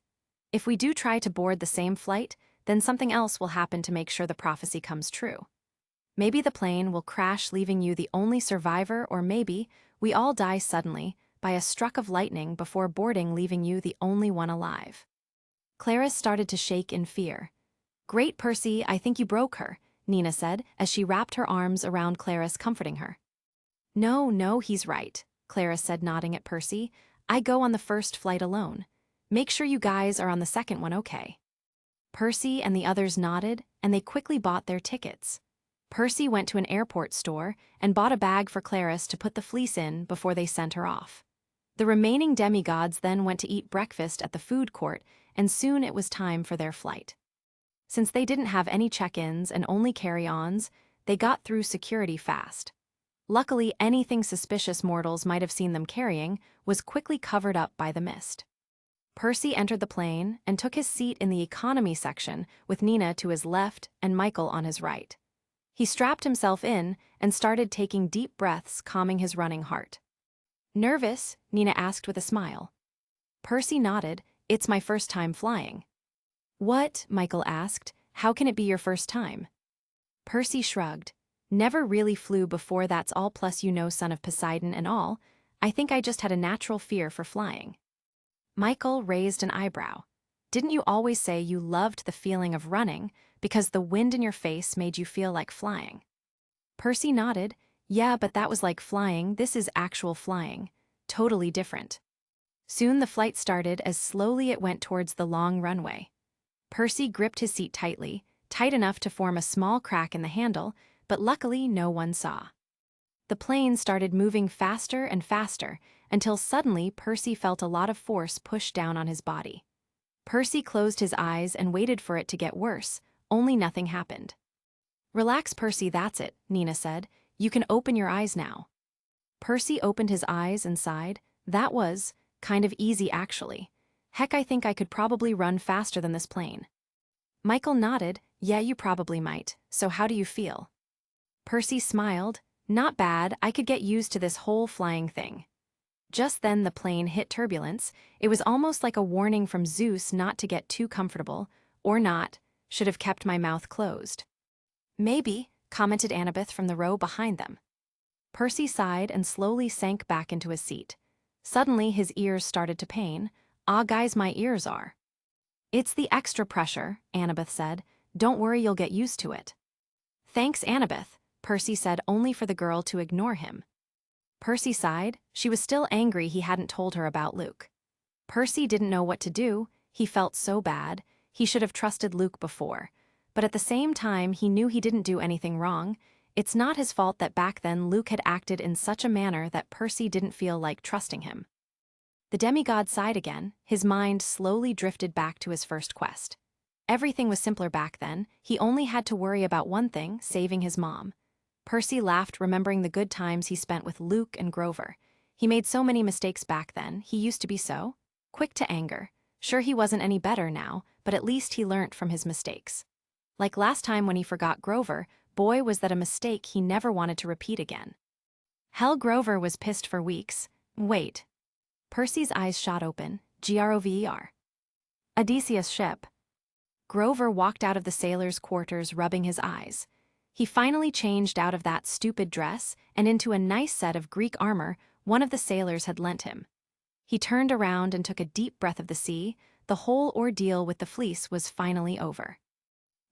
If we do try to board the same flight, then something else will happen to make sure the prophecy comes true. Maybe the plane will crash, leaving you the only survivor, or maybe we all die suddenly by a struck of lightning before boarding, leaving you the only one alive. Clarice started to shake in fear. Great, Percy, I think you broke her, Nina said, as she wrapped her arms around Clarice, comforting her. No, he's right, Clarice said, nodding at Percy. I go on the first flight alone. Make sure you guys are on the second one, okay? Percy and the others nodded, and they quickly bought their tickets. Percy went to an airport store and bought a bag for Clarice to put the fleece in before they sent her off. The remaining demigods then went to eat breakfast at the food court, and soon it was time for their flight. Since they didn't have any check-ins and only carry-ons, they got through security fast. Luckily, anything suspicious mortals might have seen them carrying was quickly covered up by the mist. Percy entered the plane and took his seat in the economy section with Nina to his left and Michael on his right. He strapped himself in and started taking deep breaths, calming his running heart. Nervous? Nina asked with a smile. Percy nodded. It's my first time flying. What? Michael asked. How can it be your first time? Percy shrugged. Never really flew before, that's all, plus you know, son of Poseidon and all. I think I just had a natural fear for flying. Michael raised an eyebrow. Didn't you always say you loved the feeling of running because the wind in your face made you feel like flying? Percy nodded. Yeah, but that was like flying. This is actual flying. Totally different. Soon the flight started as slowly it went towards the long runway. Percy gripped his seat tightly, tight enough to form a small crack in the handle, but luckily no one saw. The plane started moving faster and faster until suddenly Percy felt a lot of force push down on his body. Percy closed his eyes and waited for it to get worse, only nothing happened. Relax, Percy, that's it, Nina said. You can open your eyes now. Percy opened his eyes and sighed. That was kind of easy, actually. Heck, I think I could probably run faster than this plane. Michael nodded. Yeah, you probably might. So how do you feel? Percy smiled. Not bad, I could get used to this whole flying thing. Just then the plane hit turbulence. It was almost like a warning from Zeus not to get too comfortable, or not, should have kept my mouth closed. Maybe, commented Annabeth from the row behind them. Percy sighed and slowly sank back into his seat. Suddenly his ears started to pain. Ah, guys, my ears are. It's the extra pressure, Annabeth said. Don't worry, you'll get used to it. Thanks, Annabeth, Percy said, only for the girl to ignore him. Percy sighed. She was still angry he hadn't told her about Luke. Percy didn't know what to do. He felt so bad. He should have trusted Luke before. But at the same time, he knew he didn't do anything wrong. It's not his fault that back then Luke had acted in such a manner that Percy didn't feel like trusting him. The demigod sighed again, his mind slowly drifted back to his first quest. Everything was simpler back then, he only had to worry about one thing, saving his mom. Percy laughed, remembering the good times he spent with Luke and Grover. He made so many mistakes back then, he used to be so quick to anger. Sure, he wasn't any better now, but at least he learnt from his mistakes. Like last time when he forgot Grover, boy was that a mistake he never wanted to repeat again. Hell, Grover was pissed for weeks. Wait. Percy's eyes shot open. Grover. Odysseus' ship. Grover walked out of the sailor's quarters rubbing his eyes. He finally changed out of that stupid dress and into a nice set of Greek armor one of the sailors had lent him. He turned around and took a deep breath of the sea. The whole ordeal with the fleece was finally over.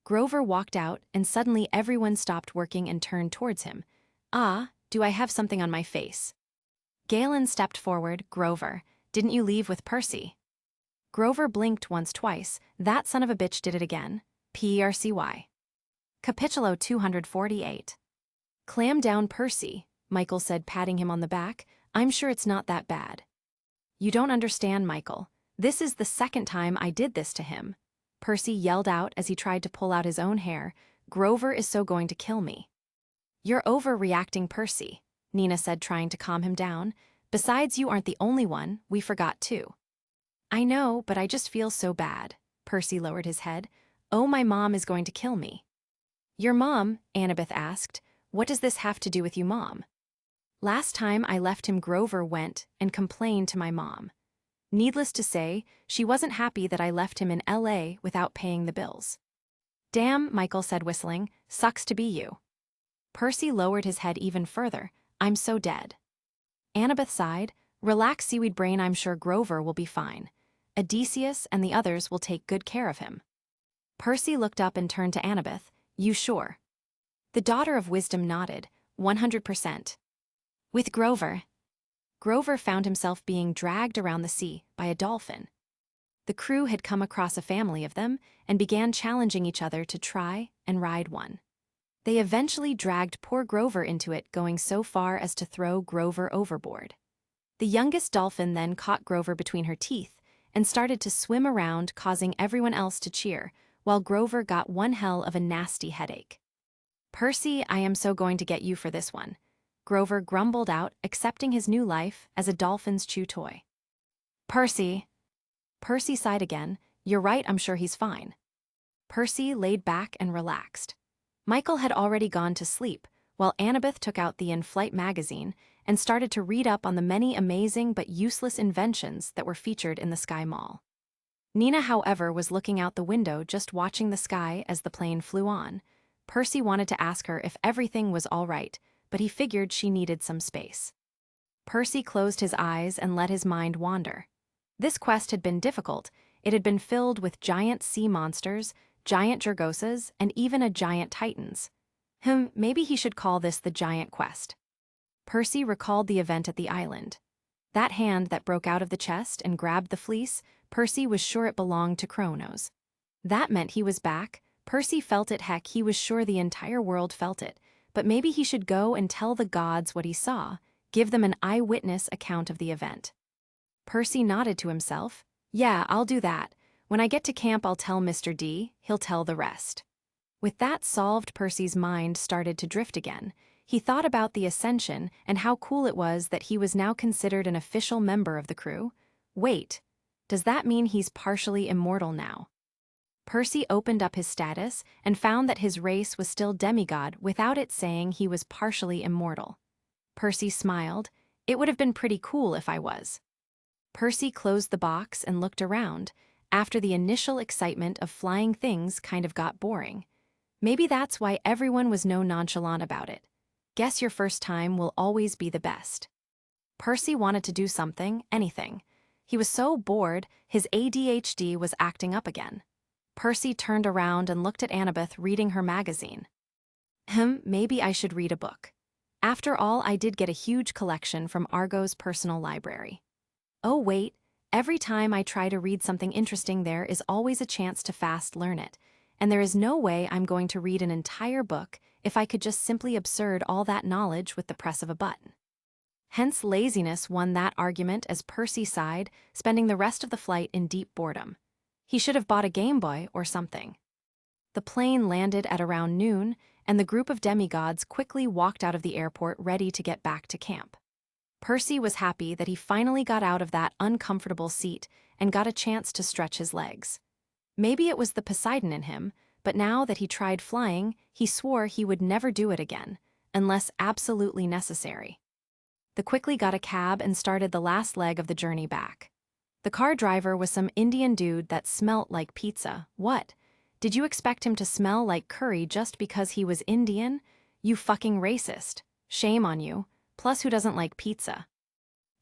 Grover walked out, and suddenly everyone stopped working and turned towards him. Ah, do I have something on my face? Galen stepped forward. Grover, didn't you leave with Percy? Grover blinked once twice. That son of a bitch did it again. PERCY. Capitulo 248. Clam down, Percy, Michael said, patting him on the back. I'm sure it's not that bad. You don't understand, Michael. This is the second time I did this to him. Percy yelled out as he tried to pull out his own hair. Grover is so going to kill me. You're overreacting, Percy, Nina said, trying to calm him down. Besides, you aren't the only one, we forgot too. I know, but I just feel so bad. Percy lowered his head. Oh, my mom is going to kill me. Your mom? Annabeth asked. What does this have to do with you, Mom? Last time I left him, Grover went and complained to my mom. Needless to say, she wasn't happy that I left him in LA without paying the bills. Damn, Michael said, whistling. Sucks to be you. Percy lowered his head even further. I'm so dead. Annabeth sighed. Relax, seaweed brain, I'm sure Grover will be fine. Odysseus and the others will take good care of him. Percy looked up and turned to Annabeth. You sure? The daughter of wisdom nodded. 100%. With Grover. Grover found himself being dragged around the sea by a dolphin. The crew had come across a family of them and began challenging each other to try and ride one. They eventually dragged poor Grover into it, going so far as to throw Grover overboard. The youngest dolphin then caught Grover between her teeth and started to swim around, causing everyone else to cheer, while Grover got one hell of a nasty headache. Percy, I am so going to get you for this one, Grover grumbled out, accepting his new life as a dolphin's chew toy. Percy. Percy sighed again. You're right, I'm sure he's fine. Percy laid back and relaxed. Michael had already gone to sleep, while Annabeth took out the In-Flight magazine and started to read up on the many amazing but useless inventions that were featured in the Sky Mall. Nina, however, was looking out the window, just watching the sky as the plane flew on. Percy wanted to ask her if everything was all right, but he figured she needed some space. Percy closed his eyes and let his mind wander. This quest had been difficult. It had been filled with giant sea monsters, giant Jurgosas, and even a giant Titans. Maybe he should call this the Giant Quest. Percy recalled the event at the island. That hand that broke out of the chest and grabbed the fleece, Percy was sure it belonged to Kronos. That meant he was back. Percy felt it. Heck, he was sure the entire world felt it. But maybe he should go and tell the gods what he saw, give them an eyewitness account of the event. Percy nodded to himself. Yeah, I'll do that. When I get to camp, I'll tell Mr. D, he'll tell the rest. With that solved, Percy's mind started to drift again. He thought about the Ascension and how cool it was that he was now considered an official member of the crew. Wait, does that mean he's partially immortal now? Percy opened up his status and found that his race was still demigod without it saying he was partially immortal. Percy smiled. It would have been pretty cool if I was. Percy closed the box and looked around. After the initial excitement of flying things kind of got boring. Maybe that's why everyone was no nonchalant about it. Guess your first time will always be the best. Percy wanted to do something, anything. He was so bored, his ADHD was acting up again. Percy turned around and looked at Annabeth reading her magazine. Maybe I should read a book. After all, I did get a huge collection from Argo's personal library. Oh wait, every time I try to read something interesting there is always a chance to fast learn it, and there is no way I'm going to read an entire book if I could just simply absorb all that knowledge with the press of a button. Hence laziness won that argument as Percy sighed, spending the rest of the flight in deep boredom. He should have bought a Game Boy or something. The plane landed at around noon, and the group of demigods quickly walked out of the airport ready to get back to camp. Percy was happy that he finally got out of that uncomfortable seat and got a chance to stretch his legs. Maybe it was the Poseidon in him, but now that he tried flying, he swore he would never do it again, unless absolutely necessary. They quickly got a cab and started the last leg of the journey back. The car driver was some Indian dude that smelt like pizza. What? Did you expect him to smell like curry just because he was Indian? You fucking racist. Shame on you. Plus, who doesn't like pizza?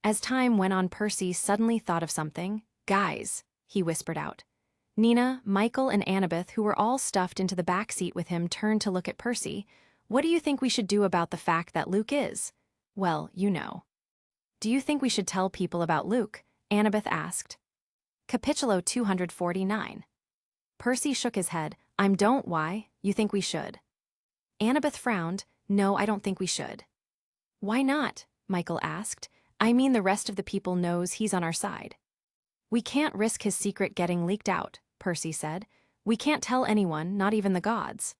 As time went on, Percy suddenly thought of something. Guys, he whispered out. Nina, Michael, and Annabeth, who were all stuffed into the back seat with him, turned to look at Percy. What do you think we should do about the fact that Luke is? Well, you know. Do you think we should tell people about Luke? Annabeth asked. Capitulo 249. Percy shook his head. Don't. Why? You think we should? Annabeth frowned. No, I don't think we should. Why not? Michael asked. I mean, the rest of the people knows he's on our side. We can't risk his secret getting leaked out, Percy said. We can't tell anyone, not even the gods.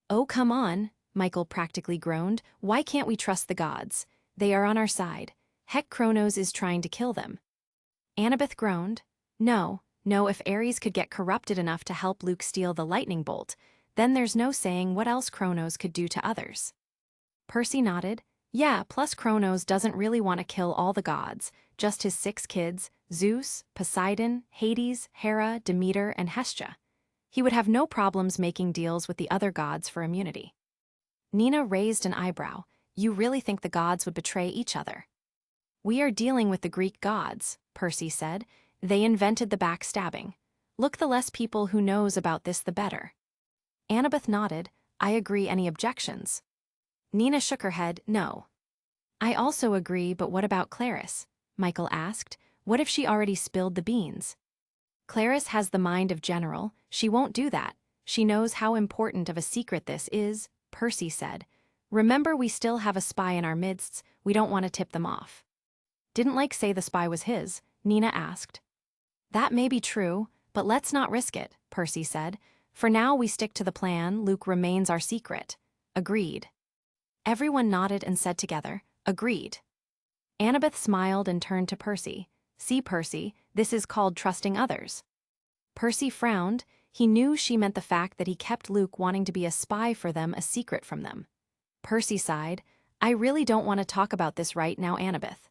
Oh, come on, Michael practically groaned. Why can't we trust the gods? They are on our side. Heck, Kronos is trying to kill them. Annabeth groaned. No, if Ares could get corrupted enough to help Luke steal the lightning bolt, then there's no saying what else Kronos could do to others. Percy nodded. Yeah, plus Kronos doesn't really want to kill all the gods, just his 6 kids, Zeus, Poseidon, Hades, Hera, Demeter, and Hestia. He would have no problems making deals with the other gods for immunity. Nina raised an eyebrow. You really think the gods would betray each other? We are dealing with the Greek gods, Percy said. They invented the backstabbing. Look, the less people who knows about this, the better. Annabeth nodded. I agree. Any objections? Nina shook her head. No. I also agree, but what about Clarice? Michael asked. What if she already spilled the beans? Clarice has the mind of general. She won't do that. She knows how important of a secret this is, Percy said. Remember, we still have a spy in our midst. We don't want to tip them off. Didn't like say the spy was his? Nina asked. That may be true, but let's not risk it, Percy said. For now, we stick to the plan. Luke remains our secret. Agreed. Everyone nodded and said together, agreed. Annabeth smiled and turned to Percy. See, Percy, this is called trusting others. Percy frowned. He knew she meant the fact that he kept Luke wanting to be a spy for them a secret from them. Percy sighed. I really don't want to talk about this right now, Annabeth.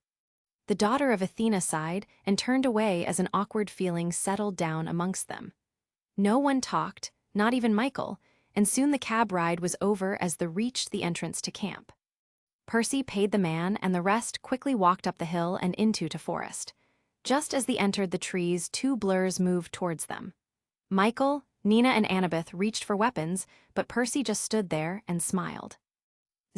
The daughter of Athena sighed and turned away as an awkward feeling settled down amongst them. No one talked, not even Michael, and soon the cab ride was over as they reached the entrance to camp. Percy paid the man, and the rest quickly walked up the hill and into the forest. Just as they entered the trees, 2 blurs moved towards them. Michael, Nina, and Annabeth reached for weapons, but Percy just stood there and smiled.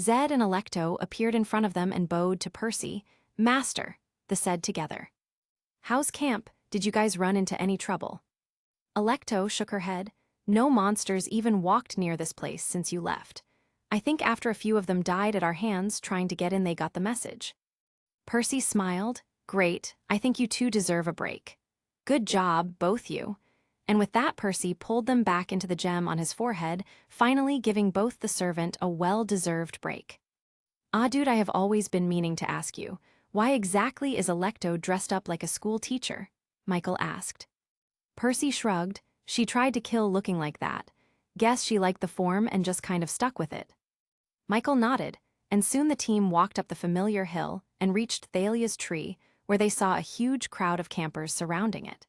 Zed and Alecto appeared in front of them and bowed to Percy. Master, they said together. How's camp? Did you guys run into any trouble? Alecto shook her head. No monsters even walked near this place since you left. I think after a few of them died at our hands trying to get in, they got the message. Percy smiled. Great, I think you 2 deserve a break. Good job, both you. And with that, Percy pulled them back into the gem on his forehead, finally giving both the servant a well-deserved break. Dude, I have always been meaning to ask you, why exactly is Alecto dressed up like a school teacher? Michael asked. Percy shrugged. She tried to kill looking like that. Guess she liked the form and just kind of stuck with it. Michael nodded, and soon the team walked up the familiar hill and reached Thalia's tree, where they saw a huge crowd of campers surrounding it.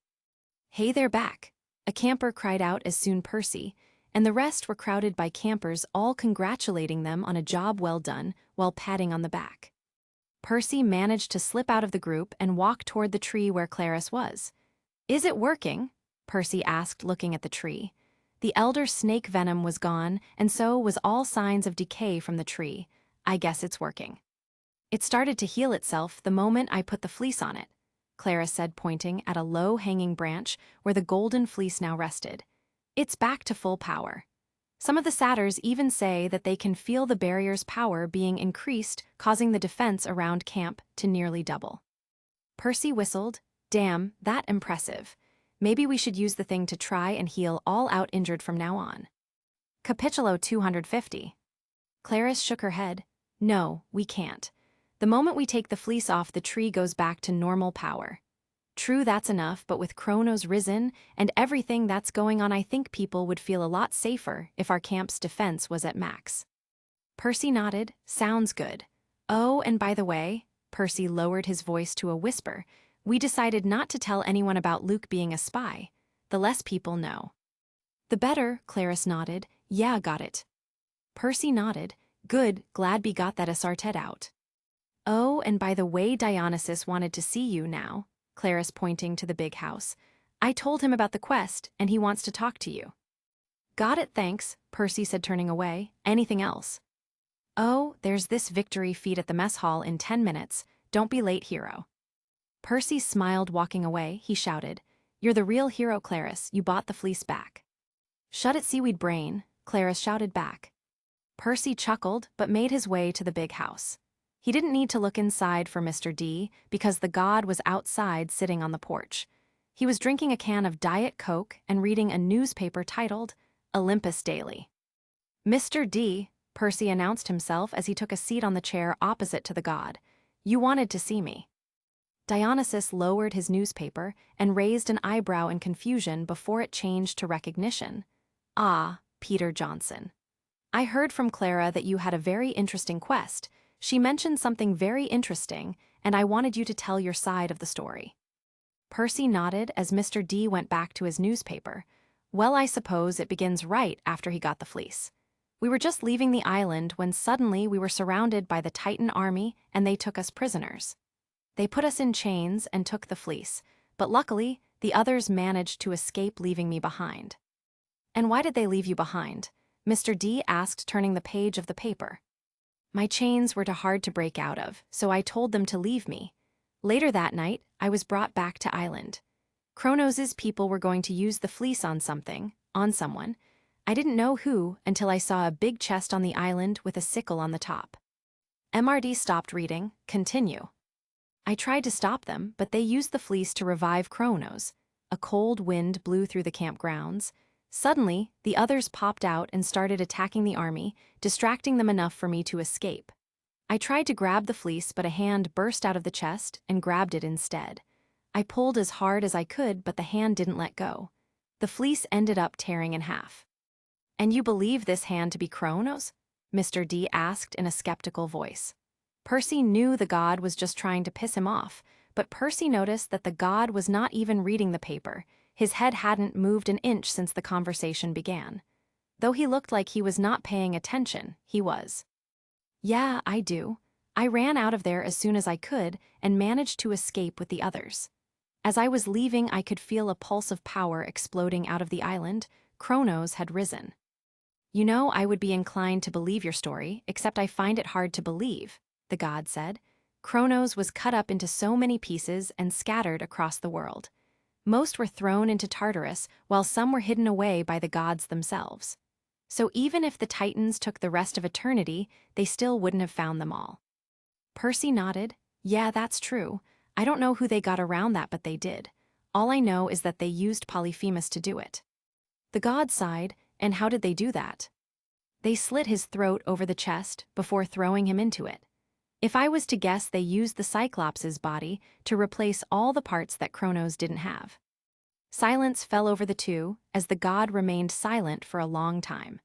Hey, they're back, a camper cried out as soon Percy, and the rest were crowded by campers, all congratulating them on a job well done while patting on the back. Percy managed to slip out of the group and walk toward the tree where Clarice was. Is it working? Percy asked, looking at the tree. The elder snake venom was gone, and so was all signs of decay from the tree. I guess it's working. It started to heal itself the moment I put the fleece on it, Clarice said, pointing at a low-hanging branch where the golden fleece now rested. It's back to full power. Some of the satyrs even say that they can feel the barrier's power being increased, causing the defense around camp to nearly double. Percy whistled. Damn, that impressive. Maybe we should use the thing to try and heal all out injured from now on. Capitulo 250. Clarice shook her head. No, we can't. The moment we take the fleece off, the tree goes back to normal power. True, that's enough, but with Chronos risen and everything that's going on, I think people would feel a lot safer if our camp's defense was at max. Percy nodded. Sounds good. Oh, and by the way, Percy lowered his voice to a whisper, we decided not to tell anyone about Luke being a spy. The less people know, the better, Clarice nodded. Yeah, got it. Percy nodded. Good, glad we got that Asartet out. Oh, and by the way, Dionysus wanted to see you now, Clarice pointing to the big house. I told him about the quest, and he wants to talk to you. Got it, thanks, Percy said, turning away. Anything else? Oh, there's this victory feat at the mess hall in 10 minutes. Don't be late, hero. Percy smiled, walking away. He shouted, You're the real hero, Clarice. You bought the fleece back. Shut it, seaweed brain, Clarice shouted back. Percy chuckled, but made his way to the big house. He didn't need to look inside for Mr. D, because the god was outside sitting on the porch. He was drinking a can of Diet Coke and reading a newspaper titled Olympus Daily. Mr. D, Percy announced himself as he took a seat on the chair opposite to the god. You wanted to see me. Dionysus lowered his newspaper and raised an eyebrow in confusion before it changed to recognition. Ah, Peter Johnson. I heard from Clara that you had a very interesting quest. She mentioned something very interesting, and I wanted you to tell your side of the story. Percy nodded as Mr. D went back to his newspaper. Well, I suppose it begins right after he got the fleece. We were just leaving the island when suddenly we were surrounded by the Titan army and they took us prisoners. They put us in chains and took the fleece, but luckily, the others managed to escape, leaving me behind. And why did they leave you behind? Mr. D asked, turning the page of the paper. My chains were too hard to break out of, so I told them to leave me. Later that night, I was brought back to island. Chronos's people were going to use the fleece on someone. I didn't know who until I saw a big chest on the island with a sickle on the top. MRD stopped reading. Continue. I tried to stop them, but they used the fleece to revive Chronos. A cold wind blew through the campgrounds. Suddenly, the others popped out and started attacking the army, distracting them enough for me to escape. I tried to grab the fleece, but a hand burst out of the chest and grabbed it instead. I pulled as hard as I could, but the hand didn't let go. The fleece ended up tearing in half. And you believe this hand to be Chronos? Mr. D asked in a skeptical voice. Percy knew the god was just trying to piss him off, but Percy noticed that the god was not even reading the paper. His head hadn't moved an inch since the conversation began. Though he looked like he was not paying attention, he was. Yeah, I do. I ran out of there as soon as I could and managed to escape with the others. As I was leaving, I could feel a pulse of power exploding out of the island. Chronos had risen. You know, I would be inclined to believe your story, except I find it hard to believe, the god said. Chronos was cut up into so many pieces and scattered across the world. Most were thrown into Tartarus, while some were hidden away by the gods themselves. So even if the Titans took the rest of eternity, they still wouldn't have found them all. Percy nodded. Yeah, that's true. I don't know who they got around that, but they did. All I know is that they used Polyphemus to do it. The god sighed. And how did they do that? They slit his throat over the chest before throwing him into it. If I was to guess, they used the Cyclops' body to replace all the parts that Chronos didn't have. Silence fell over the two as the god remained silent for a long time.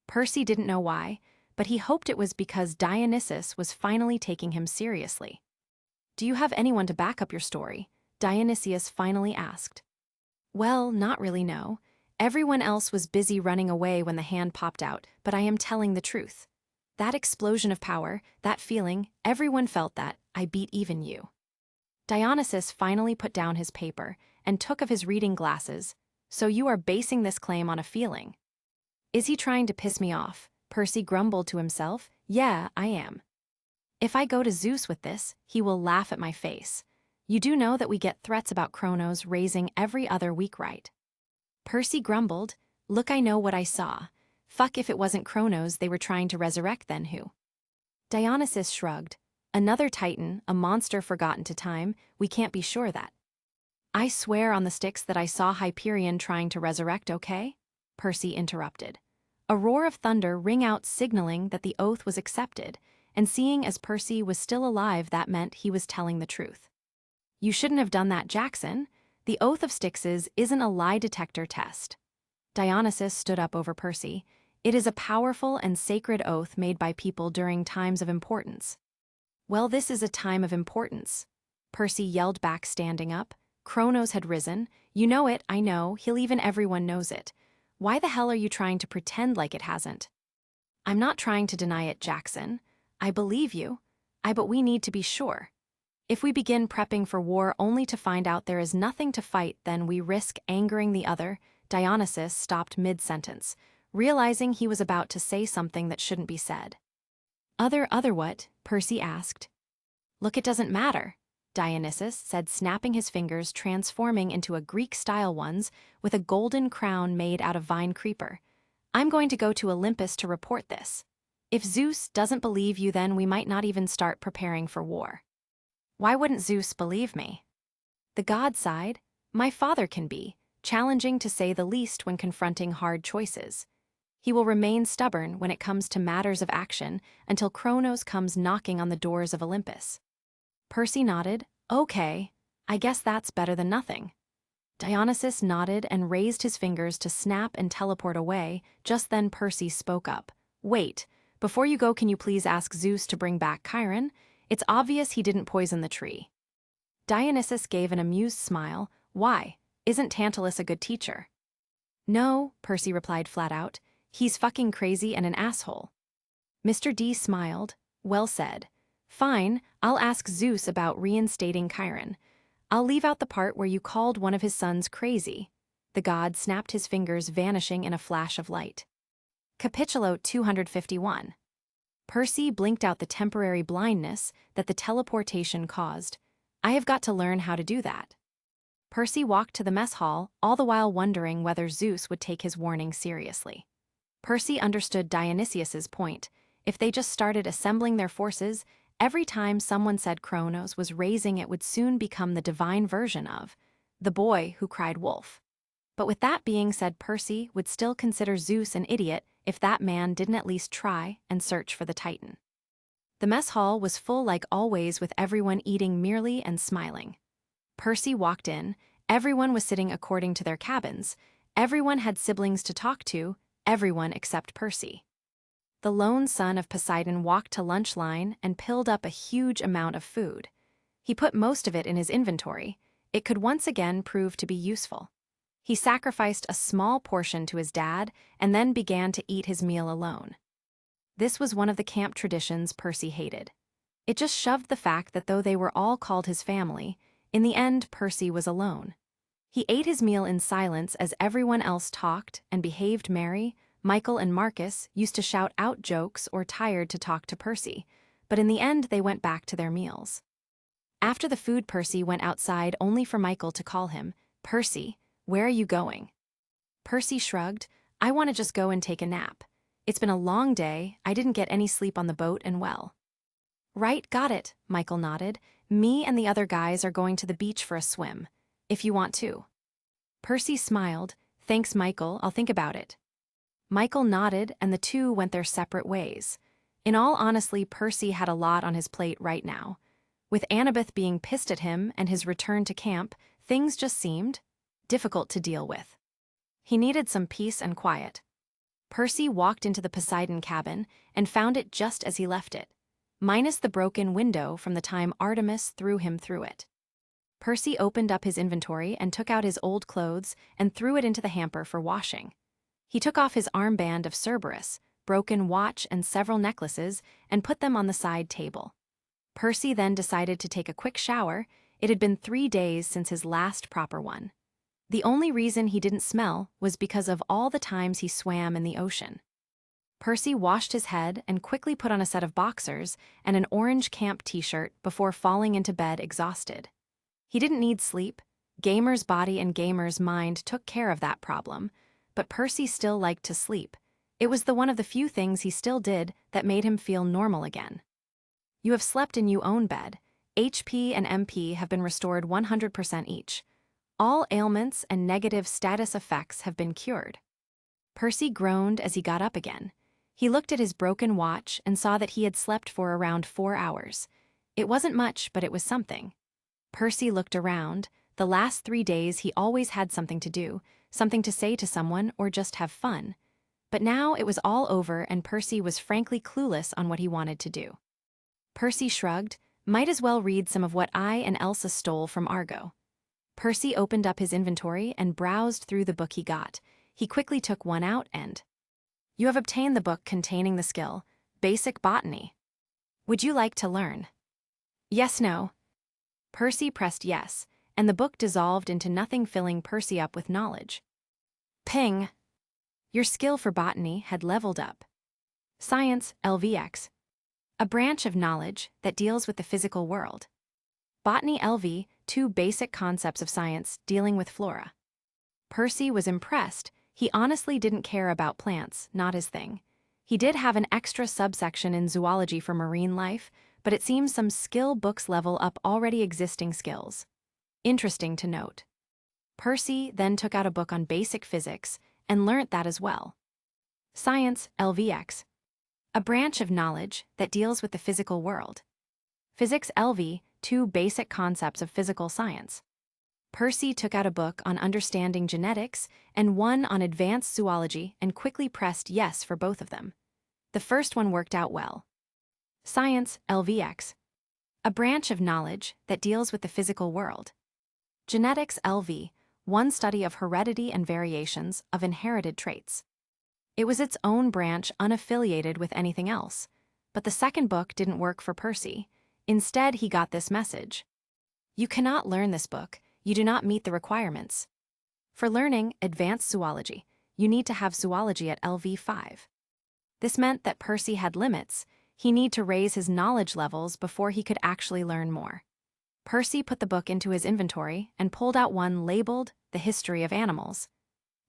Percy didn't know why, but he hoped it was because Dionysus was finally taking him seriously. Do you have anyone to back up your story? Dionysius finally asked. Well, not really, no. Everyone else was busy running away when the hand popped out, but I am telling the truth. That explosion of power, that feeling, everyone felt that. I beat even you. Dionysus finally put down his paper and took of his reading glasses. So you are basing this claim on a feeling. Is he trying to piss me off? Percy grumbled to himself. Yeah, I am. If I go to Zeus with this, he will laugh at my face. You do know that we get threats about Chronos raising every other week, right? Percy grumbled. Look, I know what I saw. Fuck, if it wasn't Kronos they were trying to resurrect, then who? Dionysus shrugged. Another titan, a monster forgotten to time, we can't be sure that. I swear on the sticks that I saw Hyperion trying to resurrect, okay? Percy interrupted. A roar of thunder rang out signaling that the oath was accepted, and seeing as Percy was still alive, that meant he was telling the truth. You shouldn't have done that, Jackson. The oath of Styx's isn't a lie detector test. Dionysus stood up over Percy. It is a powerful and sacred oath made by people during times of importance. Well, this is a time of importance, Percy yelled back, standing up. Kronos had risen. You know it, I know, everyone knows it. Why the hell are you trying to pretend like it hasn't? I'm not trying to deny it, Jackson. I believe you. But we need to be sure. If we begin prepping for war only to find out there is nothing to fight, then we risk angering the other. Dionysus stopped mid-sentence, realizing he was about to say something that shouldn't be said. Other what? Percy asked. Look, it doesn't matter, Dionysus said, snapping his fingers, transforming into a Greek-style ones with a golden crown made out of vine creeper. I'm going to go to Olympus to report this. If Zeus doesn't believe you, then we might not even start preparing for war. Why wouldn't Zeus believe me? The god side, my father can be challenging to say the least when confronting hard choices. He will remain stubborn when it comes to matters of action until Kronos comes knocking on the doors of Olympus. Percy nodded. Okay, I guess that's better than nothing. Dionysus nodded and raised his fingers to snap and teleport away. Just then Percy spoke up. Wait, before you go, can you please ask Zeus to bring back Chiron? It's obvious he didn't poison the tree. Dionysus gave an amused smile. Why? Isn't Tantalus a good teacher? No, Percy replied flat out. He's fucking crazy and an asshole. Mr. D smiled. Well said. Fine, I'll ask Zeus about reinstating Chiron. I'll leave out the part where you called one of his sons crazy. The god snapped his fingers, vanishing in a flash of light. Capitulo 251. Percy blinked out the temporary blindness that the teleportation caused. I have got to learn how to do that. Percy walked to the mess hall, all the while wondering whether Zeus would take his warning seriously. Percy understood Dionysius's point. If they just started assembling their forces, every time someone said Kronos was raising, it would soon become the divine version of the boy who cried wolf. But with that being said, Percy would still consider Zeus an idiot if that man didn't at least try and search for the Titan. The mess hall was full like always, with everyone eating merely and smiling. Percy walked in. Everyone was sitting according to their cabins. Everyone had siblings to talk to, everyone except Percy. The lone son of Poseidon walked to lunch line and pilled up a huge amount of food. He put most of it in his inventory. It could once again prove to be useful. He sacrificed a small portion to his dad and then began to eat his meal alone. This was one of the camp traditions Percy hated. It just shoved the fact that though they were all called his family, in the end Percy was alone. He ate his meal in silence as everyone else talked and behaved merry. Michael and Marcus used to shout out jokes or tired to talk to Percy, but in the end they went back to their meals. After the food, Percy went outside only for Michael to call him. Percy, where are you going? Percy shrugged. I want to just go and take a nap. It's been a long day, I didn't get any sleep on the boat and well. Right, got it, Michael nodded. Me and the other guys are going to the beach for a swim, if you want to. Percy smiled. Thanks, Michael, I'll think about it. Michael nodded and the two went their separate ways. In all honesty, Percy had a lot on his plate right now. With Annabeth being pissed at him and his return to camp, things just seemed difficult to deal with. He needed some peace and quiet. Percy walked into the Poseidon cabin and found it just as he left it, minus the broken window from the time Artemis threw him through it. Percy opened up his inventory and took out his old clothes and threw it into the hamper for washing. He took off his armband of Cerberus, broken watch and several necklaces and put them on the side table. Percy then decided to take a quick shower. It had been 3 days since his last proper one. The only reason he didn't smell was because of all the times he swam in the ocean. Percy washed his head and quickly put on a set of boxers and an orange camp t-shirt before falling into bed exhausted. He didn't need sleep. Gamer's body and Gamer's mind took care of that problem, but Percy still liked to sleep, It was one of the few things he still did that made him feel normal again. You have slept in your own bed. HP and MP have been restored 100% each. All ailments and negative status effects have been cured. Percy groaned as he got up again. He looked at his broken watch and saw that he had slept for around 4 hours. It wasn't much, but it was something. Percy looked around. The last 3 days he always had something to do, something to say to someone, or just have fun. But now it was all over and Percy was frankly clueless on what he wanted to do. Percy shrugged. Might as well read some of what I and Elsa stole from Argo. Percy opened up his inventory and browsed through the book he got. He quickly took one out and... You have obtained the book containing the skill, Basic Botany. Would you like to learn? Yes, no. Percy pressed yes, and the book dissolved into nothing, filling Percy up with knowledge. Ping! Your skill for botany had leveled up. Science, LVX. A branch of knowledge that deals with the physical world. Botany, LV, 2 basic concepts of science dealing with flora. Percy was impressed. He honestly didn't care about plants, not his thing. He did have an extra subsection in zoology for marine life, but it seems some skill books level up already existing skills. Interesting to note. Percy then took out a book on basic physics and learnt that as well. Science, LVX. A branch of knowledge that deals with the physical world. Physics, LV, 2 basic concepts of physical science. Percy took out a book on understanding genetics and one on advanced zoology and quickly pressed yes for both of them. The first one worked out well. Science, LVX. A branch of knowledge that deals with the physical world. Genetics, LV, 1 study of heredity and variations of inherited traits. It was its own branch, unaffiliated with anything else. But the second book didn't work for Percy. Instead, he got this message. You cannot learn this book. You do not meet the requirements. For learning advanced zoology, you need to have zoology at LV5. This meant that Percy had limits. He needed to raise his knowledge levels before he could actually learn more. Percy put the book into his inventory and pulled out one labeled The History of Animals.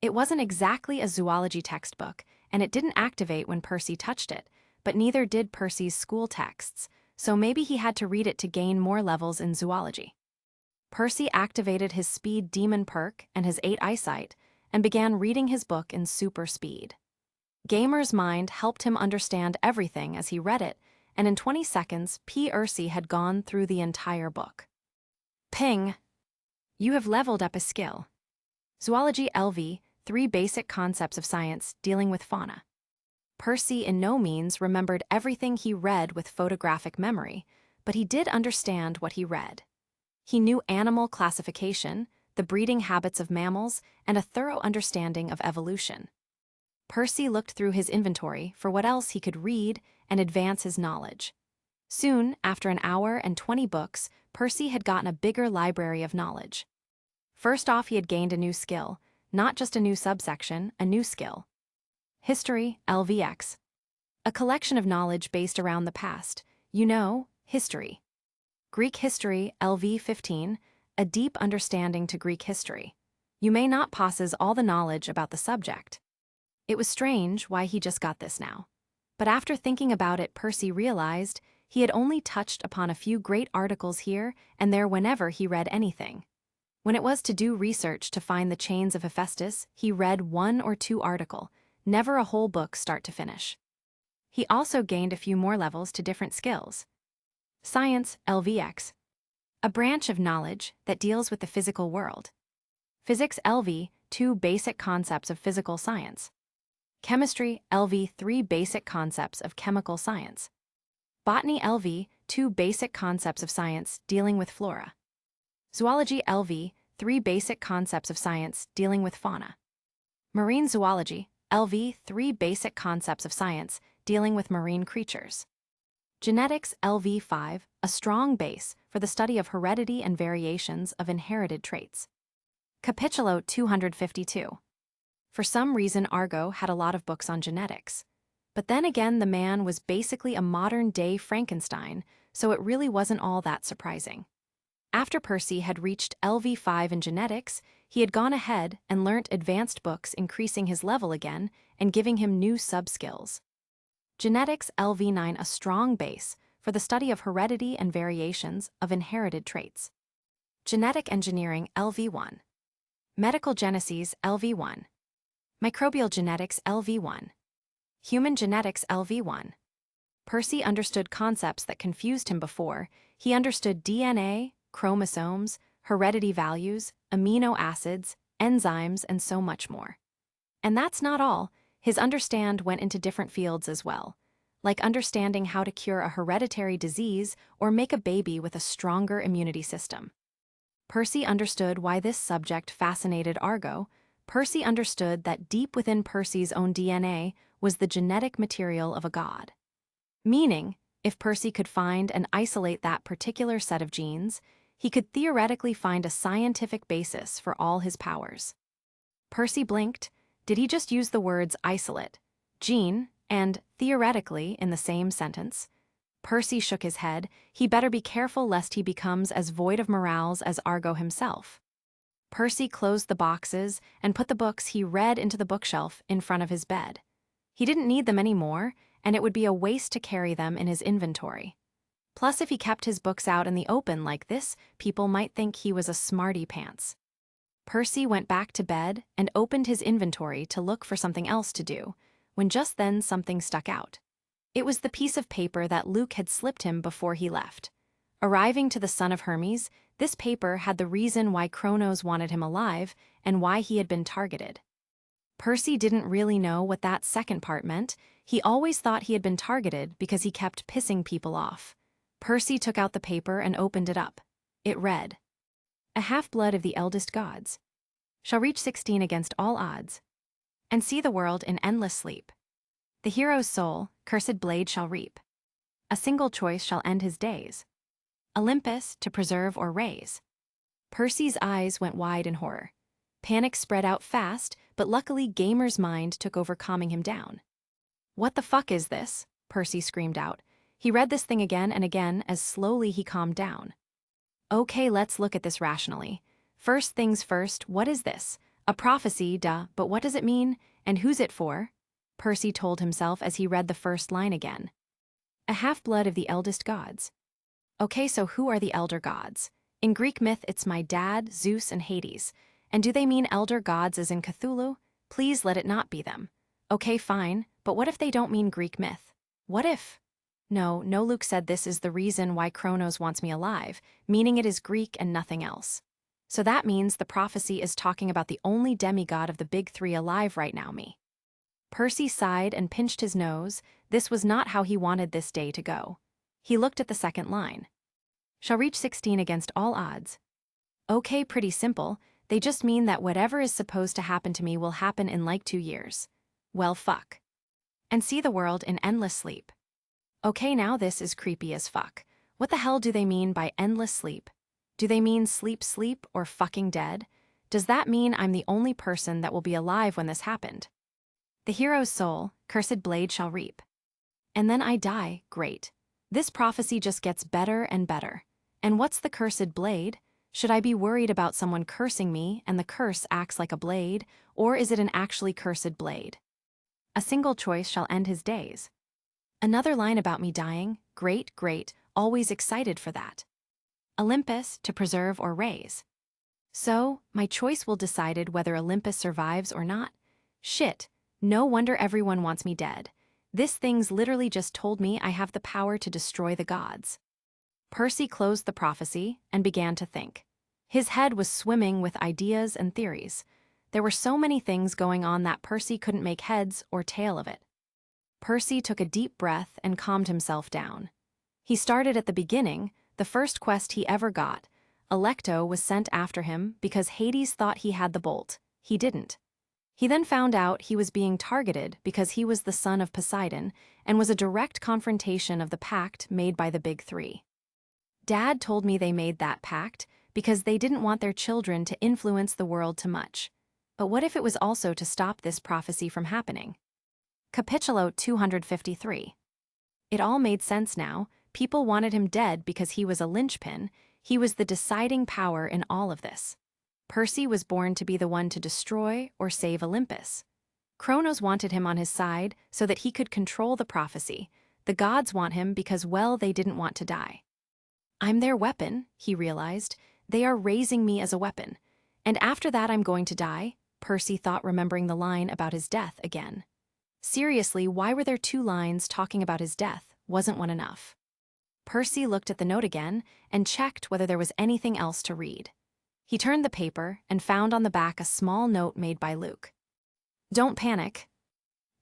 It wasn't exactly a zoology textbook, and it didn't activate when Percy touched it, but neither did Percy's school texts, so maybe he had to read it to gain more levels in zoology. Percy activated his speed demon perk and his 8 eyesight and began reading his book in super speed. Gamer's mind helped him understand everything as he read it, and in 20 seconds, PERCY had gone through the entire book. Ping! You have leveled up a skill. Zoology, LV, 3 basic concepts of science dealing with fauna. Percy in no means remembered everything he read with photographic memory, but he did understand what he read. He knew animal classification, the breeding habits of mammals, and a thorough understanding of evolution. Percy looked through his inventory for what else he could read and advance his knowledge. Soon, after an hour and 20 books, Percy had gotten a bigger library of knowledge. First off, he had gained a new skill, not just a new subsection, a new skill. History, LVX. A collection of knowledge based around the past. History. Greek history, LV15, a deep understanding to Greek history. You may not possess all the knowledge about the subject. It was strange why he just got this now. But after thinking about it, Percy realized he had only touched upon a few great articles here and there whenever he read anything. When it was to do research to find the chains of Hephaestus, he read 1 or 2 articles, never a whole book start to finish. He also gained a few more levels to different skills. Science, LVX. A branch of knowledge that deals with the physical world. Physics, LV, 2 basic concepts of physical science. Chemistry, LV, 3 basic concepts of chemical science. Botany, LV, 2 basic concepts of science dealing with flora. Zoology, LV, 3 basic concepts of science dealing with fauna. Marine zoology, LV, 3 basic concepts of science dealing with marine creatures. Genetics, LV5, a strong base for the study of heredity and variations of inherited traits. Capitulo 252. For some reason, Argo had a lot of books on genetics. But then again, the man was basically a modern-day Frankenstein, so it really wasn't all that surprising. After Percy had reached LV5 in genetics, he had gone ahead and learnt advanced books, increasing his level again and giving him new sub-skills. Genetics LV9, a strong base for the study of heredity and variations of inherited traits. Genetic engineering LV1. Medical geneses LV1. Microbial genetics LV1. Human genetics LV1. Percy understood concepts that confused him before. He understood DNA, chromosomes, heredity values, amino acids, enzymes, and so much more. And that's not all. His understand went into different fields as well, like understanding how to cure a hereditary disease or make a baby with a stronger immunity system. Percy understood why this subject fascinated Argo. Percy understood that deep within Percy's own DNA was the genetic material of a god. Meaning, if Percy could find and isolate that particular set of genes, he could theoretically find a scientific basis for all his powers. Percy blinked. Did he just use the words isolate, gene, and theoretically in the same sentence? Percy shook his head. He better be careful lest he becomes as void of morals as Argo himself. Percy closed the boxes and put the books he read into the bookshelf in front of his bed. He didn't need them anymore, and it would be a waste to carry them in his inventory. Plus, if he kept his books out in the open like this, people might think he was a smarty pants. Percy went back to bed and opened his inventory to look for something else to do, when just then something stuck out. It was the piece of paper that Luke had slipped him before he left. Arriving to the son of Hermes, this paper had the reason why Kronos wanted him alive and why he had been targeted. Percy didn't really know what that second part meant. He always thought he had been targeted because he kept pissing people off. Percy took out the paper and opened it up. It read, "A half-blood of the eldest gods shall reach 16 against all odds and see the world in endless sleep. The hero's soul, cursed blade shall reap. A single choice shall end his days. Olympus to preserve or raise." Percy's eyes went wide in horror. Panic spread out fast, but luckily Gamer's mind took over, calming him down. "What the fuck is this?" Percy screamed out. He read this thing again and again as slowly he calmed down. "Okay, let's look at this rationally. First things first, what is this? A prophecy, duh, but what does it mean, and who's it for?" Percy told himself as he read the first line again. "A half-blood of the eldest gods." Okay, so who are the elder gods? In Greek myth, it's my dad, Zeus, and Hades. And do they mean elder gods as in Cthulhu? Please let it not be them. Okay, fine, but what if they don't mean Greek myth? What if? No, Luke said this is the reason why Kronos wants me alive, meaning it is Greek and nothing else. So that means the prophecy is talking about the only demigod of the big three alive right now, me. Percy sighed and pinched his nose. This was not how he wanted this day to go. He looked at the second line. "Shall reach 16 against all odds." Okay, pretty simple. They just mean that whatever is supposed to happen to me will happen in like 2 years. Well, fuck. And see the world in endless sleep. Okay, now this is creepy as fuck. What the hell do they mean by endless sleep? Do they mean sleep, or fucking dead? Does that mean I'm the only person that will be alive when this happened? The hero's soul, cursed blade shall reap. And then I die, great. This prophecy just gets better and better. And what's the cursed blade? Should I be worried about someone cursing me and the curse acts like a blade, or is it an actually cursed blade? A single choice shall end his days. Another line about me dying, great, always excited for that. Olympus to preserve or raise. So, my choice will decide whether Olympus survives or not. Shit, no wonder everyone wants me dead. This thing's literally just told me I have the power to destroy the gods. Percy closed the prophecy and began to think. His head was swimming with ideas and theories. There were so many things going on that Percy couldn't make heads or tail of it. Percy took a deep breath and calmed himself down. He started at the beginning. The first quest he ever got. Alecto was sent after him because Hades thought he had the bolt. He didn't. He then found out he was being targeted because he was the son of Poseidon and was a direct confrontation of the pact made by the big three. Dad told me they made that pact because they didn't want their children to influence the world too much. But what if it was also to stop this prophecy from happening? Capitulo 253. It all made sense now. People wanted him dead because he was a linchpin. He was the deciding power in all of this. Percy was born to be the one to destroy or save Olympus. Kronos wanted him on his side so that he could control the prophecy. The gods want him because, well, they didn't want to die. I'm their weapon, he realized. They are raising me as a weapon. And after that I'm going to die, Percy thought, remembering the line about his death again. Seriously, why were there 2 lines talking about his death? Wasn't one enough? Percy looked at the note again and checked whether there was anything else to read. He turned the paper and found on the back a small note made by Luke. Don't panic.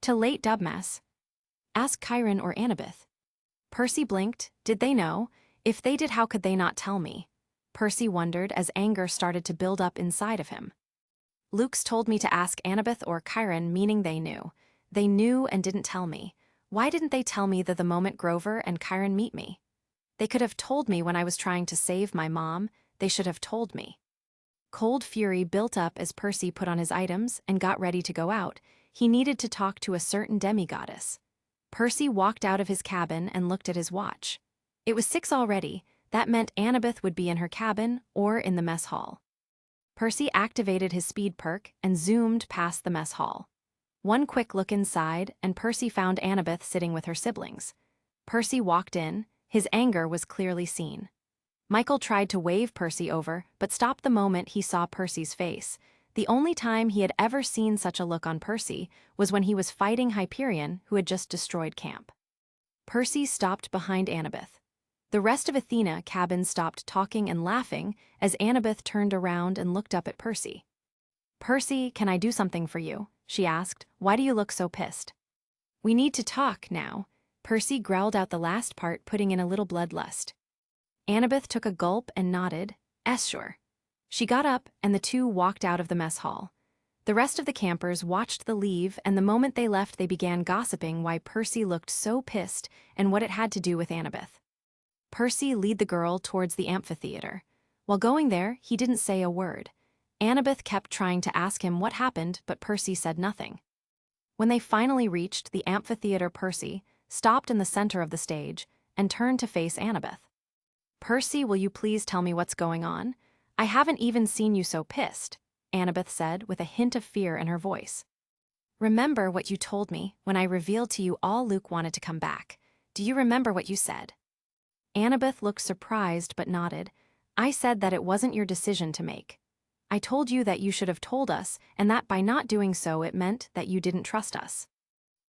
To late Dubmas. Ask Chiron or Annabeth. Percy blinked. Did they know? If they did, how could they not tell me? Percy wondered as anger started to build up inside of him. Luke's told me to ask Annabeth or Chiron, meaning they knew. They knew and didn't tell me. Why didn't they tell me that the moment Grover and Chiron meet me? They could have told me when I was trying to save my mom. They should have told me. Cold fury built up as Percy put on his items and got ready to go out. He needed to talk to a certain demigoddess. Percy walked out of his cabin and looked at his watch. It was 6 already. That meant Annabeth would be in her cabin or in the mess hall. Percy activated his speed perk and zoomed past the mess hall. One quick look inside, and Percy found Annabeth sitting with her siblings. Percy walked in. His anger was clearly seen. Michael tried to wave Percy over, but stopped the moment he saw Percy's face. The only time he had ever seen such a look on Percy was when he was fighting Hyperion, who had just destroyed camp. Percy stopped behind Annabeth. The rest of Athena cabin stopped talking and laughing as Annabeth turned around and looked up at Percy. Percy, can I do something for you? She asked. Why do you look so pissed? We need to talk now. Percy growled out the last part, putting in a little bloodlust. Annabeth took a gulp and nodded. Sure. She got up and the 2 walked out of the mess hall. The rest of the campers watched them leave, and the moment they left they began gossiping why Percy looked so pissed and what it had to do with Annabeth. Percy led the girl towards the amphitheater. While going there, he didn't say a word. Annabeth kept trying to ask him what happened, but Percy said nothing. When they finally reached the amphitheater, Percy stopped in the center of the stage and turned to face Annabeth. Percy, will you please tell me what's going on? I haven't even seen you so pissed, Annabeth said with a hint of fear in her voice. Remember what you told me when I revealed to you all Luke wanted to come back. Do you remember what you said? Annabeth looked surprised but nodded. I said that it wasn't your decision to make. I told you that you should have told us, and that by not doing so it meant that you didn't trust us.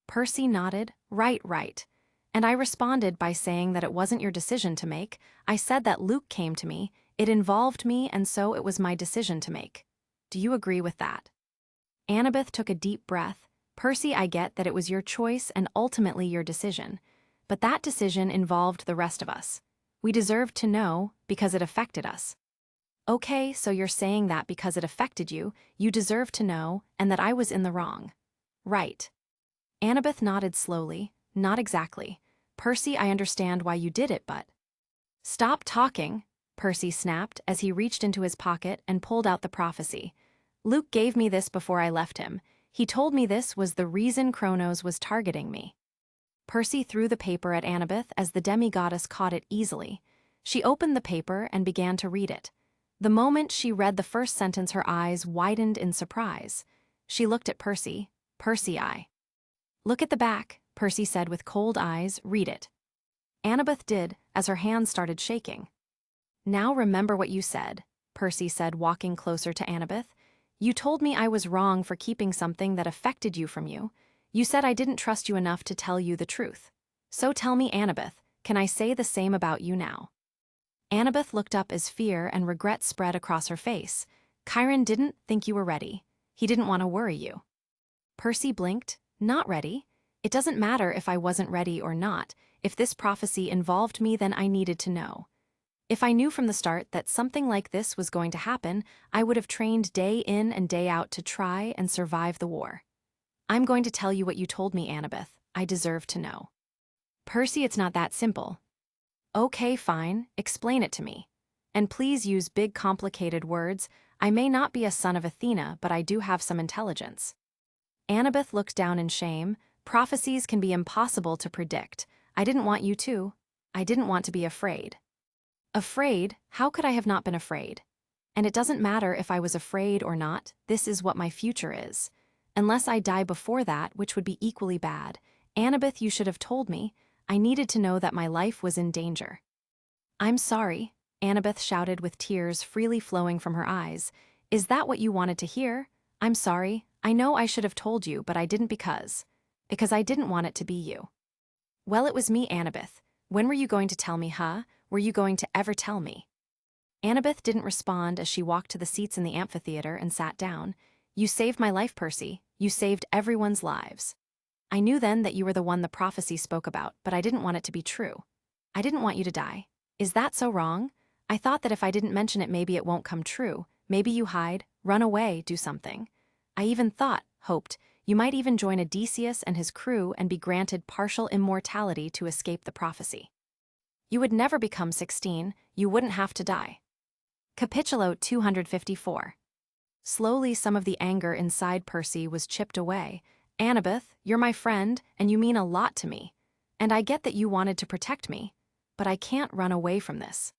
Percy nodded. Right. And I responded by saying that it wasn't your decision to make. I said that Luke came to me, it involved me, and so it was my decision to make. Do you agree with that? Annabeth took a deep breath. Percy, I get that it was your choice and ultimately your decision. But that decision involved the rest of us. We deserved to know because it affected us. Okay, so you're saying that because it affected you, you deserve to know, and that I was in the wrong. Right. Annabeth nodded slowly. Not exactly. Percy, I understand why you did it, but... Stop talking, Percy snapped as he reached into his pocket and pulled out the prophecy. Luke gave me this before I left him. He told me this was the reason Kronos was targeting me. Percy threw the paper at Annabeth as the demigoddess caught it easily. She opened the paper and began to read it. The moment she read the first sentence, her eyes widened in surprise. She looked at Percy. Percy, I. Look at the back, Percy said with cold eyes. Read it. Annabeth did, as her hands started shaking. Now remember what you said, Percy said, walking closer to Annabeth. You told me I was wrong for keeping something that affected you from you. You said I didn't trust you enough to tell you the truth. So tell me, Annabeth, can I say the same about you now? Annabeth looked up as fear and regret spread across her face. Chiron didn't think you were ready. He didn't want to worry you. Percy blinked. Not ready? It doesn't matter if I wasn't ready or not. If this prophecy involved me, then I needed to know. If I knew from the start that something like this was going to happen, I would have trained day in and day out to try and survive the war. I'm going to tell you what you told me, Annabeth. I deserve to know. Percy, it's not that simple. Okay, fine. Explain it to me. And please use big, complicated words. I may not be a son of Athena, but I do have some intelligence. Annabeth looked down in shame. Prophecies can be impossible to predict. I didn't want you to. I didn't want to be afraid. Afraid? How could I have not been afraid? And it doesn't matter if I was afraid or not, this is what my future is. Unless I die before that, which would be equally bad. Annabeth, you should have told me. I needed to know that my life was in danger. I'm sorry, Annabeth shouted with tears freely flowing from her eyes. Is that what you wanted to hear? I'm sorry. I know I should have told you, but I didn't because I didn't want it to be you. Well, it was me, Annabeth. When were you going to tell me, huh? Were you going to ever tell me? Annabeth didn't respond as she walked to the seats in the amphitheater and sat down. You saved my life, Percy. You saved everyone's lives. I knew then that you were the one the prophecy spoke about, but I didn't want it to be true. I didn't want you to die. Is that so wrong? I thought that if I didn't mention it, maybe it won't come true. Maybe you hide, run away, do something. I even hoped, you might even join Odysseus and his crew and be granted partial immortality to escape the prophecy. You would never become 16, you wouldn't have to die. Capitulo 254. Slowly some of the anger inside Percy was chipped away. Annabeth, you're my friend, and you mean a lot to me. And I get that you wanted to protect me, but I can't run away from this.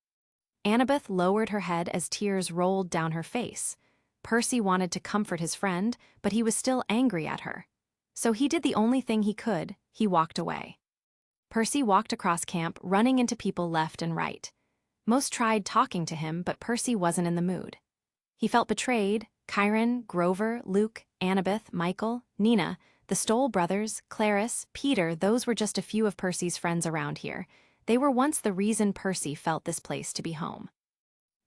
Annabeth lowered her head as tears rolled down her face. Percy wanted to comfort his friend, but he was still angry at her. So he did the only thing he could, he walked away. Percy walked across camp, running into people left and right. Most tried talking to him, but Percy wasn't in the mood. He felt betrayed. Chiron, Grover, Luke, Annabeth, Michael, Nina, the Stoll brothers, Clarice, Peter, those were just a few of Percy's friends around here. They were once the reason Percy felt this place to be home.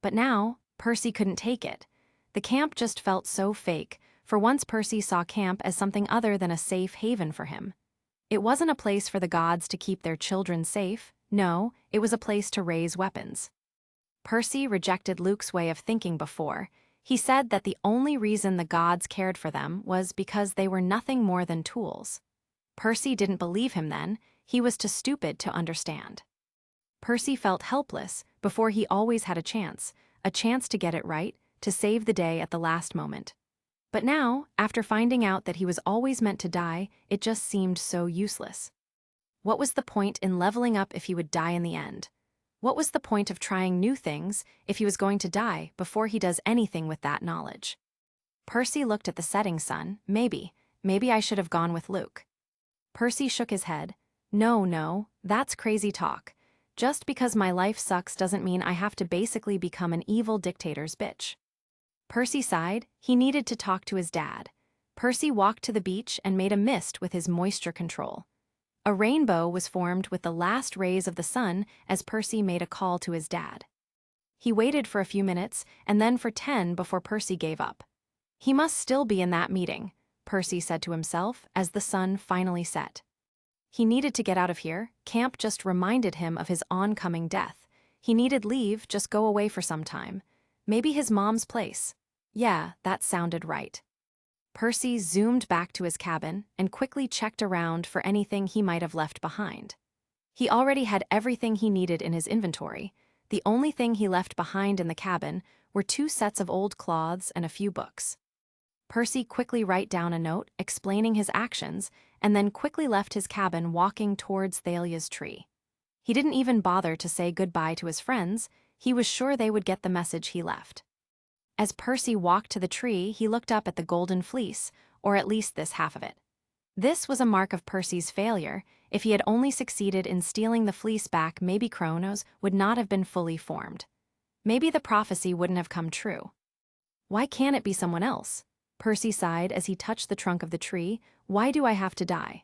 But now, Percy couldn't take it. The camp just felt so fake. For once Percy saw camp as something other than a safe haven for him. It wasn't a place for the gods to keep their children safe. No, it was a place to raise weapons. Percy rejected Luke's way of thinking before. He said that the only reason the gods cared for them was because they were nothing more than tools. Percy didn't believe him then. He was too stupid to understand. Percy felt helpless before he always had a chance to get it right, to save the day at the last moment. But now, after finding out that he was always meant to die, it just seemed so useless. What was the point in leveling up if he would die in the end? What was the point of trying new things if he was going to die before he does anything with that knowledge? Percy looked at the setting sun. Maybe I should have gone with Luke. Percy shook his head. No, that's crazy talk. Just because my life sucks doesn't mean I have to basically become an evil dictator's bitch. Percy sighed. He needed to talk to his dad. Percy walked to the beach and made a mist with his moisture control. A rainbow was formed with the last rays of the sun as Percy made a call to his dad. He waited for a few minutes and then for 10 before Percy gave up. He must still be in that meeting, Percy said to himself as the sun finally set. He needed to get out of here. Camp just reminded him of his oncoming death. He needed leave, just go away for some time. Maybe his mom's place. Yeah, that sounded right. Percy zoomed back to his cabin and quickly checked around for anything he might have left behind. He already had everything he needed in his inventory. The only thing he left behind in the cabin were 2 sets of old cloths and a few books. Percy quickly wrote down a note explaining his actions and then quickly left his cabin walking towards Thalia's tree. He didn't even bother to say goodbye to his friends. He was sure they would get the message he left. As Percy walked to the tree, he looked up at the golden fleece, or at least this half of it. This was a mark of Percy's failure. If he had only succeeded in stealing the fleece back, maybe Kronos would not have been fully formed. Maybe the prophecy wouldn't have come true. Why can't it be someone else? Percy sighed as he touched the trunk of the tree. Why do I have to die?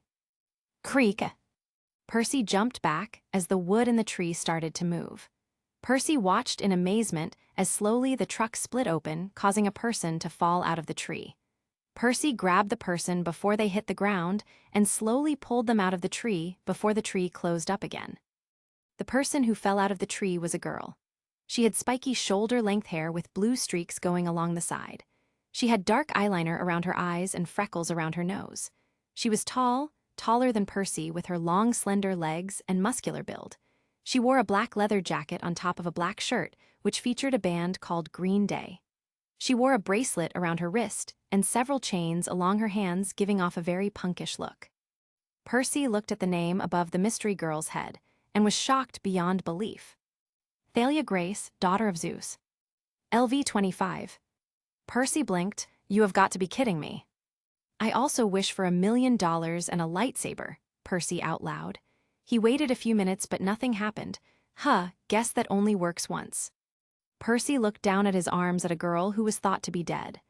Creak! Percy jumped back as the wood in the tree started to move. Percy watched in amazement as slowly the truck split open, causing a person to fall out of the tree. Percy grabbed the person before they hit the ground and slowly pulled them out of the tree before the tree closed up again. The person who fell out of the tree was a girl. She had spiky shoulder-length hair with blue streaks going along the side. She had dark eyeliner around her eyes and freckles around her nose. She was tall, taller than Percy, with her long, slender legs and muscular build. She wore a black leather jacket on top of a black shirt, which featured a band called Green Day. She wore a bracelet around her wrist and several chains along her hands, giving off a very punkish look. Percy looked at the name above the mystery girl's head and was shocked beyond belief. Thalia Grace, daughter of Zeus. LV 25. Percy blinked. You have got to be kidding me. I also wish for $1 million and a lightsaber, Percy out loud. He waited a few minutes but nothing happened. Guess that only works once. Percy looked down at his arms at a girl who was thought to be dead.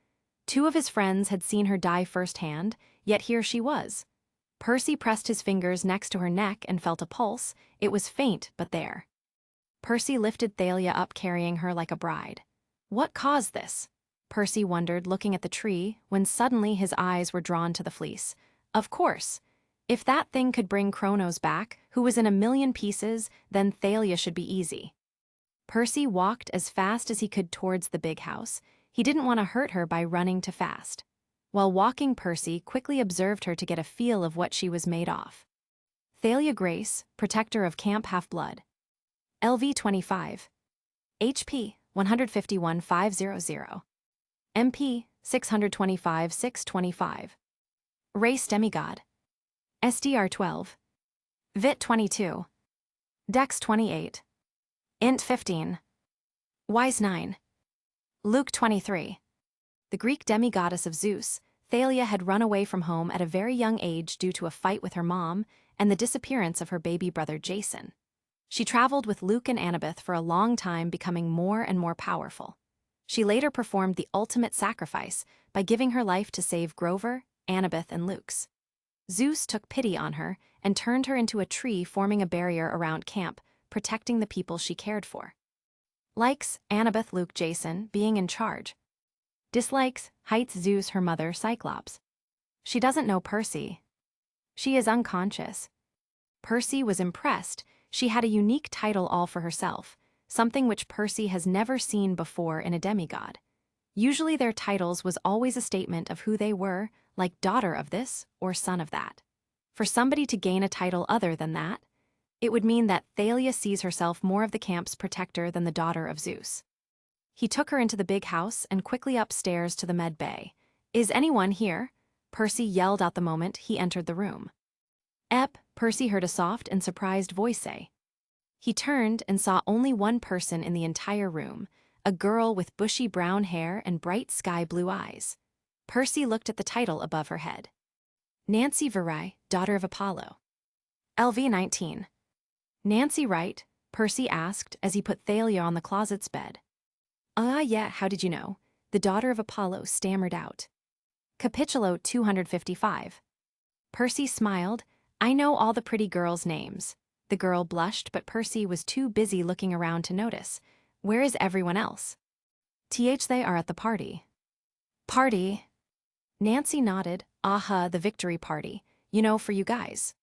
2 of his friends had seen her die firsthand, yet here she was. Percy pressed his fingers next to her neck and felt a pulse. It was faint, but there. Percy lifted Thalia up, carrying her like a bride. What caused this? Percy wondered, looking at the tree, when suddenly his eyes were drawn to the fleece. Of course. If that thing could bring Kronos back, who was in 1,000,000 pieces, then Thalia should be easy. Percy walked as fast as he could towards the big house. He didn't want to hurt her by running too fast. While walking, Percy quickly observed her to get a feel of what she was made of. Thalia Grace, protector of Camp Half-Blood. LV 25. HP 151,500. MP 625,625. Race demigod. SDR 12. Vit 22. Dex 28. Int 15. Wise 9. Luke 23. The Greek demigoddess of Zeus, Thalia had run away from home at a very young age due to a fight with her mom and the disappearance of her baby brother Jason. She traveled with Luke and Annabeth for a long time, becoming more and more powerful. She later performed the ultimate sacrifice by giving her life to save Grover, Annabeth, and Luke's. Zeus took pity on her and turned her into a tree, forming a barrier around camp, protecting the people she cared for. Likes: Annabeth, Luke, Jason, being in charge. Dislikes: Heights, Zeus, her mother, Cyclops. She doesn't know Percy. She is unconscious. Percy was impressed. She had a unique title all for herself, something which Percy has never seen before in a demigod. Usually their titles was always a statement of who they were, like daughter of this or son of that. For somebody to gain a title other than that, it would mean that Thalia sees herself more of the camp's protector than the daughter of Zeus. He took her into the big house and quickly upstairs to the med bay. Is anyone here? Percy yelled out the moment he entered the room. Percy heard a soft and surprised voice say. He turned and saw only one person in the entire room, a girl with bushy brown hair and bright sky blue eyes. Percy looked at the title above her head. Nancy Virai, daughter of Apollo. LV 19. Nancy Wright? Percy asked as he put Thalia on the closet's bed. Yeah, how did you know? The daughter of Apollo stammered out. Capitulo 255. Percy smiled. I know all the pretty girls' names. The girl blushed, but Percy was too busy looking around to notice. Where is everyone else? They are at the party. Party? Nancy nodded. The victory party. You know, for you guys.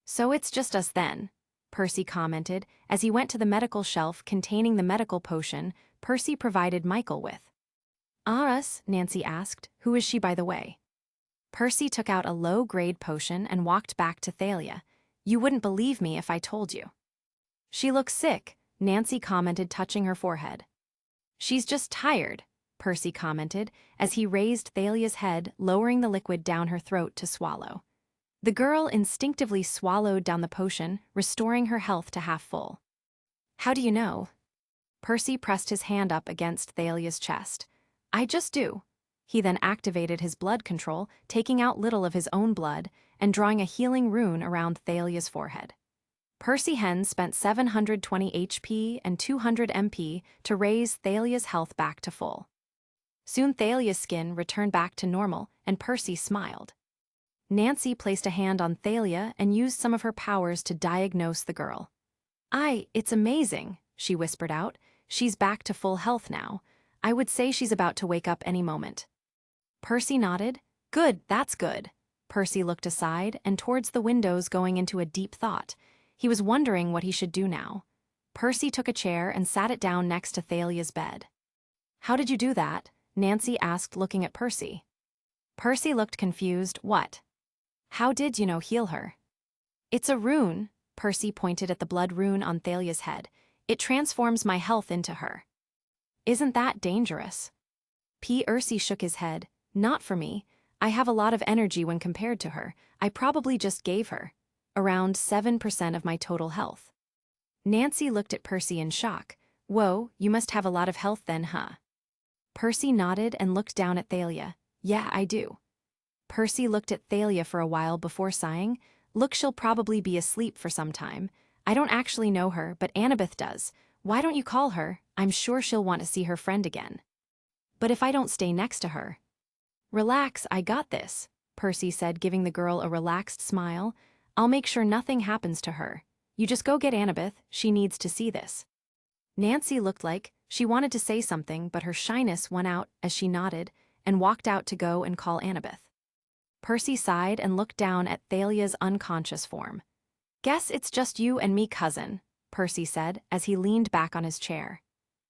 So it's just us then, Percy commented as he went to the medical shelf containing the medical potion Percy provided Michael with. Us? Nancy asked. Who is she, by the way? Percy took out a low-grade potion and walked back to Thalia. You wouldn't believe me if I told you. She looks sick, Nancy commented, touching her forehead. She's just tired, Percy commented as he raised Thalia's head, lowering the liquid down her throat to swallow. The girl instinctively swallowed down the potion, restoring her health to half full. How do you know? Percy pressed his hand up against Thalia's chest. I just do. He then activated his blood control, taking out little of his own blood and drawing a healing rune around Thalia's forehead. Percy Hen spent 720 HP and 200 MP to raise Thalia's health back to full. Soon Thalia's skin returned back to normal, and Percy smiled. Nancy placed a hand on Thalia and used some of her powers to diagnose the girl. It's amazing, she whispered out. She's back to full health now. I would say she's about to wake up any moment. Percy nodded. Good, that's good. Percy looked aside and towards the windows, going into a deep thought. He was wondering what he should do now. Percy took a chair and sat it down next to Thalia's bed. How did you do that? Nancy asked, looking at Percy. Percy looked confused. What? How did you heal her? It's a rune. Percy pointed at the blood rune on Thalia's head. It transforms my health into her. Isn't that dangerous? PERCY shook his head. Not for me. I have a lot of energy when compared to her. I probably just gave her around 7% of my total health. Nancy looked at Percy in shock. Whoa, you must have a lot of health then, huh? Percy nodded and looked down at Thalia. Yeah, I do. Percy looked at Thalia for a while before sighing. Look, she'll probably be asleep for some time. I don't actually know her, but Annabeth does. Why don't you call her? I'm sure she'll want to see her friend again. But if I don't stay next to her? Relax, I got this, Percy said, giving the girl a relaxed smile. I'll make sure nothing happens to her. You just go get Annabeth, she needs to see this. Nancy looked like she wanted to say something, but her shyness won out as she nodded and walked out to go and call Annabeth. Percy sighed and looked down at Thalia's unconscious form. Guess it's just you and me, cousin, Percy said as he leaned back on his chair.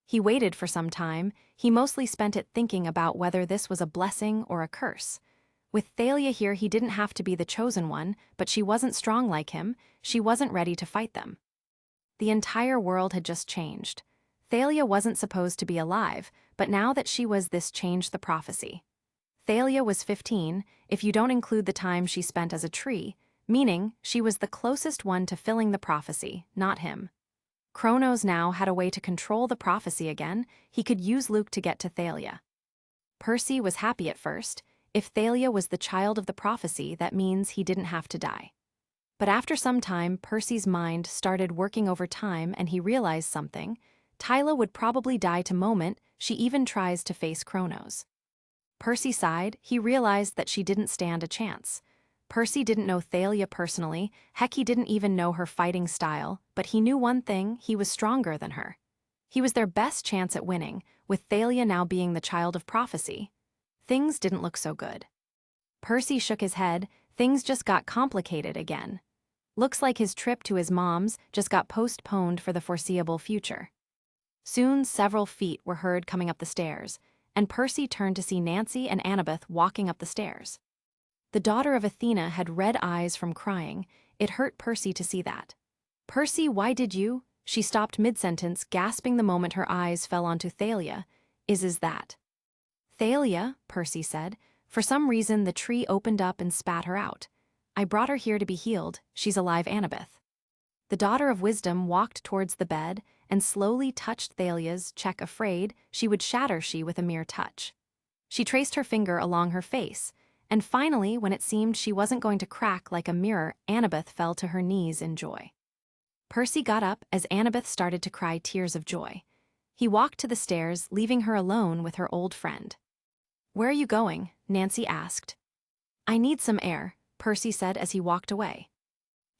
He waited for some time. He mostly spent it thinking about whether this was a blessing or a curse. With Thalia here, he didn't have to be the chosen one, but she wasn't strong like him. She wasn't ready to fight them. The entire world had just changed. Thalia wasn't supposed to be alive, but now that she was, this changed the prophecy. Thalia was 15, if you don't include the time she spent as a tree, meaning she was the closest one to filling the prophecy, not him. Kronos now had a way to control the prophecy again. He could use Luke to get to Thalia. Percy was happy at first. If Thalia was the child of the prophecy, that means he didn't have to die. But after some time, Percy's mind started working overtime and he realized something. Tyla would probably die to moment she even tries to face Kronos. Percy sighed. He realized that she didn't stand a chance. Percy didn't know Thalia personally, heck, he didn't even know her fighting style, but he knew one thing: he was stronger than her. He was their best chance at winning, with Thalia now being the child of prophecy. Things didn't look so good. Percy shook his head. Things just got complicated again. Looks like his trip to his mom's just got postponed for the foreseeable future. Soon several feet were heard coming up the stairs, and Percy turned to see Nancy and Annabeth walking up the stairs. The daughter of Athena had red eyes from crying. It hurt Percy to see that. Percy, why did you? She stopped mid-sentence, gasping the moment her eyes fell onto Thalia. Is that? Thalia, Percy said. For some reason, the tree opened up and spat her out. I brought her here to be healed. She's alive, Annabeth. The daughter of wisdom walked towards the bed and slowly touched Thalia's cheek, afraid she would shatter she with a mere touch. She traced her finger along her face, and finally, when it seemed she wasn't going to crack like a mirror, Annabeth fell to her knees in joy. Percy got up as Annabeth started to cry tears of joy. He walked to the stairs, leaving her alone with her old friend. Where are you going? Nancy asked. I need some air, Percy said as he walked away.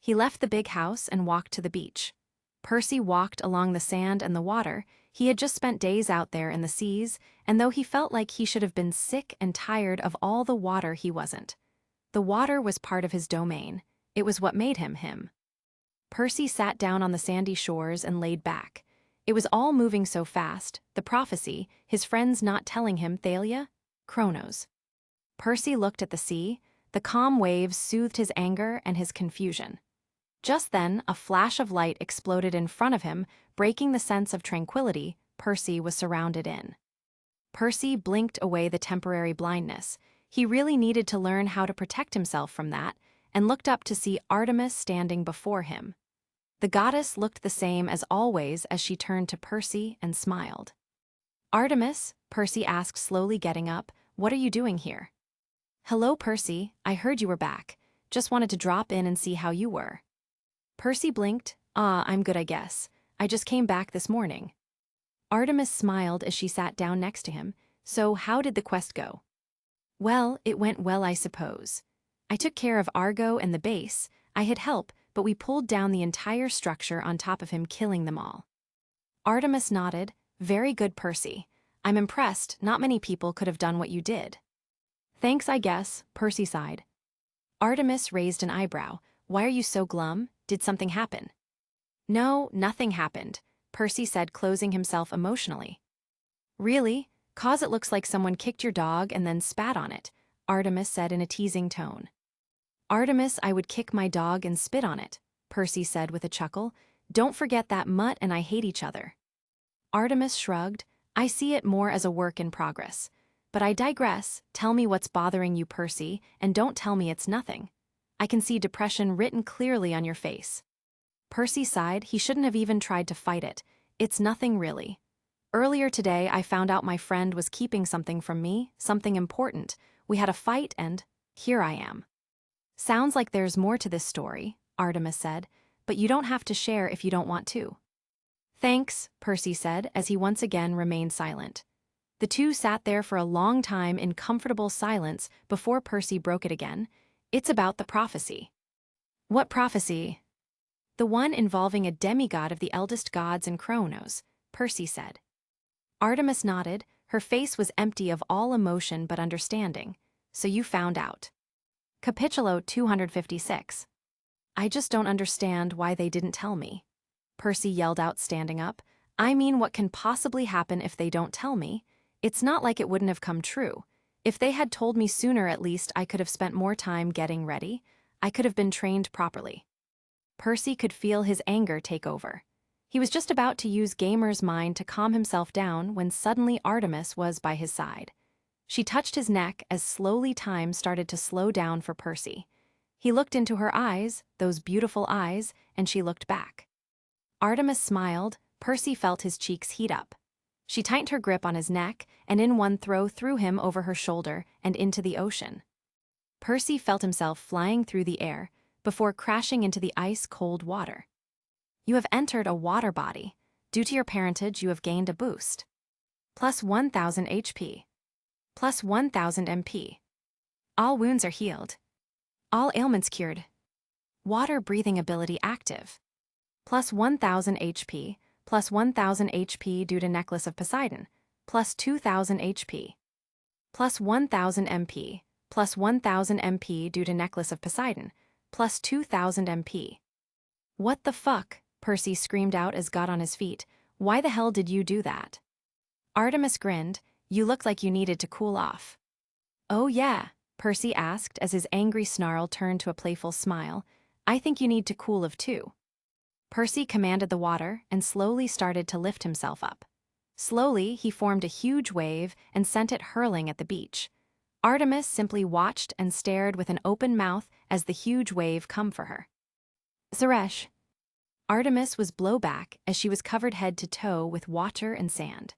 He left the big house and walked to the beach. Percy walked along the sand and the water. He had just spent days out there in the seas, and though he felt like he should have been sick and tired of all the water, he wasn't. The water was part of his domain. It was what made him him. Percy sat down on the sandy shores and laid back. It was all moving so fast, the prophecy, his friends not telling him Thalia, Kronos. Percy looked at the sea. The calm waves soothed his anger and his confusion. Just then, a flash of light exploded in front of him, breaking the sense of tranquility Percy was surrounded in. Percy blinked away the temporary blindness. He really needed to learn how to protect himself from that, and looked up to see Artemis standing before him. The goddess looked the same as always as she turned to Percy and smiled. Artemis, Percy asked, slowly getting up, what are you doing here? Hello, Percy, I heard you were back. Just wanted to drop in and see how you were. Percy blinked. I'm good, I guess. I just came back this morning. Artemis smiled as she sat down next to him. So how did the quest go? Well, it went well, I suppose. I took care of Argo and the base. I had help, but we pulled down the entire structure on top of him, killing them all. Artemis nodded. Very good, Percy. I'm impressed. Not many people could have done what you did. Thanks, I guess, Percy sighed. Artemis raised an eyebrow. Why are you so glum? Did something happen? No, nothing happened, Percy said, closing himself emotionally. Really? 'Cause it looks like someone kicked your dog and then spat on it, Artemis said in a teasing tone. Artemis, I would kick my dog and spit on it, Percy said with a chuckle. Don't forget that Mutt and I hate each other. Artemis shrugged. I see it more as a work in progress. But I digress. Tell me what's bothering you, Percy, and don't tell me it's nothing. I can see depression written clearly on your face. Percy sighed. He shouldn't have even tried to fight it. It's nothing really. Earlier today, I found out my friend was keeping something from me, something important. We had a fight and here I am. Sounds like there's more to this story, Artemis said, but you don't have to share if you don't want to. Thanks, Percy said as he once again remained silent. The two sat there for a long time in comfortable silence before Percy broke it again. It's about the prophecy. What prophecy? The one involving a demigod of the eldest gods and Kronos, Percy said. Artemis nodded, her face was empty of all emotion but understanding. So you found out. Capitulo 256. I just don't understand why they didn't tell me. Percy yelled out, standing up. I mean, what can possibly happen if they don't tell me? It's not like it wouldn't have come true. If they had told me sooner, at least I could have spent more time getting ready. I could have been trained properly. Percy could feel his anger take over. He was just about to use Gamer's mind to calm himself down when suddenly Artemis was by his side. She touched his neck as slowly time started to slow down for Percy. He looked into her eyes, those beautiful eyes, and she looked back. Artemis smiled. Percy felt his cheeks heat up. She tightened her grip on his neck and in one throw threw him over her shoulder and into the ocean. Percy felt himself flying through the air before crashing into the ice-cold water. You have entered a water body. Due to your parentage, you have gained a boost. Plus 1000 HP. Plus 1000 MP. All wounds are healed. All ailments cured. Water breathing ability active. Plus 1000 HP. Plus 1000 HP due to Necklace of Poseidon. Plus 2000 HP. Plus 1000 MP. Plus 1000 MP due to Necklace of Poseidon. Plus 2000 MP. What the fuck? Percy screamed out as got on his feet. Why the hell did you do that? Artemis grinned. You looked like you needed to cool off. Oh yeah, Percy asked as his angry snarl turned to a playful smile. I think you need to cool off too. Percy commanded the water and slowly started to lift himself up. Slowly, he formed a huge wave and sent it hurling at the beach. Artemis simply watched and stared with an open mouth as the huge wave come for her. Zeresh. Artemis was blowback as she was covered head to toe with water and sand.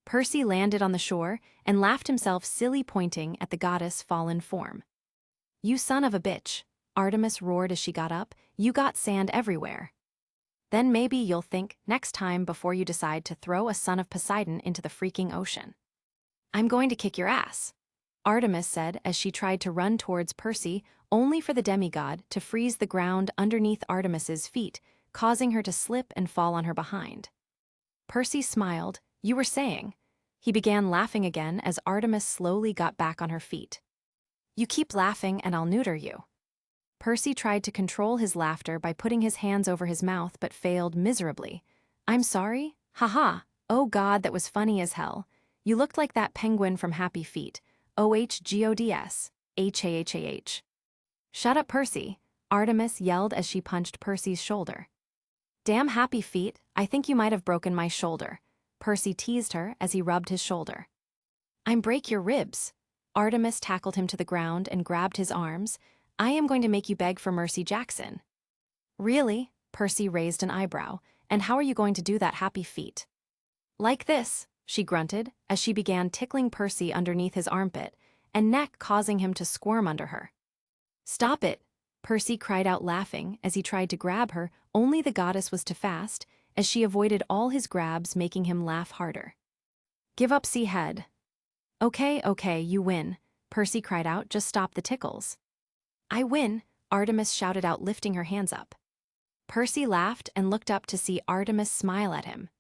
Percy landed on the shore and laughed himself silly, pointing at the goddess' fallen form. You son of a bitch, Artemis roared as she got up, you got sand everywhere. Then maybe you'll think next time before you decide to throw a son of Poseidon into the freaking ocean. I'm going to kick your ass, Artemis said as she tried to run towards Percy, only for the demigod to freeze the ground underneath Artemis's feet, causing her to slip and fall on her behind. Percy smiled. You were saying? He began laughing again as Artemis slowly got back on her feet. You keep laughing and I'll neuter you. Percy tried to control his laughter by putting his hands over his mouth but failed miserably. I'm sorry? Haha. Oh god, that was funny as hell. You looked like that penguin from Happy Feet. OHGODS. HAHAH. Shut up, Percy, Artemis yelled as she punched Percy's shoulder. Damn Happy Feet, I think you might have broken my shoulder, Percy teased her as he rubbed his shoulder. I'm break your ribs. Artemis tackled him to the ground and grabbed his arms. I am going to make you beg for mercy, Jackson. Really? Percy raised an eyebrow. And how are you going to do that, Happy Feet? Like this, she grunted as she began tickling Percy underneath his armpit and neck, causing him to squirm under her. Stop it, Percy cried out laughing as he tried to grab her, only the goddess was too fast as she avoided all his grabs, making him laugh harder. Give up, see head. Okay, you win, Percy cried out, just stop the tickles. I win, Artemis shouted out, lifting her hands up. Percy laughed and looked up to see Artemis smile at him.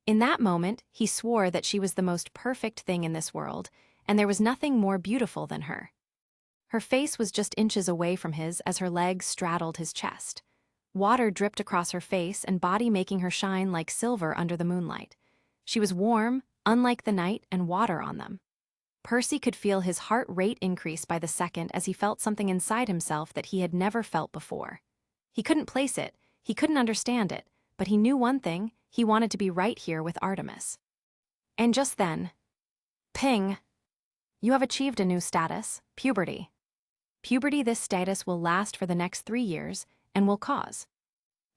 In that moment, he swore that she was the most perfect thing in this world, and there was nothing more beautiful than her. Her face was just inches away from his as her legs straddled his chest. Water dripped across her face and body, making her shine like silver under the moonlight. She was warm, unlike the night and water on them. Percy could feel his heart rate increase by the second as he felt something inside himself that he had never felt before. He couldn't place it, he couldn't understand it, but he knew one thing: he wanted to be right here with Artemis. And just then, ping! You have achieved a new status, puberty. Puberty. This status will last for the next 3 years and will cause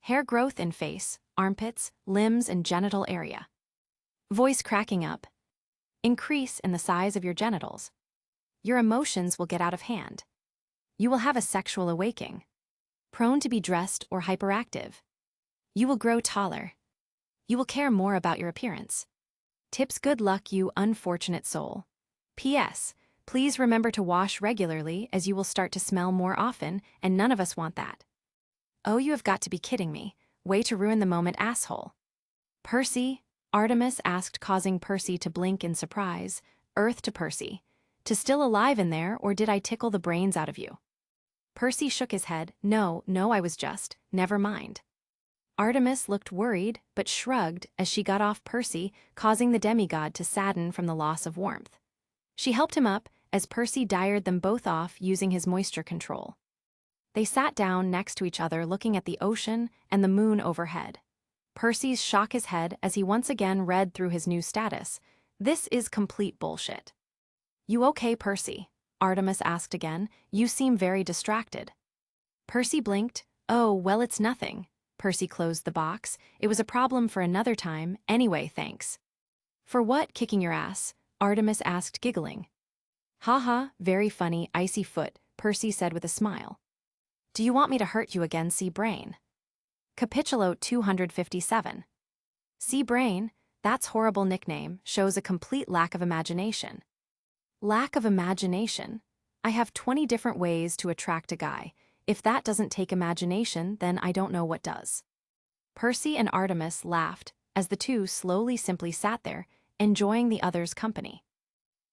Hair growth in face, armpits, limbs, and genital area. Voice cracking up. Increase in the size of your genitals. Your emotions will get out of hand. You will have a sexual awakening. Prone to be dressed or hyperactive. You will grow taller. You will care more about your appearance. Tips: good luck, you unfortunate soul. P.S. Please remember to wash regularly, as you will start to smell more often, and none of us want that. Oh, you have got to be kidding me. Way to ruin the moment, asshole. Percy, Artemis asked, causing Percy to blink in surprise. Earth to Percy. To still alive in there, or did I tickle the brains out of you? Percy shook his head. No, I was just, never mind. Artemis looked worried, but shrugged as she got off Percy, causing the demigod to sadden from the loss of warmth. She helped him up as Percy dired them both off using his moisture control. They sat down next to each other, looking at the ocean and the moon overhead. Percy shook his head as he once again read through his new status. This is complete bullshit. You okay, Percy? Artemis asked again. You seem very distracted. Percy blinked. Oh, well, it's nothing. Percy closed the box. It was a problem for another time. Anyway, thanks. For what, kicking your ass? Artemis asked, giggling. Haha, very funny, icy foot, Percy said with a smile. Do you want me to hurt you again, C-Brain? Capitulo 257. C-Brain, that's horrible nickname, shows a complete lack of imagination. Lack of imagination? I have 20 different ways to attract a guy. If that doesn't take imagination, then I don't know what does. Percy and Artemis laughed as the two simply sat there, enjoying the other's company.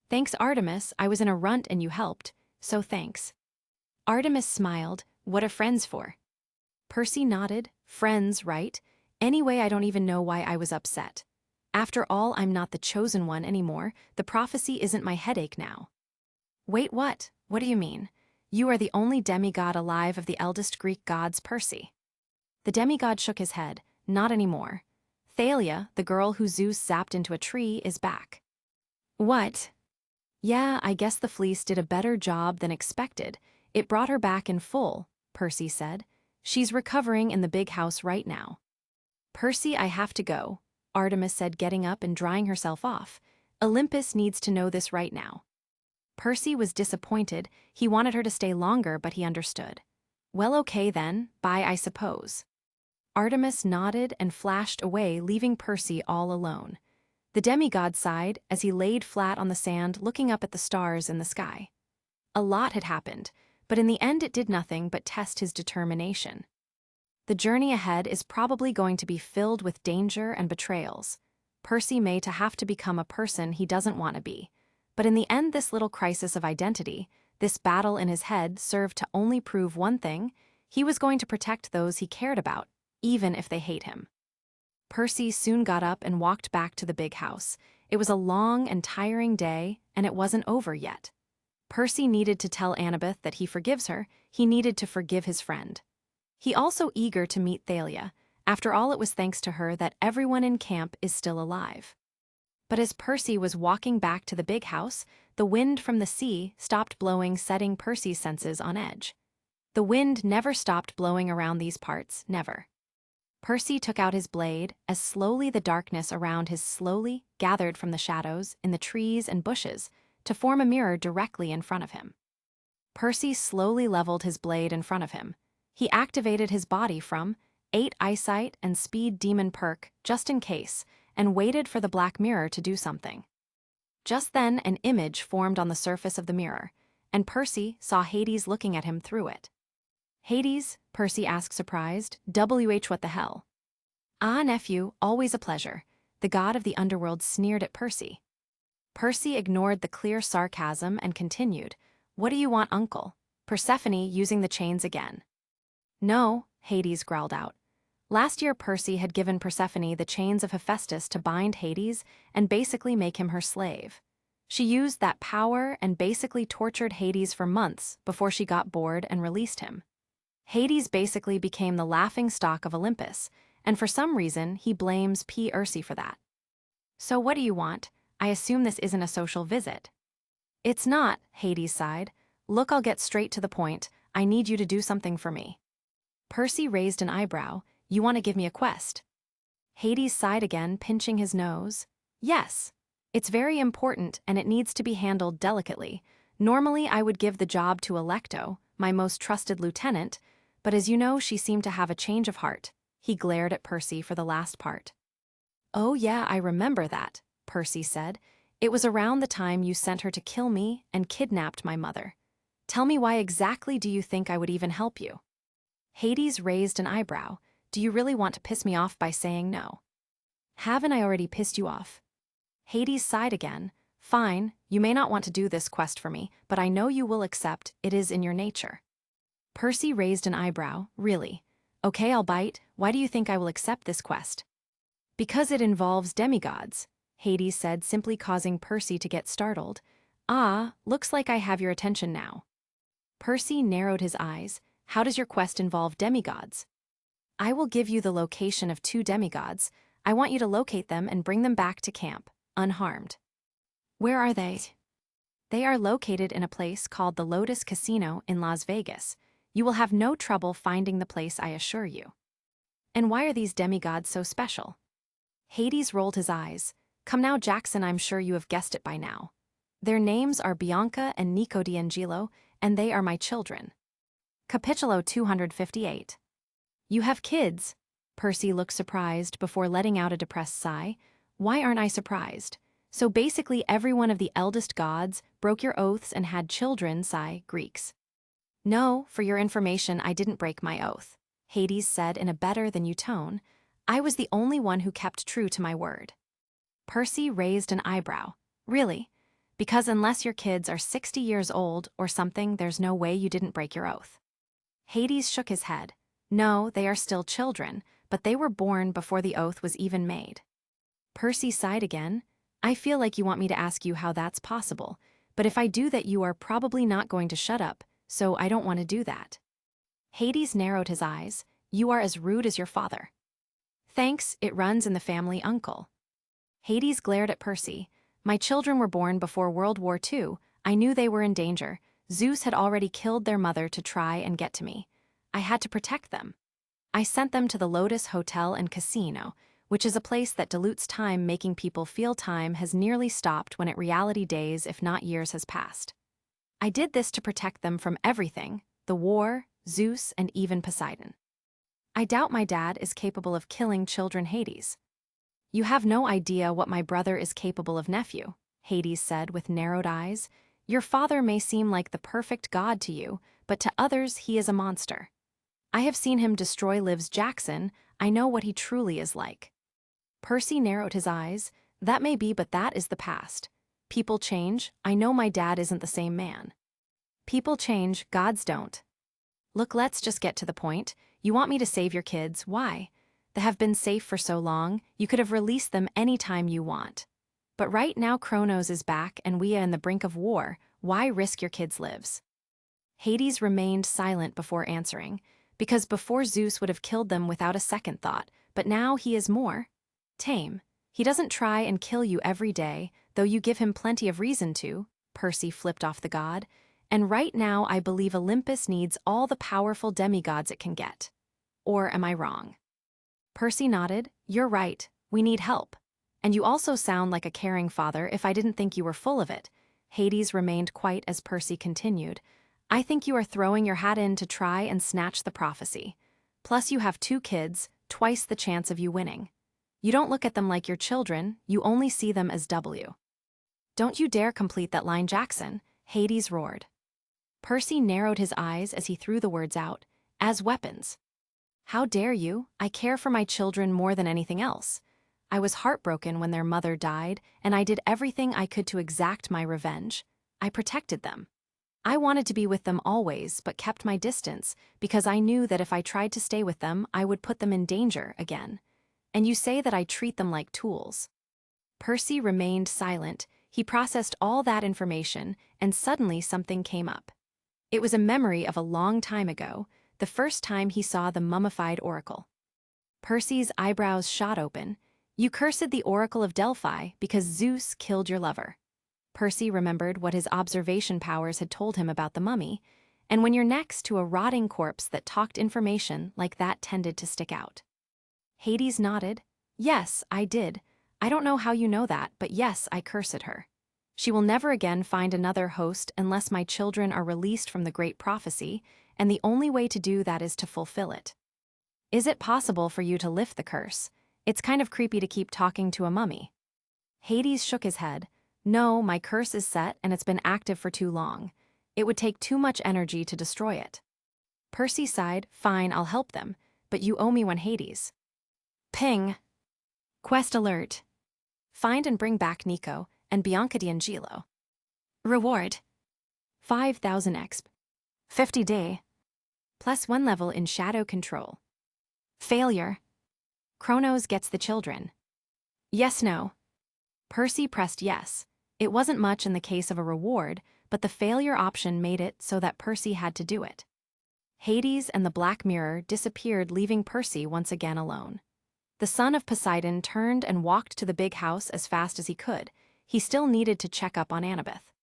Thanks, Artemis, I was in a runt and you helped, so thanks. Artemis smiled. What are friends for? Percy nodded. Friends, right? Anyway, I don't even know why I was upset. After all, I'm not the chosen one anymore. The prophecy isn't my headache now. Wait, what? What do you mean? You are the only demigod alive of the eldest Greek gods, Percy. The demigod shook his head. Not anymore. Thalia, the girl who Zeus zapped into a tree, is back. What? Yeah, I guess the fleece did a better job than expected. It brought her back in full, Percy said. She's recovering in the big house right now. Percy, I have to go, Artemis said, getting up and drying herself off. Olympus needs to know this right now. Percy was disappointed. He wanted her to stay longer, but he understood. Well, okay then, bye, I suppose. Artemis nodded and flashed away, leaving Percy all alone. The demigod sighed as he laid flat on the sand, looking up at the stars in the sky. A lot had happened, but in the end it did nothing but test his determination. The journey ahead is probably going to be filled with danger and betrayals. Percy may have to become a person he doesn't want to be. But in the end, this little crisis of identity, this battle in his head, served to only prove one thing: he was going to protect those he cared about, even if they hate him. Percy soon got up and walked back to the big house. It was a long and tiring day, and it wasn't over yet. Percy needed to tell Annabeth that he forgives her. He needed to forgive his friend. He also eager to meet Thalia. After all, it was thanks to her that everyone in camp is still alive. But as Percy was walking back to the big house, the wind from the sea stopped blowing, setting Percy's senses on edge. The wind never stopped blowing around these parts, never. Percy took out his blade as slowly the darkness around his slowly gathered from the shadows in the trees and bushes to form a mirror directly in front of him. Percy slowly leveled his blade in front of him. He activated his body from 8 eyesight and speed demon perk just in case, and waited for the black mirror to do something. Just then, an image formed on the surface of the mirror, and Percy saw Hades looking at him through it. Hades? Percy asked, surprised. What the hell? Ah, nephew, always a pleasure. The god of the underworld sneered at Percy. Percy ignored the clear sarcasm and continued. What do you want, uncle? Persephone using the chains again. No, Hades growled out. Last year, Percy had given Persephone the chains of Hephaestus to bind Hades and basically make him her slave. She used that power and basically tortured Hades for months before she got bored and released him. Hades basically became the laughingstock of Olympus, and for some reason, he blames PERCY for that. So what do you want? I assume this isn't a social visit. It's not, Hades sighed. Look, I'll get straight to the point. I need you to do something for me. Percy raised an eyebrow. You want to give me a quest? Hades sighed again, pinching his nose. Yes. It's very important and it needs to be handled delicately. Normally I would give the job to Alecto, my most trusted lieutenant, but as you know, she seemed to have a change of heart. He glared at Percy for the last part. Oh yeah, I remember that, Percy said. It was around the time you sent her to kill me and kidnapped my mother. Tell me, why exactly do you think I would even help you? Hades raised an eyebrow. Do you really want to piss me off by saying no? Haven't I already pissed you off? Hades sighed again. Fine, you may not want to do this quest for me, but I know you will accept. It is in your nature. Percy raised an eyebrow. Really? Okay, I'll bite. Why do you think I will accept this quest? Because it involves demigods, Hades said, simply causing Percy to get startled. Ah, looks like I have your attention now. Percy narrowed his eyes. How does your quest involve demigods? I will give you the location of 2 demigods. I want you to locate them and bring them back to camp, unharmed. Where are they? They are located in a place called the Lotus Casino in Las Vegas. You will have no trouble finding the place, I assure you. And why are these demigods so special? Hades rolled his eyes. Come now, Jackson, I'm sure you have guessed it by now. Their names are Bianca and Nico D'Angelo, and they are my children. Capitulo 258. You have kids? Percy looked surprised before letting out a depressed sigh. Why aren't I surprised? So basically every one of the eldest gods broke your oaths and had children, sigh Greeks. No, for your information, I didn't break my oath, Hades said in a better-than-you tone. I was the only one who kept true to my word. Percy raised an eyebrow. Really? Because unless your kids are 60 years old or something, there's no way you didn't break your oath. Hades shook his head. No, they are still children, but they were born before the oath was even made. Percy sighed again. I feel like you want me to ask you how that's possible, but if I do that, you are probably not going to shut up, so I don't want to do that. Hades narrowed his eyes. You are as rude as your father. Thanks, it runs in the family, uncle. Hades glared at Percy. My children were born before World War II. I knew they were in danger. Zeus had already killed their mother to try and get to me. I had to protect them. I sent them to the Lotus Hotel and Casino, which is a place that dilutes time, making people feel time has nearly stopped when in reality days, if not years, has passed. I did this to protect them from everything, the war, Zeus, and even Poseidon. I doubt my dad is capable of killing children, Hades. You have no idea what my brother is capable of, nephew, Hades said with narrowed eyes. Your father may seem like the perfect god to you, but to others he is a monster. I have seen him destroy Liv's Jackson. I know what he truly is like. Percy narrowed his eyes. That may be, but that is the past. People change. I know my dad isn't the same man. People change, gods don't. Look, let's just get to the point. You want me to save your kids. Why? They have been safe for so long. You could have released them anytime you want. But right now Kronos is back and we are on the brink of war. Why risk your kids' lives? Hades remained silent before answering, because before Zeus would have killed them without a second thought, but now he is more tame. He doesn't try and kill you every day, though you give him plenty of reason to, Percy flipped off the god. And right now I believe Olympus needs all the powerful demigods it can get. Or am I wrong? Percy nodded. You're right, we need help. And you also sound like a caring father if I didn't think you were full of it. Hades remained quiet as Percy continued. I think you are throwing your hat in to try and snatch the prophecy. Plus you have 2 kids, twice the chance of you winning. You don't look at them like your children, you only see them as W. Don't you dare complete that line, Jackson, Hades roared. Percy narrowed his eyes as he threw the words out, as weapons. How dare you? I care for my children more than anything else. I was heartbroken when their mother died, and I did everything I could to exact my revenge. I protected them. I wanted to be with them always, but kept my distance, because I knew that if I tried to stay with them, I would put them in danger again. And you say that I treat them like tools. Percy remained silent. He processed all that information, and suddenly something came up. It was a memory of a long time ago, the first time he saw the mummified oracle. Percy's eyebrows shot open. You cursed the oracle of Delphi because Zeus killed your lover. Percy remembered what his observation powers had told him about the mummy, and when you're next to a rotting corpse that talked, information like that tended to stick out. Hades nodded. Yes, I did. I don't know how you know that, but yes, I cursed her. She will never again find another host unless my children are released from the great prophecy, and the only way to do that is to fulfill it. Is it possible for you to lift the curse? It's kind of creepy to keep talking to a mummy. Hades shook his head. No, my curse is set and it's been active for too long. It would take too much energy to destroy it. Percy sighed. Fine, I'll help them, but you owe me one, Hades. Ping. Quest alert. Find and bring back Nico and Bianca D'Angelo. Reward. 5,000 exp. 50 day. +1 level in shadow control. Failure. Kronos gets the children. Yes, no. Percy pressed yes. It wasn't much in the case of a reward, but the failure option made it so that Percy had to do it. Hades and the Black Mirror disappeared, leaving Percy once again alone. The son of Poseidon turned and walked to the big house as fast as he could. He still needed to check up on Annabeth.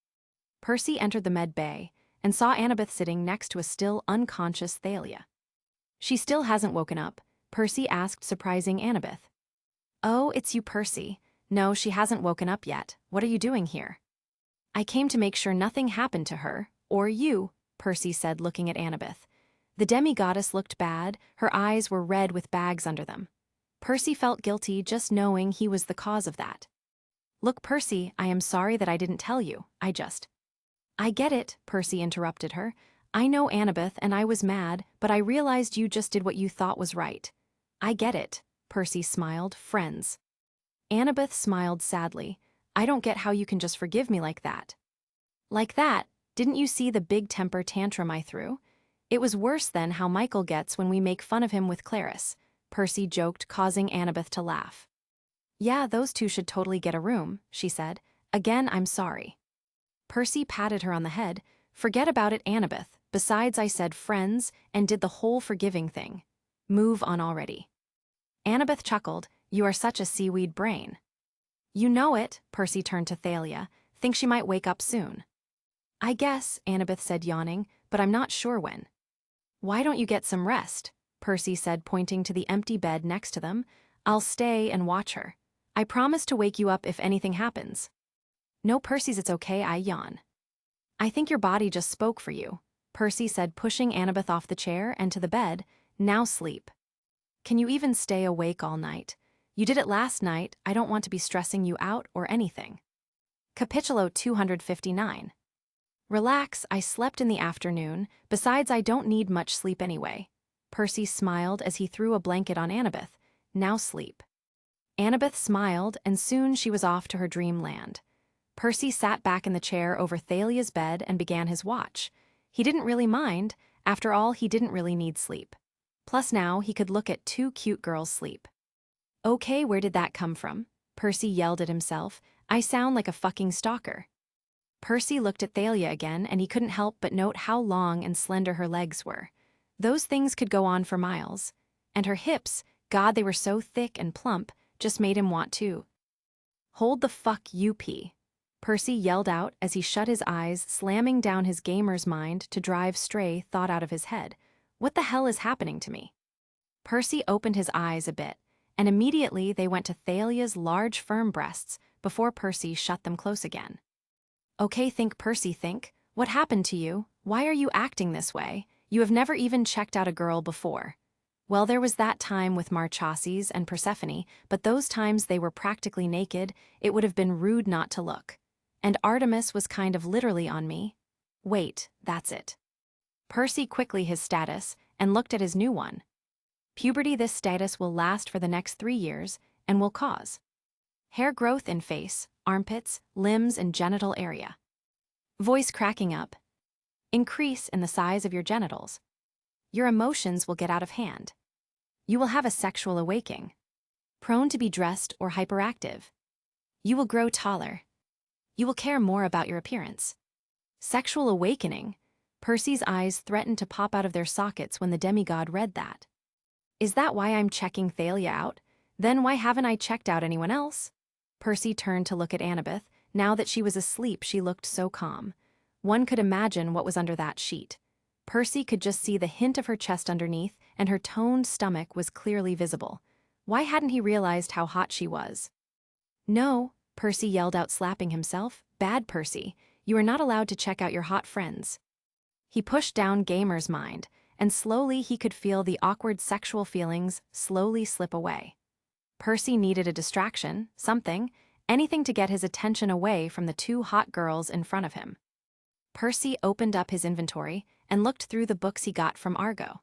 Percy entered the med bay and saw Annabeth sitting next to a still unconscious Thalia. She still hasn't woken up, Percy asked, surprising Annabeth. Oh, it's you, Percy. No, she hasn't woken up yet. What are you doing here? I came to make sure nothing happened to her, or you, Percy said, looking at Annabeth. The demigoddess looked bad, her eyes were red with bags under them. Percy felt guilty just knowing he was the cause of that. Look, Percy, I am sorry that I didn't tell you, I get it, Percy interrupted her. I know Annabeth and I was mad, but I realized you just did what you thought was right. I get it, Percy smiled. Friends. Annabeth smiled sadly. I don't get how you can just forgive me like that. Like that? Didn't you see the big temper tantrum I threw? It was worse than how Michael gets when we make fun of him with Clarice, Percy joked, causing Annabeth to laugh. Yeah, those two should totally get a room, she said. Again, I'm sorry. Percy patted her on the head. Forget about it, Annabeth. Besides, I said friends and did the whole forgiving thing. Move on already. Annabeth chuckled. You are such a seaweed brain. You know it, Percy turned to Thalia. Think she might wake up soon. I guess, Annabeth said, yawning, but I'm not sure when. Why don't you get some rest? Percy said, pointing to the empty bed next to them. I'll stay and watch her. I promise to wake you up if anything happens. No, Percy's, it's okay, I yawn. I think your body just spoke for you, Percy said, pushing Annabeth off the chair and to the bed. Now sleep. Can you even stay awake all night? You did it last night, I don't want to be stressing you out or anything. Capitulo 259. Relax, I slept in the afternoon, besides I don't need much sleep anyway. Percy smiled as he threw a blanket on Annabeth. Now sleep. Annabeth smiled, and soon she was off to her dreamland. Percy sat back in the chair over Thalia's bed and began his watch. He didn't really mind. After all, he didn't really need sleep. Plus now he could look at two cute girls sleep. Okay, where did that come from? Percy yelled at himself. I sound like a fucking stalker. Percy looked at Thalia again, and he couldn't help but note how long and slender her legs were. Those things could go on for miles. And her hips, God, they were so thick and plump, just made him want to. Hold the fuck, you P. Percy yelled out as he shut his eyes, slamming down his gamer's mind to drive stray thought out of his head. What the hell is happening to me? Percy opened his eyes a bit, and immediately they went to Thalia's large, firm breasts before Percy shut them close again. Okay, think, Percy, think. What happened to you? Why are you acting this way? You have never even checked out a girl before. Well, there was that time with Marchases and Persephone, but those times they were practically naked, it would have been rude not to look. And Artemis was kind of literally on me. Wait, that's it. Percy quickly his status and looked at his new one. Puberty. This status will last for the next 3 years and will cause hair growth in face, armpits, limbs, and genital area. Voice cracking up. Increase in the size of your genitals. Your emotions will get out of hand. You will have a sexual awakening. Prone to be dressed or hyperactive. You will grow taller. You will care more about your appearance. Sexual awakening. Percy's eyes threatened to pop out of their sockets when the demigod read that. Is that why I'm checking Thalia out? Then why haven't I checked out anyone else? Percy turned to look at Annabeth. Now that she was asleep, she looked so calm. One could imagine what was under that sheet. Percy could just see the hint of her chest underneath, and her toned stomach was clearly visible. Why hadn't he realized how hot she was? No, Percy yelled out, slapping himself. Bad Percy, you are not allowed to check out your hot friends. He pushed down Gamer's mind, and slowly he could feel the awkward sexual feelings slowly slip away. Percy needed a distraction, something, anything to get his attention away from the two hot girls in front of him. Percy opened up his inventory and looked through the books he got from Argo.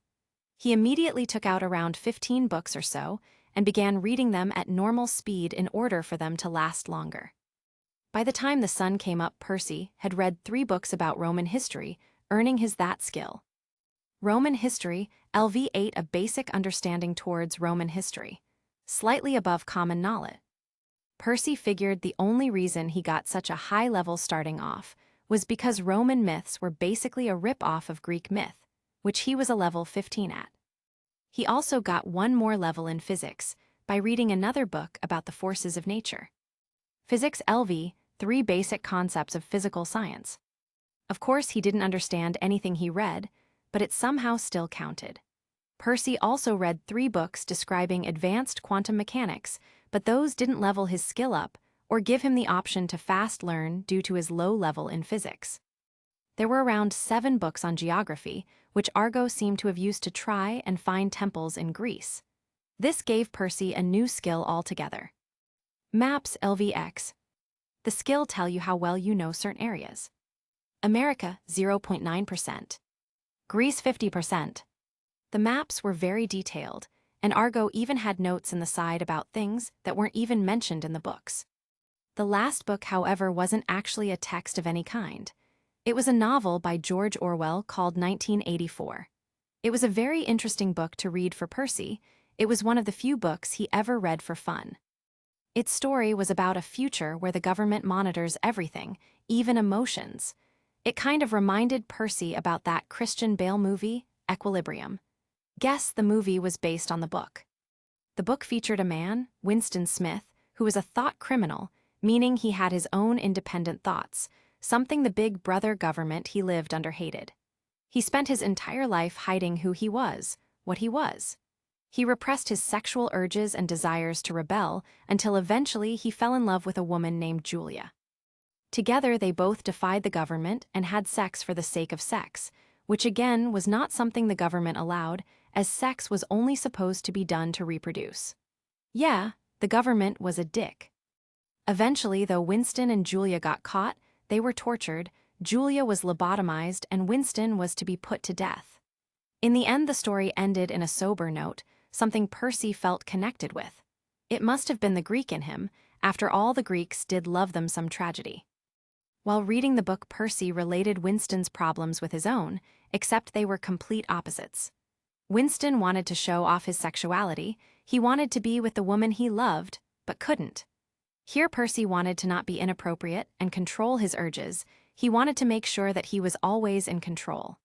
He immediately took out around 15 books or so and began reading them at normal speed in order for them to last longer. By the time the sun came up, Percy had read 3 books about Roman history, earning his that skill. Roman history, LV8, a basic understanding towards Roman history, slightly above common knowledge. Percy figured the only reason he got such a high level starting off was because Roman myths were basically a rip-off of Greek myth, which he was a level 15 at. He also got 1 more level in physics by reading another book about the forces of nature. Physics LV, 3 basic concepts of physical science. Of course, he didn't understand anything he read, but it somehow still counted. Percy also read 3 books describing advanced quantum mechanics, but those didn't level his skill up or give him the option to fast learn due to his low level in physics. There were around 7 books on geography, which Argo seemed to have used to try and find temples in Greece. This gave Percy a new skill altogether. Maps LVX. The skill tell you how well you know certain areas. America, 0.9%. Greece, 50%. The maps were very detailed, and Argo even had notes in the side about things that weren't even mentioned in the books. The last book, however, wasn't actually a text of any kind. It was a novel by George Orwell called 1984. It was a very interesting book to read for Percy. It was one of the few books he ever read for fun. Its story was about a future where the government monitors everything, even emotions. It kind of reminded Percy about that Christian Bale movie, Equilibrium. Guess the movie was based on the book. The book featured a man, Winston Smith, who was a thought criminal, meaning he had his own independent thoughts, something the big brother government he lived under hated. He spent his entire life hiding who he was, what he was. He repressed his sexual urges and desires to rebel until eventually he fell in love with a woman named Julia. Together they both defied the government and had sex for the sake of sex, which again was not something the government allowed, as sex was only supposed to be done to reproduce. Yeah, the government was a dick. Eventually, though Winston and Julia got caught, they were tortured, Julia was lobotomized, and Winston was to be put to death. In the end, the story ended in a sober note, something Percy felt connected with. It must have been the Greek in him. After all, the Greeks did love them some tragedy. While reading the book, Percy related Winston's problems with his own, except they were complete opposites. Winston wanted to show off his sexuality. He wanted to be with the woman he loved, but couldn't. Here Percy wanted to not be inappropriate and control his urges. He wanted to make sure that he was always in control.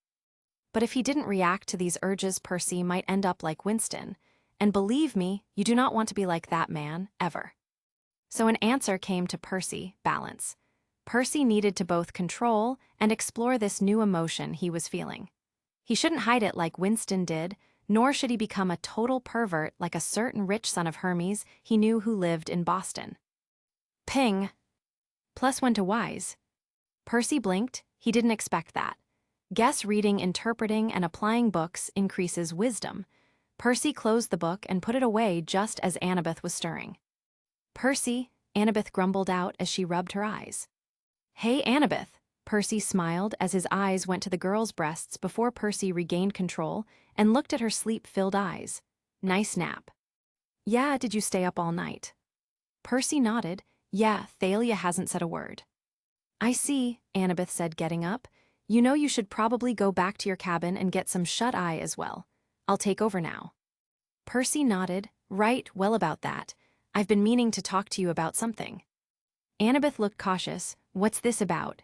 But if he didn't react to these urges, Percy might end up like Winston. And believe me, you do not want to be like that man, ever. So an answer came to Percy: balance. Percy needed to both control and explore this new emotion he was feeling. He shouldn't hide it like Winston did, nor should he become a total pervert like a certain rich son of Hermes he knew who lived in Boston. Ping. +1 to wise. Percy blinked. He didn't expect that. Guess reading, interpreting, and applying books increases wisdom. Percy closed the book and put it away just as Annabeth was stirring. Percy, Annabeth grumbled out as she rubbed her eyes. Hey, Annabeth. Percy smiled as his eyes went to the girl's breasts before Percy regained control and looked at her sleep-filled eyes. Nice nap. Yeah, did you stay up all night? Percy nodded. Yeah, Thalia hasn't said a word. I see, Annabeth said, getting up. You know you should probably go back to your cabin and get some shut-eye as well. I'll take over now. Percy nodded. Right, well about that. I've been meaning to talk to you about something. Annabeth looked cautious. What's this about?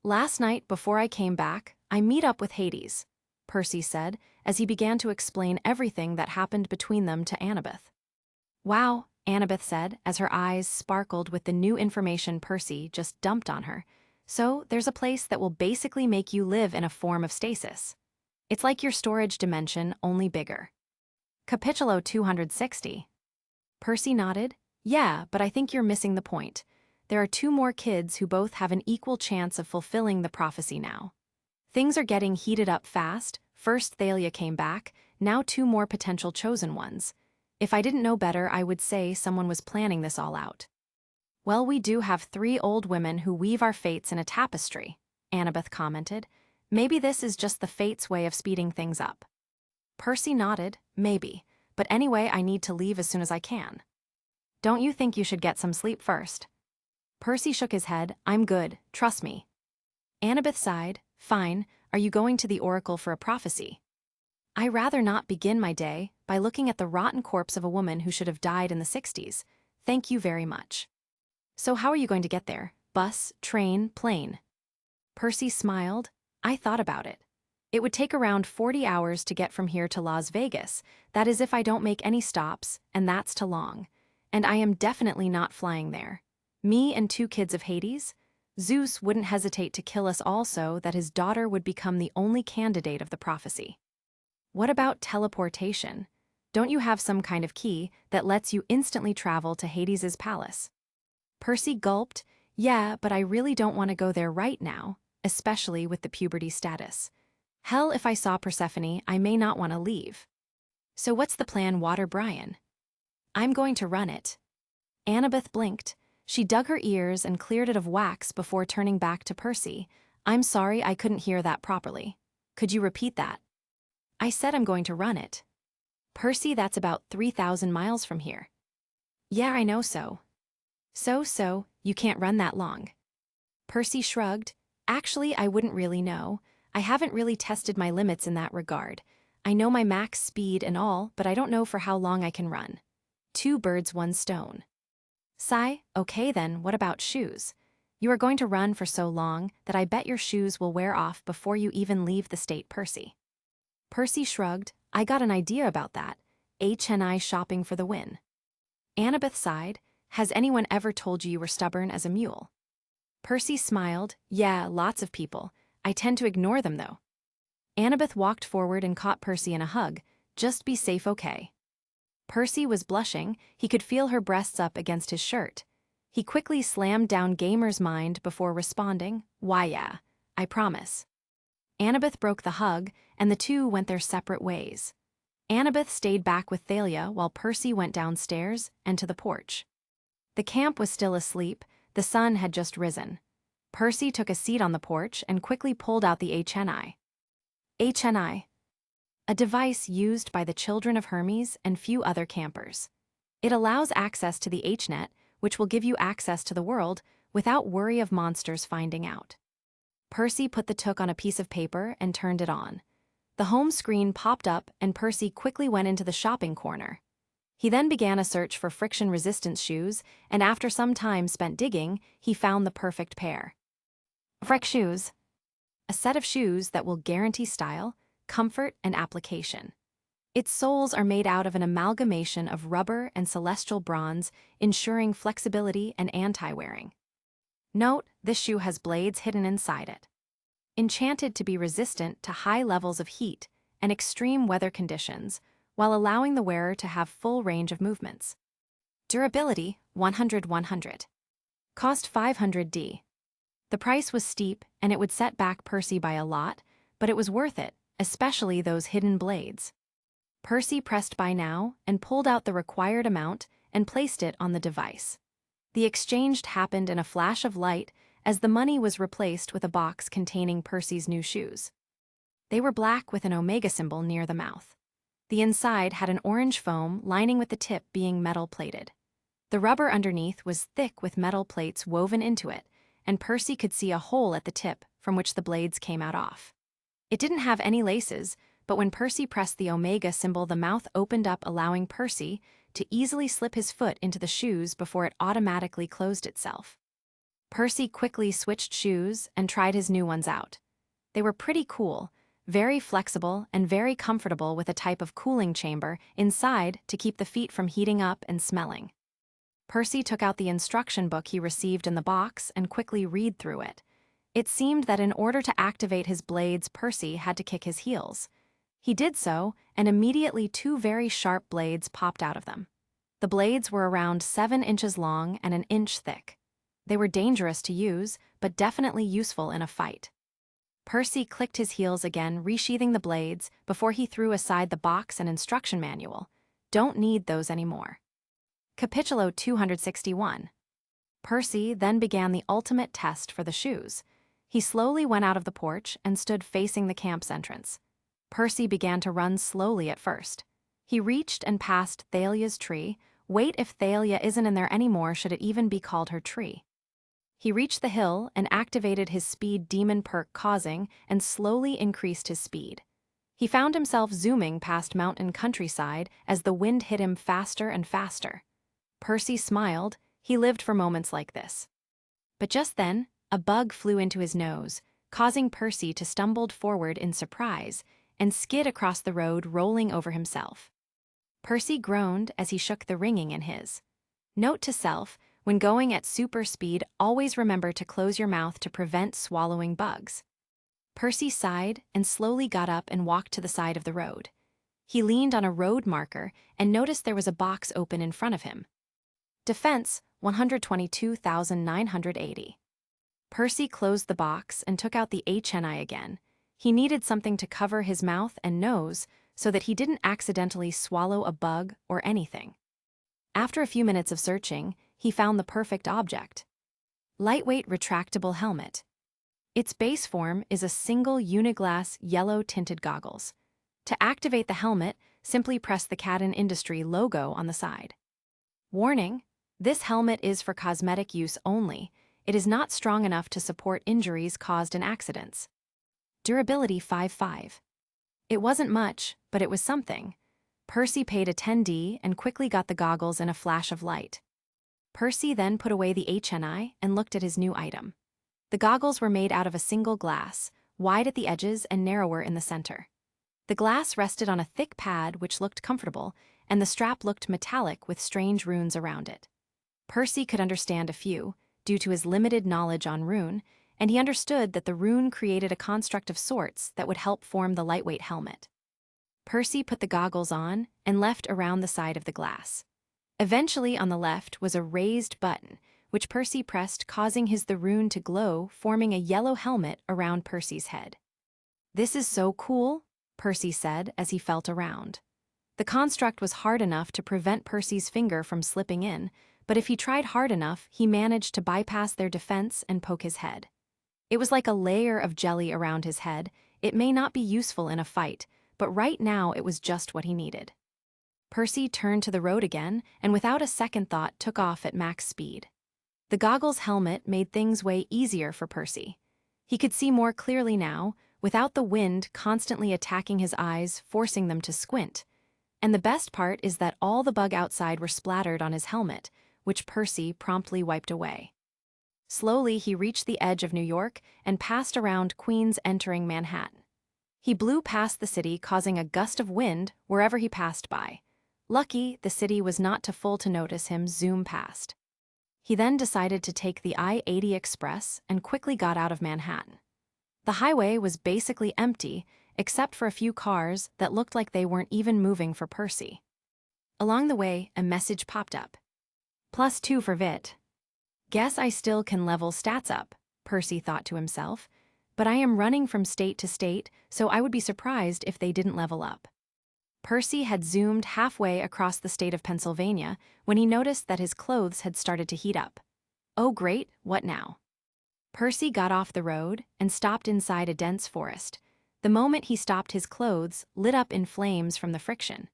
Last night, before I came back, I meet up with Hades, Percy said, as he began to explain everything that happened between them to Annabeth. Wow, Annabeth said, as her eyes sparkled with the new information Percy just dumped on her. So, there's a place that will basically make you live in a form of stasis. It's like your storage dimension, only bigger. Capitulo 260. Percy nodded. Yeah, but I think you're missing the point. There are two more kids who both have an equal chance of fulfilling the prophecy now. Things are getting heated up fast. First Thalia came back, now two more potential chosen ones. If I didn't know better, I would say someone was planning this all out. Well, we do have 3 old women who weave our fates in a tapestry, Annabeth commented. Maybe this is just the fates' way of speeding things up. Percy nodded. Maybe. But anyway, I need to leave as soon as I can. Don't you think you should get some sleep first? Percy shook his head. I'm good, trust me. Annabeth sighed. Fine, are you going to the oracle for a prophecy? I rather not begin my day by looking at the rotten corpse of a woman who should have died in the 60s. Thank you very much. So how are you going to get there? Bus, train, plane? Percy smiled. I thought about it. It would take around 40 hours to get from here to Las Vegas. That is if I don't make any stops, and that's too long. And I am definitely not flying there. Me and 2 kids of Hades? Zeus wouldn't hesitate to kill us all so that his daughter would become the only candidate of the prophecy. What about teleportation? Don't you have some kind of key that lets you instantly travel to Hades's palace? Percy gulped. Yeah, but I really don't want to go there right now, especially with the puberty status. Hell, if I saw Persephone, I may not want to leave. So what's the plan, Water Brian? I'm going to run it. Annabeth blinked. She dug her ears and cleared it of wax before turning back to Percy. I'm sorry, I couldn't hear that properly. Could you repeat that? I said I'm going to run it. Percy, that's about 3,000 miles from here. Yeah, I know so. So, you can't run that long. Percy shrugged. Actually, I wouldn't really know. I haven't really tested my limits in that regard. I know my max speed and all, but I don't know for how long I can run. 2 birds, 1 stone. Sigh, okay then, what about shoes? You are going to run for so long that I bet your shoes will wear off before you even leave the state, Percy. Percy shrugged. I got an idea about that. HNI shopping for the win. Annabeth sighed. Has anyone ever told you were stubborn as a mule? Percy smiled. Yeah, lots of people. I tend to ignore them though. Annabeth walked forward and caught Percy in a hug. Just be safe, okay? Percy was blushing. He could feel her breasts up against his shirt. He quickly slammed down Gamer's mind before responding. Why yeah, I promise. Annabeth broke the hug, and the two went their separate ways. Annabeth stayed back with Thalia while Percy went downstairs and to the porch. The camp was still asleep. The sun had just risen. Percy took a seat on the porch and quickly pulled out the HNI. HNI. A device used by the children of Hermes and few other campers. It allows access to the HNet, which will give you access to the world without worry of monsters finding out. Percy put the took on a piece of paper and turned it on. The home screen popped up and Percy quickly went into the shopping corner. He then began a search for friction-resistant shoes, and after some time spent digging, he found the perfect pair. Freck shoes. A set of shoes that will guarantee style, comfort, and application. Its soles are made out of an amalgamation of rubber and celestial bronze, ensuring flexibility and anti-wearing. Note, this shoe has blades hidden inside it. Enchanted to be resistant to high levels of heat and extreme weather conditions, while allowing the wearer to have full range of movements. Durability, 100/100. Cost 500D. The price was steep and it would set back Percy by a lot, but it was worth it, especially those hidden blades. Percy pressed buy now and pulled out the required amount and placed it on the device. The exchange happened in a flash of light as the money was replaced with a box containing Percy's new shoes. They were black with an omega symbol near the mouth. The inside had an orange foam lining with the tip being metal-plated. The rubber underneath was thick with metal plates woven into it, and Percy could see a hole at the tip from which the blades came out off. It didn't have any laces, but when Percy pressed the omega symbol, the mouth opened up, allowing Percy to easily slip his foot into the shoes before it automatically closed itself. Percy quickly switched shoes and tried his new ones out. They were pretty cool, very flexible and very comfortable, with a type of cooling chamber inside to keep the feet from heating up and smelling. Percy took out the instruction book he received in the box and quickly read through it. It seemed that in order to activate his blades, Percy had to kick his heels. He did so, and immediately 2 very sharp blades popped out of them. The blades were around 7 inches long and an inch thick. They were dangerous to use, but definitely useful in a fight. Percy clicked his heels again, resheathing the blades before he threw aside the box and instruction manual. Don't need those anymore. Capitulo 261. Percy then began the ultimate test for the shoes. He slowly went out of the porch and stood facing the camp's entrance. Percy began to run slowly at first. He reached and passed Thalia's tree. Wait, if Thalia isn't in there anymore, should it even be called her tree? He reached the hill and activated his speed demon perk, causing and slowly increased his speed. He found himself zooming past mountain countryside as the wind hit him faster and faster. Percy smiled. He lived for moments like this. But just then, a bug flew into his nose, causing Percy to stumble forward in surprise and skid across the road, rolling over himself. Percy groaned as he shook the ringing in his. Note to self: when going at super speed, always remember to close your mouth to prevent swallowing bugs. Percy sighed and slowly got up and walked to the side of the road. He leaned on a road marker and noticed there was a box open in front of him. Defense 122,980. Percy closed the box and took out the HNI again. He needed something to cover his mouth and nose so that he didn't accidentally swallow a bug or anything. After a few minutes of searching, he found the perfect object. Lightweight retractable helmet. Its base form is a single uniglass yellow-tinted goggles. To activate the helmet, simply press the Cadden Industry logo on the side. Warning: this helmet is for cosmetic use only. It is not strong enough to support injuries caused in accidents. Durability 5.5. It wasn't much, but it was something. Percy paid a 10D and quickly got the goggles in a flash of light. Percy then put away the HNI and looked at his new item. The goggles were made out of a single glass, wide at the edges and narrower in the center. The glass rested on a thick pad which looked comfortable, and the strap looked metallic with strange runes around it. Percy could understand a few, due to his limited knowledge on rune, and he understood that the rune created a construct of sorts that would help form the lightweight helmet. Percy put the goggles on and left around the side of the glass. Eventually, on the left was a raised button, which Percy pressed, causing the rune to glow, forming a yellow helmet around Percy's head. "This is so cool," Percy said as he felt around. The construct was hard enough to prevent Percy's finger from slipping in, but if he tried hard enough, he managed to bypass their defense and poke his head. It was like a layer of jelly around his head. It may not be useful in a fight, but right now it was just what he needed. Percy turned to the road again and without a second thought took off at max speed. The goggles helmet made things way easier for Percy. He could see more clearly now, without the wind constantly attacking his eyes, forcing them to squint. And the best part is that all the bug outside were splattered on his helmet, which Percy promptly wiped away. Slowly, he reached the edge of New York and passed around Queens, entering Manhattan. He blew past the city, causing a gust of wind wherever he passed by. Lucky, the city was not too full to notice him zoom past. He then decided to take the I-80 Express and quickly got out of Manhattan. The highway was basically empty, except for a few cars that looked like they weren't even moving for Percy. Along the way, a message popped up. +2 for VIT. Guess I still can level stats up, Percy thought to himself, but I am running from state to state, so I would be surprised if they didn't level up. Percy had zoomed halfway across the state of Pennsylvania when he noticed that his clothes had started to heat up. Oh great, what now? Percy got off the road and stopped inside a dense forest. The moment he stopped, his clothes lit up in flames from the friction.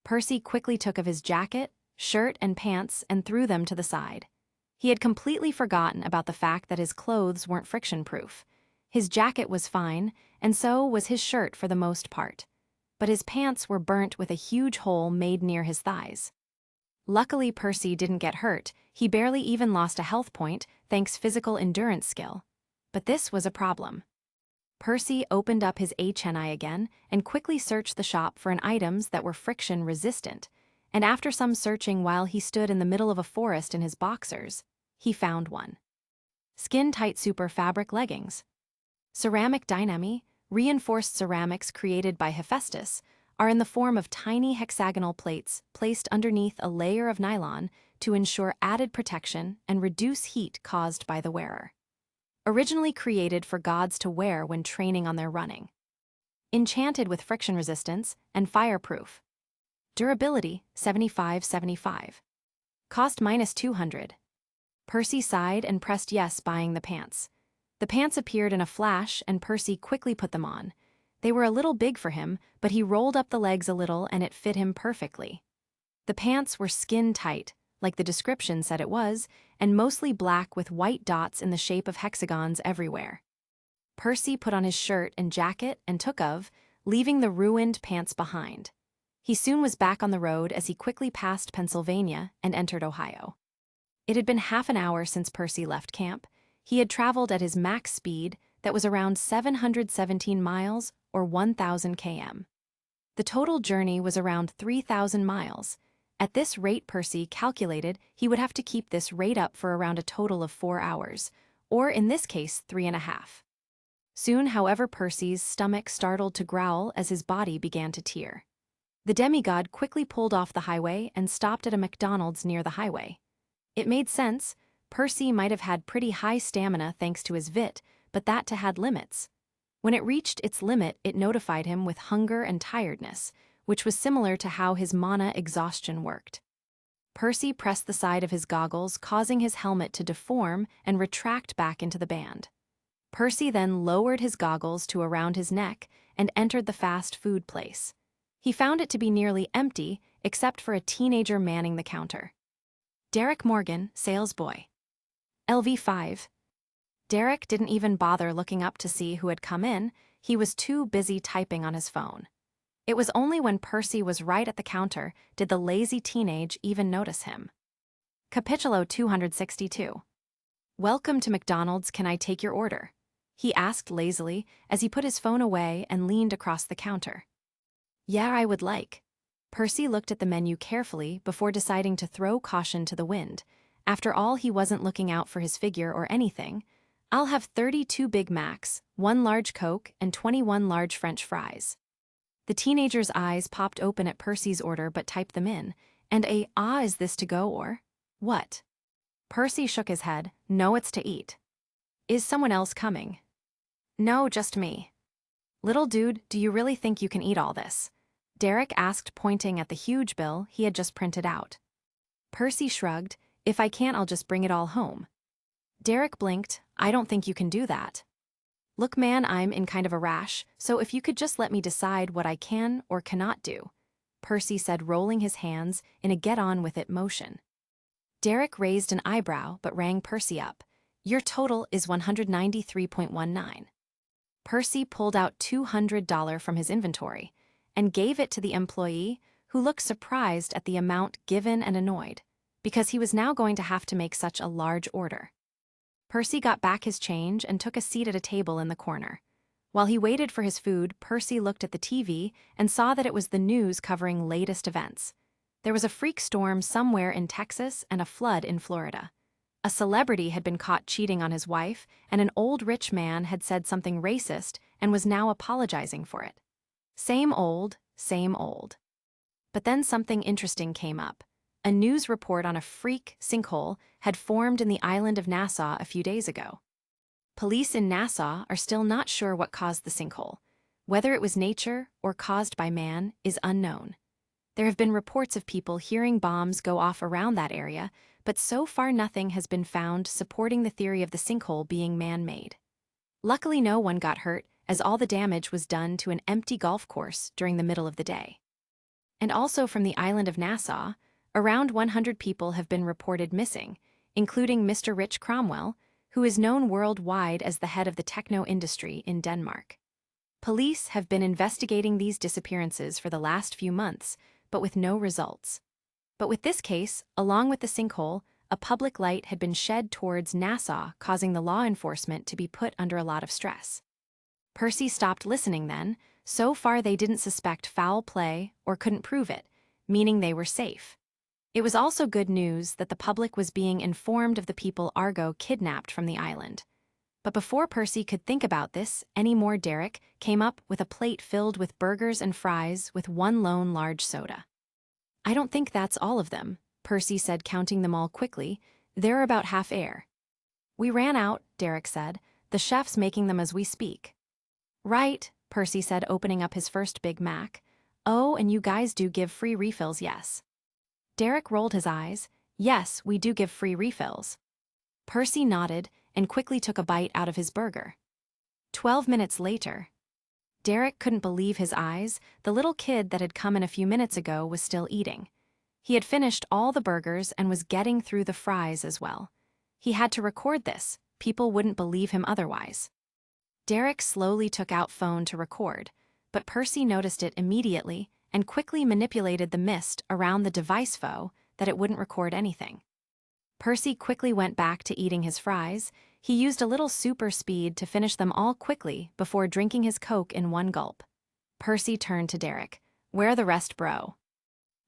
Percy quickly took off his jacket, shirt, and pants and threw them to the side. He had completely forgotten about the fact that his clothes weren't friction-proof. His jacket was fine, and so was his shirt for the most part. But his pants were burnt with a huge hole made near his thighs. Luckily, Percy didn't get hurt. He barely even lost a health point, thanks physical endurance skill. But this was a problem. Percy opened up his HNI again and quickly searched the shop for items that were friction-resistant. And after some searching while he stood in the middle of a forest in his boxers, he found one. Skin-tight super fabric leggings. Ceramic dynami, reinforced ceramics created by Hephaestus, are in the form of tiny hexagonal plates placed underneath a layer of nylon to ensure added protection and reduce heat caused by the wearer. Originally created for gods to wear when training on their running. Enchanted with friction resistance and fireproof. Durability 75/75. Cost -200. Percy sighed and pressed yes, buying the pants. The pants appeared in a flash and Percy quickly put them on. They were a little big for him, but he rolled up the legs a little and it fit him perfectly. The pants were skin tight, like the description said it was, and mostly black with white dots in the shape of hexagons everywhere. Percy put on his shirt and jacket and took off, leaving the ruined pants behind. He soon was back on the road as he quickly passed Pennsylvania and entered Ohio. It had been half an hour since Percy left camp. He had traveled at his max speed that was around 717 miles or 1,000 km. The total journey was around 3,000 miles. At this rate, Percy calculated he would have to keep this rate up for around a total of 4 hours, or in this case, 3.5. Soon, however, Percy's stomach started to growl as his body began to tear. The demigod quickly pulled off the highway and stopped at a McDonald's near the highway. It made sense. Percy might have had pretty high stamina thanks to his VIT, but that had limits. When it reached its limit, it notified him with hunger and tiredness, which was similar to how his mana exhaustion worked. Percy pressed the side of his goggles, causing his helmet to deform and retract back into the band. Percy then lowered his goggles to around his neck and entered the fast food place. He found it to be nearly empty, except for a teenager manning the counter. Derek Morgan, salesboy. LV5. Derek didn't even bother looking up to see who had come in. He was too busy typing on his phone. It was only when Percy was right at the counter did the lazy teenage even notice him. Capitulo 262. Welcome to McDonald's, can I take your order? He asked lazily as he put his phone away and leaned across the counter. Yeah, I would like. Percy looked at the menu carefully before deciding to throw caution to the wind. After all, he wasn't looking out for his figure or anything. I'll have 32 Big Macs, 1 large Coke, and 21 large French fries. The teenager's eyes popped open at Percy's order but typed them in, and is this to go or what? Percy shook his head. No, it's to eat. Is someone else coming? No, just me. Little dude, do you really think you can eat all this? Derek asked, pointing at the huge bill he had just printed out. Percy shrugged. If I can't, I'll just bring it all home. Derek blinked. I don't think you can do that. Look, man, I'm in kind of a rash, so if you could just let me decide what I can or cannot do, Percy said, rolling his hands in a get-on-with-it motion. Derek raised an eyebrow but rang Percy up. Your total is $193.19. Percy pulled out $200 from his inventory and gave it to the employee, who looked surprised at the amount given and annoyed, because he was now going to have to make such a large order. Percy got back his change and took a seat at a table in the corner. While he waited for his food, Percy looked at the TV and saw that it was the news covering latest events. There was a freak storm somewhere in Texas and a flood in Florida. A celebrity had been caught cheating on his wife, and an old rich man had said something racist and was now apologizing for it. Same old, same old. But then something interesting came up. A news report on a freak sinkhole had formed in the island of Nassau a few days ago. Police in Nassau are still not sure what caused the sinkhole. Whether it was nature or caused by man is unknown. There have been reports of people hearing bombs go off around that area, but so far nothing has been found supporting the theory of the sinkhole being man-made. Luckily, no one got hurt, as all the damage was done to an empty golf course during the middle of the day. And also from the island of Nassau, around 100 people have been reported missing, including Mr. Rich Cromwell, who is known worldwide as the head of the techno industry in Denmark. Police have been investigating these disappearances for the last few months, but with no results. But with this case, along with the sinkhole, a public light had been shed towards Nassau, causing the law enforcement to be put under a lot of stress. Percy stopped listening then. So far they didn't suspect foul play or couldn't prove it, meaning they were safe. It was also good news that the public was being informed of the people Argo kidnapped from the island. But before Percy could think about this anymore, Derek came up with a plate filled with burgers and fries with one lone large soda. "I don't think that's all of them," Percy said, counting them all quickly. "They're about half air." "We ran out," Derek said. "The chef's making them as we speak." "Right," Percy said, opening up his first Big Mac. "Oh, and you guys do give free refills, yes?" Derek rolled his eyes. "Yes, we do give free refills." Percy nodded and quickly took a bite out of his burger. 12 minutes later. Derek couldn't believe his eyes. The little kid that had come in a few minutes ago was still eating. He had finished all the burgers and was getting through the fries as well. He had to record this. People wouldn't believe him otherwise. Derek slowly took out phone to record, but Percy noticed it immediately and quickly manipulated the mist around the device so that it wouldn't record anything. Percy quickly went back to eating his fries. He used a little super speed to finish them all quickly before drinking his Coke in one gulp. Percy turned to Derek. "Where are the rest, bro?"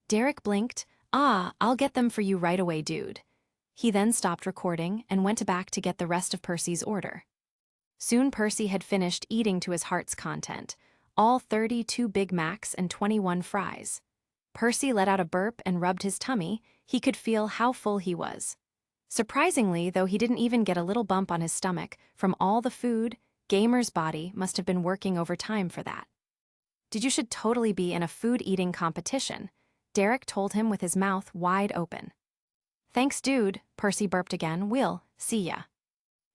Derek blinked. "I'll get them for you right away, dude." He then stopped recording and went back to get the rest of Percy's order. Soon Percy had finished eating to his heart's content, all 32 Big Macs and 21 fries. Percy let out a burp and rubbed his tummy. He could feel how full he was. Surprisingly, though, he didn't even get a little bump on his stomach from all the food. Gamer's body must have been working overtime for that. You should totally be in a food-eating competition," Derek told him with his mouth wide open. "Thanks, dude," Percy burped again. "We'll see ya."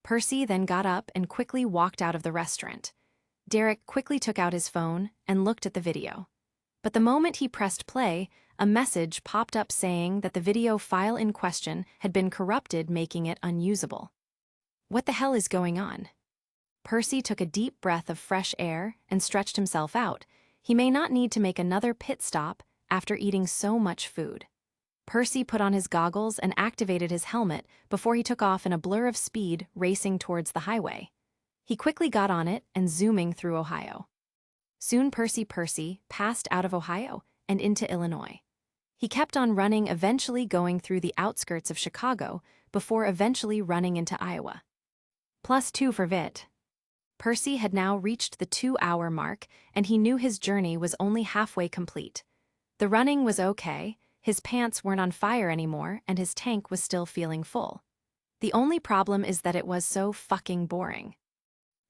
Percy then got up and quickly walked out of the restaurant. Derek quickly took out his phone and looked at the video. But the moment he pressed play, a message popped up saying that the video file in question had been corrupted, making it unusable. What the hell is going on? Percy took a deep breath of fresh air and stretched himself out. He may not need to make another pit stop after eating so much food. Percy put on his goggles and activated his helmet before he took off in a blur of speed, racing towards the highway. He quickly got on it and zooming through Ohio. Soon Percy passed out of Ohio and into Illinois. He kept on running, eventually going through the outskirts of Chicago before eventually running into Iowa. +2 for VIT. Percy had now reached the 2-hour mark, and he knew his journey was only halfway complete. The running was okay, his pants weren't on fire anymore, and his tank was still feeling full. The only problem is that it was so fucking boring.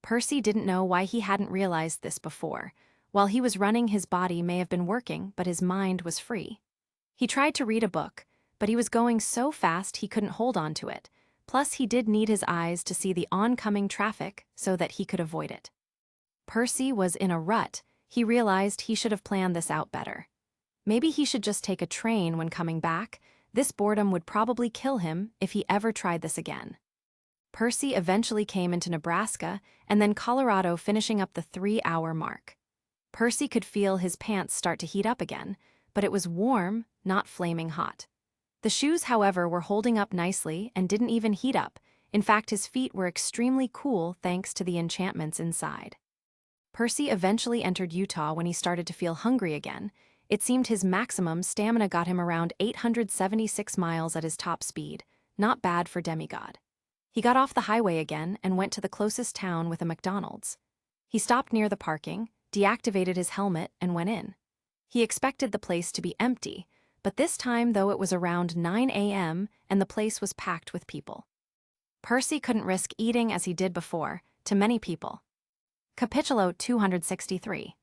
Percy didn't know why he hadn't realized this before. While he was running, his body may have been working, but his mind was free. He tried to read a book, but he was going so fast he couldn't hold on to it. Plus, he did need his eyes to see the oncoming traffic so that he could avoid it. Percy was in a rut. He realized he should have planned this out better. Maybe he should just take a train when coming back. This boredom would probably kill him if he ever tried this again. Percy eventually came into Nebraska and then Colorado, finishing up the 3-hour mark. Percy could feel his pants start to heat up again, but it was warm, not flaming hot. The shoes, however, were holding up nicely and didn't even heat up. In fact, his feet were extremely cool thanks to the enchantments inside. Percy eventually entered Utah when he started to feel hungry again. It seemed his maximum stamina got him around 876 miles at his top speed. Not bad for demigod. He got off the highway again and went to the closest town with a McDonald's. He stopped near the parking, deactivated his helmet, and went in. He expected the place to be empty, but this time, though, it was around 9 a.m. and the place was packed with people. Percy couldn't risk eating as he did before, to many people. Capitulo 263.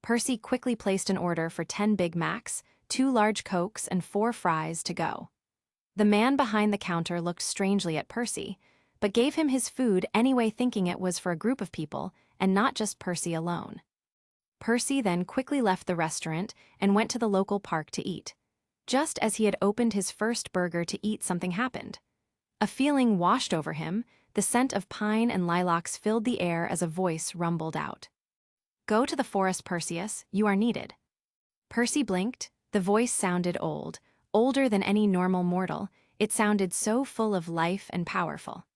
Percy quickly placed an order for 10 Big Macs, 2 large Cokes, and 4 fries to go. The man behind the counter looked strangely at Percy, but gave him his food anyway, thinking it was for a group of people and not just Percy alone. Percy then quickly left the restaurant and went to the local park to eat. Just as he had opened his first burger to eat, something happened. A feeling washed over him. The scent of pine and lilacs filled the air as a voice rumbled out. "Go to the forest, Perseus, you are needed." Percy blinked. The voice sounded old, older than any normal mortal. It sounded so full of life and powerful.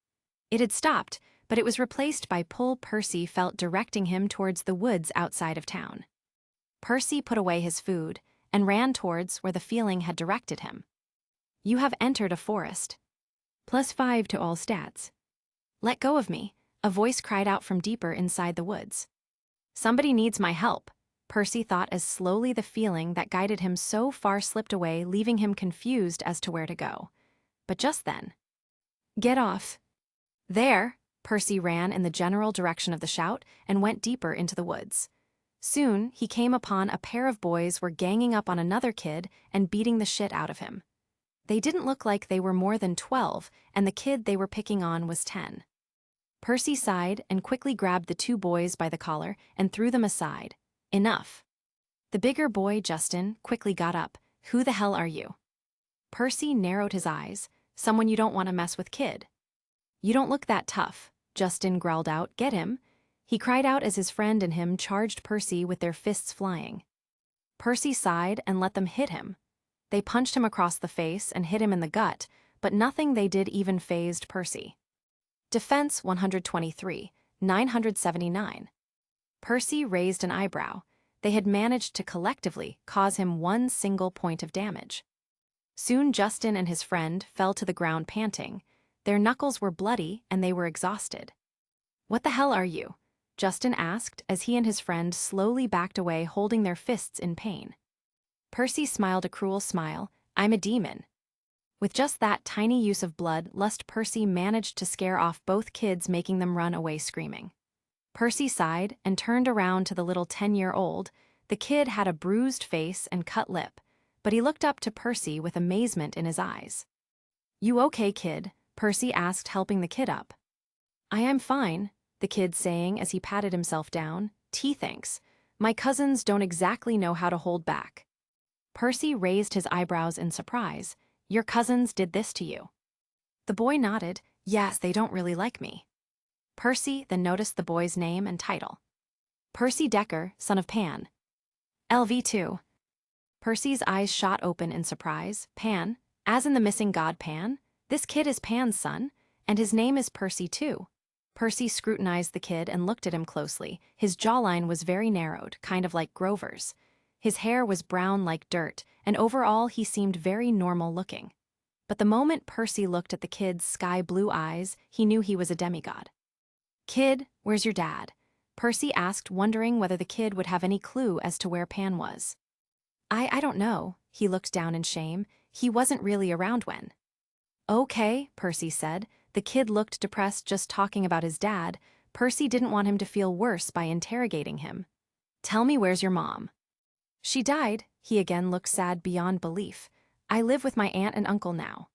It had stopped, but it was replaced by pull. Percy felt directing him towards the woods outside of town. Percy put away his food and ran towards where the feeling had directed him. "You have entered a forest. +5 to all stats. Let go of me." A voice cried out from deeper inside the woods. Somebody needs my help, Percy thought as slowly the feeling that guided him so far slipped away, leaving him confused as to where to go. But just then, "Get off there!" Percy ran in the general direction of the shout and went deeper into the woods. Soon, he came upon a pair of boys were ganging up on another kid and beating the shit out of him. They didn't look like they were more than 12, and the kid they were picking on was 10. Percy sighed and quickly grabbed the two boys by the collar and threw them aside. Enough. The bigger boy, Justin, quickly got up. "Who the hell are you?" Percy narrowed his eyes. "Someone you don't want to mess with, kid." "You don't look that tough," Justin growled out. "Get him," he cried out as his friend and him charged Percy with their fists flying. Percy sighed and let them hit him. They punched him across the face and hit him in the gut, but nothing they did even fazed Percy. Defense 123, 979. Percy raised an eyebrow. They had managed to collectively cause him one single point of damage. Soon Justin and his friend fell to the ground panting. Their knuckles were bloody and they were exhausted. "What the hell are you?" Justin asked as he and his friend slowly backed away, holding their fists in pain. Percy smiled a cruel smile. "I'm a demon." With just that tiny use of bloodlust, Percy managed to scare off both kids, making them run away screaming. Percy sighed and turned around to the little 10-year-old. The kid had a bruised face and cut lip, but he looked up to Percy with amazement in his eyes. "You okay, kid?" Percy asked, helping the kid up. "I am fine," the kid saying as he patted himself down. Thanks. My cousins don't exactly know how to hold back." Percy raised his eyebrows in surprise. "Your cousins did this to you?" The boy nodded. "Yes, they don't really like me." Percy then noticed the boy's name and title. "Percy Decker, son of Pan. LV2. Percy's eyes shot open in surprise. "Pan? As in the missing god Pan? This kid is Pan's son, and his name is Percy too." Percy scrutinized the kid and looked at him closely. His jawline was very narrowed, kind of like Grover's. His hair was brown like dirt, and overall he seemed very normal looking. But the moment Percy looked at the kid's sky-blue eyes, he knew he was a demigod. "Kid, where's your dad?" Percy asked, wondering whether the kid would have any clue as to where Pan was. I don't know." He looked down in shame. "He wasn't really around when." "Okay," Percy said. The kid looked depressed just talking about his dad. Percy didn't want him to feel worse by interrogating him. "Tell me, where's your mom?" "She died." He again looked sad beyond belief. "I live with my aunt and uncle now."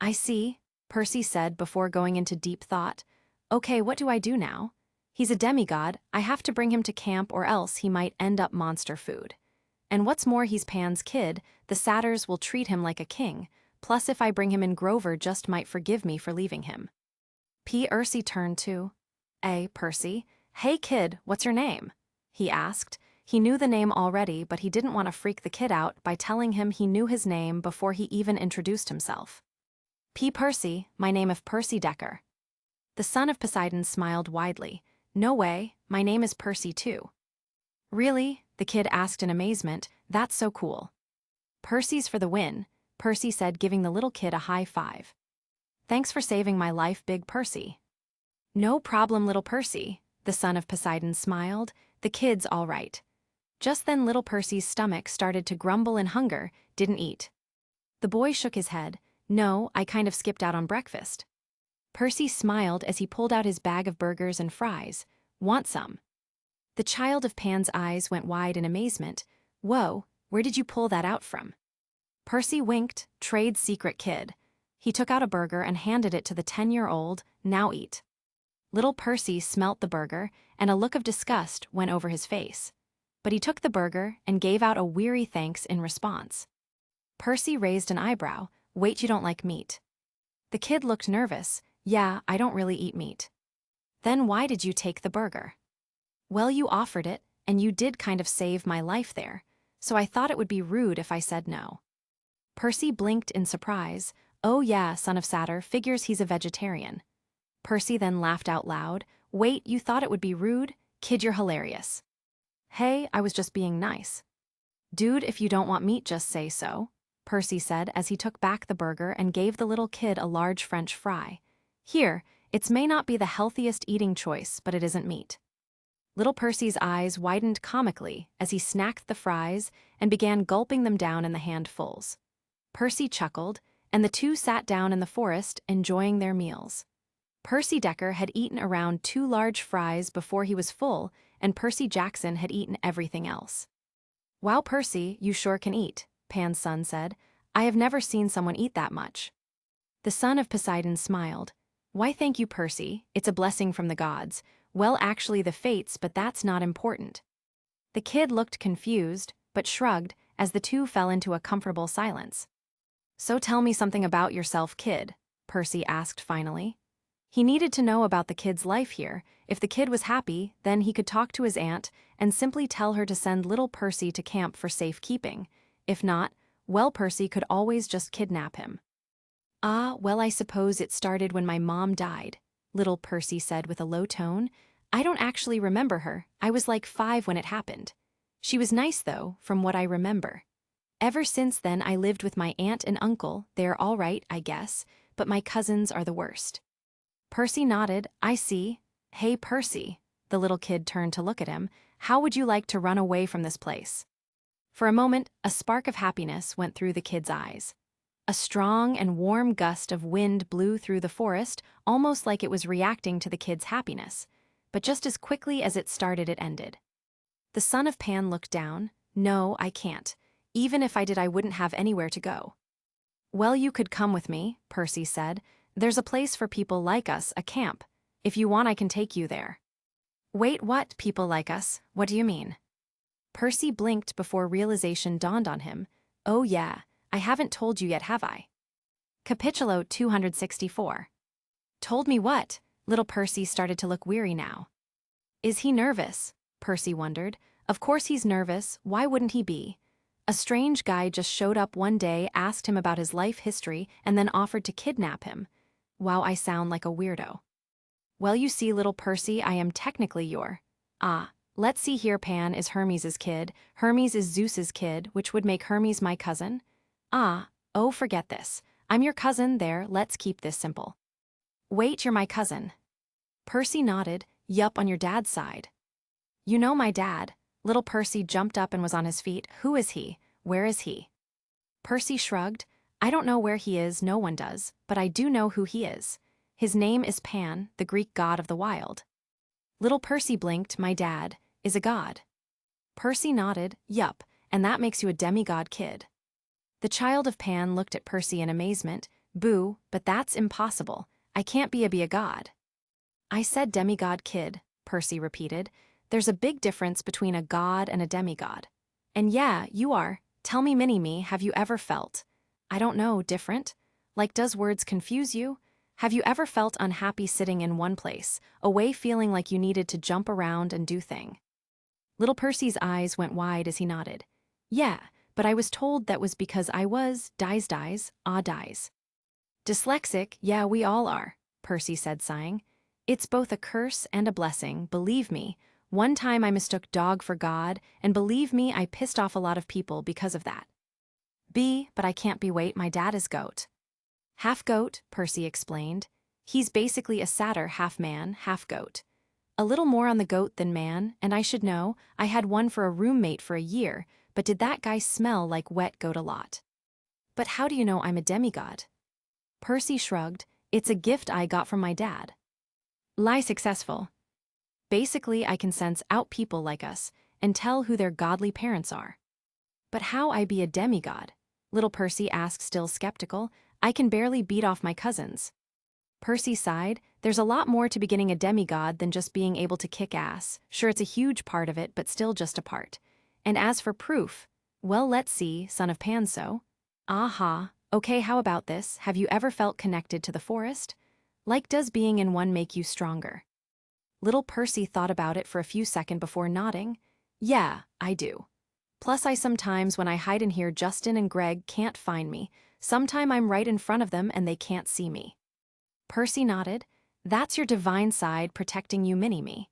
"I see," Percy said before going into deep thought. "Okay, what do I do now? He's a demigod. I have to bring him to camp or else he might end up monster food. And what's more, he's Pan's kid. The satyrs will treat him like a king. Plus, if I bring him in, Grover just might forgive me for leaving him." PERCY turned to Percy. "Hey kid, what's your name?" he asked. He knew the name already, but he didn't want to freak the kid out by telling him he knew his name before he even introduced himself. "PERCY, my name is Percy Decker." The son of Poseidon smiled widely. "No way, my name is Percy too." "Really?" the kid asked in amazement. "That's so cool." "Percy's for the win," Percy said, giving the little kid a high five. "Thanks for saving my life, Big Percy." "No problem, little Percy," the son of Poseidon smiled. "The kid's all right." Just then little Percy's stomach started to grumble in hunger, didn't eat. The boy shook his head. "No, I kind of skipped out on breakfast." Percy smiled as he pulled out his bag of burgers and fries. "Want some?" The child of Pan's eyes went wide in amazement. "Whoa, where did you pull that out from?" Percy winked. "Trade secret, kid." He took out a burger and handed it to the 10-year-old. "Now eat." Little Percy smelt the burger, and a look of disgust went over his face. But he took the burger and gave out a weary thanks in response. Percy raised an eyebrow. "Wait, you don't like meat?" The kid looked nervous. "Yeah, I don't really eat meat." "Then why did you take the burger?" "Well, you offered it, and you did kind of save my life there, so I thought it would be rude if I said no." Percy blinked in surprise. "Oh yeah, son of Satyr figures he's a vegetarian." Percy then laughed out loud. "Wait, you thought it would be rude? Kid, you're hilarious." "Hey, I was just being nice." "Dude, if you don't want meat, just say so," Percy said as he took back the burger and gave the little kid a large French fry. "Here, It may not be the healthiest eating choice, but it isn't meat. Little Percy's eyes widened comically as he snacked the fries and began gulping them down in the handfuls. Percy chuckled, and the two sat down in the forest, enjoying their meals. Percy Decker had eaten around 2 large fries before he was full, and Percy Jackson had eaten everything else. "Wow, Percy, you sure can eat," Pan's son said. "I have never seen someone eat that much." The son of Poseidon smiled. "Why, thank you, Percy. It's a blessing from the gods. Well, actually the fates, but that's not important." The kid looked confused, but shrugged as the two fell into a comfortable silence. "So tell me something about yourself, kid," Percy asked finally. He needed to know about the kid's life here. If the kid was happy, then he could talk to his aunt and simply tell her to send little Percy to camp for safekeeping. If not, well, Percy could always just kidnap him. "Ah, well, I suppose it started when my mom died," little Percy said with a low tone. "I don't actually remember her. I was like 5 when it happened. She was nice, though, from what I remember. Ever since then, I lived with my aunt and uncle. They're all right, I guess, but my cousins are the worst." Percy nodded. "I see. Hey, Percy." The little kid turned to look at him. "How would you like to run away from this place?" For a moment, a spark of happiness went through the kid's eyes. A strong and warm gust of wind blew through the forest, almost like it was reacting to the kid's happiness. But just as quickly as it started, it ended. The son of Pan looked down. "No, I can't. Even if I did, I wouldn't have anywhere to go." "Well, you could come with me," Percy said. "There's a place for people like us, a camp. If you want, I can take you there." "Wait, what, people like us? What do you mean?" Percy blinked before realization dawned on him. "Oh yeah, I haven't told you yet, have I?" Capitulo 264. "Told me what?" Little Percy started to look weary now. "Is he nervous?" Percy wondered. Of course he's nervous. Why wouldn't he be? A strange guy just showed up one day, asked him about his life history, and then offered to kidnap him. Wow, I sound like a weirdo. "Well, you see, little Percy, I am technically your..." Let's see here, Pan is Hermes's kid. Hermes is Zeus's kid, which would make Hermes my cousin. Oh, forget this. I'm your cousin there, let's keep this simple." "Wait, you're my cousin?" Percy nodded. "Yup, on your dad's side." "You know my dad." Little Percy jumped up and was on his feet. "Who is he? Where is he?" Percy shrugged. "I don't know where he is, no one does, but I do know who he is. His name is Pan, the Greek god of the wild." Little Percy blinked. "My dad is a god." Percy nodded. "Yup, and that makes you a demigod kid." The child of Pan looked at Percy in amazement. "Boo, but that's impossible. I can't be a god." "I said demigod kid," Percy repeated. "There's a big difference between a god and a demigod. And yeah, you are. Tell me, Mini-Me, have you ever felt, I don't know, different? Like, does words confuse you? Have you ever felt unhappy sitting in one place, away feeling like you needed to jump around and do thing?" Little Percy's eyes went wide as he nodded. "Yeah, but I was told that was because I was, dies. Dyslexic, yeah, we all are," Percy said, sighing. "It's both a curse and a blessing, believe me. One time I mistook dog for God, and believe me, I pissed off a lot of people because of that." But I can't be, wait, my dad is goat." "Half goat," Percy explained. "He's basically a satyr, half man, half goat. A little more on the goat than man, and I should know, I had one for a roommate for a year, but did that guy smell like wet goat a lot." "But how do you know I'm a demigod?" Percy shrugged. "It's a gift I got from my dad." "Lie successful." "Basically, I can sense out people like us and tell who their godly parents are." "But how I be a demigod?" Little Percy asked, still skeptical. "I can barely beat off my cousins." Percy sighed. "There's a lot more to becoming a demigod than just being able to kick ass. Sure, it's a huge part of it, but still just a part. And as for proof, well, let's see, son of Panso. Aha, okay, how about this? Have you ever felt connected to the forest? Like, does being in one make you stronger?" Little Percy thought about it for a few seconds before nodding. "Yeah, I do. Plus, I sometimes, when I hide in here, Justin and Greg can't find me. Sometime I'm right in front of them and they can't see me." Percy nodded. "That's your divine side protecting you, Mini-Me.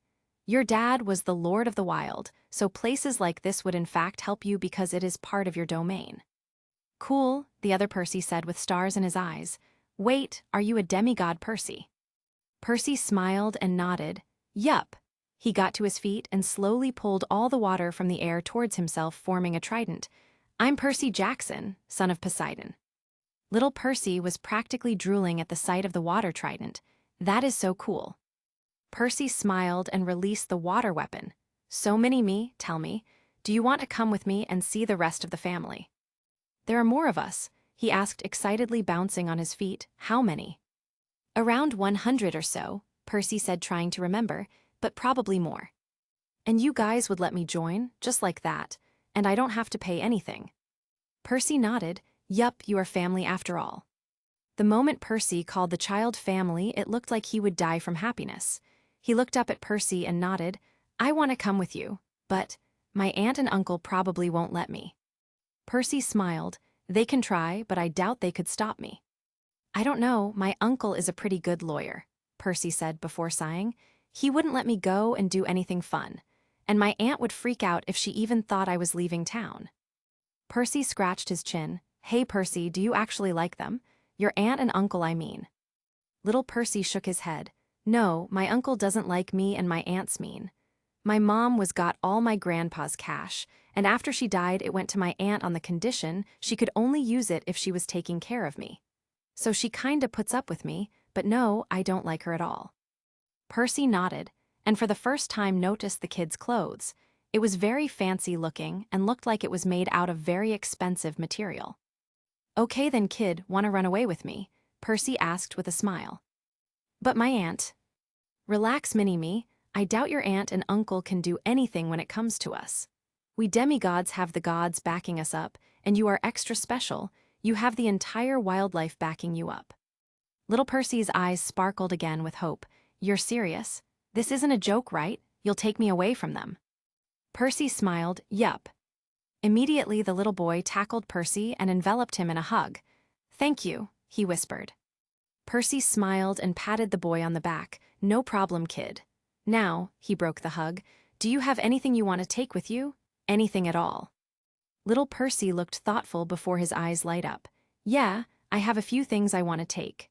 Your dad was the Lord of the Wild, so places like this would in fact help you because it is part of your domain." "Cool," the other Percy said with stars in his eyes. "Wait, are you a demigod, Percy?" Percy smiled and nodded. Yup. He got to his feet and slowly pulled all the water from the air towards himself, forming a trident. I'm Percy Jackson, son of Poseidon. Little Percy was practically drooling at the sight of the water trident. That is so cool. Percy smiled and released the water weapon. So mini-me, tell me, do you want to come with me and see the rest of the family? There are more of us, he asked, excitedly bouncing on his feet. How many? Around 100 or so, Percy said, trying to remember, but probably more. And you guys would let me join, just like that, and I don't have to pay anything. Percy nodded. Yup, you are family after all. The moment Percy called the child family, it looked like he would die from happiness. He looked up at Percy and nodded. I want to come with you, but my aunt and uncle probably won't let me. Percy smiled. They can try, but I doubt they could stop me. I don't know, my uncle is a pretty good lawyer, Percy said before sighing. He wouldn't let me go and do anything fun, and my aunt would freak out if she even thought I was leaving town. Percy scratched his chin. Hey Percy, do you actually like them? Your aunt and uncle, I mean. Little Percy shook his head. No, my uncle doesn't like me and my aunt's mean. My mom got all my grandpa's cash, and after she died it went to my aunt on the condition she could only use it if she was taking care of me. So she kinda puts up with me, but no, I don't like her at all. Percy nodded, and for the first time noticed the kid's clothes. It was very fancy looking and looked like it was made out of very expensive material. Okay then kid, wanna run away with me? Percy asked with a smile. But my aunt. Relax mini-me, I doubt your aunt and uncle can do anything when it comes to us. We demigods have the gods backing us up, and you are extra special. You have the entire wildlife backing you up. Little Percy's eyes sparkled again with hope. You're serious? This isn't a joke, right? You'll take me away from them. Percy smiled. Yup. Immediately the little boy tackled Percy and enveloped him in a hug. Thank you, he whispered. Percy smiled and patted the boy on the back. No problem, kid. Now, he broke the hug, do you have anything you want to take with you? Anything at all? Little Percy looked thoughtful before his eyes light up. Yeah, I have a few things I want to take.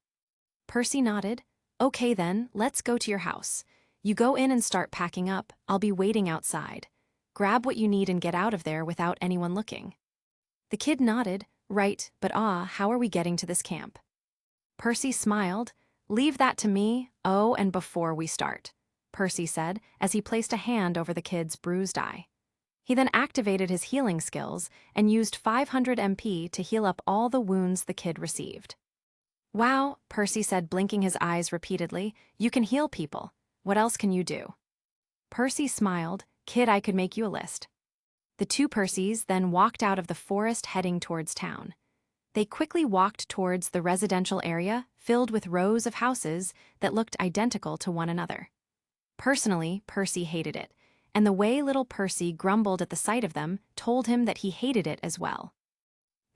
Percy nodded. Okay then, let's go to your house. You go in and start packing up, I'll be waiting outside. Grab what you need and get out of there without anyone looking. The kid nodded. Right, but how are we getting to this camp? Percy smiled. Leave that to me, and before we start, Percy said as he placed a hand over the kid's bruised eye. He then activated his healing skills and used 500 MP to heal up all the wounds the kid received. Wow, Percy said, blinking his eyes repeatedly. You can heal people. What else can you do? Percy smiled. Kid, I could make you a list. The two Percys then walked out of the forest heading towards town. They quickly walked towards the residential area filled with rows of houses that looked identical to one another. Personally, Percy hated it, and the way little Percy grumbled at the sight of them told him that he hated it as well.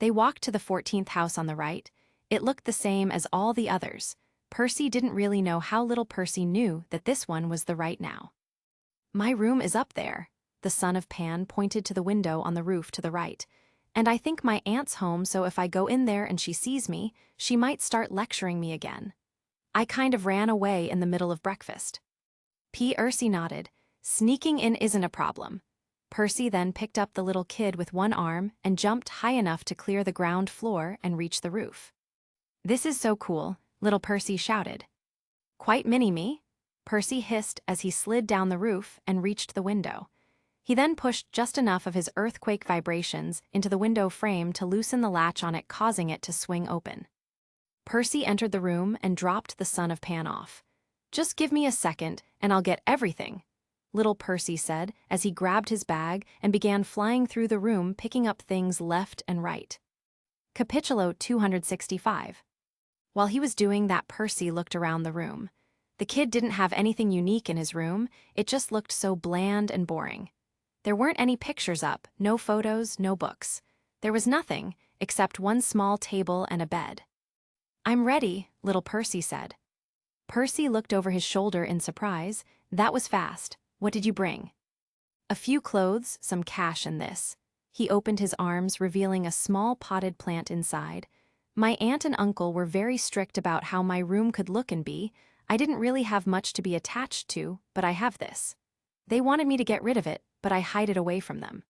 They walked to the 14th house on the right. It looked the same as all the others. Percy didn't really know how little Percy knew that this one was the right now. My room is up there. The son of Pan pointed to the window on the roof to the right. And I think my aunt's home, so if I go in there and she sees me, she might start lecturing me again. I kind of ran away in the middle of breakfast. PERCY nodded. Sneaking in isn't a problem. Percy then picked up the little kid with one arm and jumped high enough to clear the ground floor and reach the roof. This is so cool, little Percy shouted. Quite mini-me, Percy hissed as he slid down the roof and reached the window. He then pushed just enough of his earthquake vibrations into the window frame to loosen the latch on it, causing it to swing open. Percy entered the room and dropped the son of Pan off. Just give me a second and I'll get everything, little Percy said as he grabbed his bag and began flying through the room, picking up things left and right. Capitulo 265. While he was doing that, Percy looked around the room. The kid didn't have anything unique in his room, it just looked so bland and boring. There weren't any pictures up, no photos, no books. There was nothing, except one small table and a bed. I'm ready, little Percy said. Percy looked over his shoulder in surprise. That was fast. What did you bring? A few clothes, some cash, and this. He opened his arms, revealing a small potted plant inside. My aunt and uncle were very strict about how my room could look and be. I didn't really have much to be attached to, but I have this. They wanted me to get rid of it, but I hide it away from them.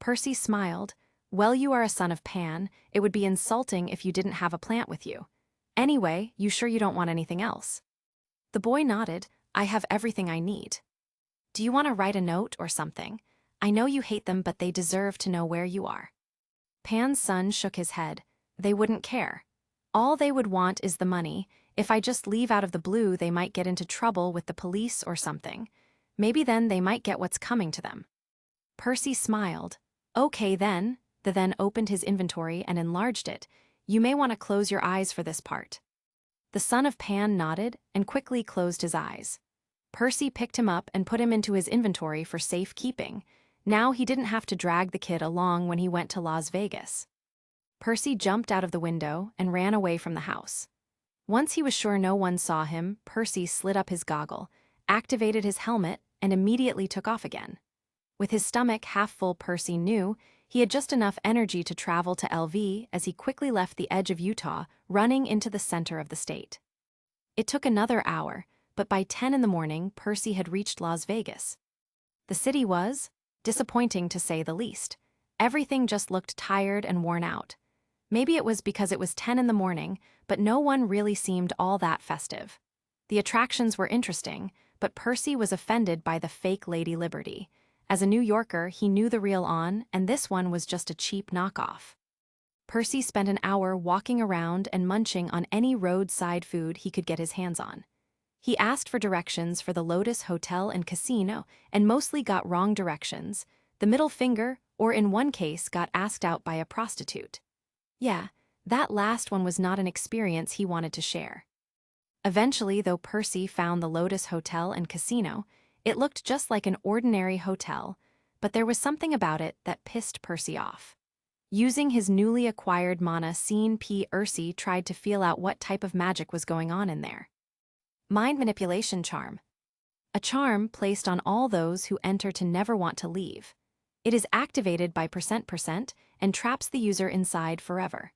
Percy smiled. Well, you are a son of Pan. It would be insulting if you didn't have a plant with you. Anyway, you sure you don't want anything else? The boy nodded. I have everything I need. Do you want to write a note or something? I know you hate them, but they deserve to know where you are. Pan's son shook his head. They wouldn't care. All they would want is the money. If I just leave out of the blue, they might get into trouble with the police or something. Maybe then they might get what's coming to them. Percy smiled. Okay then. The then opened his inventory and enlarged it. You may want to close your eyes for this part. The son of Pan nodded and quickly closed his eyes. Percy picked him up and put him into his inventory for safekeeping. Now he didn't have to drag the kid along when he went to Las Vegas. Percy jumped out of the window and ran away from the house. Once he was sure no one saw him, Percy slid up his goggle, activated his helmet, and immediately took off again. With his stomach half full, Percy knew he had just enough energy to travel to LV as he quickly left the edge of Utah, running into the center of the state. It took another hour, but by 10 in the morning, Percy had reached Las Vegas. The city was disappointing, to say the least. Everything just looked tired and worn out. Maybe it was because it was 10 in the morning, but no one really seemed all that festive. The attractions were interesting, but Percy was offended by the fake Lady Liberty. As a New Yorker, he knew the real On, and this one was just a cheap knockoff. Percy spent an hour walking around and munching on any roadside food he could get his hands on. He asked for directions for the Lotus Hotel and Casino, and mostly got wrong directions, the middle finger, or in one case got asked out by a prostitute. Yeah, that last one was not an experience he wanted to share. Eventually, though, Percy found the Lotus Hotel and Casino. It looked just like an ordinary hotel, but there was something about it that pissed Percy off. Using his newly acquired mana, PERCY tried to feel out what type of magic was going on in there. Mind manipulation charm. A charm placed on all those who enter to never want to leave. It is activated by %% and traps the user inside forever.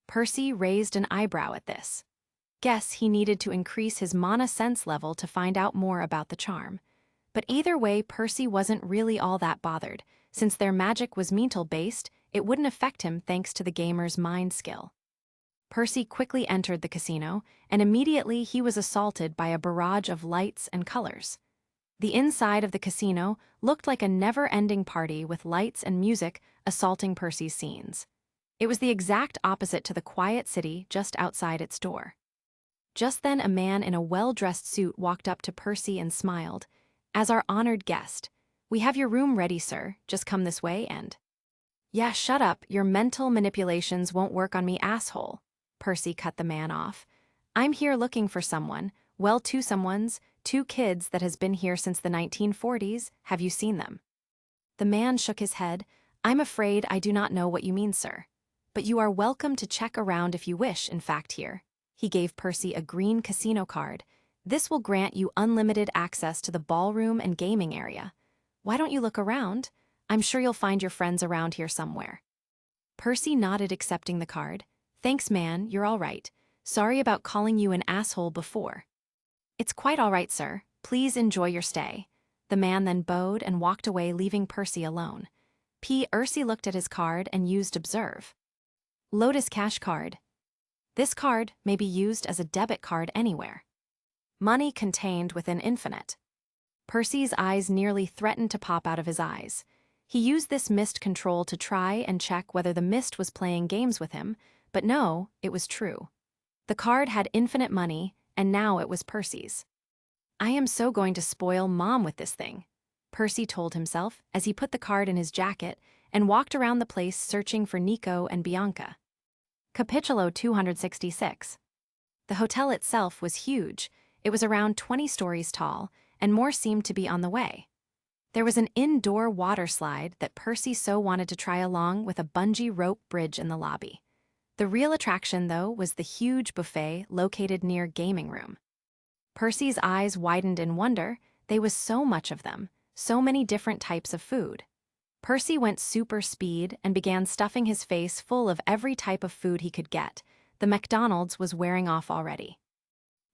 Percy raised an eyebrow at this. Guess he needed to increase his mana sense level to find out more about the charm. But either way, Percy wasn't really all that bothered. Since their magic was mental-based, it wouldn't affect him thanks to the gamer's mind skill. Percy quickly entered the casino, and immediately he was assaulted by a barrage of lights and colors. The inside of the casino looked like a never-ending party with lights and music assaulting Percy's scenes. It was the exact opposite to the quiet city just outside its door. Just then, a man in a well-dressed suit walked up to Percy and smiled. As our honored guest, we have your room ready, sir. Just come this way and... Yeah, shut up. Your mental manipulations won't work on me, asshole. Percy cut the man off. I'm here looking for someone. Well, two kids that has been here since the 1940s. Have you seen them? The man shook his head. I'm afraid I do not know what you mean, sir. But you are welcome to check around if you wish, in fact, here. He gave Percy a green casino card. This will grant you unlimited access to the ballroom and gaming area. Why don't you look around? I'm sure you'll find your friends around here somewhere. Percy nodded, accepting the card. Thanks, man, you're all right. Sorry about calling you an asshole before. It's quite all right, sir. Please enjoy your stay. The man then bowed and walked away, leaving Percy alone. Percy looked at his card and used Observe. Lotus Cash Card. This card may be used as a debit card anywhere. Money contained within infinite. Percy's eyes nearly threatened to pop out of his eyes. He used this mist control to try and check whether the mist was playing games with him, but no, it was true. The card had infinite money, and now it was Percy's. I am so going to spoil Mom with this thing, Percy told himself as he put the card in his jacket and walked around the place searching for Nico and Bianca. Capítulo 266. The hotel itself was huge. It was around 20 stories tall, and more seemed to be on the way. There was an indoor water slide that Percy so wanted to try, along with a bungee rope bridge in the lobby. The real attraction, though, was the huge buffet located near gaming room. Percy's eyes widened in wonder. There was so much of them, so many different types of food. Percy went super speed and began stuffing his face full of every type of food he could get. The McDonald's was wearing off already.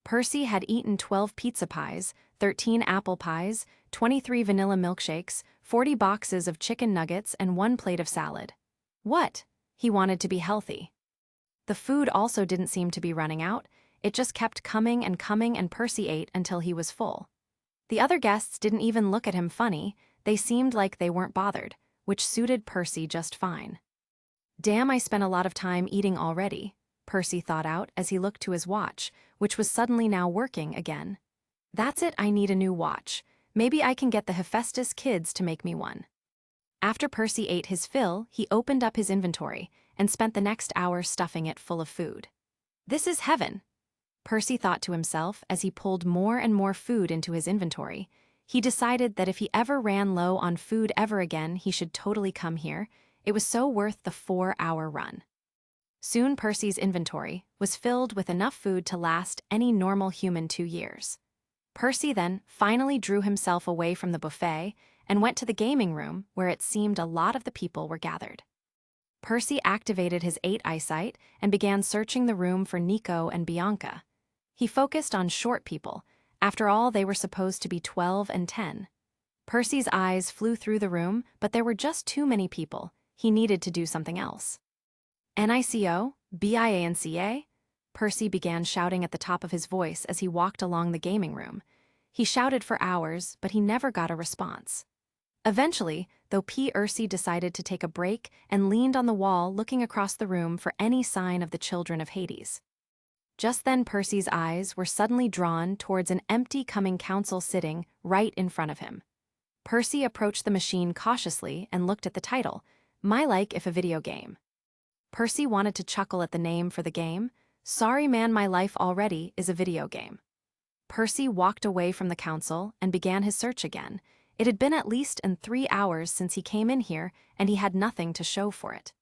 Percy had eaten 12 pizza pies, 13 apple pies, 23 vanilla milkshakes, 40 boxes of chicken nuggets, and 1 plate of salad. What? He wanted to be healthy. The food also didn't seem to be running out, it just kept coming, and Percy ate until he was full. The other guests didn't even look at him funny, they seemed like they weren't bothered, which suited Percy just fine. Damn, I spent a lot of time eating already, Percy thought out as he looked to his watch, which was suddenly now working again. That's it, I need a new watch. Maybe I can get the Hephaestus kids to make me one. After Percy ate his fill, he opened up his inventory and spent the next hour stuffing it full of food. This is heaven, Percy thought to himself as he pulled more and more food into his inventory. He decided that if he ever ran low on food ever again, he should totally come here. It was so worth the 4-hour run. Soon Percy's inventory was filled with enough food to last any normal human 2 years. Percy then finally drew himself away from the buffet and went to the gaming room where it seemed a lot of the people were gathered. Percy activated his 8 eyesight and began searching the room for Nico and Bianca. He focused on short people. After all, they were supposed to be 12 and 10. Percy's eyes flew through the room, but there were just too many people. He needed to do something else. "Nico, Bianca?" Percy began shouting at the top of his voice as he walked along the gaming room. He shouted for hours, but he never got a response. Eventually, though, PERCY decided to take a break and leaned on the wall looking across the room for any sign of the children of Hades. Just then Percy's eyes were suddenly drawn towards an empty coming council sitting right in front of him. Percy approached the machine cautiously and looked at the title, "My Like If a Video Game." Percy wanted to chuckle at the name for the game. Sorry man, my life already is a video game. Percy walked away from the council and began his search again. It had been at least 3 hours since he came in here, and he had nothing to show for it.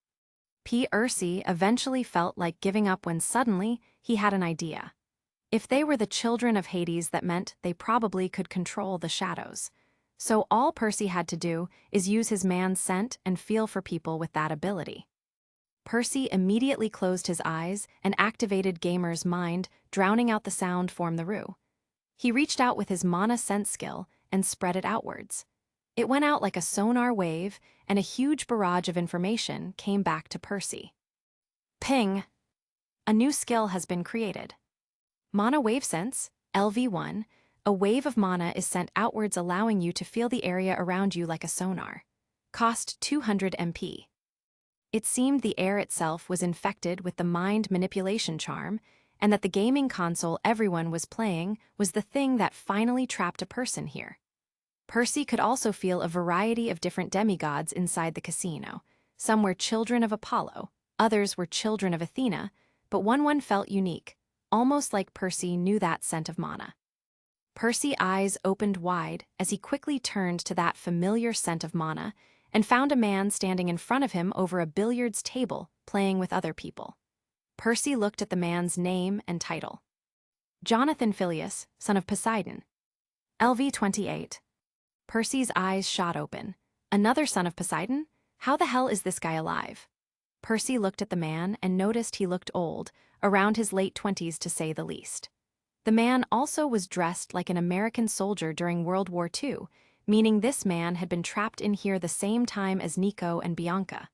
PERCY eventually felt like giving up when suddenly he had an idea. If they were the children of Hades, that meant they probably could control the shadows. So all Percy had to do is use his man's scent and feel for people with that ability. Percy immediately closed his eyes and activated Gamer's mind, drowning out the sound from the room. He reached out with his mana sense skill and spread it outwards. It went out like a sonar wave, and a huge barrage of information came back to Percy. Ping! A new skill has been created. Mana Wave Sense, LV1. A wave of mana is sent outwards, allowing you to feel the area around you like a sonar. Cost 200 MP. It seemed the air itself was infected with the mind manipulation charm, and that the gaming console everyone was playing was the thing that finally trapped a person here. Percy could also feel a variety of different demigods inside the casino. Some were children of Apollo, others were children of Athena, but one felt unique, almost like Percy knew that scent of mana. Percy's eyes opened wide as he quickly turned to that familiar scent of mana and found a man standing in front of him over a billiards table, playing with other people. Percy looked at the man's name and title. Jonathan Phileas, son of Poseidon. LV28. Percy's eyes shot open. Another son of Poseidon? How the hell is this guy alive? Percy looked at the man and noticed he looked old, around his late 20s to say the least. The man also was dressed like an American soldier during World War II, meaning this man had been trapped in here the same time as Nico and Bianca.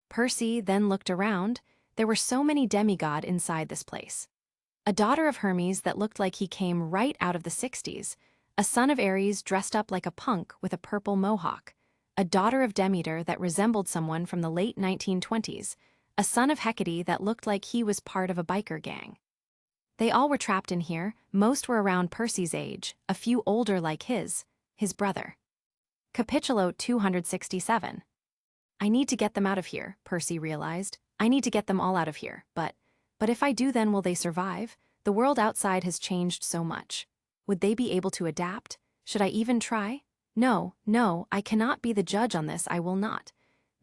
Percy then looked around. There were so many demigod inside this place. A daughter of Hermes that looked like he came right out of the 60s, a son of Ares dressed up like a punk with a purple mohawk, a daughter of Demeter that resembled someone from the late 1920s, a son of Hecate that looked like he was part of a biker gang. They all were trapped in here. Most were around Percy's age, a few older like his brother. Capitulo 267. I need to get them out of here, Percy realized. I need to get them all out of here, but if I do, then will they survive? The world outside has changed so much. Would they be able to adapt? Should I even try? No, I cannot be the judge on this, I will not.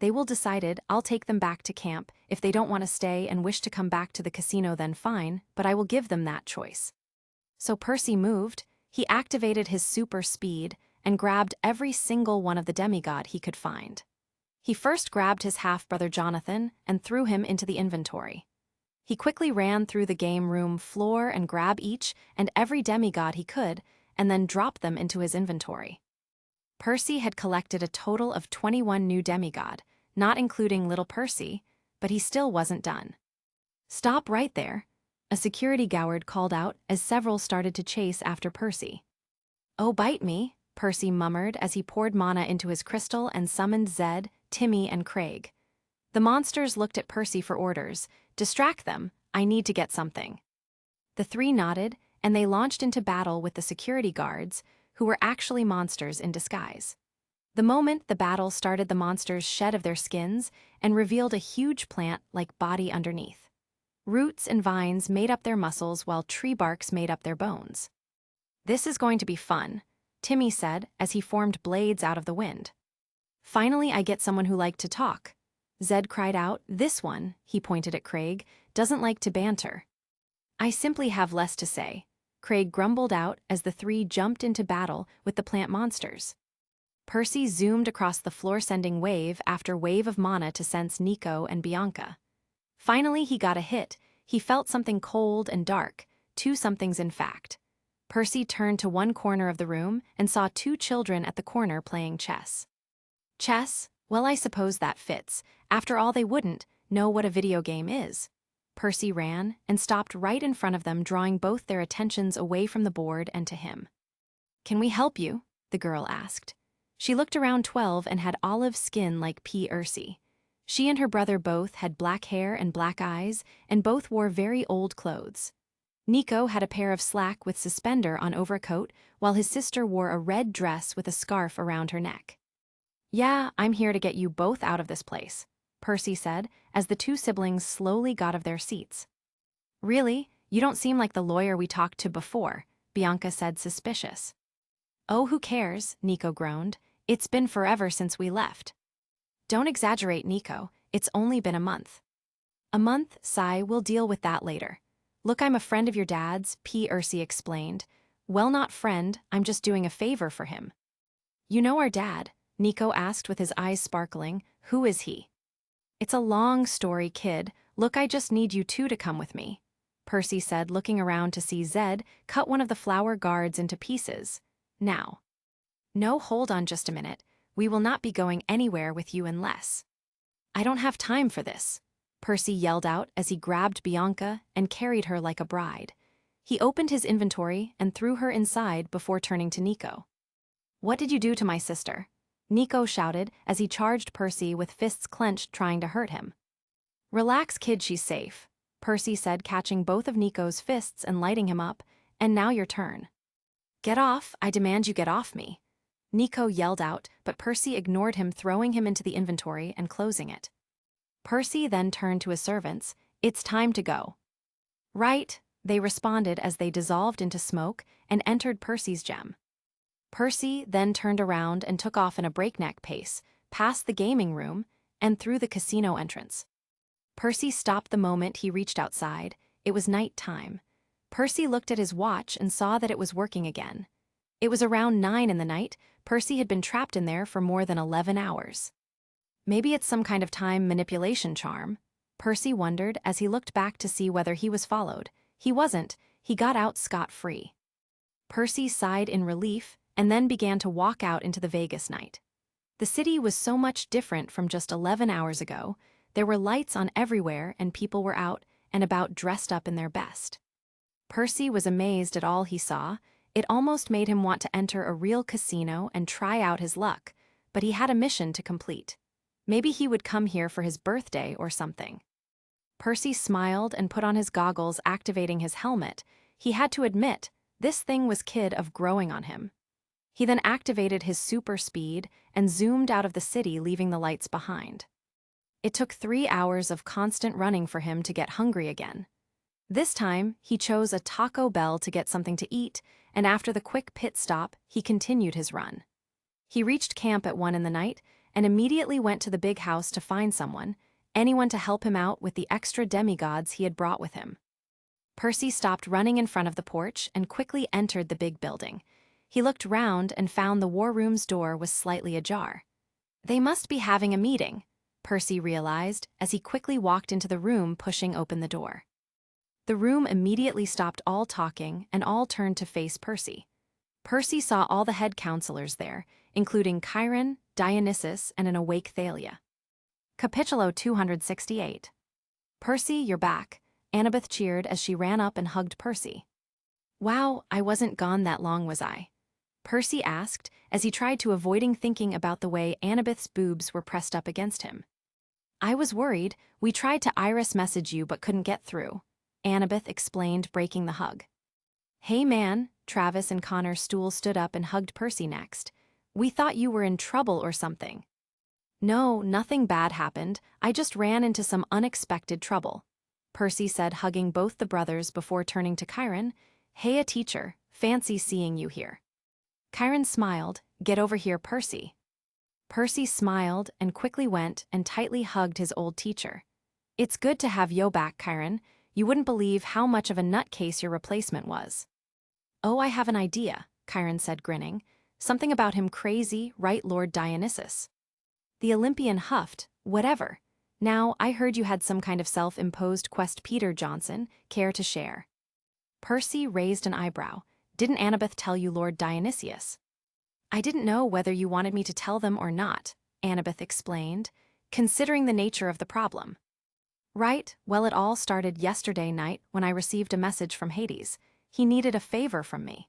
They will decide. I'll take them back to camp. If they don't want to stay and wish to come back to the casino, then fine, but I will give them that choice. So Percy moved. He activated his super speed and grabbed every single one of the demigod he could find. He first grabbed his half-brother Jonathan and threw him into the inventory. He quickly ran through the game room floor and grabbed each and every demigod he could, and then dropped them into his inventory. Percy had collected a total of 21 new demigod, not including little Percy, but he still wasn't done. "Stop right there," a security guard called out as several started to chase after Percy. "Oh, bite me," Percy murmured as he poured mana into his crystal and summoned Zed, Timmy, and Craig. The monsters looked at Percy for orders. "Distract them, I need to get something." The three nodded, and they launched into battle with the security guards, who were actually monsters in disguise. The moment the battle started, the monsters shed of their skins and revealed a huge plant-like body underneath. Roots and vines made up their muscles while tree barks made up their bones. "This is going to be fun," Timmy said as he formed blades out of the wind. "Finally, I get someone who liked to talk," Zed cried out. "This one," he pointed at Craig, "doesn't like to banter." "I simply have less to say," Craig grumbled out as the three jumped into battle with the plant monsters. Percy zoomed across the floor, sending wave after wave of mana to sense Nico and Bianca. Finally, he got a hit. He felt something cold and dark, two somethings in fact. Percy turned to one corner of the room and saw two children at the corner playing chess. "Chess? Well, I suppose that fits. After all, they wouldn't know what a video game is." Percy ran and stopped right in front of them, drawing both their attentions away from the board and to him. "Can we help you?" the girl asked. She looked around 12 and had olive skin like PERCY. She and her brother both had black hair and black eyes, and both wore very old clothes. Nico had a pair of slack with suspender on overcoat, while his sister wore a red dress with a scarf around her neck. "Yeah, I'm here to get you both out of this place," Percy said, as the two siblings slowly got of their seats. "Really? You don't seem like the lawyer we talked to before," Bianca said, suspicious. "Oh, who cares?" Nico groaned. "It's been forever since we left." "Don't exaggerate, Nico. It's only been a month." "A month, sigh, we'll deal with that later. Look, I'm a friend of your dad's," PERCY explained. "Well, not friend, I'm just doing a favor for him." "You know our dad?" Nico asked with his eyes sparkling. "Who is he?" "It's a long story, kid. Look, I just need you two to come with me," Percy said, looking around to see Zed cut one of the flower guards into pieces. "Now." "No, hold on just a minute. We will not be going anywhere with you unless—" "I don't have time for this," Percy yelled out as he grabbed Bianca and carried her like a bride. He opened his inventory and threw her inside before turning to Nico. "What did you do to my sister?" Nico shouted as he charged Percy with fists clenched, trying to hurt him. "Relax, kid, she's safe," Percy said, catching both of Nico's fists and lighting him up. "And now your turn." "Get off, I demand you get off me," Nico yelled out, but Percy ignored him, throwing him into the inventory and closing it. Percy then turned to his servants. "It's time to go." "Right," they responded as they dissolved into smoke and entered Percy's gem. Percy then turned around and took off in a breakneck pace, past the gaming room and through the casino entrance. Percy stopped the moment he reached outside. It was night time. Percy looked at his watch and saw that it was working again. It was around 9 in the night. Percy had been trapped in there for more than 11 hours. Maybe it's some kind of time manipulation charm, Percy wondered as he looked back to see whether he was followed. He wasn't. He got out scot-free. Percy sighed in relief and then began to walk out into the Vegas night. The city was so much different from just 11 hours ago. There were lights on everywhere and people were out and about dressed up in their best. Percy was amazed at all he saw. It almost made him want to enter a real casino and try out his luck, but he had a mission to complete. Maybe he would come here for his birthday or something. Percy smiled and put on his goggles, activating his helmet. He had to admit, this thing was kid of growing on him. He then activated his super speed and zoomed out of the city, leaving the lights behind. It took 3 hours of constant running for him to get hungry again. This time, he chose a Taco Bell to get something to eat, and after the quick pit stop, he continued his run. He reached camp at 1 in the night and immediately went to the big house to find anyone to help him out with the extra demigods he had brought with him. Percy stopped running in front of the porch and quickly entered the big building. He looked round and found the war room's door was slightly ajar. They must be having a meeting, Percy realized as he quickly walked into the room, pushing open the door. The room immediately stopped all talking and all turned to face Percy. Percy saw all the head counselors there, including Chiron, Dionysus, and an awake Thalia. Capitulo 268. Percy, you're back, Annabeth cheered as she ran up and hugged Percy. Wow, I wasn't gone that long, was I? Percy asked as he tried to avoiding thinking about the way Annabeth's boobs were pressed up against him. I was worried. We tried to iris message you but couldn't get through, Annabeth explained, breaking the hug. Hey man, Travis and Connor's stool stood up and hugged Percy next. We thought you were in trouble or something. No, nothing bad happened. I just ran into some unexpected trouble, Percy said, hugging both the brothers before turning to Chiron. Hey, a teacher, fancy seeing you here. Chiron smiled. Get over here, Percy. Percy smiled and quickly went and tightly hugged his old teacher. It's good to have you back, Chiron. You wouldn't believe how much of a nutcase your replacement was. Oh, I have an idea, Chiron said, grinning. Something about him crazy, right, Lord Dionysus? The Olympian huffed. Whatever. Now, I heard you had some kind of self-imposed quest. Peter Johnson, care to share? Percy raised an eyebrow. Didn't Annabeth tell you, Lord Dionysius? I didn't know whether you wanted me to tell them or not, Annabeth explained, considering the nature of the problem. Right, well, it all started yesterday night when I received a message from Hades. He needed a favor from me.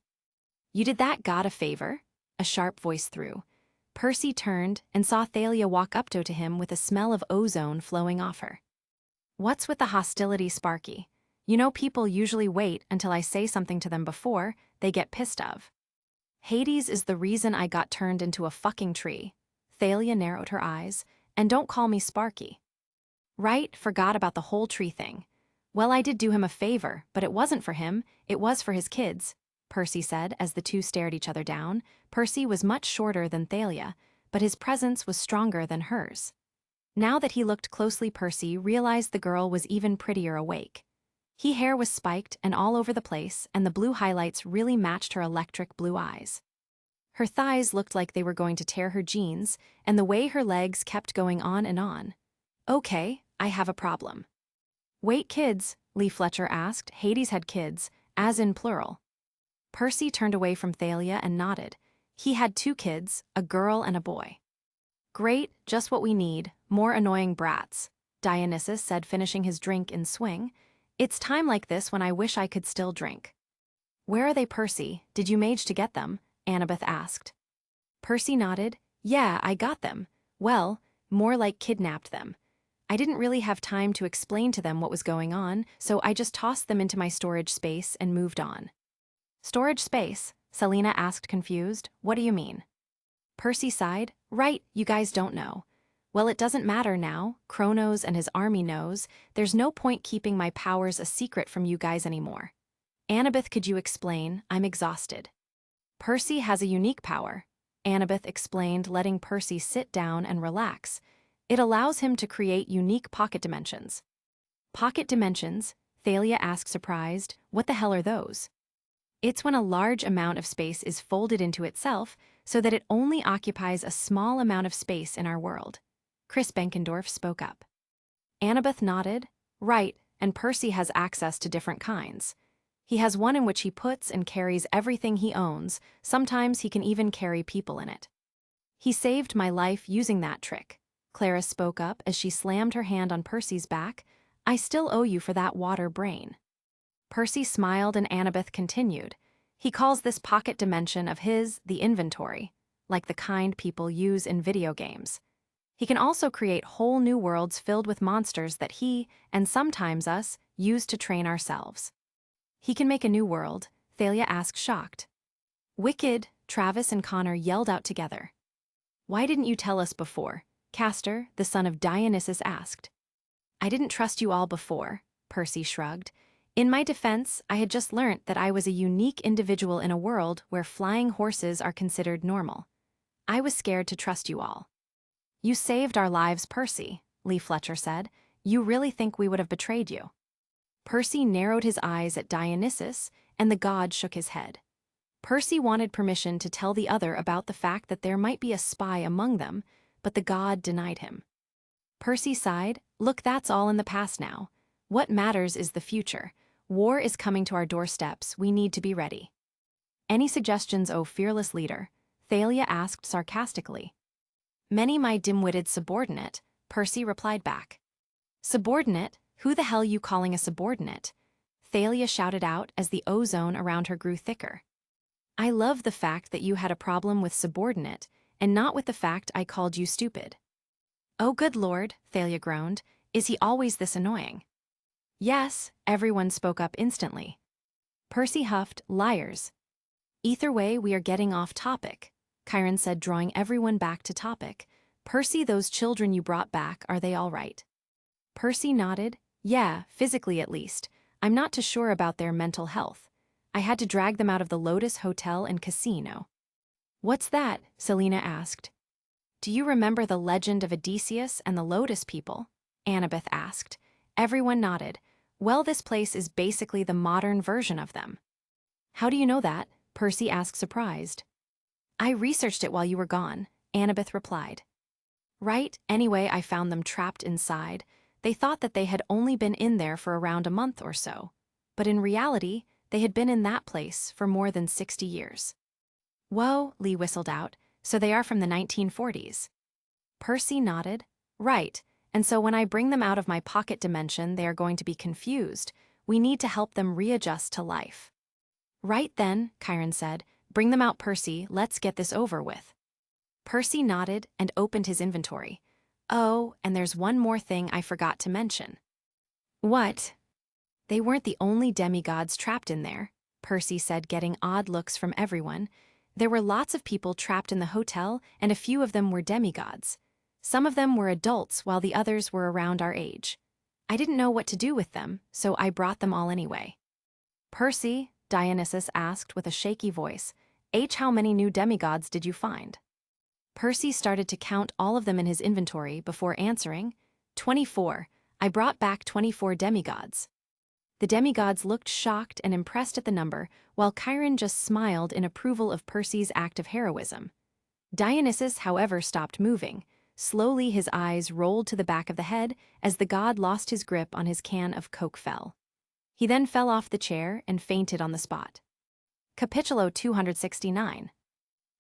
You did that, got a favor? A sharp voice threw. Percy turned and saw Thalia walk up to him with a smell of ozone flowing off her. What's with the hostility, Sparky? You know people usually wait until I say something to them before they get pissed off. Hades is the reason I got turned into a fucking tree. Thalia narrowed her eyes. And don't call me Sparky. Right, forgot about the whole tree thing. Well, I did do him a favor, but it wasn't for him, it was for his kids, Percy said as the two stared each other down. Percy was much shorter than Thalia, but his presence was stronger than hers. Now that he looked closely, Percy realized the girl was even prettier awake. Her hair was spiked and all over the place, and the blue highlights really matched her electric blue eyes. Her thighs looked like they were going to tear her jeans, and the way her legs kept going on and on. Okay, I have a problem. Wait, kids, Lee Fletcher asked. Hades had kids, as in plural. Percy turned away from Thalia and nodded. He had 2 kids, a girl and a boy. Great, just what we need, more annoying brats, Dionysus said, finishing his drink in swing. It's time like this when I wish I could still drink. Where are they, Percy? Did you manage to get them? Annabeth asked. Percy nodded. Yeah, I got them. Well, more like kidnapped them. I didn't really have time to explain to them what was going on, so I just tossed them into my storage space and moved on. Storage space? Selena asked, confused. What do you mean? Percy sighed. Right, you guys don't know. Well, it doesn't matter now. Kronos and his army knows. There's no point keeping my powers a secret from you guys anymore. Annabeth, could you explain? I'm exhausted. Percy has a unique power, Annabeth explained, letting Percy sit down and relax. It allows him to create unique pocket dimensions. Pocket dimensions? Thalia asked, surprised. What the hell are those? It's when a large amount of space is folded into itself so that it only occupies a small amount of space in our world. Chris Benkendorf spoke up. Annabeth nodded. Right, and Percy has access to different kinds. He has one in which he puts and carries everything he owns. Sometimes he can even carry people in it. He saved my life using that trick, Clara spoke up as she slammed her hand on Percy's back. I still owe you for that water brain. Percy smiled and Annabeth continued. He calls this pocket dimension of his the inventory, like the kind people use in video games. He can also create whole new worlds filled with monsters that he, and sometimes us, use to train ourselves. He can make a new world, Thalia asked, shocked. Wicked, Travis and Connor yelled out together. Why didn't you tell us before? Castor, the son of Dionysus, asked. I didn't trust you all before, Percy shrugged. In my defense, I had just learnt that I was a unique individual in a world where flying horses are considered normal. I was scared to trust you all. You saved our lives, Percy, Lee Fletcher said. You really think we would have betrayed you? Percy narrowed his eyes at Dionysus, and the god shook his head. Percy wanted permission to tell the other about the fact that there might be a spy among them, but the god denied him. Percy sighed. Look, that's all in the past now. What matters is the future. War is coming to our doorsteps, we need to be ready. Any suggestions, O fearless leader? Thalia asked sarcastically. Many my dim-witted subordinate, Percy replied back. Subordinate? Who the hell you calling a subordinate? Thalia shouted out as the ozone around her grew thicker. I love the fact that you had a problem with subordinate, and not with the fact I called you stupid. Oh good lord, Thalia groaned, is he always this annoying? Yes, everyone spoke up instantly. Percy huffed, liars. Either way, we are getting off topic, Chiron said, drawing everyone back to topic. Percy, those children you brought back, are they all right? Percy nodded. Yeah, physically at least. I'm not too sure about their mental health. I had to drag them out of the Lotus Hotel and Casino. What's that? Selena asked. Do you remember the legend of Odysseus and the Lotus people? Annabeth asked. Everyone nodded. Well, this place is basically the modern version of them. How do you know that? Percy asked, surprised. I researched it while you were gone, Annabeth replied. Right, anyway, I found them trapped inside. They thought that they had only been in there for around a month or so. But in reality, they had been in that place for more than 60 years. Whoa, Lee whistled out, so they are from the 1940s. Percy nodded. Right, and so when I bring them out of my pocket dimension, they are going to be confused. We need to help them readjust to life. Right then, Chiron said, bring them out, Percy, let's get this over with. Percy nodded and opened his inventory. Oh, and there's one more thing I forgot to mention. What? They weren't the only demigods trapped in there, Percy said, getting odd looks from everyone. There were lots of people trapped in the hotel, and a few of them were demigods. Some of them were adults while the others were around our age. I didn't know what to do with them, so I brought them all anyway. Percy, Dionysus asked with a shaky voice, how many new demigods did you find? Percy started to count all of them in his inventory before answering. 24. I brought back 24 demigods. The demigods looked shocked and impressed at the number, while Chiron just smiled in approval of Percy's act of heroism. Dionysus, however, stopped moving. Slowly his eyes rolled to the back of the head as the god lost his grip on his can of Coke fell. He then fell off the chair and fainted on the spot. Capitulo 269.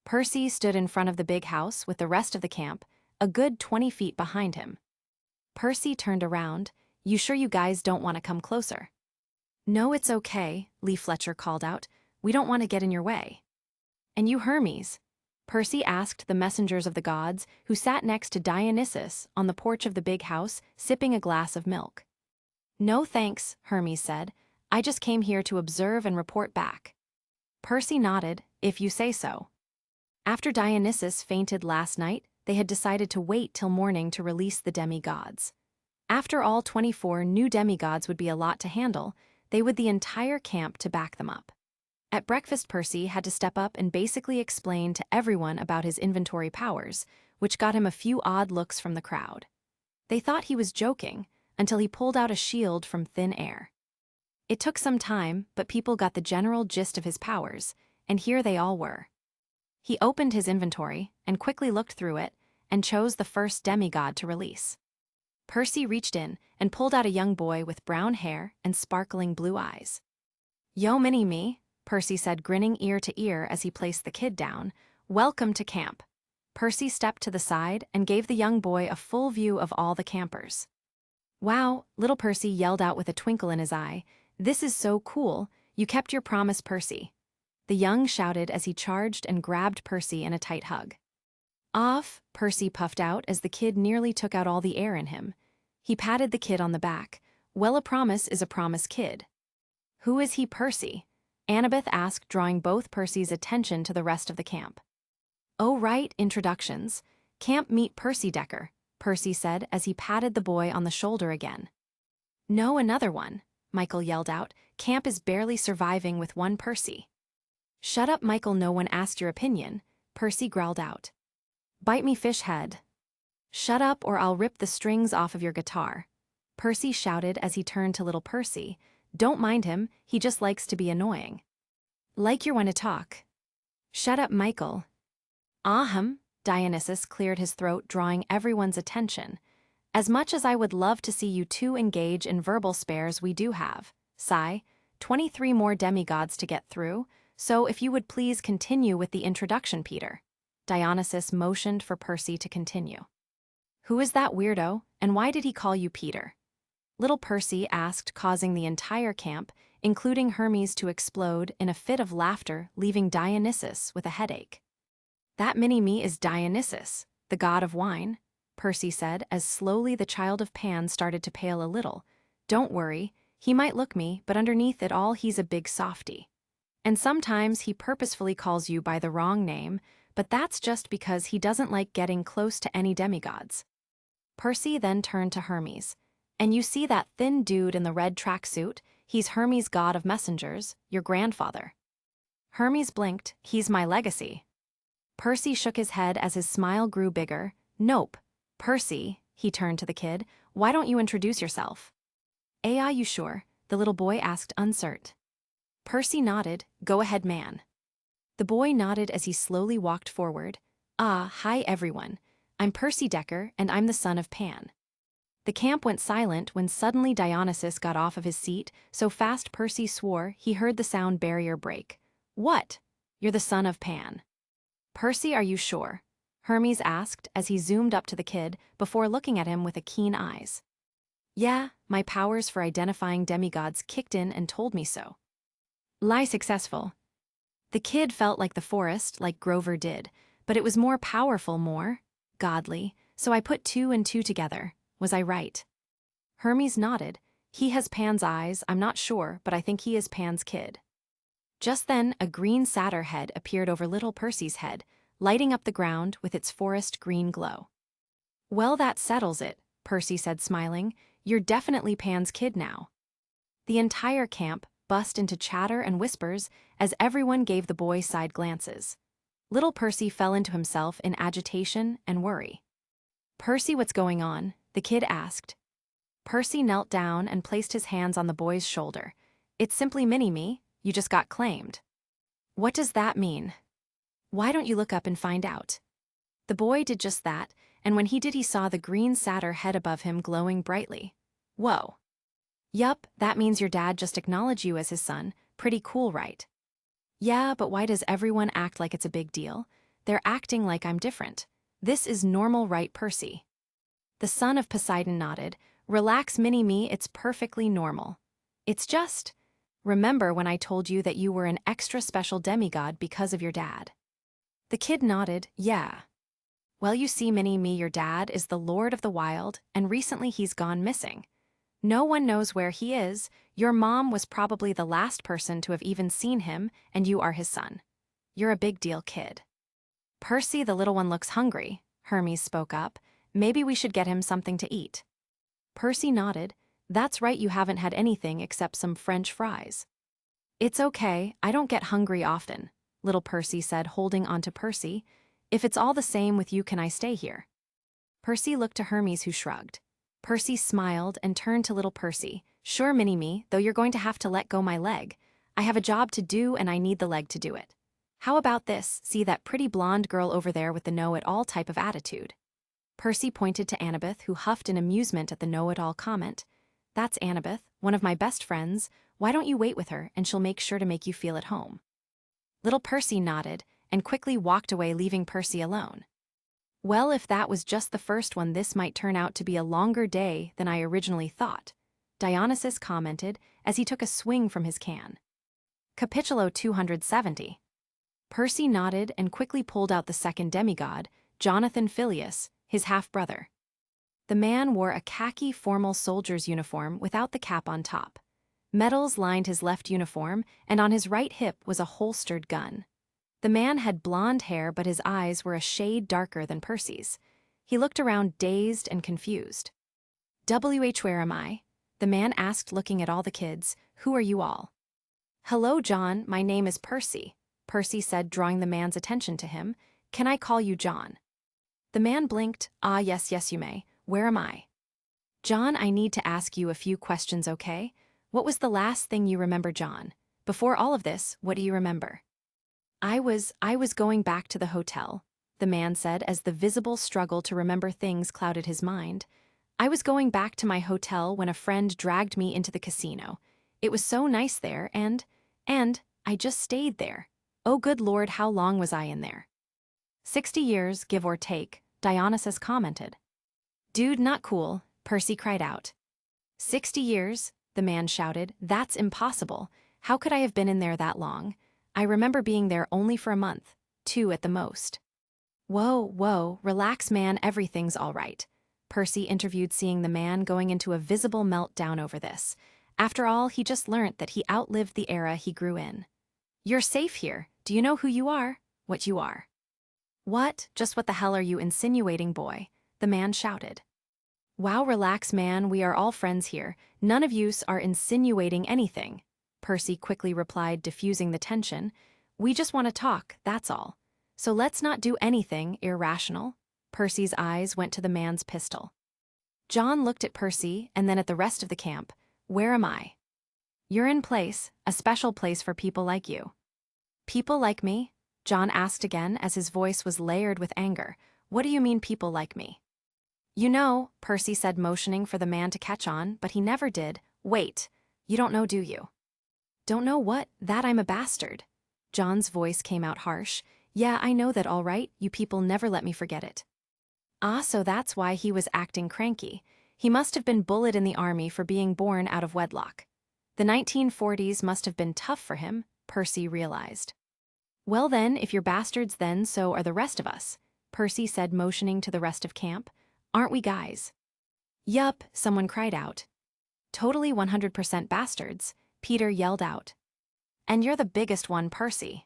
Percy stood in front of the big house with the rest of the camp, a good 20 feet behind him. Percy turned around. You sure you guys don't want to come closer? No, it's okay, Lee Fletcher called out. We don't want to get in your way. And you Hermes? Percy asked the messengers of the gods who sat next to Dionysus on the porch of the big house, sipping a glass of milk. No thanks, Hermes said. I just came here to observe and report back. Percy nodded, if you say so. After Dionysus fainted last night, they had decided to wait till morning to release the demigods. After all, 24 new demigods would be a lot to handle. They would the entire camp to back them up. At breakfast, Percy had to step up and basically explain to everyone about his inventory powers, which got him a few odd looks from the crowd. They thought he was joking until he pulled out a shield from thin air. It took some time, but people got the general gist of his powers, and here they all were. He opened his inventory and quickly looked through it and chose the first demigod to release. Percy reached in and pulled out a young boy with brown hair and sparkling blue eyes. Yo mini-me, Percy said, grinning ear to ear as he placed the kid down. Welcome to camp. Percy stepped to the side and gave the young boy a full view of all the campers. Wow, little Percy yelled out with a twinkle in his eye. This is so cool. You kept your promise, Percy. The young shouted as he charged and grabbed Percy in a tight hug. Off, Percy puffed out as the kid nearly took out all the air in him. He patted the kid on the back. Well, a promise is a promise, kid. Who is he, Percy? Annabeth asked, drawing both Percy's attention to the rest of the camp. Oh right, introductions. Camp meet Percy Decker, Percy said as he patted the boy on the shoulder again. No, another one, Michael yelled out. Camp is barely surviving with one Percy. Shut up, Michael, no one asked your opinion, Percy growled out. Bite me, fish head. Shut up or I'll rip the strings off of your guitar, Percy shouted as he turned to little Percy. Don't mind him, he just likes to be annoying. Like you want to talk. Shut up, Michael. Dionysus cleared his throat, drawing everyone's attention. As much as I would love to see you two engage in verbal spares, we do have. Sigh. 23 more demigods to get through, so if you would please continue with the introduction, Peter. Dionysus motioned for Percy to continue. Who is that weirdo, and why did he call you Peter? Little Percy asked, causing the entire camp, including Hermes, to explode in a fit of laughter, leaving Dionysus with a headache. That mini-me is Dionysus, the god of wine, Percy said as slowly the child of Pan started to pale a little. Don't worry, he might look me, but underneath it all he's a big softy. And sometimes he purposefully calls you by the wrong name, but that's just because he doesn't like getting close to any demigods. Percy then turned to Hermes. And you see that thin dude in the red tracksuit? He's Hermes, god of messengers, your grandfather. Hermes blinked. He's my legacy. Percy shook his head as his smile grew bigger. Nope. Percy, he turned to the kid, why don't you introduce yourself? Are you sure? The little boy asked uncertain. Percy nodded. Go ahead, man. The boy nodded as he slowly walked forward. Hi everyone. I'm Percy Decker, and I'm the son of Pan. The camp went silent when suddenly Dionysus got off of his seat, so fast Percy swore he heard the sound barrier break. What? You're the son of Pan. Percy, are you sure? Hermes asked as he zoomed up to the kid before looking at him with keen eyes. Yeah, my powers for identifying demigods kicked in and told me so. Lie successful. The kid felt like the forest, like Grover did, but it was more powerful, more godly, so I put 2 and 2 together. Was I right? Hermes nodded. He has Pan's eyes, I'm not sure, but I think he is Pan's kid. Just then, a green satyr head appeared over little Percy's head, lighting up the ground with its forest green glow. Well, that settles it, Percy said, smiling. You're definitely Pan's kid now. The entire camp burst into chatter and whispers as everyone gave the boy side glances. Little Percy fell into himself in agitation and worry. Percy, what's going on? The kid asked. Percy knelt down and placed his hands on the boy's shoulder. It's simply mini-me, you just got claimed. What does that mean? Why don't you look up and find out? The boy did just that, and when he did he saw the green satyr head above him glowing brightly. Whoa. Yup, that means your dad just acknowledged you as his son. Pretty cool, right? Yeah, but why does everyone act like it's a big deal? They're acting like I'm different. This is normal, right, Percy? The son of Poseidon nodded. Relax, mini-me, it's perfectly normal. It's just, remember when I told you that you were an extra special demigod because of your dad? The kid nodded. Yeah. Well, you see, mini-me, your dad is the Lord of the Wild, and recently he's gone missing. No one knows where he is. Your mom was probably the last person to have even seen him, and you are his son. You're a big deal, kid. Percy, the little one looks hungry, Hermes spoke up. Maybe we should get him something to eat. Percy nodded. That's right, you haven't had anything except some French fries. It's okay, I don't get hungry often, little Percy said, holding onto Percy. If it's all the same with you, can I stay here? Percy looked to Hermes, who shrugged. Percy smiled and turned to little Percy. Sure, mini-me, though you're going to have to let go my leg. I have a job to do and I need the leg to do it. How about this? See that pretty blonde girl over there with the know-it-all type of attitude? Percy pointed to Annabeth, who huffed in amusement at the know-it-all comment. That's Annabeth, one of my best friends. Why don't you wait with her, and she'll make sure to make you feel at home? Little Percy nodded and quickly walked away, leaving Percy alone. Well, if that was just the first one, this might turn out to be a longer day than I originally thought, Dionysus commented as he took a swing from his can. Capitulo 270. Percy nodded and quickly pulled out the second demigod, Jonathan Phileas, his half-brother. The man wore a khaki formal soldier's uniform without the cap on top. Medals lined his left uniform, and on his right hip was a holstered gun. The man had blonde hair, but his eyes were a shade darker than Percy's. He looked around dazed and confused. Where am I? The man asked, looking at all the kids. Who are you all? Hello, John, my name is Percy, Percy said, drawing the man's attention to him. Can I call you John? The man blinked. Yes, you may. Where am I? John, I need to ask you a few questions, okay? What was the last thing you remember, John? Before all of this, what do you remember? I was going back to the hotel, the man said as the visible struggle to remember things clouded his mind. I was going back to my hotel when a friend dragged me into the casino. It was so nice there, and I just stayed there. Oh good Lord, how long was I in there? 60 years, give or take, Dionysus commented. Dude, not cool, Percy cried out. 60 years, the man shouted, that's impossible. How could I have been in there that long? I remember being there only for a month, 2 at the most. Whoa, relax man, everything's all right. Percy interviewed, seeing the man going into a visible meltdown over this. After all, he just learnt that he outlived the era he grew in. You're safe here. Do you know who you are? What you are? What? Just what the hell are you insinuating, boy? The man shouted. Wow, relax man, we are all friends here. None of yous are insinuating anything, Percy quickly replied, diffusing the tension. We just want to talk, that's all. So let's not do anything irrational. Percy's eyes went to the man's pistol. John looked at Percy and then at the rest of the camp. Where am I? You're in place, a special place for people like you. People like me? John asked again as his voice was layered with anger. What do you mean people like me? You know, Percy said, motioning for the man to catch on, but he never did. Wait, you don't know, do you? Don't know what? That I'm a bastard. John's voice came out harsh. Yeah, I know that, all right, you people never let me forget it. Ah, so that's why he was acting cranky. He must have been bullied in the army for being born out of wedlock. The 1940s must have been tough for him, Percy realized. Well then, if you're bastards then so are the rest of us, Percy said, motioning to the rest of camp. Aren't we guys? Yup, someone cried out. Totally 100% bastards, Peter yelled out. And you're the biggest one, Percy.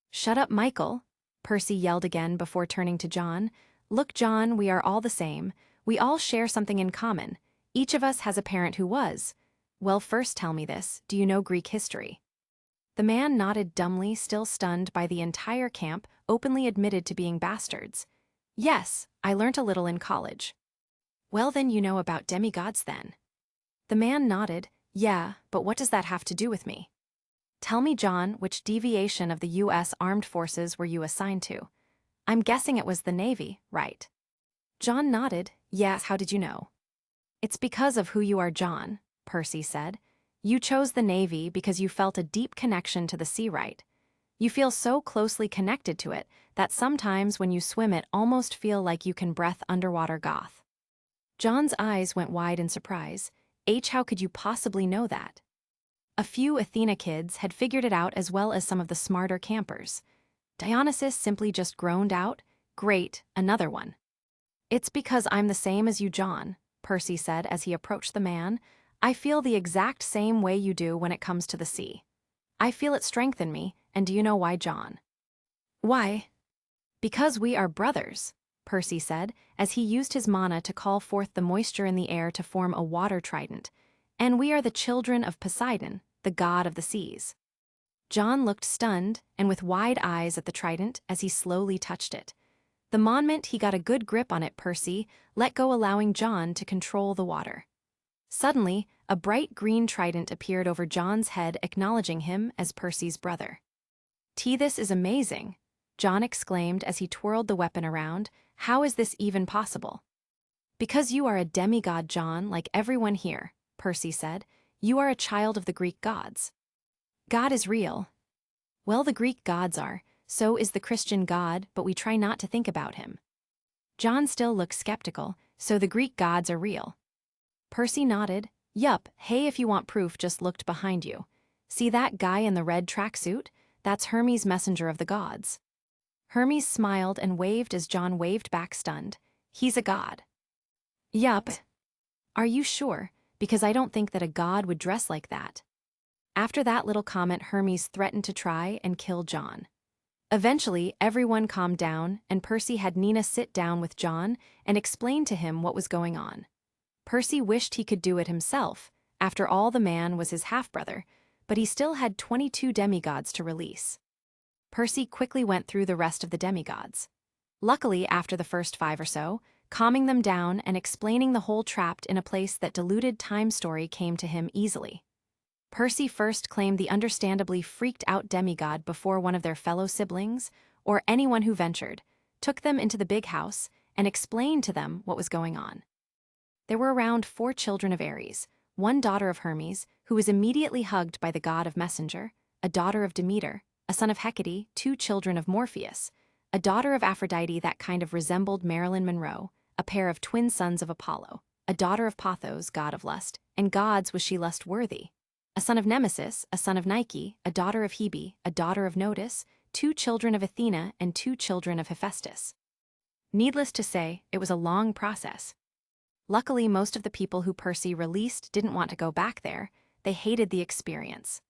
Shut up, Michael, Percy yelled again before turning to John. Look, John, we are all the same. We all share something in common. Each of us has a parent who was. Well, first tell me this, do you know Greek history? The man nodded dumbly, still stunned by the entire camp, openly admitted to being bastards. Yes, I learnt a little in college. Well then you know about demigods then. The man nodded. Yeah, but what does that have to do with me? Tell me, John, which deviation of the U.S. Armed Forces were you assigned to? I'm guessing it was the Navy, right? John nodded. Yes, how did you know? It's because of who you are, John, Percy said. You chose the Navy because you felt a deep connection to the sea, right? You feel so closely connected to it that sometimes when you swim it almost feel like you can breathe underwater goth. John's eyes went wide in surprise. How could you possibly know that? A few Athena kids had figured it out as well as some of the smarter campers. Dionysus simply just groaned out, Great, another one. It's because I'm the same as you, John, Percy said as he approached the man. I feel the exact same way you do when it comes to the sea. I feel it strengthen me, and do you know why, John? Why? Because we are brothers, Percy said, as he used his mana to call forth the moisture in the air to form a water trident. And we are the children of Poseidon, the god of the seas. John looked stunned and with wide eyes at the trident as he slowly touched it. The moment he got a good grip on it, Percy let go, allowing John to control the water. Suddenly, a bright green trident appeared over John's head, acknowledging him as Percy's brother. This is amazing, John exclaimed as he twirled the weapon around. How is this even possible? Because you are a demigod, John, like everyone here, Percy said. You are a child of the Greek gods. God is real. Well, the Greek gods are, so is the Christian God, but we try not to think about him. John still looked skeptical. So the Greek gods are real. Percy nodded. Yup, hey, if you want proof, just looked behind you. See that guy in the red tracksuit? That's Hermes, messenger of the gods. Hermes smiled and waved as John waved back, stunned. He's a god. Yup. Are you sure? Because I don't think that a god would dress like that. After that little comment, Hermes threatened to try and kill John. Eventually, everyone calmed down, and Percy had Nina sit down with John and explain to him what was going on. Percy wished he could do it himself. After all, the man was his half-brother, but he still had 22 demigods to release. Percy quickly went through the rest of the demigods. Luckily, after the first 5 or so, calming them down and explaining the whole trapped in a place that diluted time story came to him easily. Percy first claimed the understandably freaked-out demigod before one of their fellow siblings, or anyone who ventured, took them into the big house and explained to them what was going on. There were around 4 children of Ares, 1 daughter of Hermes, who was immediately hugged by the god of Messenger, a daughter of Demeter, a son of Hecate, 2 children of Morpheus, a daughter of Aphrodite that kind of resembled Marilyn Monroe, a pair of twin sons of Apollo, a daughter of Pathos, god of lust, and gods was she lust-worthy, a son of Nemesis, a son of Nike, a daughter of Hebe, a daughter of Notus, 2 children of Athena, and 2 children of Hephaestus. Needless to say, it was a long process. Luckily, most of the people who PERCY released didn't want to go back there. They hated the experience.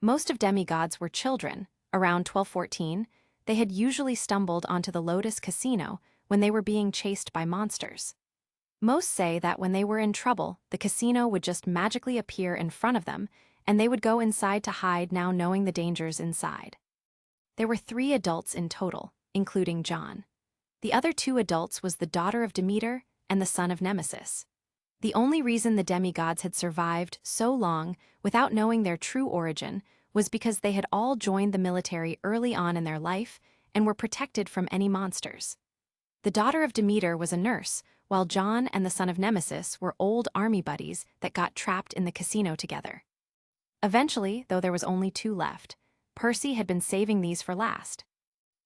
Most of demigods were children. Around 1214, they had usually stumbled onto the Lotus Casino when they were being chased by monsters. Most say that when they were in trouble, the casino would just magically appear in front of them, and they would go inside to hide, now knowing the dangers inside. There were 3 adults in total, including John. The other 2 adults was the daughter of Demeter and the son of Nemesis. The only reason the demigods had survived so long without knowing their true origin was because they had all joined the military early on in their life and were protected from any monsters. The daughter of Demeter was a nurse, while John and the son of Nemesis were old army buddies that got trapped in the casino together. Eventually, though there was only 2 left, PERCY had been saving these for last.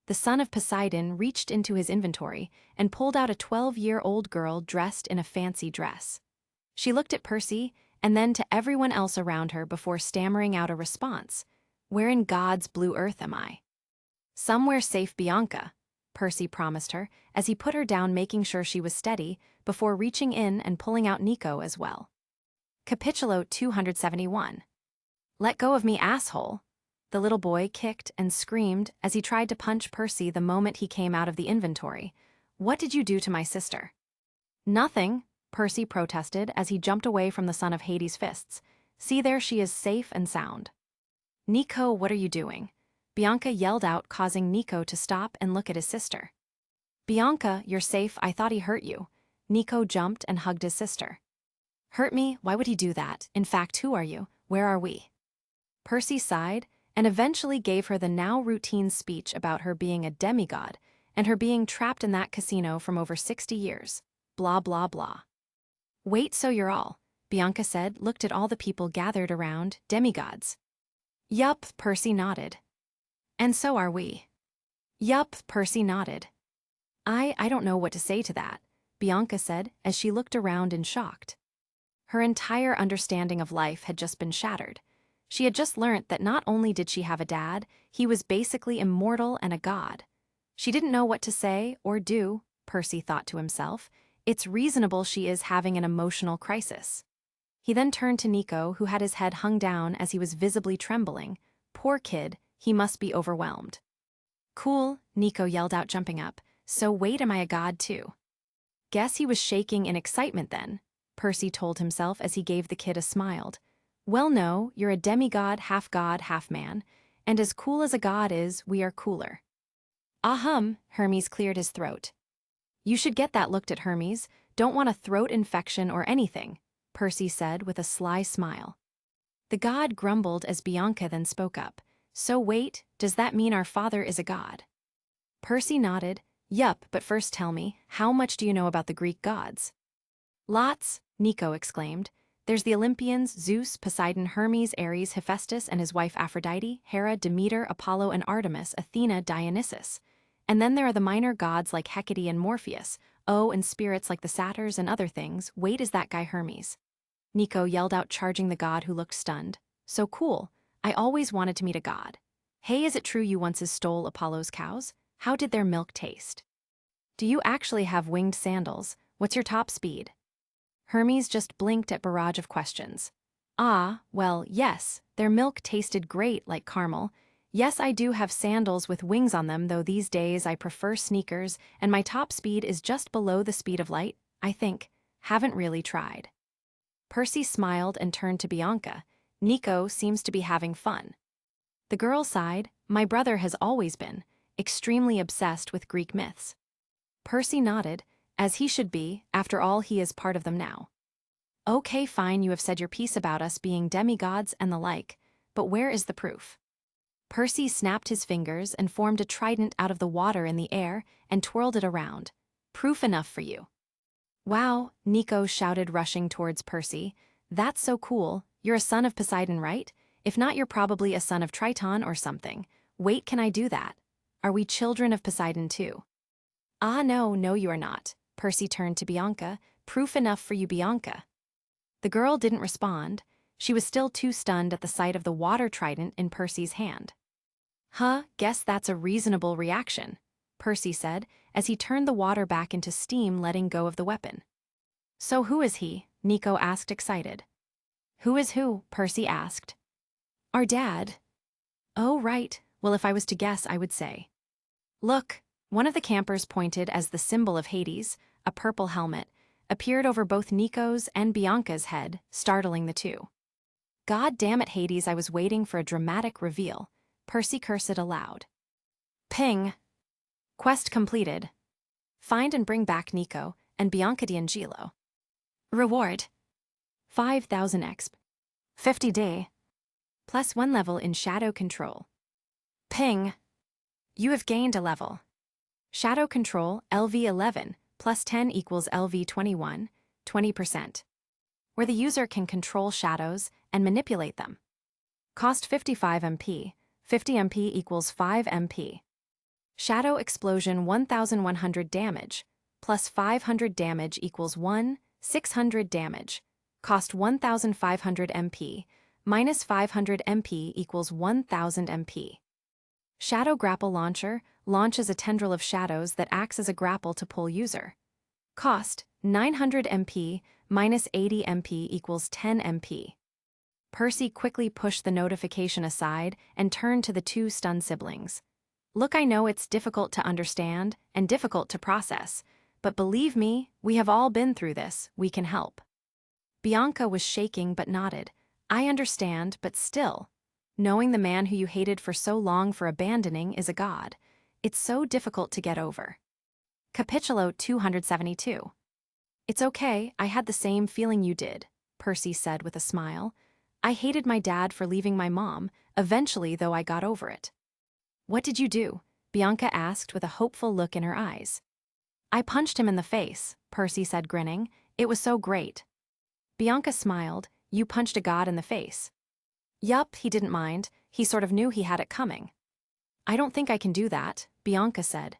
The son of Poseidon reached into his inventory and pulled out a 12-year-old girl dressed in a fancy dress. She looked at PERCY and then to everyone else around her before stammering out a response. "Where in God's blue earth am I?" "Somewhere safe, Bianca," PERCY promised her as he put her down, making sure she was steady before reaching in and pulling out Nico as well. Capitulo 271. "Let go of me, asshole." The little boy kicked and screamed as he tried to punch PERCY the moment he came out of the inventory. "What did you do to my sister?" "Nothing," PERCY protested as he jumped away from the son of Hades' fists. "See, there she is, safe and sound." "Nico, what are you doing?" Bianca yelled out, causing Nico to stop and look at his sister. "Bianca, you're safe, I thought he hurt you." Nico jumped and hugged his sister. "Hurt me? Why would he do that? In fact, who are you? Where are we?" PERCY sighed and eventually gave her the now routine speech about her being a demigod and her being trapped in that casino from over 60 years. Blah, blah, blah. "Wait, so you're all," Bianca said, looked at all the people gathered around, demigods. "Yup," PERCY nodded. "And so are we." "Yup," PERCY nodded. I don't know what to say to that," Bianca said as she looked around in shocked. Her entire understanding of life had just been shattered. She had just learnt that not only did she have a dad, he was basically immortal and a god. She didn't know what to say or do, PERCY thought to himself. It's reasonable she is having an emotional crisis. He then turned to Nico, who had his head hung down as he was visibly trembling. Poor kid, he must be overwhelmed. "Cool," Nico yelled out, jumping up. "So wait, am I a god too?" "Guess he was shaking in excitement then," PERCY told himself as he gave the kid a smile. "Well, no, you're a demigod, half man, and as cool as a god is, we are cooler." Hermes cleared his throat. "You should get that looked at, Hermes. Don't want a throat infection or anything," PERCY said with a sly smile. The god grumbled as Bianca then spoke up. "So wait, does that mean our father is a god?" PERCY nodded. "Yup, but first tell me, how much do you know about the Greek gods?" "Lots," Nico exclaimed. "There's the Olympians, Zeus, Poseidon, Hermes, Ares, Hephaestus and his wife Aphrodite, Hera, Demeter, Apollo and Artemis, Athena, Dionysus. And then there are the minor gods like Hecate and Morpheus, and spirits like the satyrs and other things. Wait, is that guy Hermes?" Nico yelled out, charging the god, who looked stunned. "So cool. I always wanted to meet a god. Hey, is it true you once stole Apollo's cows? How did their milk taste? Do you actually have winged sandals? What's your top speed?" Hermes just blinked at barrage of questions. Well, yes, their milk tasted great like caramel. Yes, I do have sandals with wings on them, though these days I prefer sneakers, and my top speed is just below the speed of light, I think. Haven't really tried." PERCY smiled and turned to Bianca. "Nico seems to be having fun." The girl sighed. "My brother has always been extremely obsessed with Greek myths." PERCY nodded, as he should be, after all he is part of them now. "Okay, fine, you have said your piece about us being demigods and the like, but where is the proof?" PERCY snapped his fingers and formed a trident out of the water in the air and twirled it around. "Proof enough for you." "Wow," Nico shouted, rushing towards PERCY. "That's so cool. You're a son of Poseidon, right? If not, you're probably a son of Triton or something. Wait, can I do that? Are we children of Poseidon too? Ah, no, you are not. Percy turned to Bianca. Proof enough for you, Bianca. The girl didn't respond. She was still too stunned at the sight of the water trident in Percy's hand. Huh, guess that's a reasonable reaction, Percy said, as he turned the water back into steam, letting go of the weapon. So who is he? Nico asked, excited. Who is who? Percy asked. Our dad. Oh, right. Well, if I was to guess, I would say. Look, one of the campers pointed as the symbol of Hades, a purple helmet, appeared over both Nico's and Bianca's head, startling the two. God damn it, Hades, I was waiting for a dramatic reveal. Percy cursed aloud. Ping. Quest completed. Find and bring back Nico and Bianca D'Angelo. Reward. 5,000 exp. 50 day. Plus 1 level in shadow control. Ping. You have gained a level. Shadow control, LV11, plus 10 equals LV21, 20%. Where the user can control shadows and manipulate them. Cost 55 MP, 50 MP equals 5 MP. Shadow explosion 1100 damage, plus 500 damage equals 600 damage. Cost 1500 MP, minus 500 MP equals 1000 MP. Shadow grapple launcher launches a tendril of shadows that acts as a grapple to pull user. Cost 900 MP, minus 80 MP equals 10 MP. Percy quickly pushed the notification aside and turned to the two stunned siblings. Look, I know it's difficult to understand and difficult to process, but believe me, we have all been through this, we can help. Bianca was shaking but nodded. I understand, but still. Knowing the man who you hated for so long for abandoning is a god. It's so difficult to get over. Capitulo 272. It's okay, I had the same feeling you did, Percy said with a smile. I hated my dad for leaving my mom, eventually though I got over it. What did you do? Bianca asked with a hopeful look in her eyes. I punched him in the face, Percy said, grinning. It was so great. Bianca smiled. You punched a god in the face. Yup, he didn't mind. He sort of knew he had it coming. I don't think I can do that, Bianca said.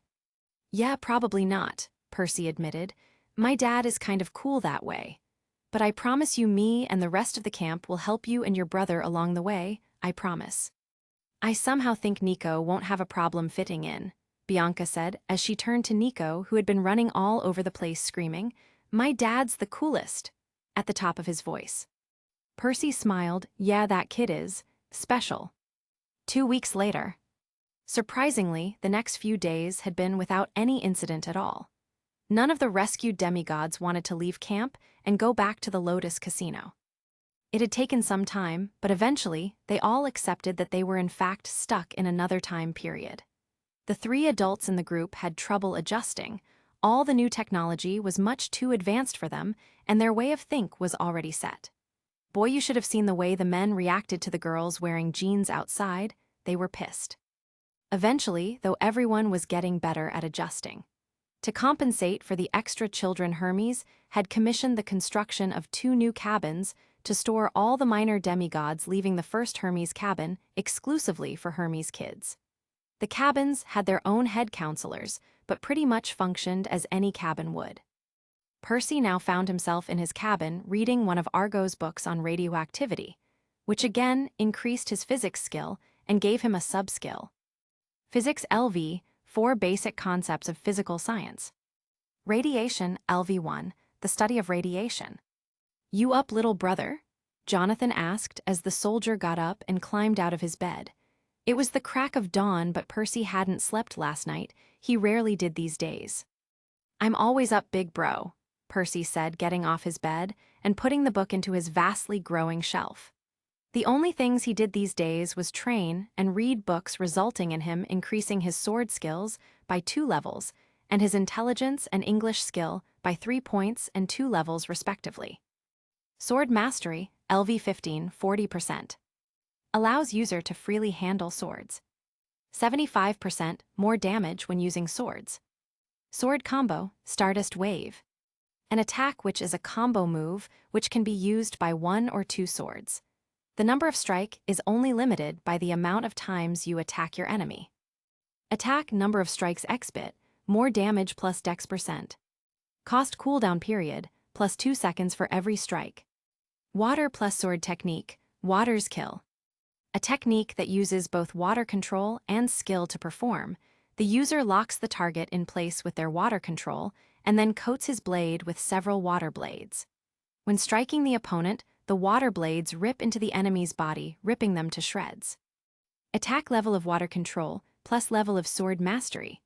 Yeah, probably not, Percy admitted. My dad is kind of cool that way. But I promise you, me and the rest of the camp will help you and your brother along the way, I promise. I somehow think Nico won't have a problem fitting in, Bianca said as she turned to Nico, who had been running all over the place screaming, My dad's the coolest, at the top of his voice. Percy smiled. Yeah, that kid is special. 2 weeks later. Surprisingly, the next few days had been without any incident at all. None of the rescued demigods wanted to leave camp and go back to the Lotus Casino. It had taken some time, but eventually, they all accepted that they were in fact stuck in another time period. The 3 adults in the group had trouble adjusting. All the new technology was much too advanced for them, and their way of think was already set. Boy, you should have seen the way the men reacted to the girls wearing jeans outside. They were pissed. Eventually, though, everyone was getting better at adjusting. To compensate for the extra children, Hermes had commissioned the construction of 2 new cabins to store all the minor demigods, leaving the first Hermes cabin exclusively for Hermes kids. The cabins had their own head counselors, but pretty much functioned as any cabin would. Percy now found himself in his cabin reading one of Argo's books on radioactivity, which again increased his physics skill and gave him a sub-skill. Physics LV, 4 basic concepts of physical science. Radiation LV1, the study of radiation. You up, little brother? Jonathan asked as the soldier got up and climbed out of his bed. It was the crack of dawn, but Percy hadn't slept last night. He rarely did these days. I'm always up, big bro, Percy said, getting off his bed and putting the book into his vastly growing shelf. The only things he did these days was train and read books, resulting in him increasing his sword skills by 2 levels and his intelligence and English skill by 3 points and 2 levels respectively. Sword mastery, LV15, 40%. Allows user to freely handle swords. 75% more damage when using swords. Sword combo, Stardust Wave. An attack which is a combo move which can be used by 1 or 2 swords. The number of strike is only limited by the amount of times you attack your enemy. Attack number of strikes x bit, more damage plus dex %. Cost cooldown period, plus 2 seconds for every strike. Water plus sword technique, water's kill. A technique that uses both water control and skill to perform. The user locks the target in place with their water control and then coats his blade with several water blades. When striking the opponent, the water blades rip into the enemy's body, ripping them to shreds. Attack level of water control plus level of sword mastery.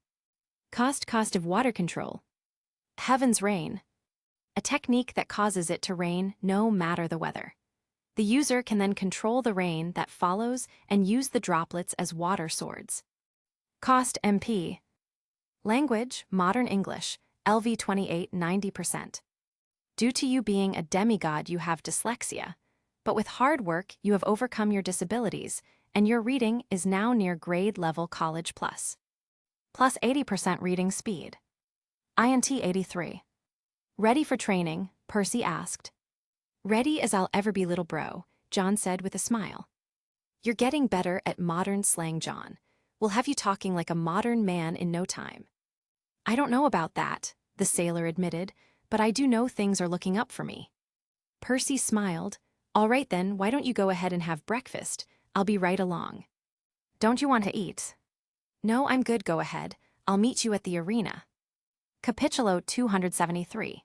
Cost of water control. Heaven's rain. A technique that causes it to rain no matter the weather. The user can then control the rain that follows and use the droplets as water swords. Cost MP. Language, Modern English, LV 28 90%. Due to you being a demigod, you have dyslexia, but with hard work, you have overcome your disabilities, and your reading is now near grade level college plus. Plus 80% reading speed. INT 83. Ready for training? Percy asked. Ready as I'll ever be, little bro, John said with a smile. You're getting better at modern slang, John. We'll have you talking like a modern man in no time. I don't know about that, the sailor admitted, but I do know things are looking up for me. Percy smiled. All right then, why don't you go ahead and have breakfast? I'll be right along. Don't you want to eat? No, I'm good, go ahead. I'll meet you at the arena. Capitulo 273.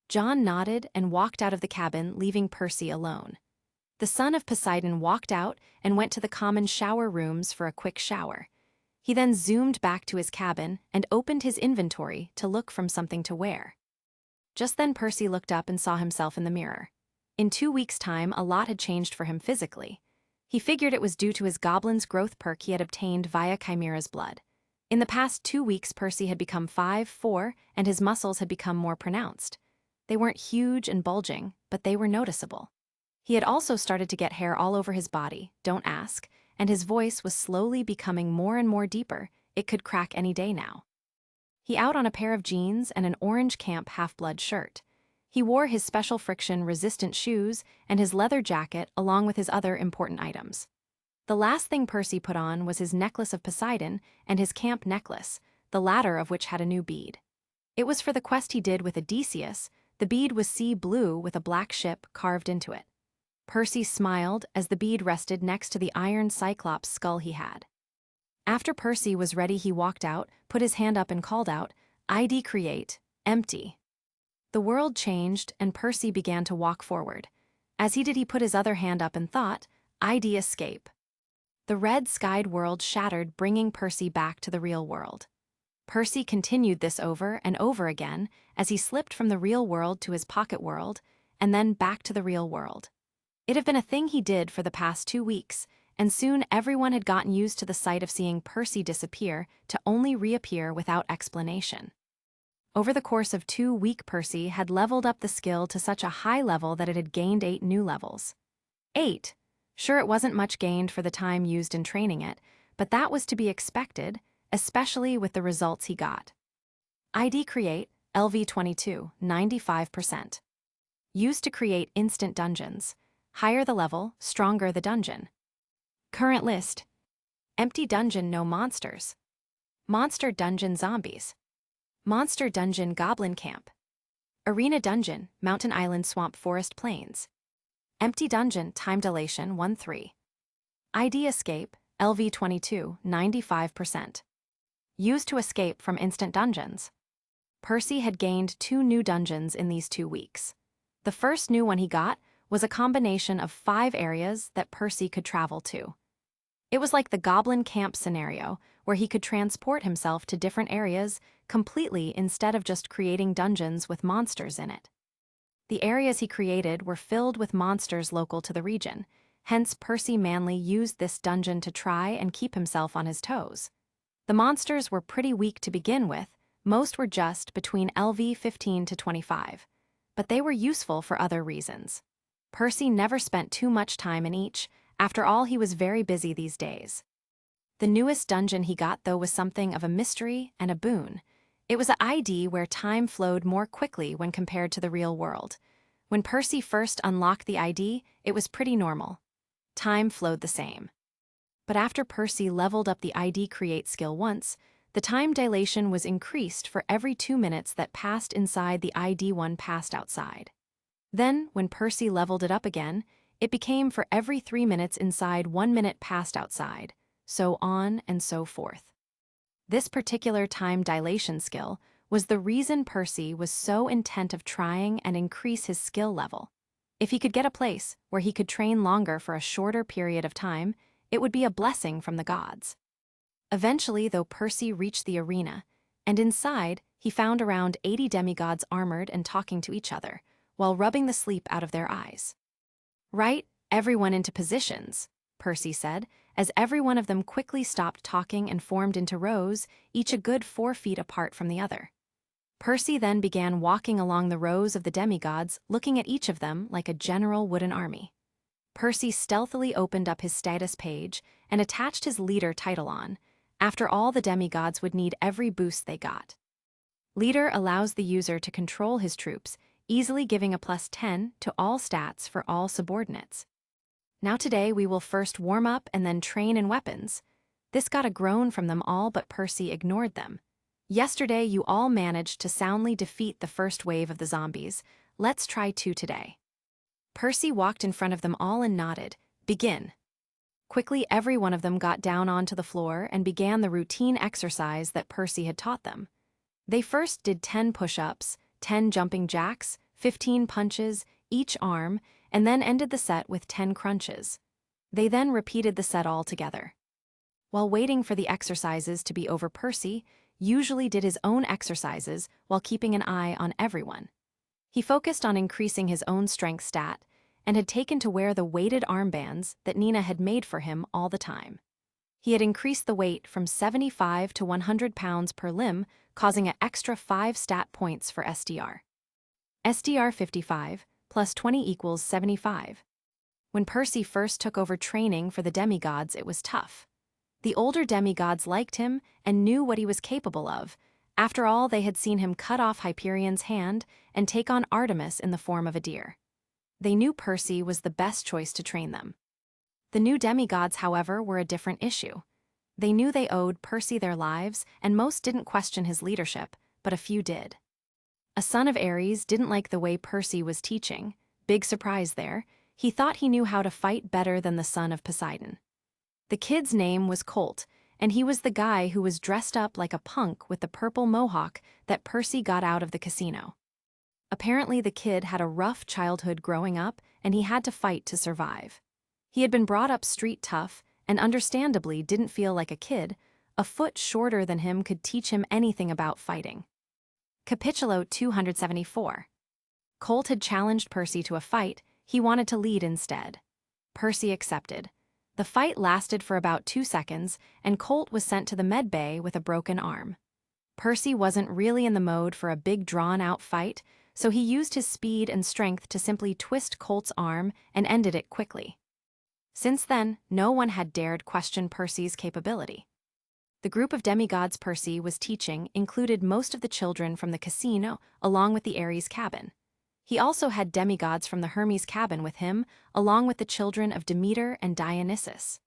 John nodded and walked out of the cabin, leaving Percy alone. The son of Poseidon walked out and went to the common shower rooms for a quick shower. He then zoomed back to his cabin and opened his inventory to look for something to wear. Just then Percy looked up and saw himself in the mirror. In 2 weeks' time, a lot had changed for him physically. He figured it was due to his goblin's growth perk he had obtained via Chimera's blood. In the past 2 weeks, Percy had become 5'4", and his muscles had become more pronounced. They weren't huge and bulging, but they were noticeable. He had also started to get hair all over his body, don't ask, and his voice was slowly becoming more and more deeper. It could crack any day now. He out on a pair of jeans and an orange camp half-blood shirt. He wore his special friction-resistant shoes and his leather jacket along with his other important items. The last thing Percy put on was his necklace of Poseidon and his camp necklace, the latter of which had a new bead. It was for the quest he did with Odysseus. The bead was sea blue with a black ship carved into it. Percy smiled as the bead rested next to the iron cyclops skull he had. After Percy was ready, he walked out, put his hand up and called out, "ID create, empty." The world changed and Percy began to walk forward. As he did, he put his other hand up and thought, "ID escape." The red-skied world shattered, bringing Percy back to the real world. Percy continued this over and over again as he slipped from the real world to his pocket world and then back to the real world. It had been a thing he did for the past 2 weeks, and soon everyone had gotten used to the sight of seeing Percy disappear to only reappear without explanation. Over the course of 2 weeks, Percy had leveled up the skill to such a high level that it had gained 8 new levels. 8. Sure, it wasn't much gained for the time used in training it, but that was to be expected, especially with the results he got. ID create, LV 22, 95%. Used to create instant dungeons. Higher the level, stronger the dungeon. Current list. Empty dungeon, no monsters. Monster dungeon, zombies. Monster dungeon, goblin camp. Arena dungeon, mountain island, swamp, forest, plains. Empty dungeon, time dilation, 1-3. ID escape, LV 22, 95%. Used to escape from instant dungeons. Percy had gained 2 new dungeons in these 2 weeks. The first new one he got was a combination of 5 areas that Percy could travel to. It was like the goblin camp scenario, where he could transport himself to different areas completely instead of just creating dungeons with monsters in it. The areas he created were filled with monsters local to the region, hence Percy Manley used this dungeon to try and keep himself on his toes. The monsters were pretty weak to begin with, most were just between LV 15 to 25, but they were useful for other reasons. Percy never spent too much time in each, after all he was very busy these days. The newest dungeon he got, though, was something of a mystery and a boon. It was an ID where time flowed more quickly when compared to the real world. When Percy first unlocked the ID, it was pretty normal. Time flowed the same. But after Percy leveled up the ID create skill once, the time dilation was increased for every 2 minutes that passed inside the ID one passed outside. Then, when Percy leveled it up again, it became for every 3 minutes inside 1 minute passed outside, so on and so forth. This particular time dilation skill was the reason Percy was so intent of trying and increase his skill level. If he could get a place where he could train longer for a shorter period of time, it would be a blessing from the gods. Eventually, though, Percy reached the arena, and inside he found around 80 demigods armored and talking to each other, while rubbing the sleep out of their eyes. "Right, everyone into positions," Percy said, as every one of them quickly stopped talking and formed into rows, each a good 4 feet apart from the other. Percy then began walking along the rows of the demigods, looking at each of them like a general would an army. Percy stealthily opened up his status page and attached his leader title on. After all, the demigods would need every boost they got. Leader allows the user to control his troops, easily giving a +10 to all stats for all subordinates. Now today we will first warm up and then train in weapons. This got a groan from them all, but Percy ignored them. Yesterday you all managed to soundly defeat the first wave of the zombies. Let's try 2 today. Percy walked in front of them all and nodded. Begin. Quickly every one of them got down onto the floor and began the routine exercise that Percy had taught them. They first did 10 push-ups, 10 jumping jacks, 15 punches, each arm, and then ended the set with 10 crunches. They then repeated the set all together. While waiting for the exercises to be over, Percy usually did his own exercises while keeping an eye on everyone. He focused on increasing his own strength stat and had taken to wear the weighted armbands that Nina had made for him all the time. He had increased the weight from 75 to 100 pounds per limb, causing an extra 5 stat points for SDR. SDR 55 plus 20 equals 75. When Percy first took over training for the demigods, it was tough. The older demigods liked him and knew what he was capable of. After all, they had seen him cut off Hyperion's hand and take on Artemis in the form of a deer. They knew Percy was the best choice to train them. The new demigods, however, were a different issue. They knew they owed Percy their lives, and most didn't question his leadership, but a few did. A son of Ares didn't like the way Percy was teaching. Big surprise there. He thought he knew how to fight better than the son of Poseidon. The kid's name was Colt, and he was the guy who was dressed up like a punk with the purple mohawk that Percy got out of the casino. Apparently, the kid had a rough childhood growing up, and he had to fight to survive. He had been brought up street tough, and understandably didn't feel like a kid. A foot shorter than him could teach him anything about fighting. Capitulo 274. Colt had challenged Percy to a fight. He wanted to lead instead. Percy accepted. The fight lasted for about 2 seconds, and Colt was sent to the med bay with a broken arm. Percy wasn't really in the mode for a big drawn-out fight, so he used his speed and strength to simply twist Colt's arm and ended it quickly. Since then, no one had dared question Percy's capability. The group of demigods Percy was teaching included most of the children from the casino, along with the Ares cabin. He also had demigods from the Hermes cabin with him, along with the children of Demeter and Dionysus.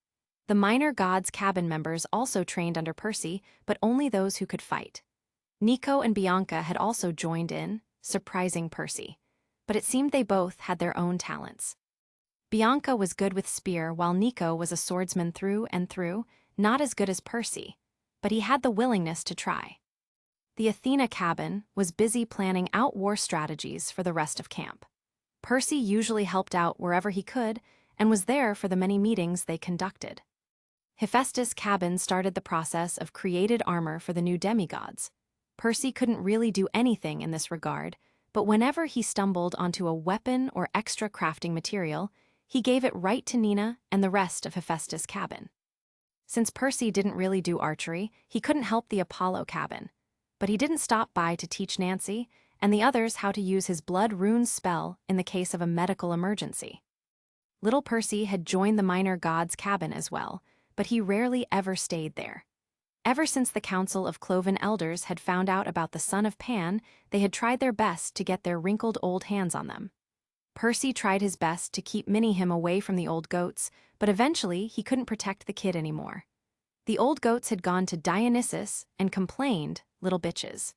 The minor gods' cabin members also trained under Percy, but only those who could fight. Nico and Bianca had also joined in, surprising Percy, but it seemed they both had their own talents. Bianca was good with spear, while Nico was a swordsman through and through, not as good as Percy, but he had the willingness to try. The Athena cabin was busy planning out war strategies for the rest of camp. Percy usually helped out wherever he could and was there for the many meetings they conducted. Hephaestus' cabin started the process of created armor for the new demigods. Percy couldn't really do anything in this regard, but whenever he stumbled onto a weapon or extra crafting material, he gave it right to Nina and the rest of Hephaestus' cabin. Since Percy didn't really do archery, he couldn't help the Apollo cabin. But he didn't stop by to teach Nancy and the others how to use his blood runes spell in the case of a medical emergency. Little Percy had joined the minor gods' cabin as well, but he rarely ever stayed there. Ever since the Council of Cloven Elders had found out about the son of Pan, they had tried their best to get their wrinkled old hands on them. Percy tried his best to keep him away from the old goats, but eventually he couldn't protect the kid anymore. The old goats had gone to Dionysus and complained, little bitches.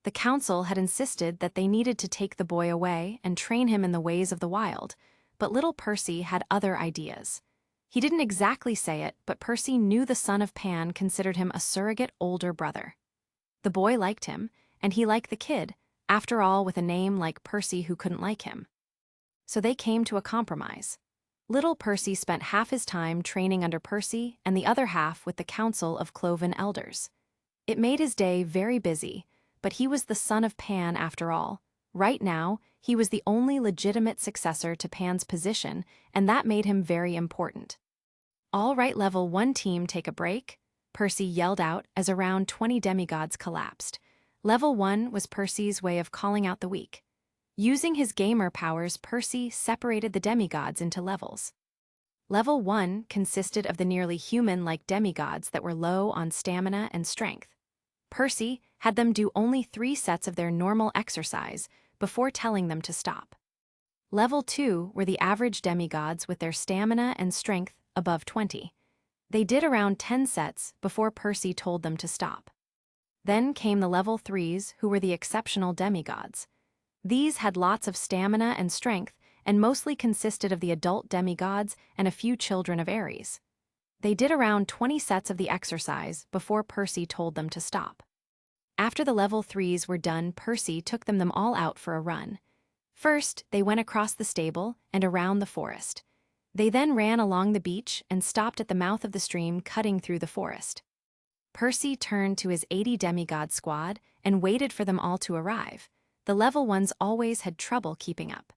The council had insisted that they needed to take the boy away and train him in the ways of the wild, but little Percy had other ideas. He didn't exactly say it, but Percy knew the son of Pan considered him a surrogate older brother. The boy liked him, and he liked the kid, after all with a name like Percy who couldn't like him. So they came to a compromise. Little Percy spent half his time training under Percy and the other half with the council of cloven elders. It made his day very busy, but he was the son of Pan after all. Right now, he was the only legitimate successor to Pan's position, and that made him very important. "All right, level 1 team, take a break," Percy yelled out as around 20 demigods collapsed. Level 1 was Percy's way of calling out the weak. Using his gamer powers, Percy separated the demigods into levels. Level 1 consisted of the nearly human-like demigods that were low on stamina and strength. Percy had them do only 3 sets of their normal exercise before telling them to stop. Level 2 were the average demigods with their stamina and strength above 20. They did around 10 sets before Percy told them to stop. Then came the level 3s, who were the exceptional demigods. These had lots of stamina and strength and mostly consisted of the adult demigods and a few children of Ares. They did around 20 sets of the exercise before Percy told them to stop. After the level 3s were done, Percy took them all out for a run. First, they went across the stable and around the forest. They then ran along the beach and stopped at the mouth of the stream cutting through the forest. Percy turned to his 80 demigod squad and waited for them all to arrive. The level 1s always had trouble keeping up.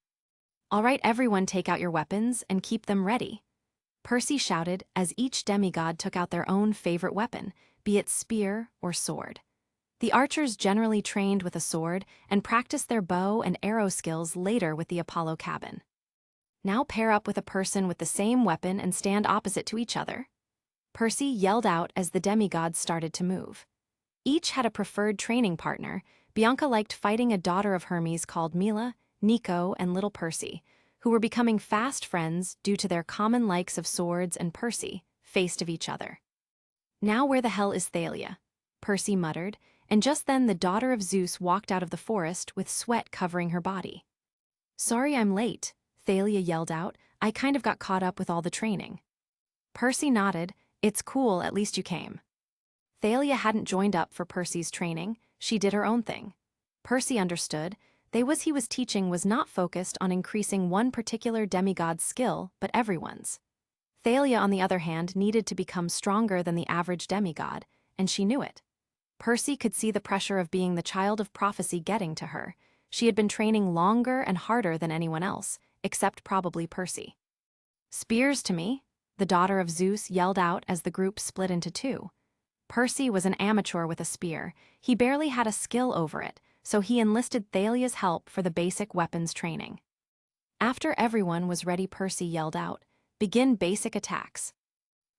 "All right, everyone, take out your weapons and keep them ready," Percy shouted as each demigod took out their own favorite weapon, be it spear or sword. The archers generally trained with a sword and practiced their bow and arrow skills later with the Apollo cabin. "Now pair up with a person with the same weapon and stand opposite to each other," Percy yelled out as the demigods started to move. Each had a preferred training partner. Bianca liked fighting a daughter of Hermes called Mila, Nico, and little Percy, who were becoming fast friends due to their common likes of swords, and Percy faced of each other. "Now where the hell is Thalia?" Percy muttered, and just then the daughter of Zeus walked out of the forest with sweat covering her body. "Sorry I'm late," Thalia yelled out. "I kind of got caught up with all the training." Percy nodded. "It's cool, at least you came." Thalia hadn't joined up for Percy's training. She did her own thing. Percy understood. He was teaching was not focused on increasing one particular demigod's skill, but everyone's. Thalia, on the other hand, needed to become stronger than the average demigod, and she knew it. Percy could see the pressure of being the child of prophecy getting to her. She had been training longer and harder than anyone else, except probably Percy. "Spears to me," the daughter of Zeus yelled out as the group split into 2. Percy was an amateur with a spear. He barely had a skill over it, so he enlisted Thalia's help for the basic weapons training. After everyone was ready, Percy yelled out, "Begin basic attacks."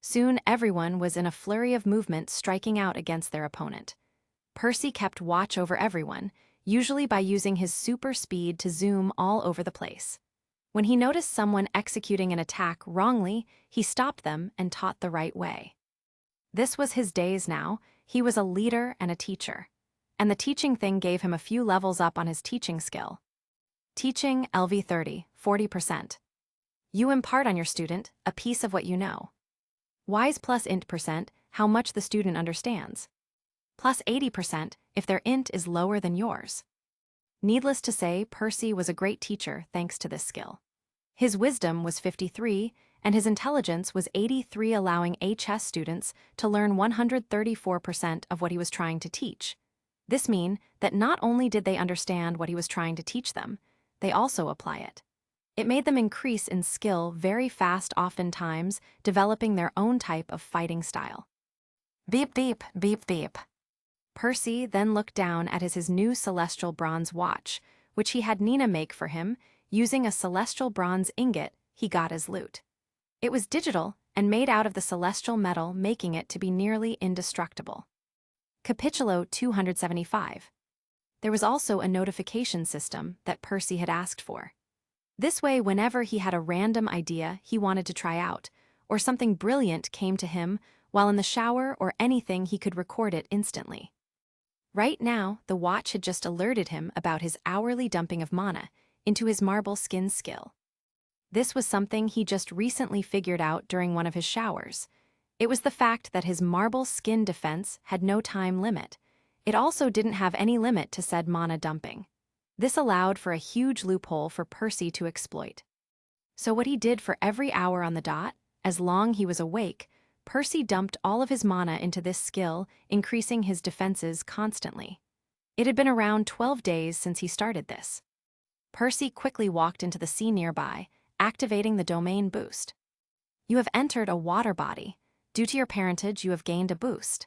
Soon everyone was in a flurry of movement, striking out against their opponent. Percy kept watch over everyone, usually by using his super speed to zoom all over the place. When he noticed someone executing an attack wrongly, he stopped them and taught the right way. This was his days now. He was a leader and a teacher. And the teaching thing gave him a few levels up on his teaching skill. Teaching LV30, 40%. You impart on your student a piece of what you know. Wise plus int %, how much the student understands. Plus 80% if their int is lower than yours. Needless to say, Percy was a great teacher thanks to this skill. His wisdom was 53, and his intelligence was 83, allowing HS students to learn 134% of what he was trying to teach. This means that not only did they understand what he was trying to teach them, they also apply it. It made them increase in skill very fast, oftentimes developing their own type of fighting style. Beep, beep, beep, beep. Percy then looked down at his new celestial bronze watch, which he had Nina make for him, using a celestial bronze ingot he got as loot. It was digital and made out of the celestial metal, making it to be nearly indestructible. Capitulo 275. There was also a notification system that Percy had asked for. This way, whenever he had a random idea he wanted to try out, or something brilliant came to him while in the shower or anything, he could record it instantly. Right now, the watch had just alerted him about his hourly dumping of mana into his marble skin skill. This was something he just recently figured out during one of his showers. It was the fact that his marble skin defense had no time limit. It also didn't have any limit to said mana dumping. This allowed for a huge loophole for Percy to exploit. So what he did for every hour on the dot, as long he was awake, Percy dumped all of his mana into this skill, increasing his defenses constantly. It had been around 12 days since he started this. Percy quickly walked into the sea nearby, activating the domain boost. You have entered a water body. Due to your parentage, you have gained a boost.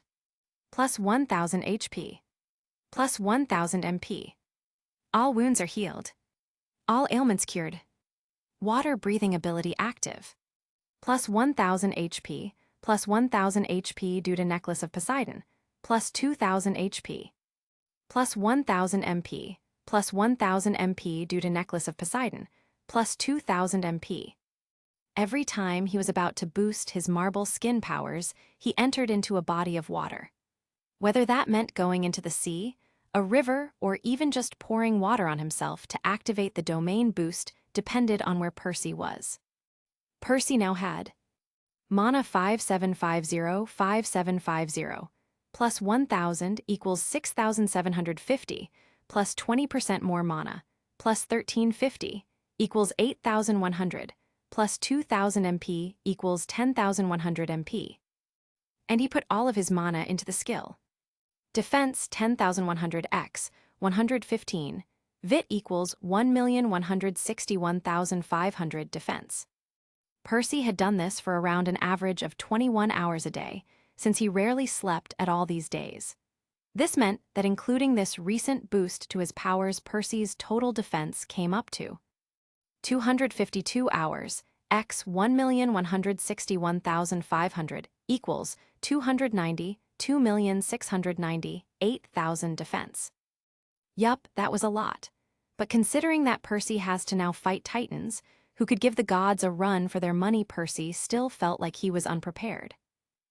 Plus 1000 HP. Plus 1000 MP. All wounds are healed. All ailments cured. Water breathing ability active. Plus 1000 HP. Plus 1000 HP due to Necklace of Poseidon. Plus 2000 HP. Plus 1000 MP. Plus 1000 MP due to Necklace of Poseidon. Plus 2000 MP. Every time he was about to boost his marble skin powers, he entered into a body of water. Whether that meant going into the sea, a river, or even just pouring water on himself to activate the domain boost depended on where Percy was. Percy now had mana 5750-5750, plus 1000 equals 6750, plus 20% more mana, plus 1350, equals 8100, plus 2000 MP equals 10100 MP. And he put all of his mana into the skill. Defense 10,100x, 115, VIT equals 1,161,500 defense. Percy had done this for around an average of 21 hours a day, since he rarely slept at all these days. This meant that including this recent boost to his powers, Percy's total defense came up to 252 hours, x 1,161,500 equals 292,698,000 defense. Yup, that was a lot. But considering that Percy has to now fight titans, who could give the gods a run for their money, Percy still felt like he was unprepared.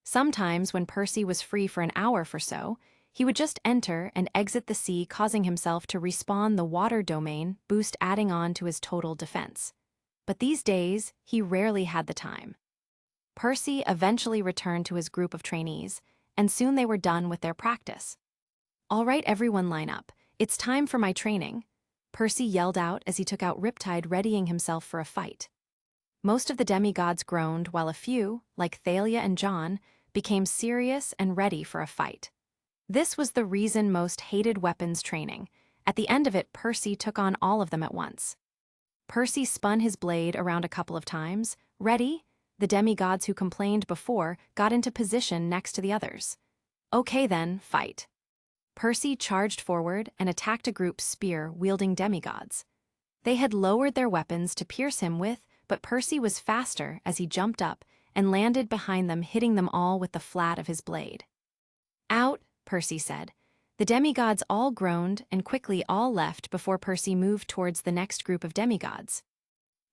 Sometimes when Percy was free for an hour or so, he would just enter and exit the sea, causing himself to respawn the water domain boost, adding on to his total defense. But these days, he rarely had the time. Percy eventually returned to his group of trainees, and soon they were done with their practice. "All right, everyone, line up. It's time for my training," Percy yelled out as he took out Riptide, readying himself for a fight. Most of the demigods groaned, while a few, like Thalia and John, became serious and ready for a fight. This was the reason most hated weapons training. At the end of it, Percy took on all of them at once. Percy spun his blade around a couple of times. Ready? The demigods who complained before got into position next to the others. Okay then, fight. Percy charged forward and attacked a group spear-wielding demigods. They had lowered their weapons to pierce him with, but Percy was faster as he jumped up and landed behind them, hitting them all with the flat of his blade. "Out," Percy said. The demigods all groaned and quickly all left before Percy moved towards the next group of demigods.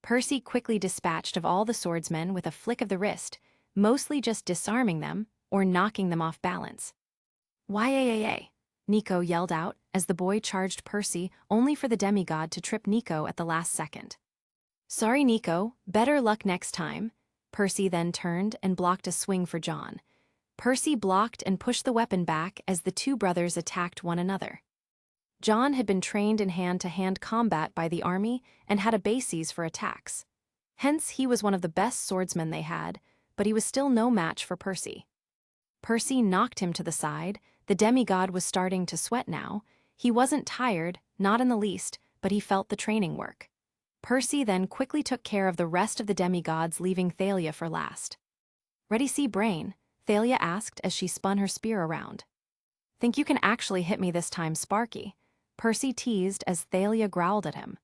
Percy quickly dispatched of all the swordsmen with a flick of the wrist, mostly just disarming them or knocking them off balance. "Yay!" Nico yelled out as the boy charged Percy, only for the demigod to trip Nico at the last second. "Sorry, Nico, better luck next time." Percy then turned and blocked a swing for John. Percy blocked and pushed the weapon back as the two brothers attacked one another. John had been trained in hand-to-hand combat by the army and had a basis for attacks. Hence, he was one of the best swordsmen they had, but he was still no match for Percy. Percy knocked him to the side. The demigod was starting to sweat now. He wasn't tired, not in the least, but he felt the training work. Percy then quickly took care of the rest of the demigods, leaving Thalia for last. "Ready, see brain?" Thalia asked as she spun her spear around. "Think you can actually hit me this time, Sparky?" Percy teased as Thalia growled at him.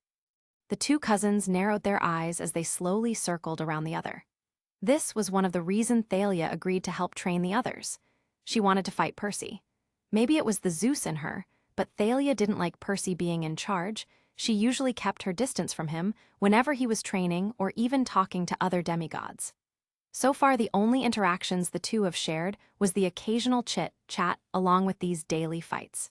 The two cousins narrowed their eyes as they slowly circled around the other. This was one of the reasons Thalia agreed to help train the others. She wanted to fight Percy. Maybe it was the Zeus in her, but Thalia didn't like Percy being in charge. she usually kept her distance from him whenever he was training or even talking to other demigods. So far, the only interactions the two have shared was the occasional chit-chat along with these daily fights.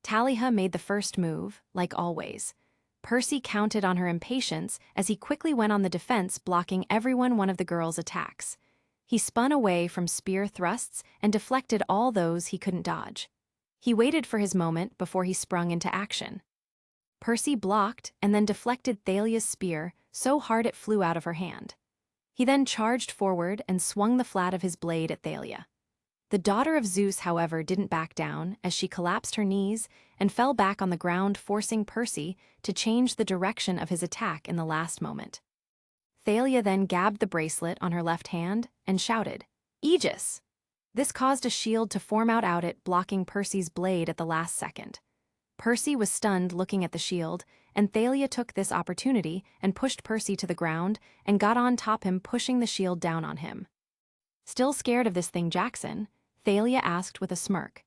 Taliha made the first move, like always. Percy counted on her impatience as he quickly went on the defense, blocking one of the girl's attacks. He spun away from spear thrusts and deflected all those he couldn't dodge. He waited for his moment before he sprung into action. Percy blocked and then deflected Thalia's spear so hard it flew out of her hand. He then charged forward and swung the flat of his blade at Thalia. The daughter of Zeus, however, didn't back down as she collapsed her knees and fell back on the ground, forcing Percy to change the direction of his attack in the last moment. Thalia then gabbed the bracelet on her left hand and shouted, "Aegis!" This caused a shield to form out it, blocking Percy's blade at the last second. Percy was stunned looking at the shield, and Thalia took this opportunity and pushed Percy to the ground and got on top him, pushing the shield down on him. Still scared of this thing, Jackson? Thalia asked with a smirk.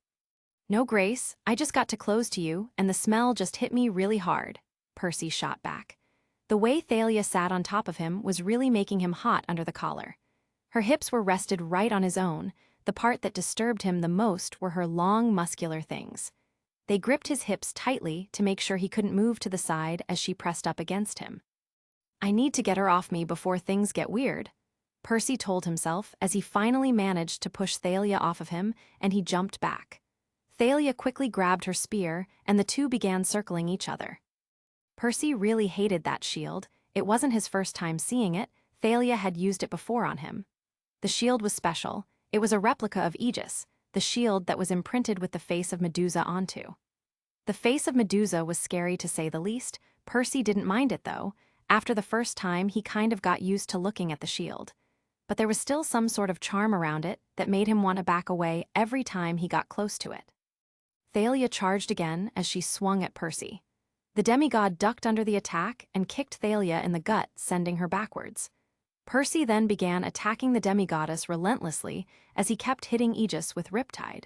"No, Grace, I just got too close to you, and the smell just hit me really hard," Percy shot back. The way Thalia sat on top of him was really making him hot under the collar. Her hips were rested right on his own. The part that disturbed him the most were her long, muscular things. They gripped his hips tightly to make sure he couldn't move to the side as she pressed up against him. "I need to get her off me before things get weird," Percy told himself as he finally managed to push Thalia off of him, and he jumped back. Thalia quickly grabbed her spear, and the two began circling each other. Percy really hated that shield. It wasn't his first time seeing it. Thalia had used it before on him. The shield was special. It was a replica of Aegis, the shield that was imprinted with the face of Medusa onto. The face of Medusa was scary to say the least. Percy didn't mind it though. After the first time, he kind of got used to looking at the shield. But there was still some sort of charm around it that made him want to back away every time he got close to it. Thalia charged again as she swung at Percy. The demigod ducked under the attack and kicked Thalia in the gut, sending her backwards. Percy then began attacking the demigoddess relentlessly as he kept hitting Aegis with Riptide.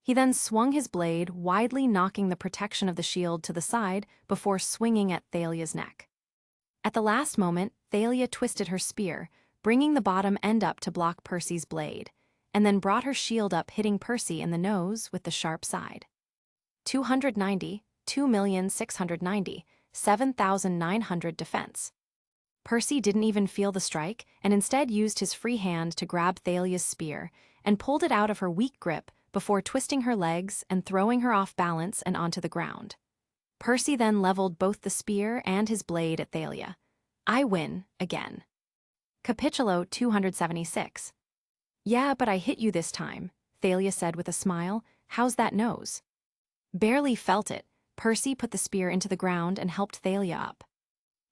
He then swung his blade, widely knocking the protection of the shield to the side before swinging at Thalia's neck. At the last moment, Thalia twisted her spear, bringing the bottom end up to block Percy's blade, and then brought her shield up, hitting Percy in the nose with the sharp side. 290, 2,690, 7,900 defense. Percy didn't even feel the strike and instead used his free hand to grab Thalia's spear and pulled it out of her weak grip before twisting her legs and throwing her off balance and onto the ground. Percy then leveled both the spear and his blade at Thalia. "I win, again." Capitulo 276. "Yeah, but I hit you this time," Thalia said with a smile. "How's that nose?" "Barely felt it." Percy put the spear into the ground and helped Thalia up.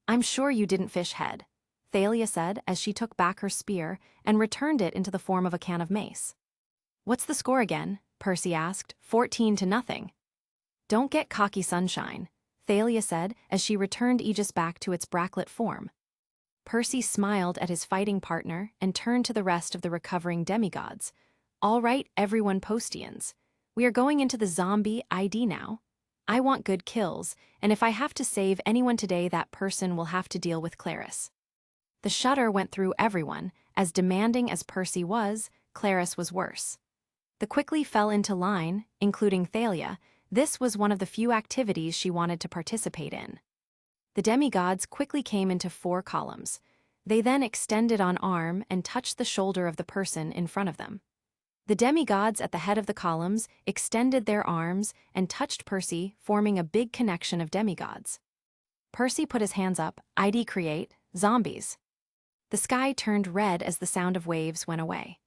"I'm sure you didn't fish head," Thalia said as she took back her spear and returned it into the form of a can of mace. "What's the score again?" Percy asked. 14-0. "Don't get cocky, sunshine," Thalia said as she returned Aegis back to its bracelet form. Percy smiled at his fighting partner and turned to the rest of the recovering demigods. "All right, everyone, Postians. We are going into the zombie ID now. I want good kills, and if I have to save anyone today, that person will have to deal with Claris." The shudder went through everyone. As demanding as Percy was, Claris was worse. They quickly fell into line, including Thalia. This was one of the few activities she wanted to participate in. The demigods quickly came into 4 columns. They then extended an arm and touched the shoulder of the person in front of them. The demigods at the head of the columns extended their arms and touched Percy, forming a big connection of demigods. Percy put his hands up. "ID create, zombies." The sky turned red as the sound of waves went away.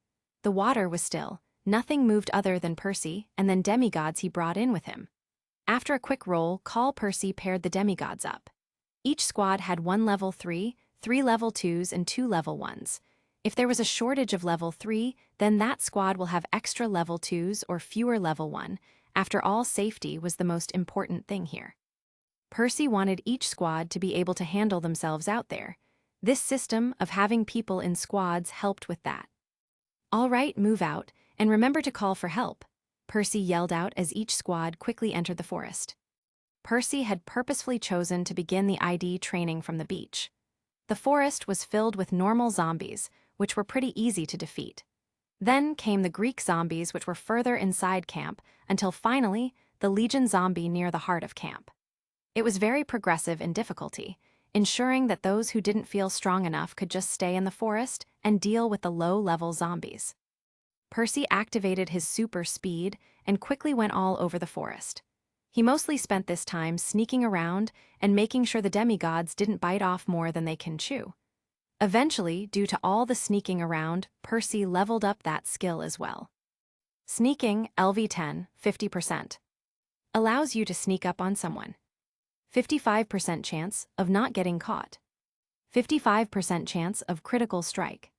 The water was still. Nothing moved other than Percy and then demigods he brought in with him. After a quick roll call, Percy paired the demigods up. Each squad had 1 level 3, 3 level 2s, and 2 level 1s. If there was a shortage of level 3, then that squad will have extra level 2s or fewer level 1. After all, safety was the most important thing here. Percy wanted each squad to be able to handle themselves out there. This system of having people in squads helped with that. "All right, move out, and remember to call for help," Percy yelled out as each squad quickly entered the forest. Percy had purposefully chosen to begin the ID training from the beach. The forest was filled with normal zombies, which were pretty easy to defeat. Then came the Greek zombies, which were further inside camp, until finally, the Legion zombie near the heart of camp. It was very progressive in difficulty, ensuring that those who didn't feel strong enough could just stay in the forest and deal with the low-level zombies. Percy activated his super speed and quickly went all over the forest. He mostly spent this time sneaking around and making sure the demigods didn't bite off more than they can chew. Eventually, due to all the sneaking around, Percy leveled up that skill as well. Sneaking, LV10, 50%. Allows you to sneak up on someone. 55% chance of not getting caught. 55% chance of critical strike.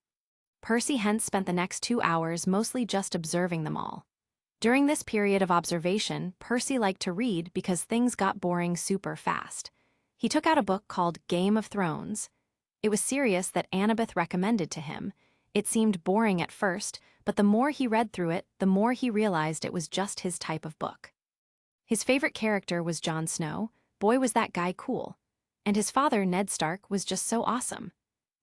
Percy hence spent the next 2 hours mostly just observing them all. During this period of observation, Percy liked to read because things got boring super fast. He took out a book called Game of Thrones. It was serious that Annabeth recommended to him. It seemed boring at first, but the more he read through it, the more he realized it was just his type of book. His favorite character was Jon Snow. Boy, was that guy cool. And his father, Ned Stark, was just so awesome.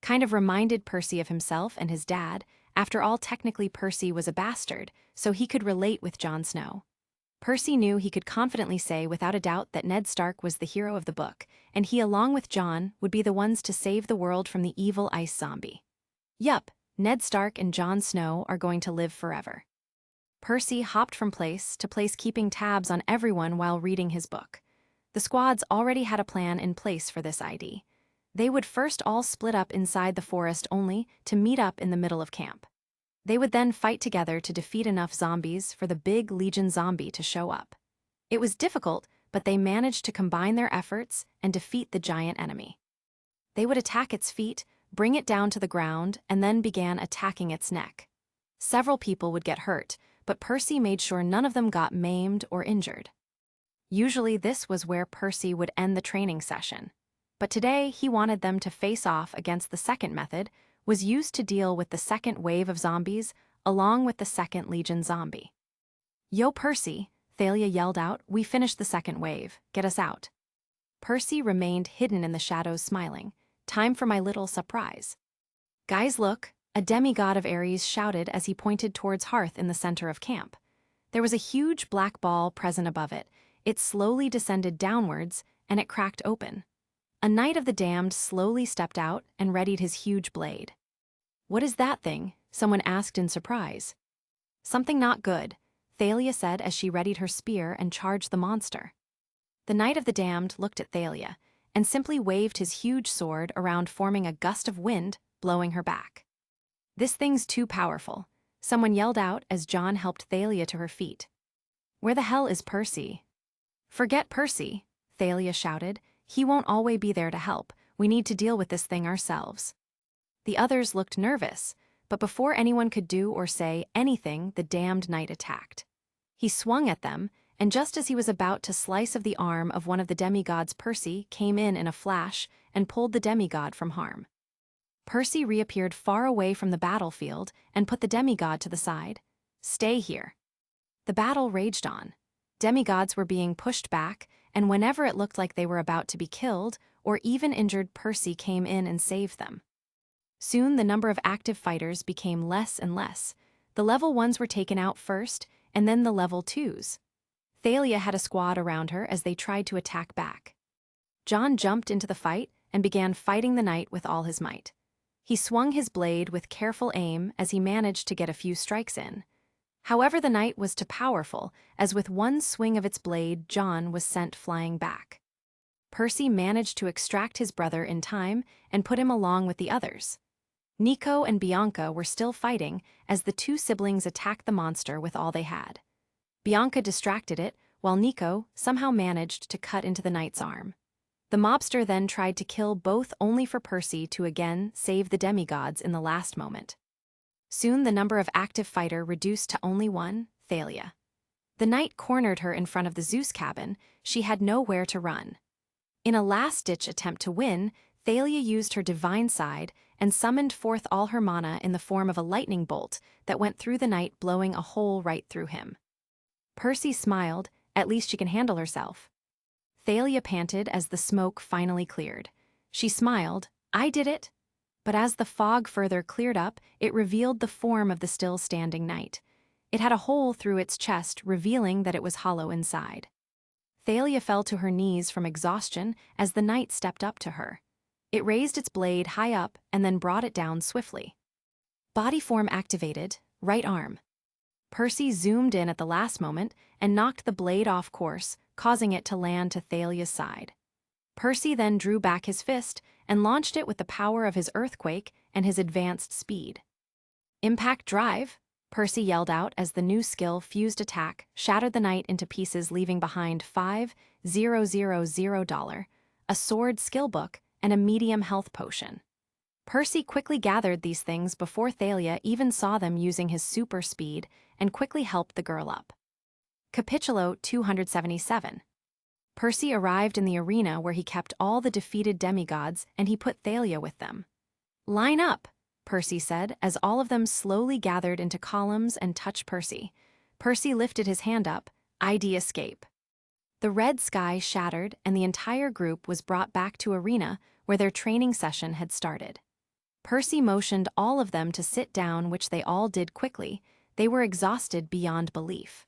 Kind of reminded Percy of himself and his dad. After all, technically Percy was a bastard, so he could relate with Jon Snow. Percy knew he could confidently say without a doubt that Ned Stark was the hero of the book, and he along with Jon would be the ones to save the world from the evil ice zombie. Yup, Ned Stark and Jon Snow are going to live forever. Percy hopped from place to place keeping tabs on everyone while reading his book. The squads already had a plan in place for this ID. They would first all split up inside the forest only to meet up in the middle of camp. They would then fight together to defeat enough zombies for the big Legion zombie to show up. It was difficult, but they managed to combine their efforts and defeat the giant enemy. They would attack its feet, bring it down to the ground, and then began attacking its neck. Several people would get hurt, but Percy made sure none of them got maimed or injured. Usually this was where Percy would end the training session. But today he wanted them to face off against the second method, was used to deal with the second wave of zombies, along with the second Legion zombie. "Yo, Percy," Thalia yelled out, "we finished the second wave. Get us out." Percy remained hidden in the shadows smiling. "Time for my little surprise." "Guys, look," a demigod of Ares shouted as he pointed towards Hearth in the center of camp. There was a huge black ball present above it. It slowly descended downwards, and it cracked open. A knight of the damned slowly stepped out and readied his huge blade. "What is that thing?" someone asked in surprise. "Something not good," Thalia said as she readied her spear and charged the monster. The knight of the damned looked at Thalia and simply waved his huge sword around, forming a gust of wind, blowing her back. "This thing's too powerful," someone yelled out as John helped Thalia to her feet. "Where the hell is Percy?" "Forget Percy," Thalia shouted. "He won't always be there to help. We need to deal with this thing ourselves." The others looked nervous, but before anyone could do or say anything, the damned knight attacked. He swung at them, and just as he was about to slice of the arm of one of the demigods, Percy came in a flash and pulled the demigod from harm. Percy reappeared far away from the battlefield and put the demigod to the side. "Stay here." The battle raged on. Demigods were being pushed back, and whenever it looked like they were about to be killed or even injured, Percy came in and saved them. Soon the number of active fighters became less and less. The level 1s were taken out first, and then the level 2s. Thalia had a squad around her as they tried to attack back. John jumped into the fight and began fighting the knight with all his might. He swung his blade with careful aim as he managed to get a few strikes in. However, the knight was too powerful, as with one swing of its blade, John was sent flying back. Percy managed to extract his brother in time and put him along with the others. Nico and Bianca were still fighting as the two siblings attacked the monster with all they had. Bianca distracted it, while Nico somehow managed to cut into the knight's arm. The mobster then tried to kill both, only for Percy to again save the demigods in the last moment. Soon the number of active fighter reduced to only one, Thalia. The knight cornered her in front of the Zeus cabin. She had nowhere to run. In a last-ditch attempt to win, Thalia used her divine side and summoned forth all her mana in the form of a lightning bolt that went through the knight, blowing a hole right through him. Percy smiled. At least she can handle herself. Thalia panted as the smoke finally cleared. She smiled. I did it. But as the fog further cleared up, it revealed the form of the still-standing knight. It had a hole through its chest, revealing that it was hollow inside. Thalia fell to her knees from exhaustion as the knight stepped up to her. It raised its blade high up and then brought it down swiftly. Body form activated, right arm. Percy zoomed in at the last moment and knocked the blade off course, causing it to land to Thalia's side. Percy then drew back his fist and launched it with the power of his earthquake and his advanced speed. Impact drive, Percy yelled out as the new skill fused attack shattered the knight into pieces, leaving behind $5,000, a sword skill book, and a medium health potion. Percy quickly gathered these things before Thalia even saw them, using his super speed, and quickly helped the girl up. Capitulo 277. Percy arrived in the arena where he kept all the defeated demigods, and he put Thalia with them. Line up, Percy said, as all of them slowly gathered into columns and touched Percy. Percy lifted his hand up. ID escape. The red sky shattered, and the entire group was brought back to arena where their training session had started. Percy motioned all of them to sit down, which they all did quickly. They were exhausted beyond belief.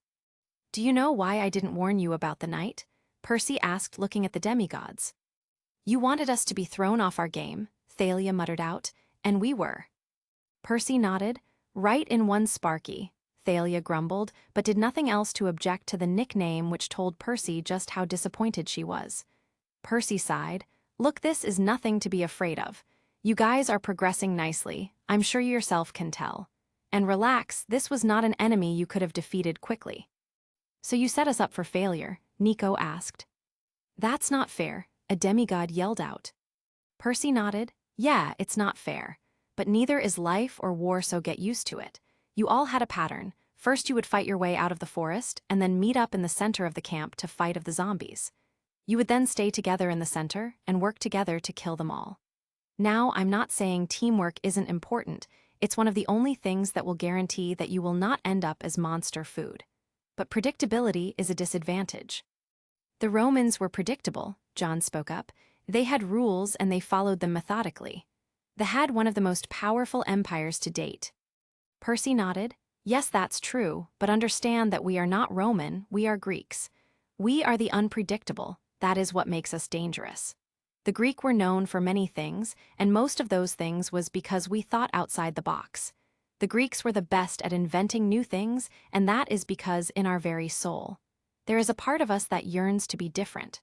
Do you know why I didn't warn you about the night? Percy asked, looking at the demigods. You wanted us to be thrown off our game, Thalia muttered out, and we were. Percy nodded. Right in one Sparky, Thalia grumbled, but did nothing else to object to the nickname, which told Percy just how disappointed she was. Percy sighed. Look, this is nothing to be afraid of. You guys are progressing nicely, I'm sure you yourself can tell. And relax, this was not an enemy you could have defeated quickly. So you set us up for failure, Nico asked. That's not fair, a demigod yelled out. Percy nodded. Yeah, it's not fair. But neither is life or war, so get used to it. You all had a pattern. First you would fight your way out of the forest, and then meet up in the center of the camp to fight of the zombies. You would then stay together in the center and work together to kill them all. Now, I'm not saying teamwork isn't important. It's one of the only things that will guarantee that you will not end up as monster food. But predictability is a disadvantage. The Romans were predictable, John spoke up. They had rules and they followed them methodically. They had one of the most powerful empires to date. Percy nodded. Yes, that's true, but understand that we are not Roman, we are Greeks. We are the unpredictable. That is what makes us dangerous. The Greek were known for many things, and most of those things was because we thought outside the box. The Greeks were the best at inventing new things, and that is because in our very soul, there is a part of us that yearns to be different.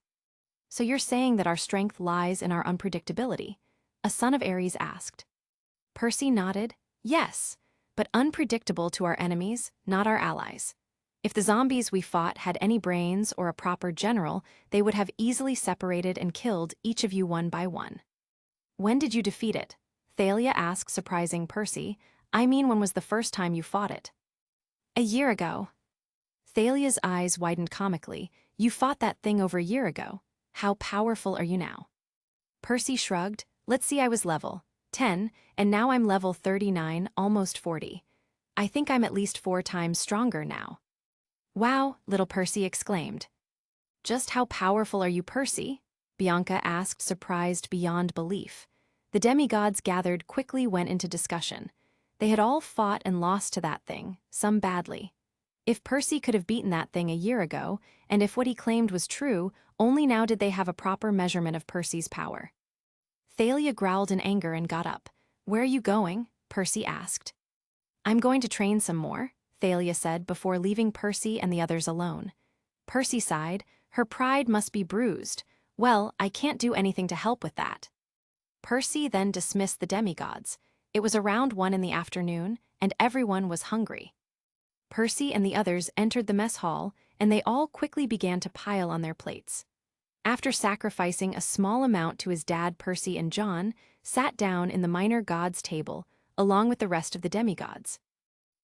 So you're saying that our strength lies in our unpredictability? A son of Ares asked. Percy nodded. Yes, but unpredictable to our enemies, not our allies. If the zombies we fought had any brains or a proper general, they would have easily separated and killed each of you one by one. When did you defeat it? Thalia asked, surprising Percy. I mean, when was the first time you fought it? A year ago. Thalia's eyes widened comically. You fought that thing over a year ago. How powerful are you now? Percy shrugged. Let's see, I was level 10, and now I'm level 39, almost 40. I think I'm at least 4 times stronger now. Wow, little Percy exclaimed. Just how powerful are you, Percy? Bianca asked, surprised beyond belief. The demigods gathered quickly went into discussion. They had all fought and lost to that thing, some badly. If Percy could have beaten that thing a year ago, and if what he claimed was true, only now did they have a proper measurement of Percy's power. Thalia growled in anger and got up. Where are you going? Percy asked. I'm going to train some more, Thalia said before leaving Percy and the others alone. Percy sighed. Her pride must be bruised. Well, I can't do anything to help with that. Percy then dismissed the demigods. It was around 1 in the afternoon, and everyone was hungry. Percy and the others entered the mess hall, and they all quickly began to pile on their plates. After sacrificing a small amount to his dad, Percy and John sat down in the minor gods table, along with the rest of the demigods.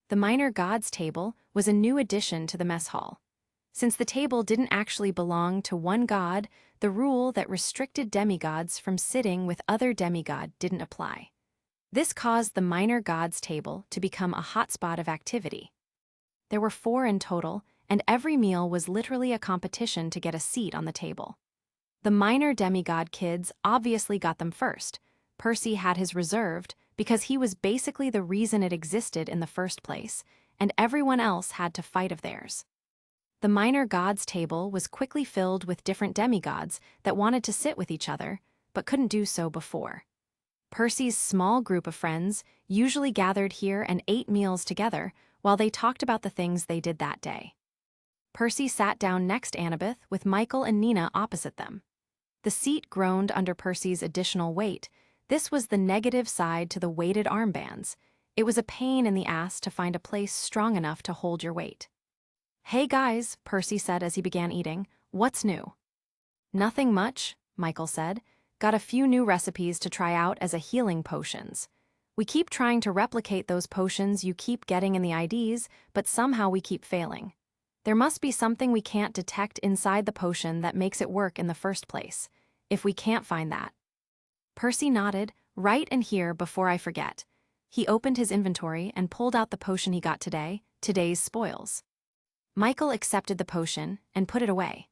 The minor gods table was a new addition to the mess hall. Since the table didn't actually belong to one god, the rule that restricted demigods from sitting with other demigod didn't apply. This caused the minor gods table to become a hotspot of activity. There were 4 in total, and every meal was literally a competition to get a seat on the table. The minor demigod kids obviously got them first. Percy had his reserved because he was basically the reason it existed in the first place, and everyone else had to fight of theirs. The minor gods table was quickly filled with different demigods that wanted to sit with each other, but couldn't do so before. Percy's small group of friends usually gathered here and ate meals together while they talked about the things they did that day. Percy sat down next to Annabeth with Michael and Nina opposite them. The seat groaned under Percy's additional weight. This was the negative side to the weighted armbands. It was a pain in the ass to find a place strong enough to hold your weight. "Hey guys," Percy said as he began eating, "what's new?" "Nothing much," Michael said. "Got a few new recipes to try out as a healing potions. We keep trying to replicate those potions you keep getting in the IDs, but somehow we keep failing. There must be something we can't detect inside the potion that makes it work in the first place. If we can't find that..." Percy nodded. "Right in here before I forget." He opened his inventory and pulled out the potion he got today, today's spoils. Michael accepted the potion and put it away.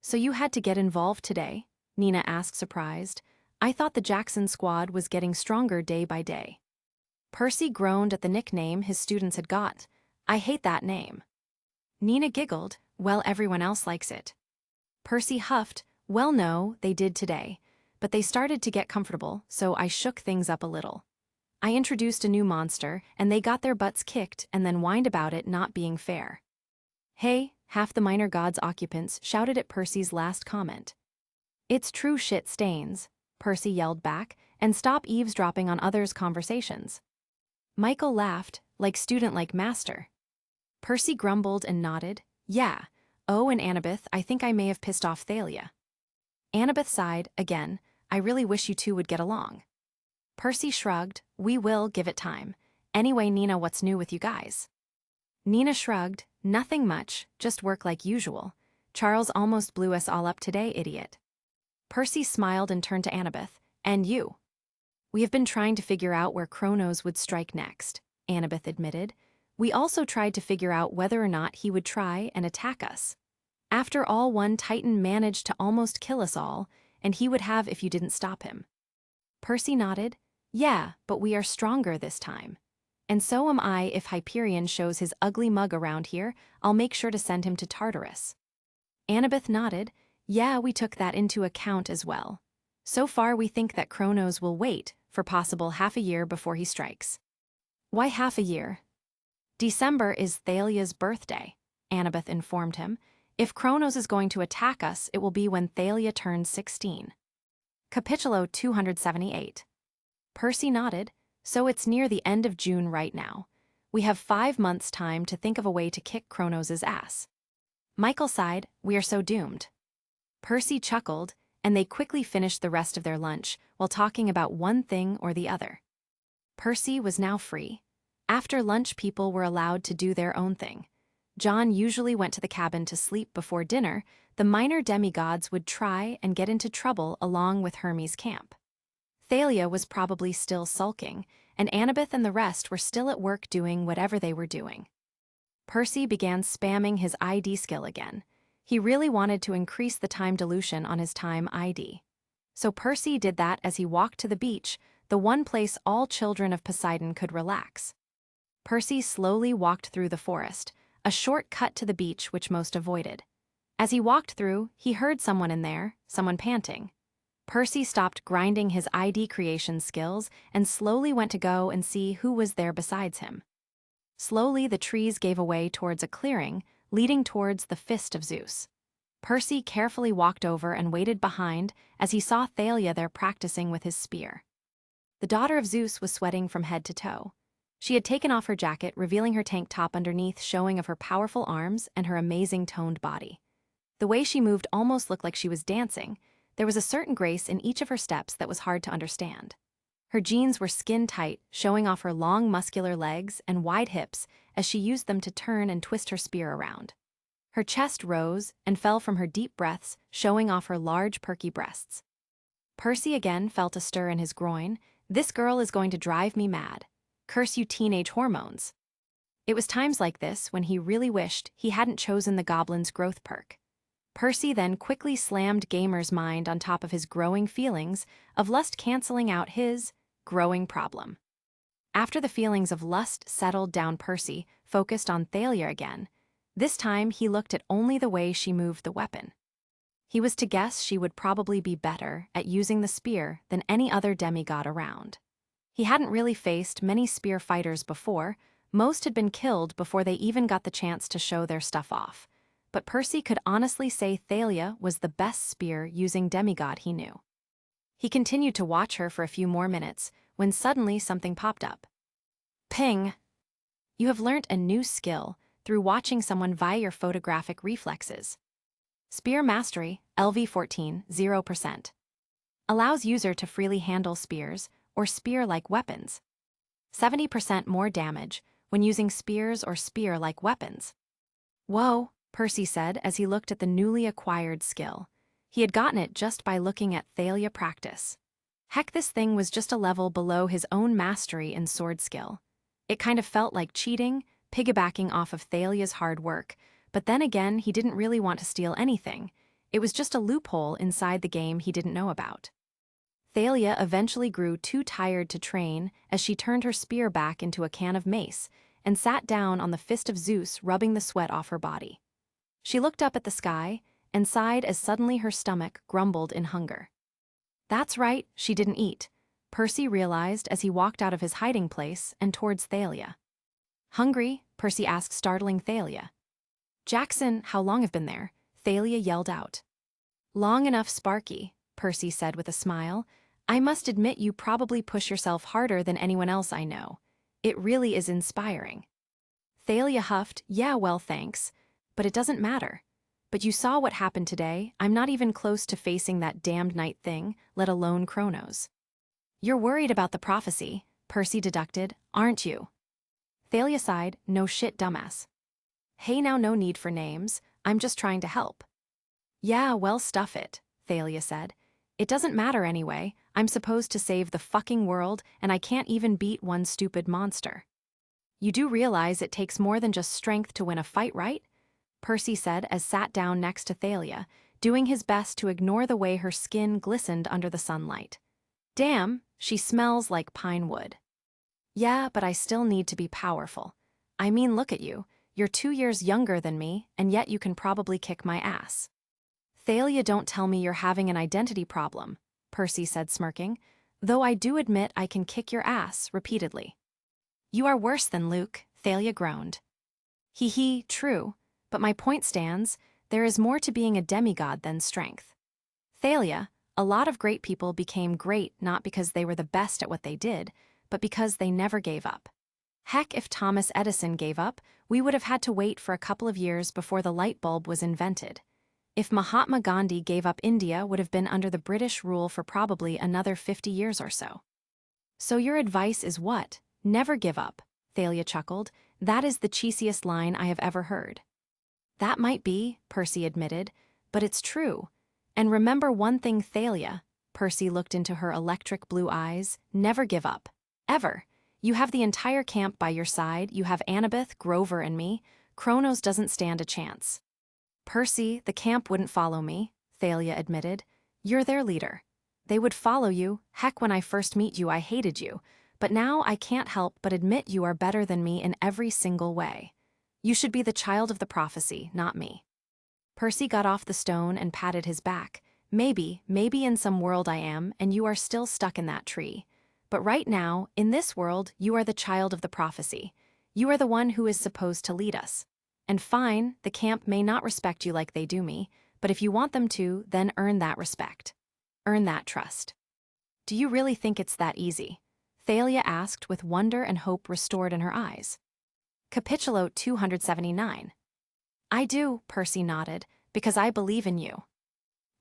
"So you had to get involved today?" Nina asked, surprised. "I thought the Jackson squad was getting stronger day by day." Percy groaned at the nickname his students had got. "I hate that name." Nina giggled. "Well, everyone else likes it." Percy huffed. "Well, no, they did today. But they started to get comfortable, so I shook things up a little. I introduced a new monster, and they got their butts kicked and then whined about it not being fair." "Hey," half the minor gods occupants shouted at Percy's last comment. "It's true shit, Stains," Percy yelled back, "and stop eavesdropping on others' conversations." Michael laughed, "Like student like master." Percy grumbled and nodded. "Yeah. Oh, and Annabeth, I think I may have pissed off Thalia." Annabeth sighed, again. "I really wish you two would get along." Percy shrugged. "We will give it time. Anyway, Nina, what's new with you guys?" Nina shrugged. "Nothing much, just work like usual. Charles almost blew us all up today, idiot." Percy smiled and turned to Annabeth. "And you?" "We have been trying to figure out where Kronos would strike next," Annabeth admitted. "We also tried to figure out whether or not he would try and attack us. After all, one Titan managed to almost kill us all, and he would have if you didn't stop him." Percy nodded. "Yeah, but we are stronger this time. And so am I. If Hyperion shows his ugly mug around here, I'll make sure to send him to Tartarus." Annabeth nodded. "Yeah, we took that into account as well. So far we think that Kronos will wait for possible half a year before he strikes." "Why half a year?" "December is Thalia's birthday," Annabeth informed him. "If Kronos is going to attack us, it will be when Thalia turns 16. Capitulo 278. Percy nodded. "So it's near the end of June right now. We have 5 months' time to think of a way to kick Kronos' ass." Michael sighed. "We are so doomed." Percy chuckled, and they quickly finished the rest of their lunch while talking about one thing or the other. Percy was now free. After lunch, people were allowed to do their own thing. John usually went to the cabin to sleep before dinner. The minor demigods would try and get into trouble along with Hermes' camp. Thalia was probably still sulking, and Annabeth and the rest were still at work doing whatever they were doing. Percy began spamming his ID skill again. He really wanted to increase the time dilution on his time ID. So Percy did that as he walked to the beach, the one place all children of Poseidon could relax. Percy slowly walked through the forest, a short cut to the beach which most avoided. As he walked through, he heard someone in there, someone panting. Percy stopped grinding his ID creation skills and slowly went to go and see who was there besides him. Slowly the trees gave away towards a clearing, leading towards the fist of Zeus. Percy carefully walked over and waited behind as he saw Thalia there practicing with his spear. The daughter of Zeus was sweating from head to toe. She had taken off her jacket, revealing her tank top underneath, showing of her powerful arms and her amazing toned body. The way she moved almost looked like she was dancing. There was a certain grace in each of her steps that was hard to understand. Her jeans were skin-tight, showing off her long muscular legs and wide hips as she used them to turn and twist her spear around. Her chest rose and fell from her deep breaths, showing off her large, perky breasts. Percy again felt a stir in his groin. This girl is going to drive me mad. Curse you teenage hormones. It was times like this when he really wished he hadn't chosen the goblin's growth perk. Percy then quickly slammed Gamer's mind on top of his growing feelings of lust, canceling out his growing problem. After the feelings of lust settled down, Percy focused on Thalia again. This time he looked at only the way she moved the weapon. He was to guess she would probably be better at using the spear than any other demigod around. He hadn't really faced many spear fighters before. Most had been killed before they even got the chance to show their stuff off. But Percy could honestly say Thalia was the best spear-using demigod he knew. He continued to watch her for a few more minutes, when suddenly something popped up. Ping! You have learnt a new skill through watching someone via your photographic reflexes. Spear Mastery, LV14, 0%. Allows user to freely handle spears or spear-like weapons. 70% more damage when using spears or spear-like weapons. Whoa, Percy said as he looked at the newly acquired skill. He had gotten it just by looking at Thalia practice. Heck, this thing was just a level below his own mastery in sword skill. It kind of felt like cheating, piggybacking off of Thalia's hard work, but then again, he didn't really want to steal anything. It was just a loophole inside the game he didn't know about. Thalia eventually grew too tired to train as she turned her spear back into a can of mace and sat down on the fist of Zeus, rubbing the sweat off her body. She looked up at the sky and sighed as suddenly her stomach grumbled in hunger. That's right, she didn't eat, Percy realized as he walked out of his hiding place and towards Thalia. Hungry? Percy asked, startling Thalia. Jackson, how long have been there? Thalia yelled out. Long enough, Sparky, Percy said with a smile. I must admit you probably push yourself harder than anyone else I know. It really is inspiring. Thalia huffed, yeah, well, thanks. But it doesn't matter. But you saw what happened today. I'm not even close to facing that damned night thing, let alone Kronos. You're worried about the prophecy, Percy deducted, aren't you? Thalia sighed, no shit, dumbass. Hey, now no need for names, I'm just trying to help. Yeah, well, stuff it, Thalia said. It doesn't matter anyway, I'm supposed to save the fucking world and I can't even beat one stupid monster. You do realize it takes more than just strength to win a fight, right? Percy said as sat down next to Thalia, doing his best to ignore the way her skin glistened under the sunlight. Damn, she smells like pine wood. Yeah, but I still need to be powerful. I mean, look at you. You're 2 years younger than me, and yet you can probably kick my ass. Thalia, don't tell me you're having an identity problem, Percy said, smirking, though I do admit I can kick your ass repeatedly. You are worse than Luke, Thalia groaned. Hee, true, but my point stands, there is more to being a demigod than strength. Thalia, a lot of great people became great not because they were the best at what they did, but because they never gave up. Heck, if Thomas Edison gave up, we would have had to wait for a couple of years before the light bulb was invented. If Mahatma Gandhi gave up, India would have been under the British rule for probably another 50 years or so. So your advice is what? Never give up, Thalia chuckled. That is the cheesiest line I have ever heard. That might be, Percy admitted, but it's true. And remember one thing, Thalia, Percy looked into her electric blue eyes, never give up. Ever. You have the entire camp by your side, you have Annabeth, Grover, and me. Kronos doesn't stand a chance. Percy, the camp wouldn't follow me, Thalia admitted. You're their leader. They would follow you. Heck, when I first meet you, I hated you. But now I can't help but admit you are better than me in every single way. You should be the child of the prophecy, not me. Percy got off the stone and patted his back. Maybe in some world I am, and you are still stuck in that tree. But right now, in this world, you are the child of the prophecy. You are the one who is supposed to lead us. And fine, the camp may not respect you like they do me, but if you want them to, then earn that respect. Earn that trust. Do you really think it's that easy? Thalia asked with wonder and hope restored in her eyes. Capitulo 279. I do, Percy nodded, because I believe in you.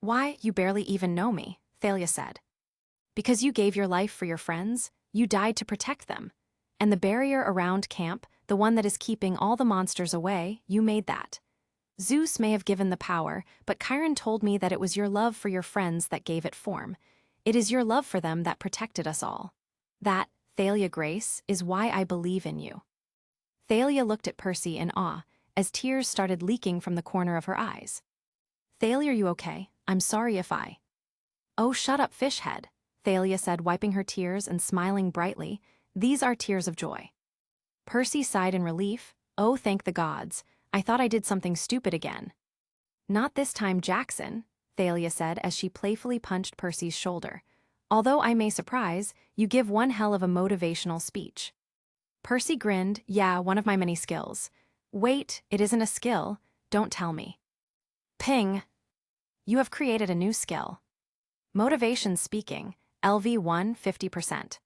Why, you barely even know me, Thalia said. Because you gave your life for your friends, you died to protect them. And the barrier around camp, the one that is keeping all the monsters away, you made that. Zeus may have given the power, but Chiron told me that it was your love for your friends that gave it form. It is your love for them that protected us all. That, Thalia Grace, is why I believe in you. Thalia looked at Percy in awe, as tears started leaking from the corner of her eyes. Thalia, are you okay? I'm sorry if I... Oh, shut up, fishhead, Thalia said, wiping her tears and smiling brightly. These are tears of joy. Percy sighed in relief. Oh, thank the gods. I thought I did something stupid again. Not this time, Jackson, Thalia said as she playfully punched Percy's shoulder. Although I may surprise, you give one hell of a motivational speech. Percy grinned. Yeah, one of my many skills. Wait, it isn't a skill. Don't tell me. Ping. You have created a new skill. Motivation speaking, LV1 50%.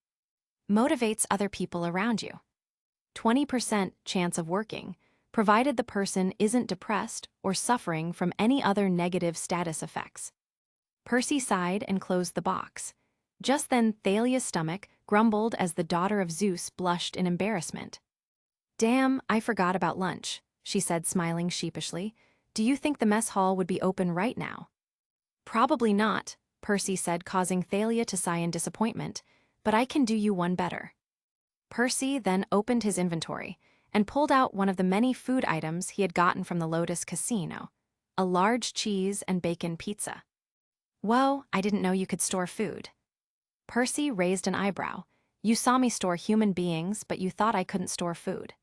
Motivates other people around you. 20% chance of working, provided the person isn't depressed or suffering from any other negative status effects. Percy sighed and closed the box. Just then Thalia's stomach grumbled as the daughter of Zeus blushed in embarrassment. Damn, I forgot about lunch, she said, smiling sheepishly. Do you think the mess hall would be open right now? Probably not, Percy said, causing Thalia to sigh in disappointment, but I can do you one better. Percy then opened his inventory and pulled out one of the many food items he had gotten from the Lotus Casino, a large cheese and bacon pizza. Whoa, I didn't know you could store food. Percy raised an eyebrow. You saw me store human beings, but you thought I couldn't store food.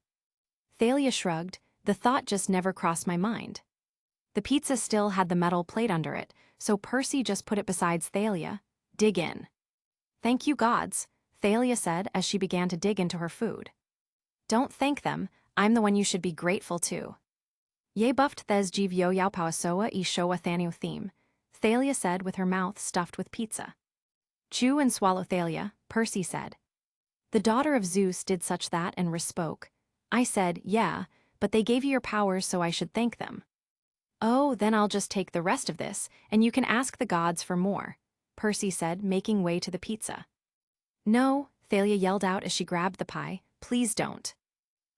Thalia shrugged. The thought just never crossed my mind. The pizza still had the metal plate under it, so Percy just put it beside Thalia. Dig in. Thank you, gods, Thalia said as she began to dig into her food. Don't thank them, I'm the one you should be grateful to. Ye buffed thes jivyo yao pawasoa I showa thanio theme, Thalia said with her mouth stuffed with pizza. Chew and swallow, Thalia, Percy said. The daughter of Zeus did such that and respoke. I said, yeah, but they gave you your powers so I should thank them. Oh, then I'll just take the rest of this, and you can ask the gods for more, Percy said, making way to the pizza. No, Thalia yelled out as she grabbed the pie, please don't.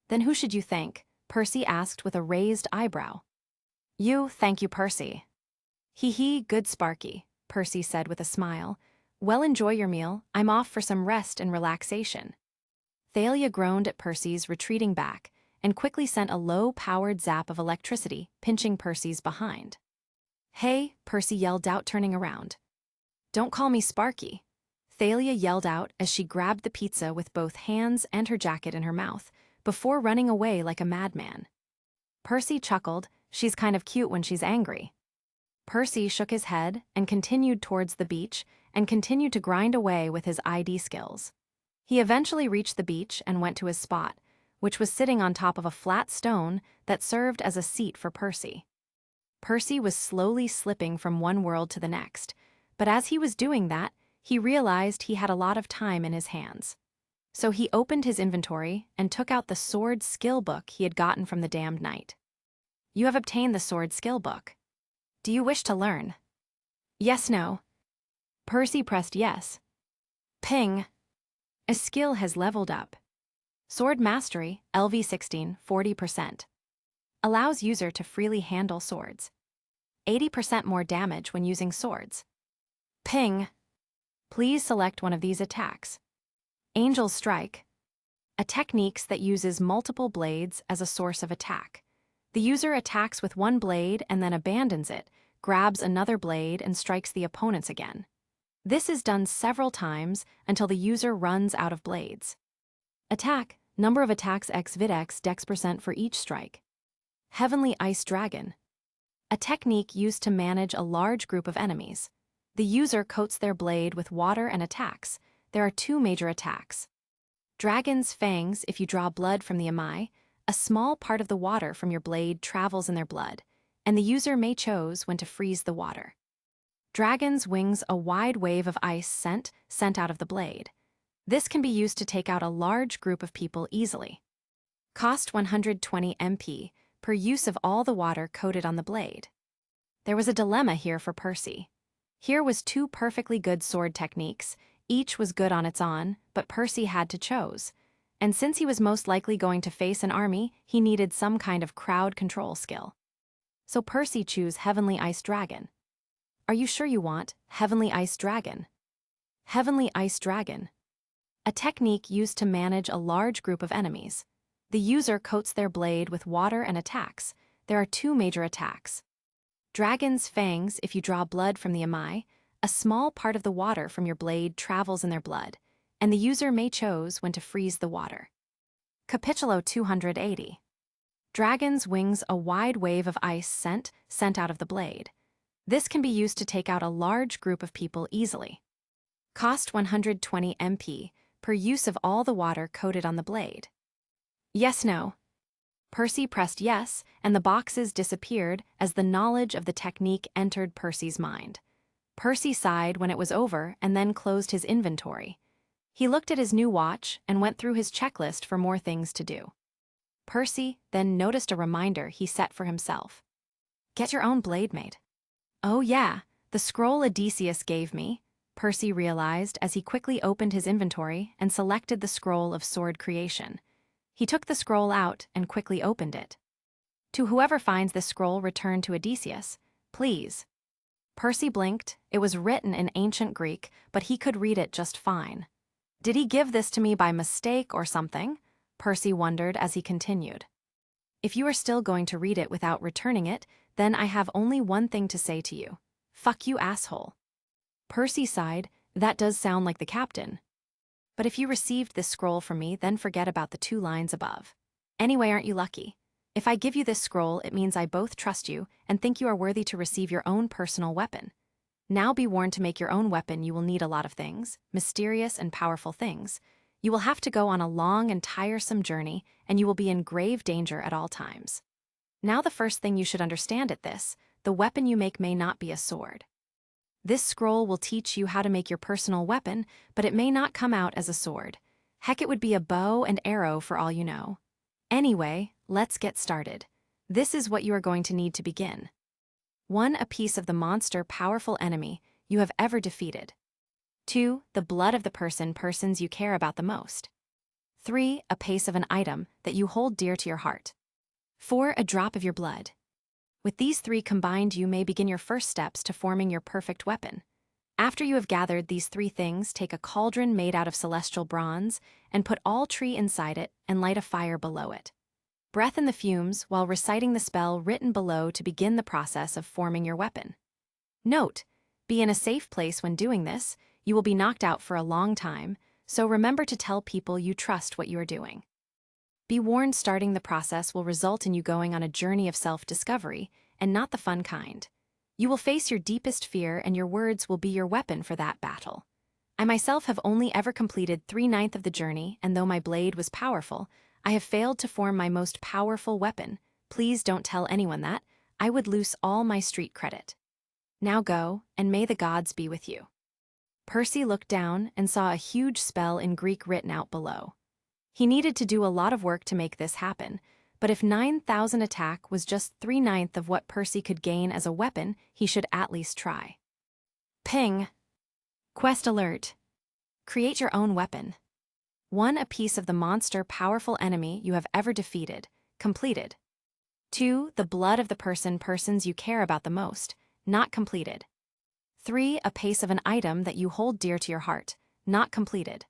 Then who should you thank? Percy asked with a raised eyebrow. You, thank you, Percy. Hee hee, good Sparky, Percy said with a smile. Well, enjoy your meal, I'm off for some rest and relaxation. Thalia groaned at Percy's retreating back and quickly sent a low-powered zap of electricity, pinching Percy's behind. Hey, Percy yelled out, turning around. Don't call me Sparky, Thalia yelled out as she grabbed the pizza with both hands and her jacket in her mouth, before running away like a madman. Percy chuckled. She's kind of cute when she's angry. Percy shook his head and continued towards the beach and continued to grind away with his ID skills. He eventually reached the beach and went to his spot, which was sitting on top of a flat stone that served as a seat for Percy. Percy was slowly slipping from one world to the next, but as he was doing that, he realized he had a lot of time in his hands. So he opened his inventory and took out the sword skill book he had gotten from the damned knight. You have obtained the sword skill book. Do you wish to learn? Yes, no. Percy pressed yes. Ping. A skill has leveled up. Sword Mastery, LV16, 40%. Allows user to freely handle swords. 80% more damage when using swords. Ping. Please select one of these attacks. Angel Strike. A technique that uses multiple blades as a source of attack. The user attacks with one blade and then abandons it, grabs another blade and strikes the opponents again. This is done several times until the user runs out of blades. Attack, number of attacks x vidx dex% for each strike. Heavenly Ice Dragon. A technique used to manage a large group of enemies. The user coats their blade with water and attacks. There are two major attacks. Dragon's Fangs. If you draw blood from the emi, a small part of the water from your blade travels in their blood, and the user may choose when to freeze the water. Dragon's Wings. A wide wave of ice sent out of the blade. This can be used to take out a large group of people easily. Cost 120 MP per use of all the water coated on the blade. There was a dilemma here for Percy. Here was two perfectly good sword techniques. Each was good on its own, but Percy had to choose. And since he was most likely going to face an army, he needed some kind of crowd control skill. So Percy chose Heavenly Ice Dragon. Are you sure you want Heavenly Ice Dragon? Heavenly Ice Dragon. A technique used to manage a large group of enemies. The user coats their blade with water and attacks. There are two major attacks. Dragon's fangs, if you draw blood from the emi, a small part of the water from your blade travels in their blood, and the user may choose when to freeze the water. Capitulo 280. Dragon's wings, a wide wave of ice sent out of the blade. This can be used to take out a large group of people easily. Cost 120 MP per use of all the water coated on the blade. Yes, no. Percy pressed yes, and the boxes disappeared as the knowledge of the technique entered Percy's mind. Percy sighed when it was over and then closed his inventory. He looked at his new watch and went through his checklist for more things to do. Percy then noticed a reminder he set for himself. Get your own blade made. Oh yeah, the scroll Odysseus gave me, Percy realized as he quickly opened his inventory and selected the scroll of sword creation. He took the scroll out and quickly opened it. To whoever finds this scroll, return to Odysseus, please. Percy blinked. It was written in ancient Greek, but he could read it just fine. Did he give this to me by mistake or something? Percy wondered as he continued. If you are still going to read it without returning it, then I have only one thing to say to you. Fuck you, asshole. Percy sighed. That does sound like the captain. But if you received this scroll from me, then forget about the 2 lines above. Anyway, aren't you lucky? If I give you this scroll, it means I both trust you and think you are worthy to receive your own personal weapon. Now be warned, to make your own weapon you will need a lot of things, mysterious and powerful things. You will have to go on a long and tiresome journey, and you will be in grave danger at all times. Now the first thing you should understand at this, the weapon you make may not be a sword. This scroll will teach you how to make your personal weapon, but it may not come out as a sword. Heck, it would be a bow and arrow for all you know. Anyway, let's get started. This is what you are going to need to begin. 1. A piece of the monster powerful enemy you have ever defeated. 2. The blood of the persons you care about the most. 3. A piece of an item that you hold dear to your heart. 4. A drop of your blood. With these 3 combined, you may begin your first steps to forming your perfect weapon. After you have gathered these 3 things, take a cauldron made out of celestial bronze and put all tree inside it and light a fire below it. Breath in the fumes while reciting the spell written below to begin the process of forming your weapon. Note: be in a safe place when doing this. You will be knocked out for a long time, so remember to tell people you trust what you are doing. Be warned, starting the process will result in you going on a journey of self-discovery, and not the fun kind. You will face your deepest fear, and your words will be your weapon for that battle. I myself have only ever completed 3/9 of the journey, and though my blade was powerful, I have failed to form my most powerful weapon. Please don't tell anyone that. I would lose all my street credit. Now go, and may the gods be with you. Percy looked down and saw a huge spell in Greek written out below. He needed to do a lot of work to make this happen, but if 9,000 attack was just 3/9 of what Percy could gain as a weapon, he should at least try. Ping. Quest alert. Create your own weapon. 1. A piece of the monster powerful enemy you have ever defeated. Completed. 2. The blood of the persons you care about the most. Not completed. 3. A piece of an item that you hold dear to your heart. Not completed.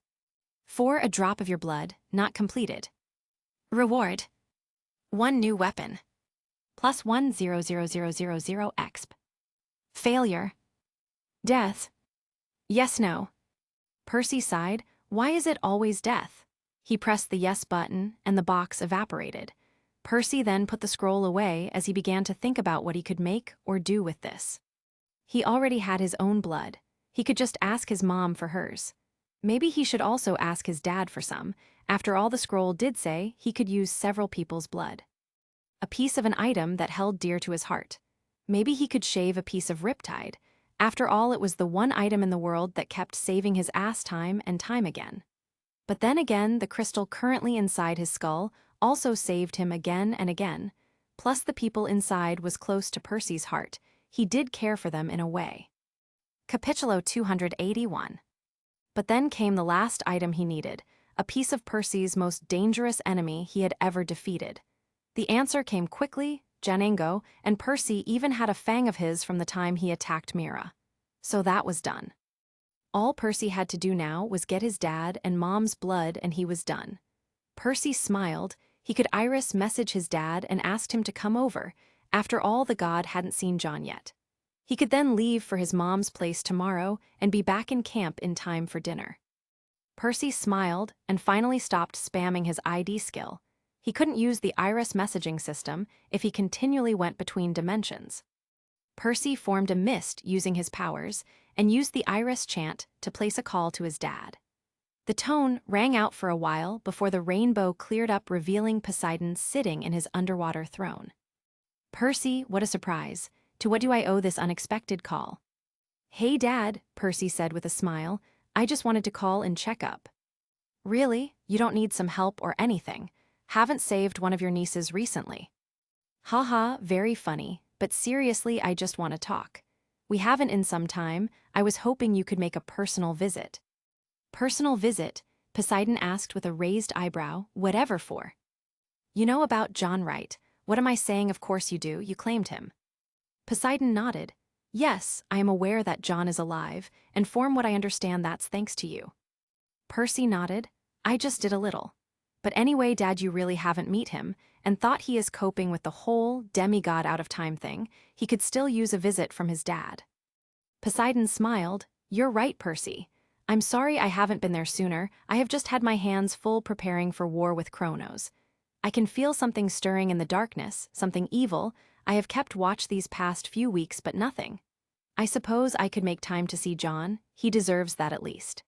4. A drop of your blood. Not completed. Reward: 1 new weapon. Plus 1,000,000 exp. Failure. Death. Yes, no. Percy sighed. Why is it always death? He pressed the yes button, and the box evaporated. Percy then put the scroll away as he began to think about what he could make or do with this. He already had his own blood. He could just ask his mom for hers. Maybe he should also ask his dad for some. After all, the scroll did say he could use several people's blood. A piece of an item that held dear to his heart. Maybe he could shave a piece of riptide. After all, it was the one item in the world that kept saving his ass time and time again. But then again, the crystal currently inside his skull also saved him again and again. Plus, the people inside was close to Percy's heart. He did care for them in a way. Capitulo 281. But then came the last item he needed, a piece of Percy's most dangerous enemy he had ever defeated. The answer came quickly: Janengo, and Percy even had a fang of his from the time he attacked Mira. So that was done. All Percy had to do now was get his dad and mom's blood, and he was done. Percy smiled. He could iris message his dad and asked him to come over. After all, the god hadn't seen John yet. He could then leave for his mom's place tomorrow and be back in camp in time for dinner. Percy smiled and finally stopped spamming his ID skill. He couldn't use the iris messaging system if he continually went between dimensions. Percy formed a mist using his powers and used the iris chant to place a call to his dad. The tone rang out for a while before the rainbow cleared up, revealing Poseidon sitting in his underwater throne. "Percy, what a surprise. To what do I owe this unexpected call?" "Hey, Dad," Percy said with a smile. "I just wanted to call and check up." "Really? You don't need some help or anything? Haven't saved one of your nieces recently?" "Haha, very funny, but seriously, I just want to talk. We haven't in some time. I was hoping you could make a personal visit." "Personal visit?" Poseidon asked with a raised eyebrow. "Whatever for?" "You know about John, right? What am I saying? Of course you do. You claimed him." Poseidon nodded. "Yes, I am aware that John is alive, and from what I understand, that's thanks to you." Percy nodded. "I just did a little. But anyway, Dad, you really haven't met him, and thought he is coping with the whole demigod out of time thing. He could still use a visit from his dad." Poseidon smiled. "You're right, Percy. I'm sorry I haven't been there sooner. I have just had my hands full preparing for war with Kronos. I can feel something stirring in the darkness, something evil. I have kept watch these past few weeks, but nothing. I suppose I could make time to see John. He deserves that at least."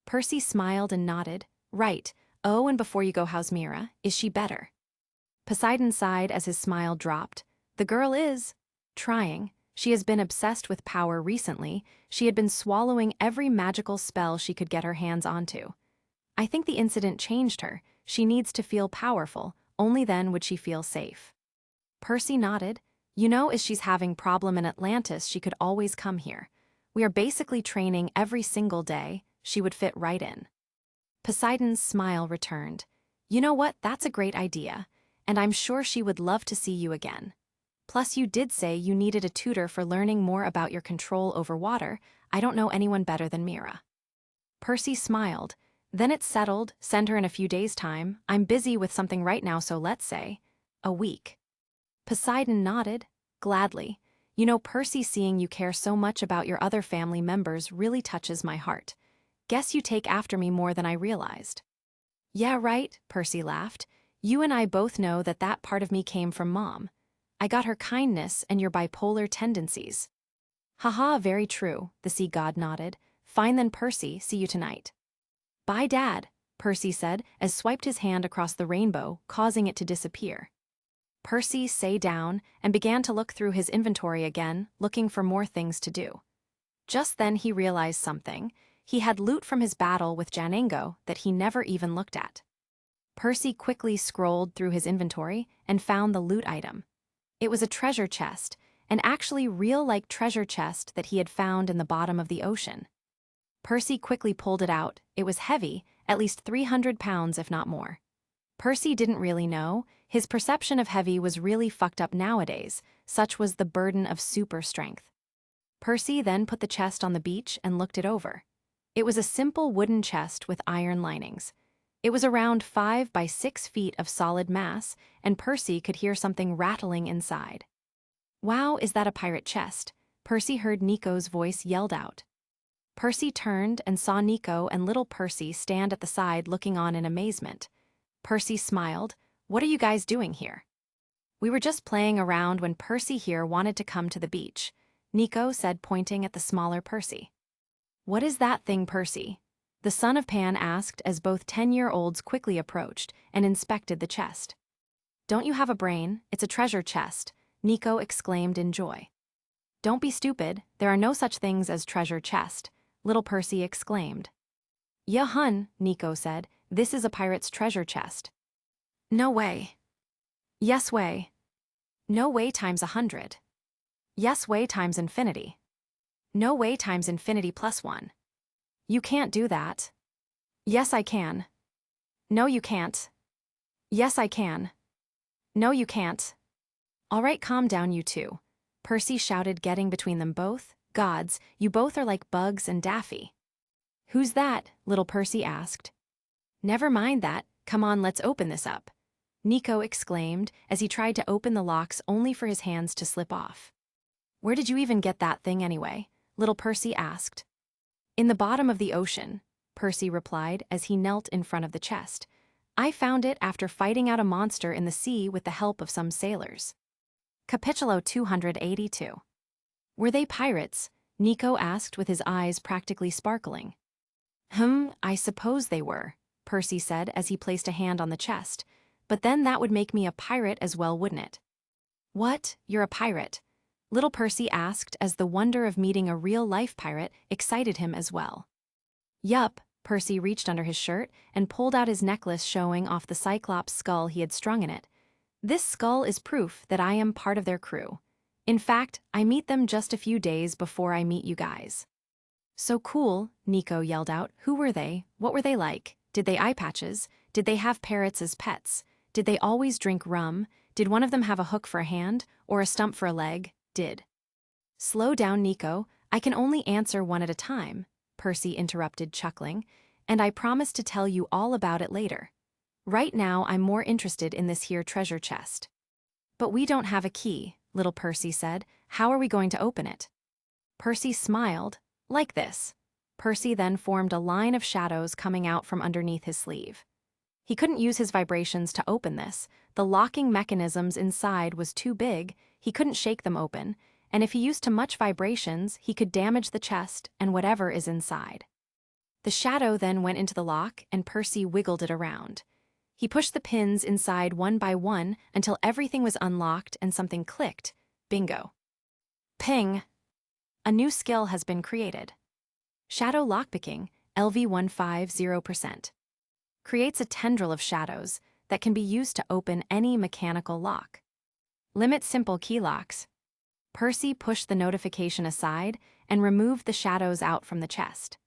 Percy smiled and nodded. "Right. Oh, and before you go, how's Mira? Is she better?" Poseidon sighed as his smile dropped. "The girl is trying. She has been obsessed with power recently. She had been swallowing every magical spell she could get her hands onto. I think the incident changed her. She needs to feel powerful. Only then would she feel safe." Percy nodded. "You know, as she's having problem in Atlantis, she could always come here. We are basically training every single day. She would fit right in." Poseidon's smile returned. "You know what? That's a great idea. And I'm sure she would love to see you again. Plus, you did say you needed a tutor for learning more about your control over water. I don't know anyone better than Mira." Percy smiled. "Then it's settled. Send her in a few days' time. I'm busy with something right now, so let's say a week." Poseidon nodded. "Gladly. You know, Percy, seeing you care so much about your other family members really touches my heart. Guess you take after me more than I realized." "Yeah, right," Percy laughed. "You and I both know that that part of me came from Mom. I got her kindness and your bipolar tendencies." "Haha, very true," the sea god nodded. "Fine then, Percy, see you tonight." "Bye, Dad," Percy said as swiped his hand across the rainbow, causing it to disappear. Percy sat down and began to look through his inventory again, looking for more things to do. Just then he realized something. He had loot from his battle with Janango that he never even looked at. Percy quickly scrolled through his inventory and found the loot item. It was a treasure chest, an actually real-like treasure chest that he had found in the bottom of the ocean. Percy quickly pulled it out. It was heavy, at least 300 pounds if not more. Percy didn't really know. His perception of heavy was really fucked up nowadays. Such was the burden of super strength. Percy then put the chest on the beach and looked it over. It was a simple wooden chest with iron linings. It was around 5 by 6 feet of solid mass, and Percy could hear something rattling inside. "Wow, is that a pirate chest?" Percy heard Nico's voice yelled out. Percy turned and saw Nico and little Percy stand at the side looking on in amazement. Percy smiled. "What are you guys doing here?" "We were just playing around when Percy here wanted to come to the beach," Nico said, pointing at the smaller Percy. "What is that thing, Percy?" the son of Pan asked as both 10-year-olds quickly approached and inspected the chest. "Don't you have a brain? It's a treasure chest," Nico exclaimed in joy. "Don't be stupid. There are no such things as treasure chest," little Percy exclaimed. "Yeah, hun," Nico said. "This is a pirate's treasure chest." "No way." "Yes way." "No way times 100. "Yes way times infinity." "No way times infinity plus 1. "You can't do that." "Yes, I can." "No, you can't." "Yes, I can." "No, you can't." "All right, calm down, you two," Percy shouted, getting between them both. "Gods, you both are like Bugs and Daffy." "Who's that?" little Percy asked. "Never mind that. Come on, let's open this up." Nico exclaimed as he tried to open the locks only for his hands to slip off. Where did you even get that thing anyway? Little Percy asked. In the bottom of the ocean, Percy replied as he knelt in front of the chest. I found it after fighting out a monster in the sea with the help of some sailors. Capítulo 282. Were they pirates? Nico asked with his eyes practically sparkling. I suppose they were, Percy said as he placed a hand on the chest. But then that would make me a pirate as well, wouldn't it? What? You're a pirate? Little Percy asked as the wonder of meeting a real-life pirate excited him as well. Yup, Percy reached under his shirt and pulled out his necklace showing off the Cyclops skull he had strung in it. This skull is proof that I am part of their crew. In fact, I meet them just a few days before I meet you guys. So cool, Nico yelled out. Who were they? What were they like? Did they eye patches? Did they have parrots as pets? Did they always drink rum? Did one of them have a hook for a hand or a stump for a leg? Slow down, Nico. I can only answer one at a time, Percy interrupted, chuckling, and I promise to tell you all about it later. Right now, I'm more interested in this here treasure chest. But we don't have a key, little Percy said. How are we going to open it? Percy smiled. Like this. Percy then formed a line of shadows coming out from underneath his sleeve. He couldn't use his vibrations to open this. The locking mechanisms inside was too big, he couldn't shake them open, and if he used too much vibrations, he could damage the chest and whatever is inside. The shadow then went into the lock and Percy wiggled it around. He pushed the pins inside one by one until everything was unlocked and something clicked. Bingo. Ping. A new skill has been created. Shadow lockpicking, LV 150%. Creates a tendril of shadows that can be used to open any mechanical lock. Limit simple key locks. Percy pushed the notification aside and removed the shadows out from the chest.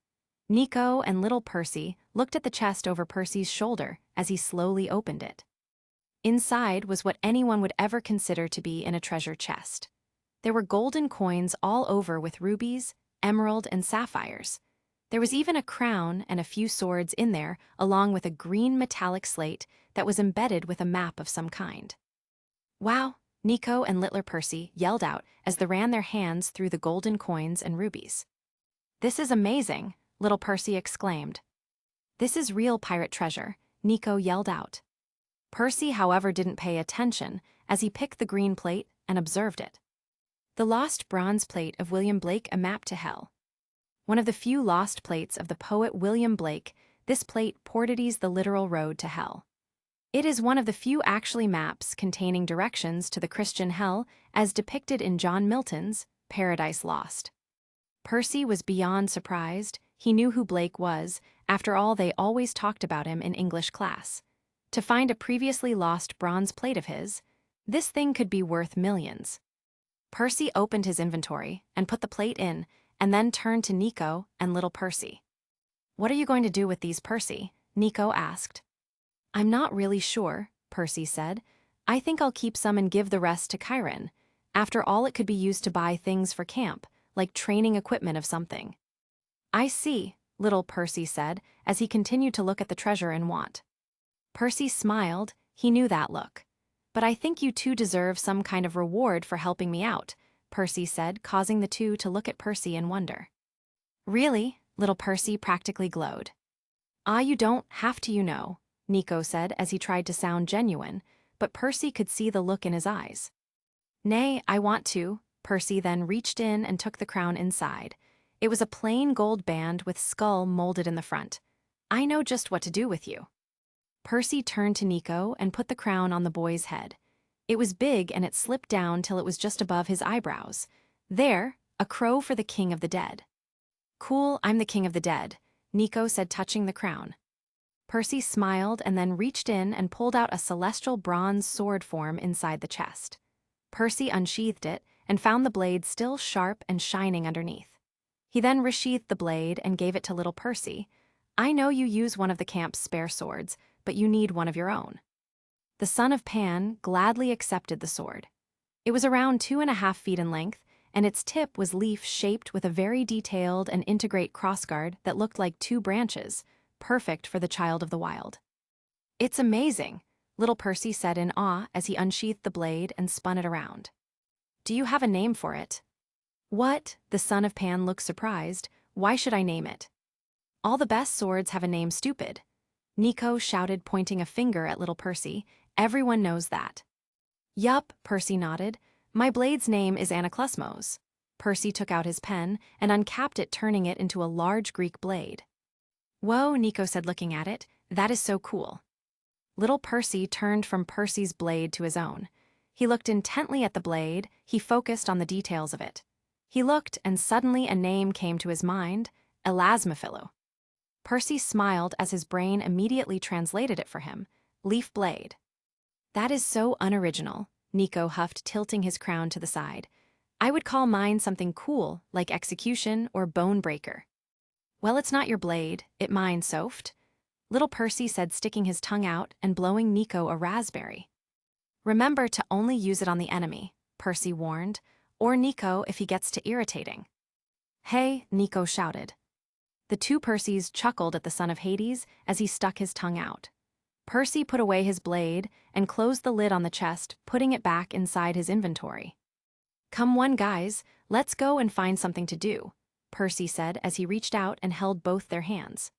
Nico and little Percy looked at the chest over Percy's shoulder as he slowly opened it. Inside was what anyone would ever consider to be in a treasure chest. There were golden coins all over with rubies, emerald, and sapphires. There was even a crown and a few swords in there, along with a green metallic slate that was embedded with a map of some kind. Wow, Nico and little Percy yelled out as they ran their hands through the golden coins and rubies. This is amazing, little Percy exclaimed. This is real pirate treasure, Nico yelled out. Percy, however, didn't pay attention as he picked the green plate and observed it. The lost bronze plate of William Blake, A Map to Hell. One of the few lost plates of the poet William Blake, this plate portrays the literal road to hell. It is one of the few actually maps containing directions to the Christian hell as depicted in John Milton's Paradise Lost. Percy was beyond surprised. He knew who Blake was. After all, they always talked about him in English class. To find a previously lost bronze plate of his, this thing could be worth millions. Percy opened his inventory and put the plate in, and then turned to Nico and little Percy. What are you going to do with these, Percy? Nico asked. I'm not really sure, Percy said. I think I'll keep some and give the rest to HAREM. After all, it could be used to buy things for camp, like training equipment of something. I see, little Percy said, as he continued to look at the treasure in want. Percy smiled. He knew that look. But I think you two deserve some kind of reward for helping me out, Percy said, causing the two to look at Percy in wonder. Really? Little Percy practically glowed. You don't have to, you know, Nico said as he tried to sound genuine, but Percy could see the look in his eyes. Nay, I want to. Percy then reached in and took the crown inside. It was a plain gold band with skull molded in the front. I know just what to do with you. Percy turned to Nico and put the crown on the boy's head. It was big and it slipped down till it was just above his eyebrows. There, a crow for the king of the dead. Cool, I'm the king of the dead, Nico said, touching the crown. Percy smiled and then reached in and pulled out a celestial bronze sword form inside the chest. Percy unsheathed it and found the blade still sharp and shining underneath. He then resheathed the blade and gave it to little Percy. I know you use one of the camp's spare swords, but you need one of your own. The son of Pan gladly accepted the sword. It was around 2.5 feet in length, and its tip was leaf-shaped with a very detailed and intricate crossguard that looked like 2 branches, perfect for the child of the wild. It's amazing, little Percy said in awe as he unsheathed the blade and spun it around. Do you have a name for it? What? The son of Pan looked surprised. Why should I name it? All the best swords have a name, stupid. Nico shouted, pointing a finger at little Percy. Everyone knows that. Yup, Percy nodded. My blade's name is Anaklusmos. Percy took out his pen and uncapped it, turning it into a large Greek blade. Whoa, Nico said, looking at it. That is so cool. Little Percy turned from Percy's blade to his own. He looked intently at the blade. He focused on the details of it. He looked, and suddenly a name came to his mind, Elasmophilo. Percy smiled as his brain immediately translated it for him, leaf blade. That is so unoriginal, Nico huffed, tilting his crown to the side. I would call mine something cool, like execution or bone breaker. Well, it's not your blade, it mine, Soft. Little Percy said, sticking his tongue out and blowing Nico a raspberry. Remember to only use it on the enemy, Percy warned, or Nico if he gets to irritating. Hey, Nico shouted. The two Percys chuckled at the son of Hades as he stuck his tongue out. Percy put away his blade and closed the lid on the chest, putting it back inside his inventory. Come on, guys, let's go and find something to do, Percy said as he reached out and held both their hands.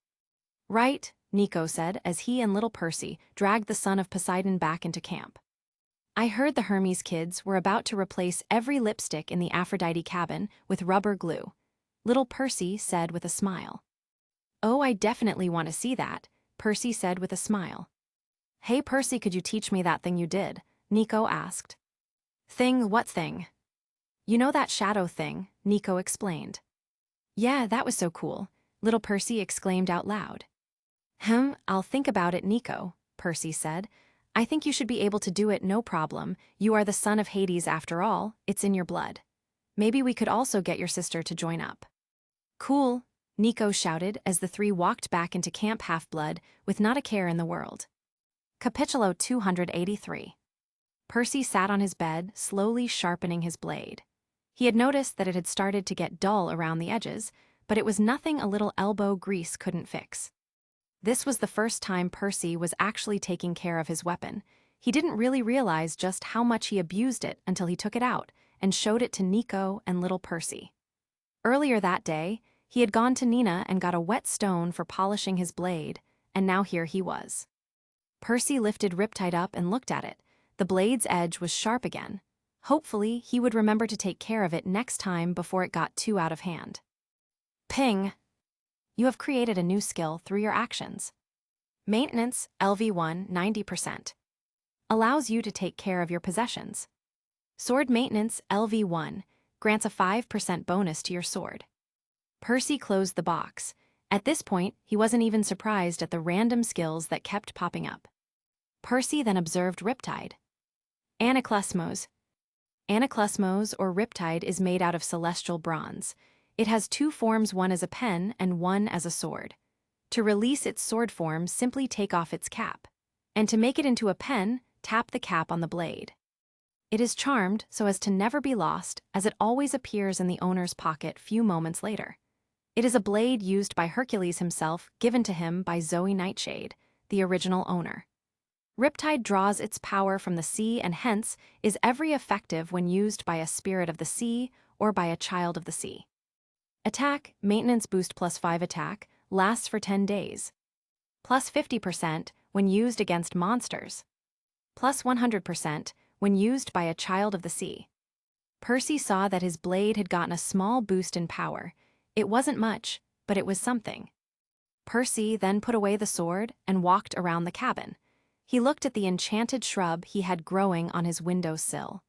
Right, Nico said as he and little Percy dragged the son of Poseidon back into camp. I heard the Hermes kids were about to replace every lipstick in the Aphrodite cabin with rubber glue, little Percy said with a smile. Oh, I definitely want to see that, Percy said with a smile. Hey Percy, could you teach me that thing you did? Nico asked. Thing? What thing? You know that shadow thing, Nico explained. Yeah, that was so cool, little Percy exclaimed out loud. I'll think about it, Nico, Percy said. I think you should be able to do it, no problem. You are the son of Hades after all, it's in your blood. Maybe we could also get your sister to join up. Cool, Nico shouted as the three walked back into Camp Half-Blood with not a care in the world. Capitulo 283. Percy sat on his bed, slowly sharpening his blade. He had noticed that it had started to get dull around the edges, but it was nothing a little elbow grease couldn't fix. This was the first time Percy was actually taking care of his weapon. He didn't really realize just how much he abused it until he took it out and showed it to Nico and little Percy. Earlier that day, he had gone to Nina and got a wet stone for polishing his blade, and now here he was. Percy lifted Riptide up and looked at it. The blade's edge was sharp again. Hopefully, he would remember to take care of it next time before it got too out of hand. Ping! You have created a new skill through your actions. Maintenance, LV1, 90%. Allows you to take care of your possessions. Sword maintenance, LV1, grants a 5% bonus to your sword. Percy closed the box. At this point, he wasn't even surprised at the random skills that kept popping up. Percy then observed Riptide. Anaklusmos. Anaklusmos, or Riptide, is made out of celestial bronze. It has two forms, one as a pen and one as a sword. To release its sword form, simply take off its cap. And to make it into a pen, tap the cap on the blade. It is charmed so as to never be lost, as it always appears in the owner's pocket few moments later. It is a blade used by Hercules himself, given to him by Zoe Nightshade, the original owner. Riptide draws its power from the sea and hence is every effective when used by a spirit of the sea or by a child of the sea. Attack, maintenance boost +5 attack, lasts for 10 days. Plus 50% when used against monsters. Plus 100% when used by a child of the sea. Percy saw that his blade had gotten a small boost in power. It wasn't much, but it was something. Percy then put away the sword and walked around the cabin. He looked at the enchanted shrub he had growing on his windowsill.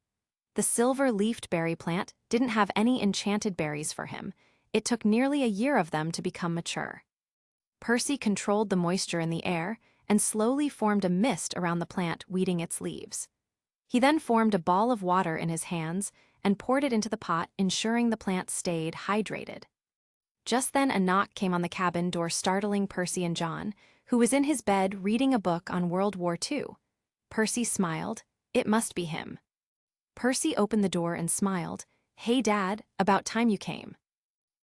The silver-leafed berry plant didn't have any enchanted berries for him. It took nearly a year of them to become mature. Percy controlled the moisture in the air and slowly formed a mist around the plant, weeding its leaves. He then formed a ball of water in his hands and poured it into the pot, ensuring the plant stayed hydrated. Just then a knock came on the cabin door, startling Percy and John, who was in his bed reading a book on World War II. Percy smiled. It must be him. Percy opened the door and smiled. Hey Dad, about time you came.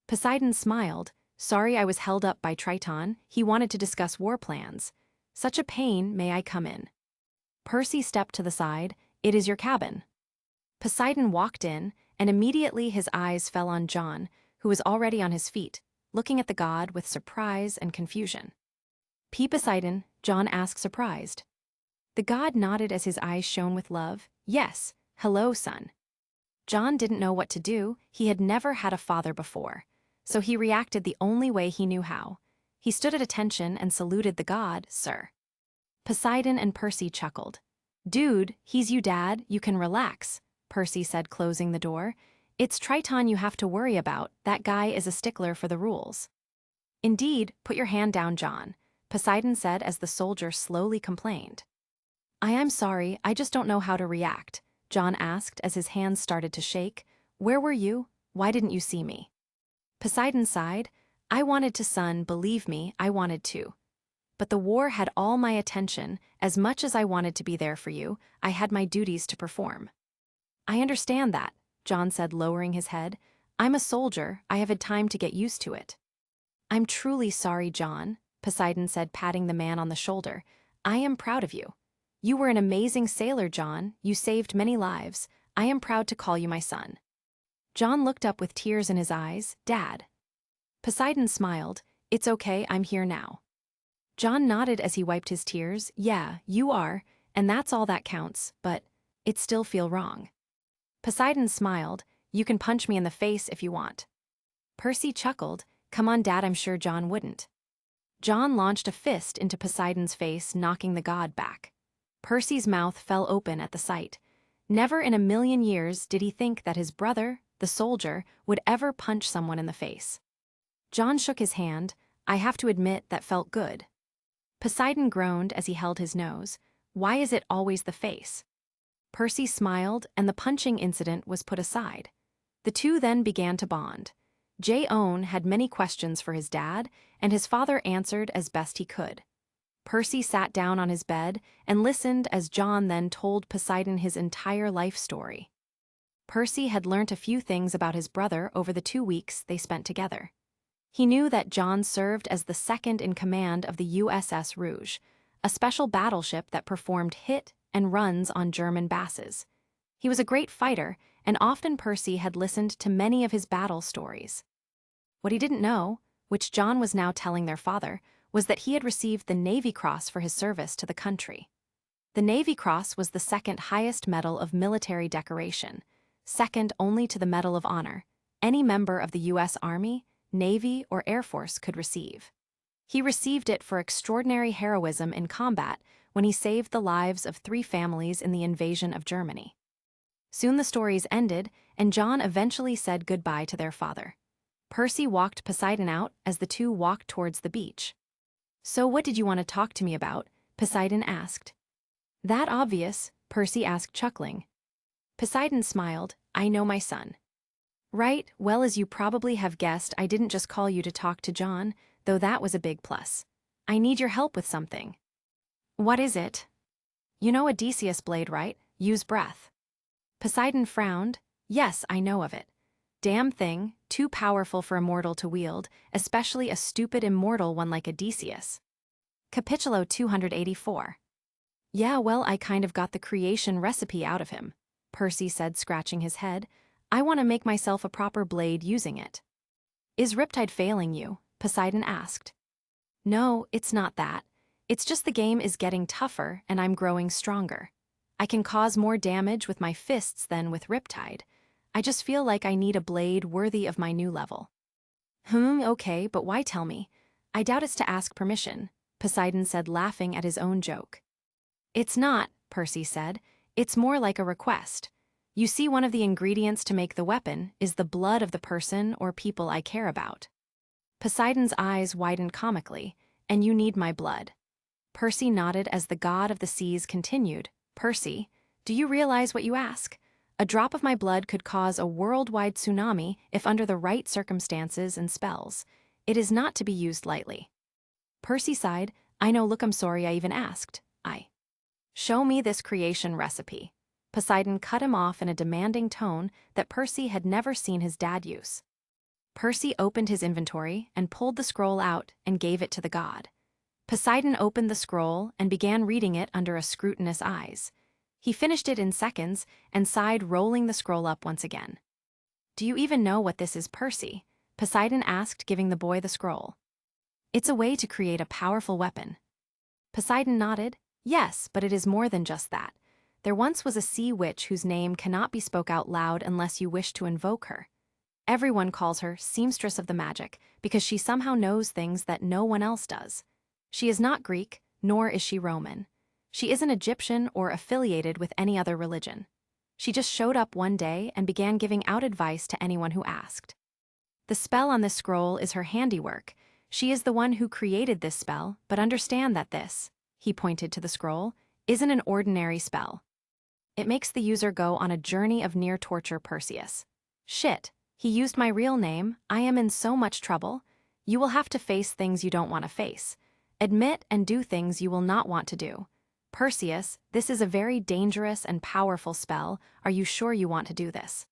Poseidon smiled. Sorry, I was held up by Triton. He wanted to discuss war plans. Such a pain, may I come in? Percy stepped to the side. "It is your cabin." Poseidon walked in, and immediately his eyes fell on John, who was already on his feet, looking at the god with surprise and confusion. "P. Poseidon?" John asked, surprised. The god nodded as his eyes shone with love. "Yes, hello, son." John didn't know what to do. He had never had a father before, so he reacted the only way he knew how. He stood at attention and saluted the god, "Sir." Poseidon and Percy chuckled. "Dude, he's you, Dad. You can relax," Percy said, closing the door. "It's Triton you have to worry about. That guy is a stickler for the rules." "Indeed, put your hand down, John," Poseidon said as the soldier slowly complained. "I am sorry, I just don't know how to react," John asked as his hands started to shake. "Where were you? Why didn't you see me?" Poseidon sighed. "I wanted to, son, believe me, I wanted to. But the war had all my attention. As much as I wanted to be there for you, I had my duties to perform." "I understand that," John said, lowering his head. "I'm a soldier, I have had time to get used to it." "I'm truly sorry, John," Poseidon said, patting the man on the shoulder. "I am proud of you. You were an amazing sailor, John. You saved many lives. I am proud to call you my son." John looked up with tears in his eyes. "Dad." Poseidon smiled. "It's okay, I'm here now." John nodded as he wiped his tears. "Yeah, you are, and that's all that counts, but it still feels wrong." Poseidon smiled. "You can punch me in the face if you want." Percy chuckled. "Come on, Dad, I'm sure John wouldn't." John launched a fist into Poseidon's face, knocking the god back. Percy's mouth fell open at the sight. Never in a million years did he think that his brother, the soldier, would ever punch someone in the face. John shook his hand. "I have to admit that felt good." Poseidon groaned as he held his nose. "Why is it always the face?" Percy smiled, and the punching incident was put aside. The two then began to bond. Owen had many questions for his dad, and his father answered as best he could. Percy sat down on his bed and listened as John then told Poseidon his entire life story. Percy had learnt a few things about his brother over the 2 weeks they spent together. He knew that John served as the second in command of the USS Rouge, a special battleship that performed hit and runs on German bases. He was a great fighter, and often Percy had listened to many of his battle stories. What he didn't know, which John was now telling their father, was that he had received the Navy Cross for his service to the country. The Navy Cross was the second highest medal of military decoration, second only to the Medal of Honor, any member of the U.S. Army, Navy, or Air Force could receive. He received it for extraordinary heroism in combat when he saved the lives of 3 families in the invasion of Germany. Soon the stories ended, and John eventually said goodbye to their father. Percy walked Poseidon out as the two walked towards the beach. "So what did you want to talk to me about?" Poseidon asked. "That obvious?" Percy asked, chuckling. Poseidon smiled. "I know my son." "Right, well, as you probably have guessed, I didn't just call you to talk to John, though that was a big plus. I need your help with something." "What is it?" "You know Odysseus' blade, right? Use breath." Poseidon frowned. "Yes, I know of it. Damn thing, too powerful for a mortal to wield, especially a stupid immortal one like Odysseus." Capitulo 284. "Yeah, well, I kind of got the creation recipe out of him," Percy said, scratching his head. "I want to make myself a proper blade using it." "Is Riptide failing you?" Poseidon asked. "No, it's not that. It's just the game is getting tougher and I'm growing stronger. I can cause more damage with my fists than with Riptide. I just feel like I need a blade worthy of my new level." Okay, but why tell me? I doubt it's to ask permission," Poseidon said, laughing at his own joke. "It's not," Percy said. "It's more like a request. You see, one of the ingredients to make the weapon is the blood of the person or people I care about." Poseidon's eyes widened comically. "And you need my blood." Percy nodded as the god of the seas continued. "Percy, do you realize what you ask? A drop of my blood could cause a worldwide tsunami if under the right circumstances and spells. It is not to be used lightly." Percy sighed. "I know, look, I'm sorry I even asked. Show me this creation recipe." Poseidon cut him off in a demanding tone that Percy had never seen his dad use. Percy opened his inventory and pulled the scroll out and gave it to the god. Poseidon opened the scroll and began reading it under a scrutinous eyes. He finished it in seconds and sighed, rolling the scroll up once again. "Do you even know what this is, Percy?" Poseidon asked, giving the boy the scroll. "It's a way to create a powerful weapon." Poseidon nodded. "Yes, but it is more than just that. There once was a sea witch whose name cannot be spoke out loud unless you wish to invoke her. Everyone calls her Seamstress of the Magic because she somehow knows things that no one else does. She is not Greek, nor is she Roman. She isn't Egyptian or affiliated with any other religion. She just showed up one day and began giving out advice to anyone who asked. The spell on this scroll is her handiwork. She is the one who created this spell, but understand that this," he pointed to the scroll, "isn't an ordinary spell. It makes the user go on a journey of near torture, Perseus. Shit, he used my real name. I am in so much trouble. You will have to face things you don't want to face. Admit and do things you will not want to do. Perseus, this is a very dangerous and powerful spell. Are you sure you want to do this?"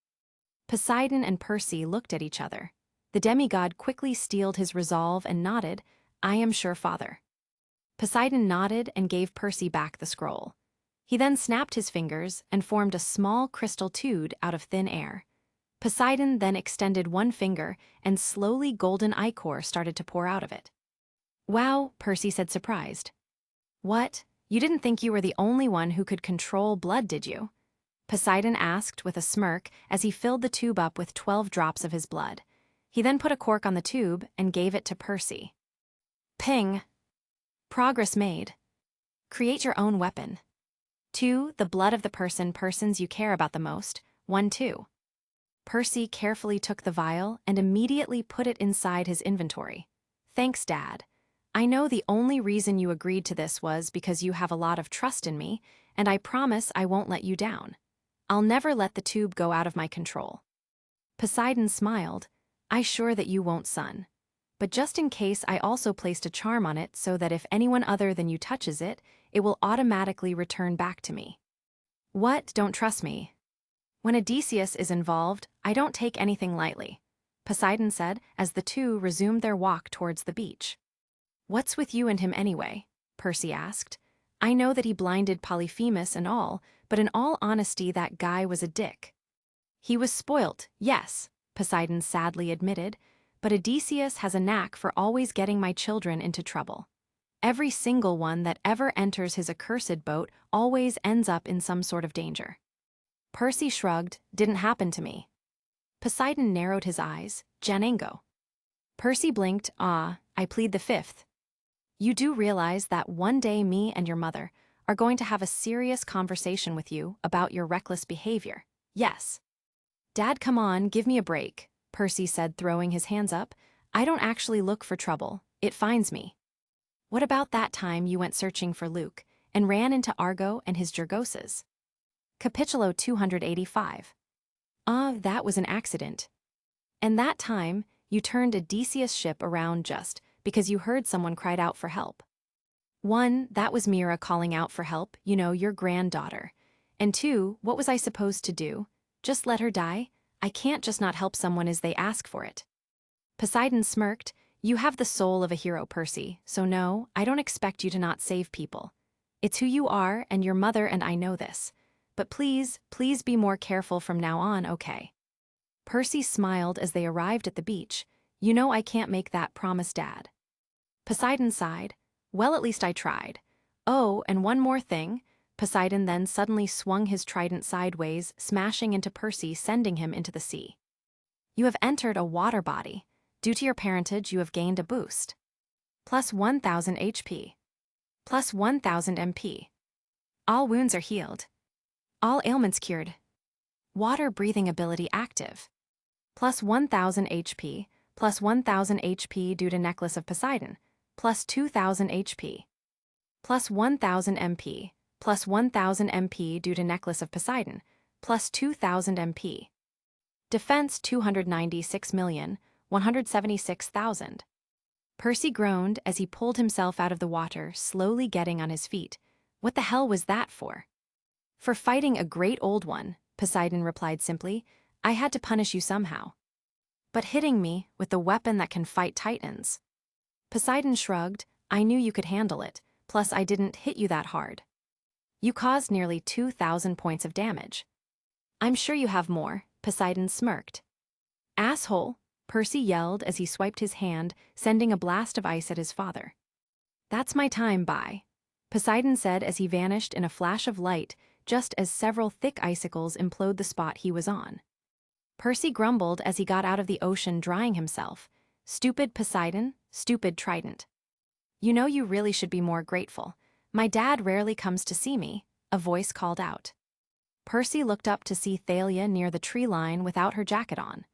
Poseidon and Percy looked at each other. The demigod quickly steeled his resolve and nodded. "I am sure, father." Poseidon nodded and gave Percy back the scroll. He then snapped his fingers and formed a small crystal tube out of thin air. Poseidon then extended one finger and slowly golden ichor started to pour out of it. "Wow," Percy said, surprised. "What? You didn't think you were the only one who could control blood, did you?" Poseidon asked with a smirk as he filled the tube up with 12 drops of his blood. He then put a cork on the tube and gave it to Percy. Ping. Progress made. Create your own weapon. 2. The blood of the persons you care about the most. 1-2. Percy carefully took the vial and immediately put it inside his inventory. "Thanks, Dad. I know the only reason you agreed to this was because you have a lot of trust in me, and I promise I won't let you down. I'll never let the tube go out of my control." Poseidon smiled. "I sure that you won't, son. But just in case, I also placed a charm on it so that if anyone other than you touches it, it will automatically return back to me." "What? Don't trust me?" "When Odysseus is involved, I don't take anything lightly," Poseidon said as the two resumed their walk towards the beach. "What's with you and him anyway?" Percy asked. "I know that he blinded Polyphemus and all, but in all honesty, that guy was a dick." "He was spoilt, yes," Poseidon sadly admitted, "but Odysseus has a knack for always getting my children into trouble. Every single one that ever enters his accursed boat always ends up in some sort of danger." Percy shrugged. "Didn't happen to me." Poseidon narrowed his eyes. "Janango." Percy blinked. "Ah, I plead the fifth. You do realize that one day me and your mother are going to have a serious conversation with you about your reckless behavior, yes?" "Dad, come on, give me a break," Percy said, throwing his hands up. "I don't actually look for trouble, it finds me." "What about that time you went searching for Luke and ran into Argo and his Gergoses?" Capitulo 285. That was an accident. "And that time, you turned Odysseus' ship around just because you heard someone cried out for help." "1, that was Mira calling out for help, you know, your granddaughter. And 2, what was I supposed to do? Just let her die? I can't just not help someone as they ask for it." Poseidon smirked. "You have the soul of a hero, Percy, so no, I don't expect you to not save people. It's who you are, and your mother and I know this. But please, please be more careful from now on, okay?" Percy smiled as they arrived at the beach. "You know I can't make that promise, Dad." Poseidon sighed. "Well, at least I tried. Oh, and one more thing." Poseidon then suddenly swung his trident sideways, smashing into Percy, sending him into the sea. "You have entered a water body. Due to your parentage, you have gained a boost. Plus 1,000 HP. Plus 1,000 MP. All wounds are healed. All ailments cured. Water breathing ability active. Plus 1,000 HP. Plus 1,000 HP due to Necklace of Poseidon. Plus 2,000 HP. Plus 1,000 MP. Plus 1,000 MP due to Necklace of Poseidon. Plus 2,000 MP. Defense 296,176,000. Percy groaned as he pulled himself out of the water, slowly getting on his feet. "What the hell was that for?" "For fighting a great old one," Poseidon replied simply. "I had to punish you somehow." "But hitting me with the weapon that can fight titans?" Poseidon shrugged. I knew you could handle it, plus I didn't hit you that hard. You caused nearly 2,000 points of damage. I'm sure you have more, Poseidon smirked. Asshole, Percy yelled as he swiped his hand, sending a blast of ice at his father. That's my time, bye, Poseidon said as he vanished in a flash of light, just as several thick icicles implode the spot he was on. Percy grumbled as he got out of the ocean, drying himself. Stupid Poseidon, stupid Trident. You know you really should be more grateful. My dad rarely comes to see me, a voice called out. Percy looked up to see Thalia near the tree line without her jacket on.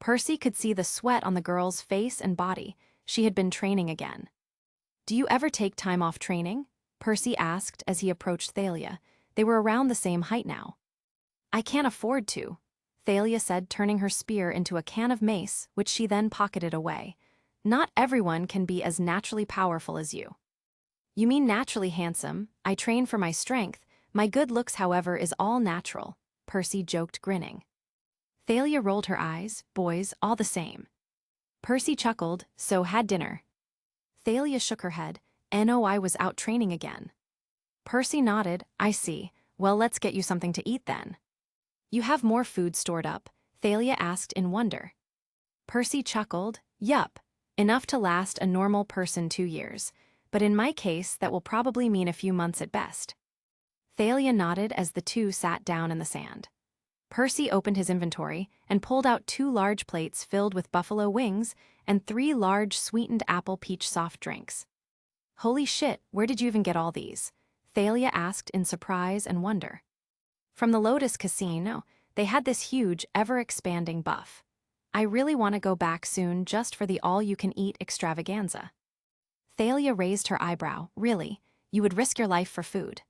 Percy could see the sweat on the girl's face and body. She had been training again. Do you ever take time off training? Percy asked as he approached Thalia. They were around the same height now. I can't afford to, Thalia said, turning her spear into a can of mace, which she then pocketed away. Not everyone can be as naturally powerful as you. You mean naturally handsome? I train for my strength. My good looks, however, is all natural, Percy joked, grinning. Thalia rolled her eyes. Boys, all the same. Percy chuckled. So had dinner. Thalia shook her head. No, I was out training again. Percy nodded. I see. Well, let's get you something to eat then. You have more food stored up? Thalia asked in wonder. Percy chuckled. Yup. Enough to last a normal person 2 years. But in my case, that will probably mean a few months at best. Thalia nodded as the two sat down in the sand. Percy opened his inventory and pulled out 2 large plates filled with buffalo wings and 3 large sweetened apple peach soft drinks. Holy shit, where did you even get all these? Thalia asked in surprise and wonder. From the Lotus Casino, they had this huge, ever-expanding buff. I really want to go back soon just for the all-you-can-eat extravaganza. Thalia raised her eyebrow. Really? You would risk your life for food?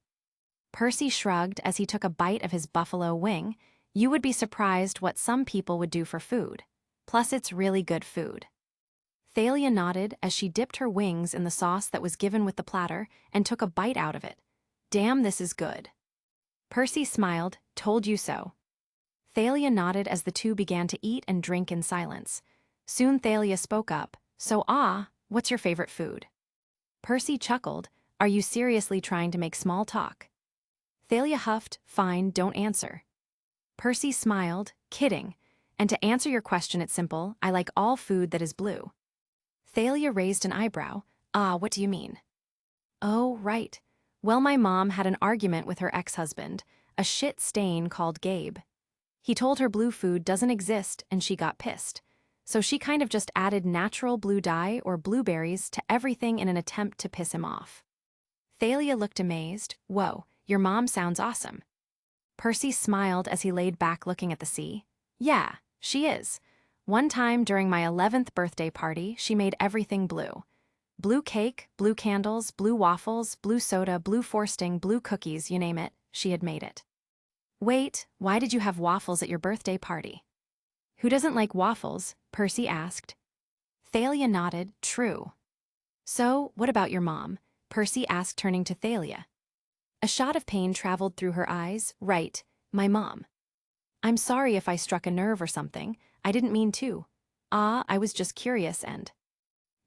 Percy shrugged as he took a bite of his buffalo wing. You would be surprised what some people would do for food. Plus, it's really good food. Thalia nodded as she dipped her wings in the sauce that was given with the platter and took a bite out of it. Damn, this is good. Percy smiled. Told you so. Thalia nodded as the two began to eat and drink in silence. Soon Thalia spoke up. So, what's your favorite food? Percy chuckled. Are you seriously trying to make small talk? Thalia huffed. Fine, don't answer. Percy smiled. Kidding. And to answer your question, it's simple. I like all food that is blue. Thalia raised an eyebrow. What do you mean? Oh, right. Well, my mom had an argument with her ex-husband, a shit stain called Gabe. He told her blue food doesn't exist and she got pissed. So she kind of just added natural blue dye or blueberries to everything in an attempt to piss him off. Thalia looked amazed. Whoa, your mom sounds awesome. Percy smiled as he laid back looking at the sea. Yeah, she is. One time during my 11th birthday party, she made everything blue. Blue cake, blue candles, blue waffles, blue soda, blue frosting, blue cookies, you name it, she had made it. Wait, why did you have waffles at your birthday party? Who doesn't like waffles? Percy asked. Thalia nodded. True. So, what about your mom? Percy asked, turning to Thalia. A shot of pain traveled through her eyes. Right, my mom. I'm sorry if I struck a nerve or something. I didn't mean to. I was just curious and...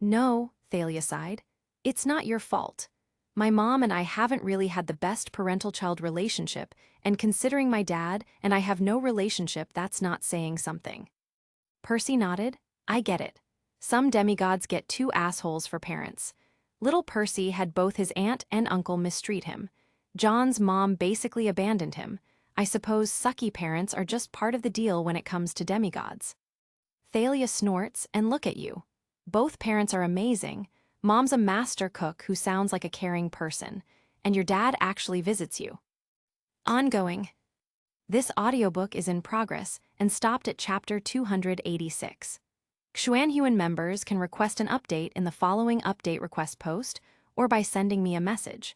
No, Thalia sighed. It's not your fault. My mom and I haven't really had the best parental-child relationship, and considering my dad and I have no relationship, that's not saying something. Percy nodded. I get it. Some demigods get 2 assholes for parents. Little Percy had both his aunt and uncle mistreat him. John's mom basically abandoned him. I suppose sucky parents are just part of the deal when it comes to demigods. Thalia snorts, and look at you. Both parents are amazing. Mom's a master cook who sounds like a caring person, and your dad actually visits you. Ongoing. This audiobook is in progress and stopped at chapter 286. Xuanhuan members can request an update in the following update request post or by sending me a message.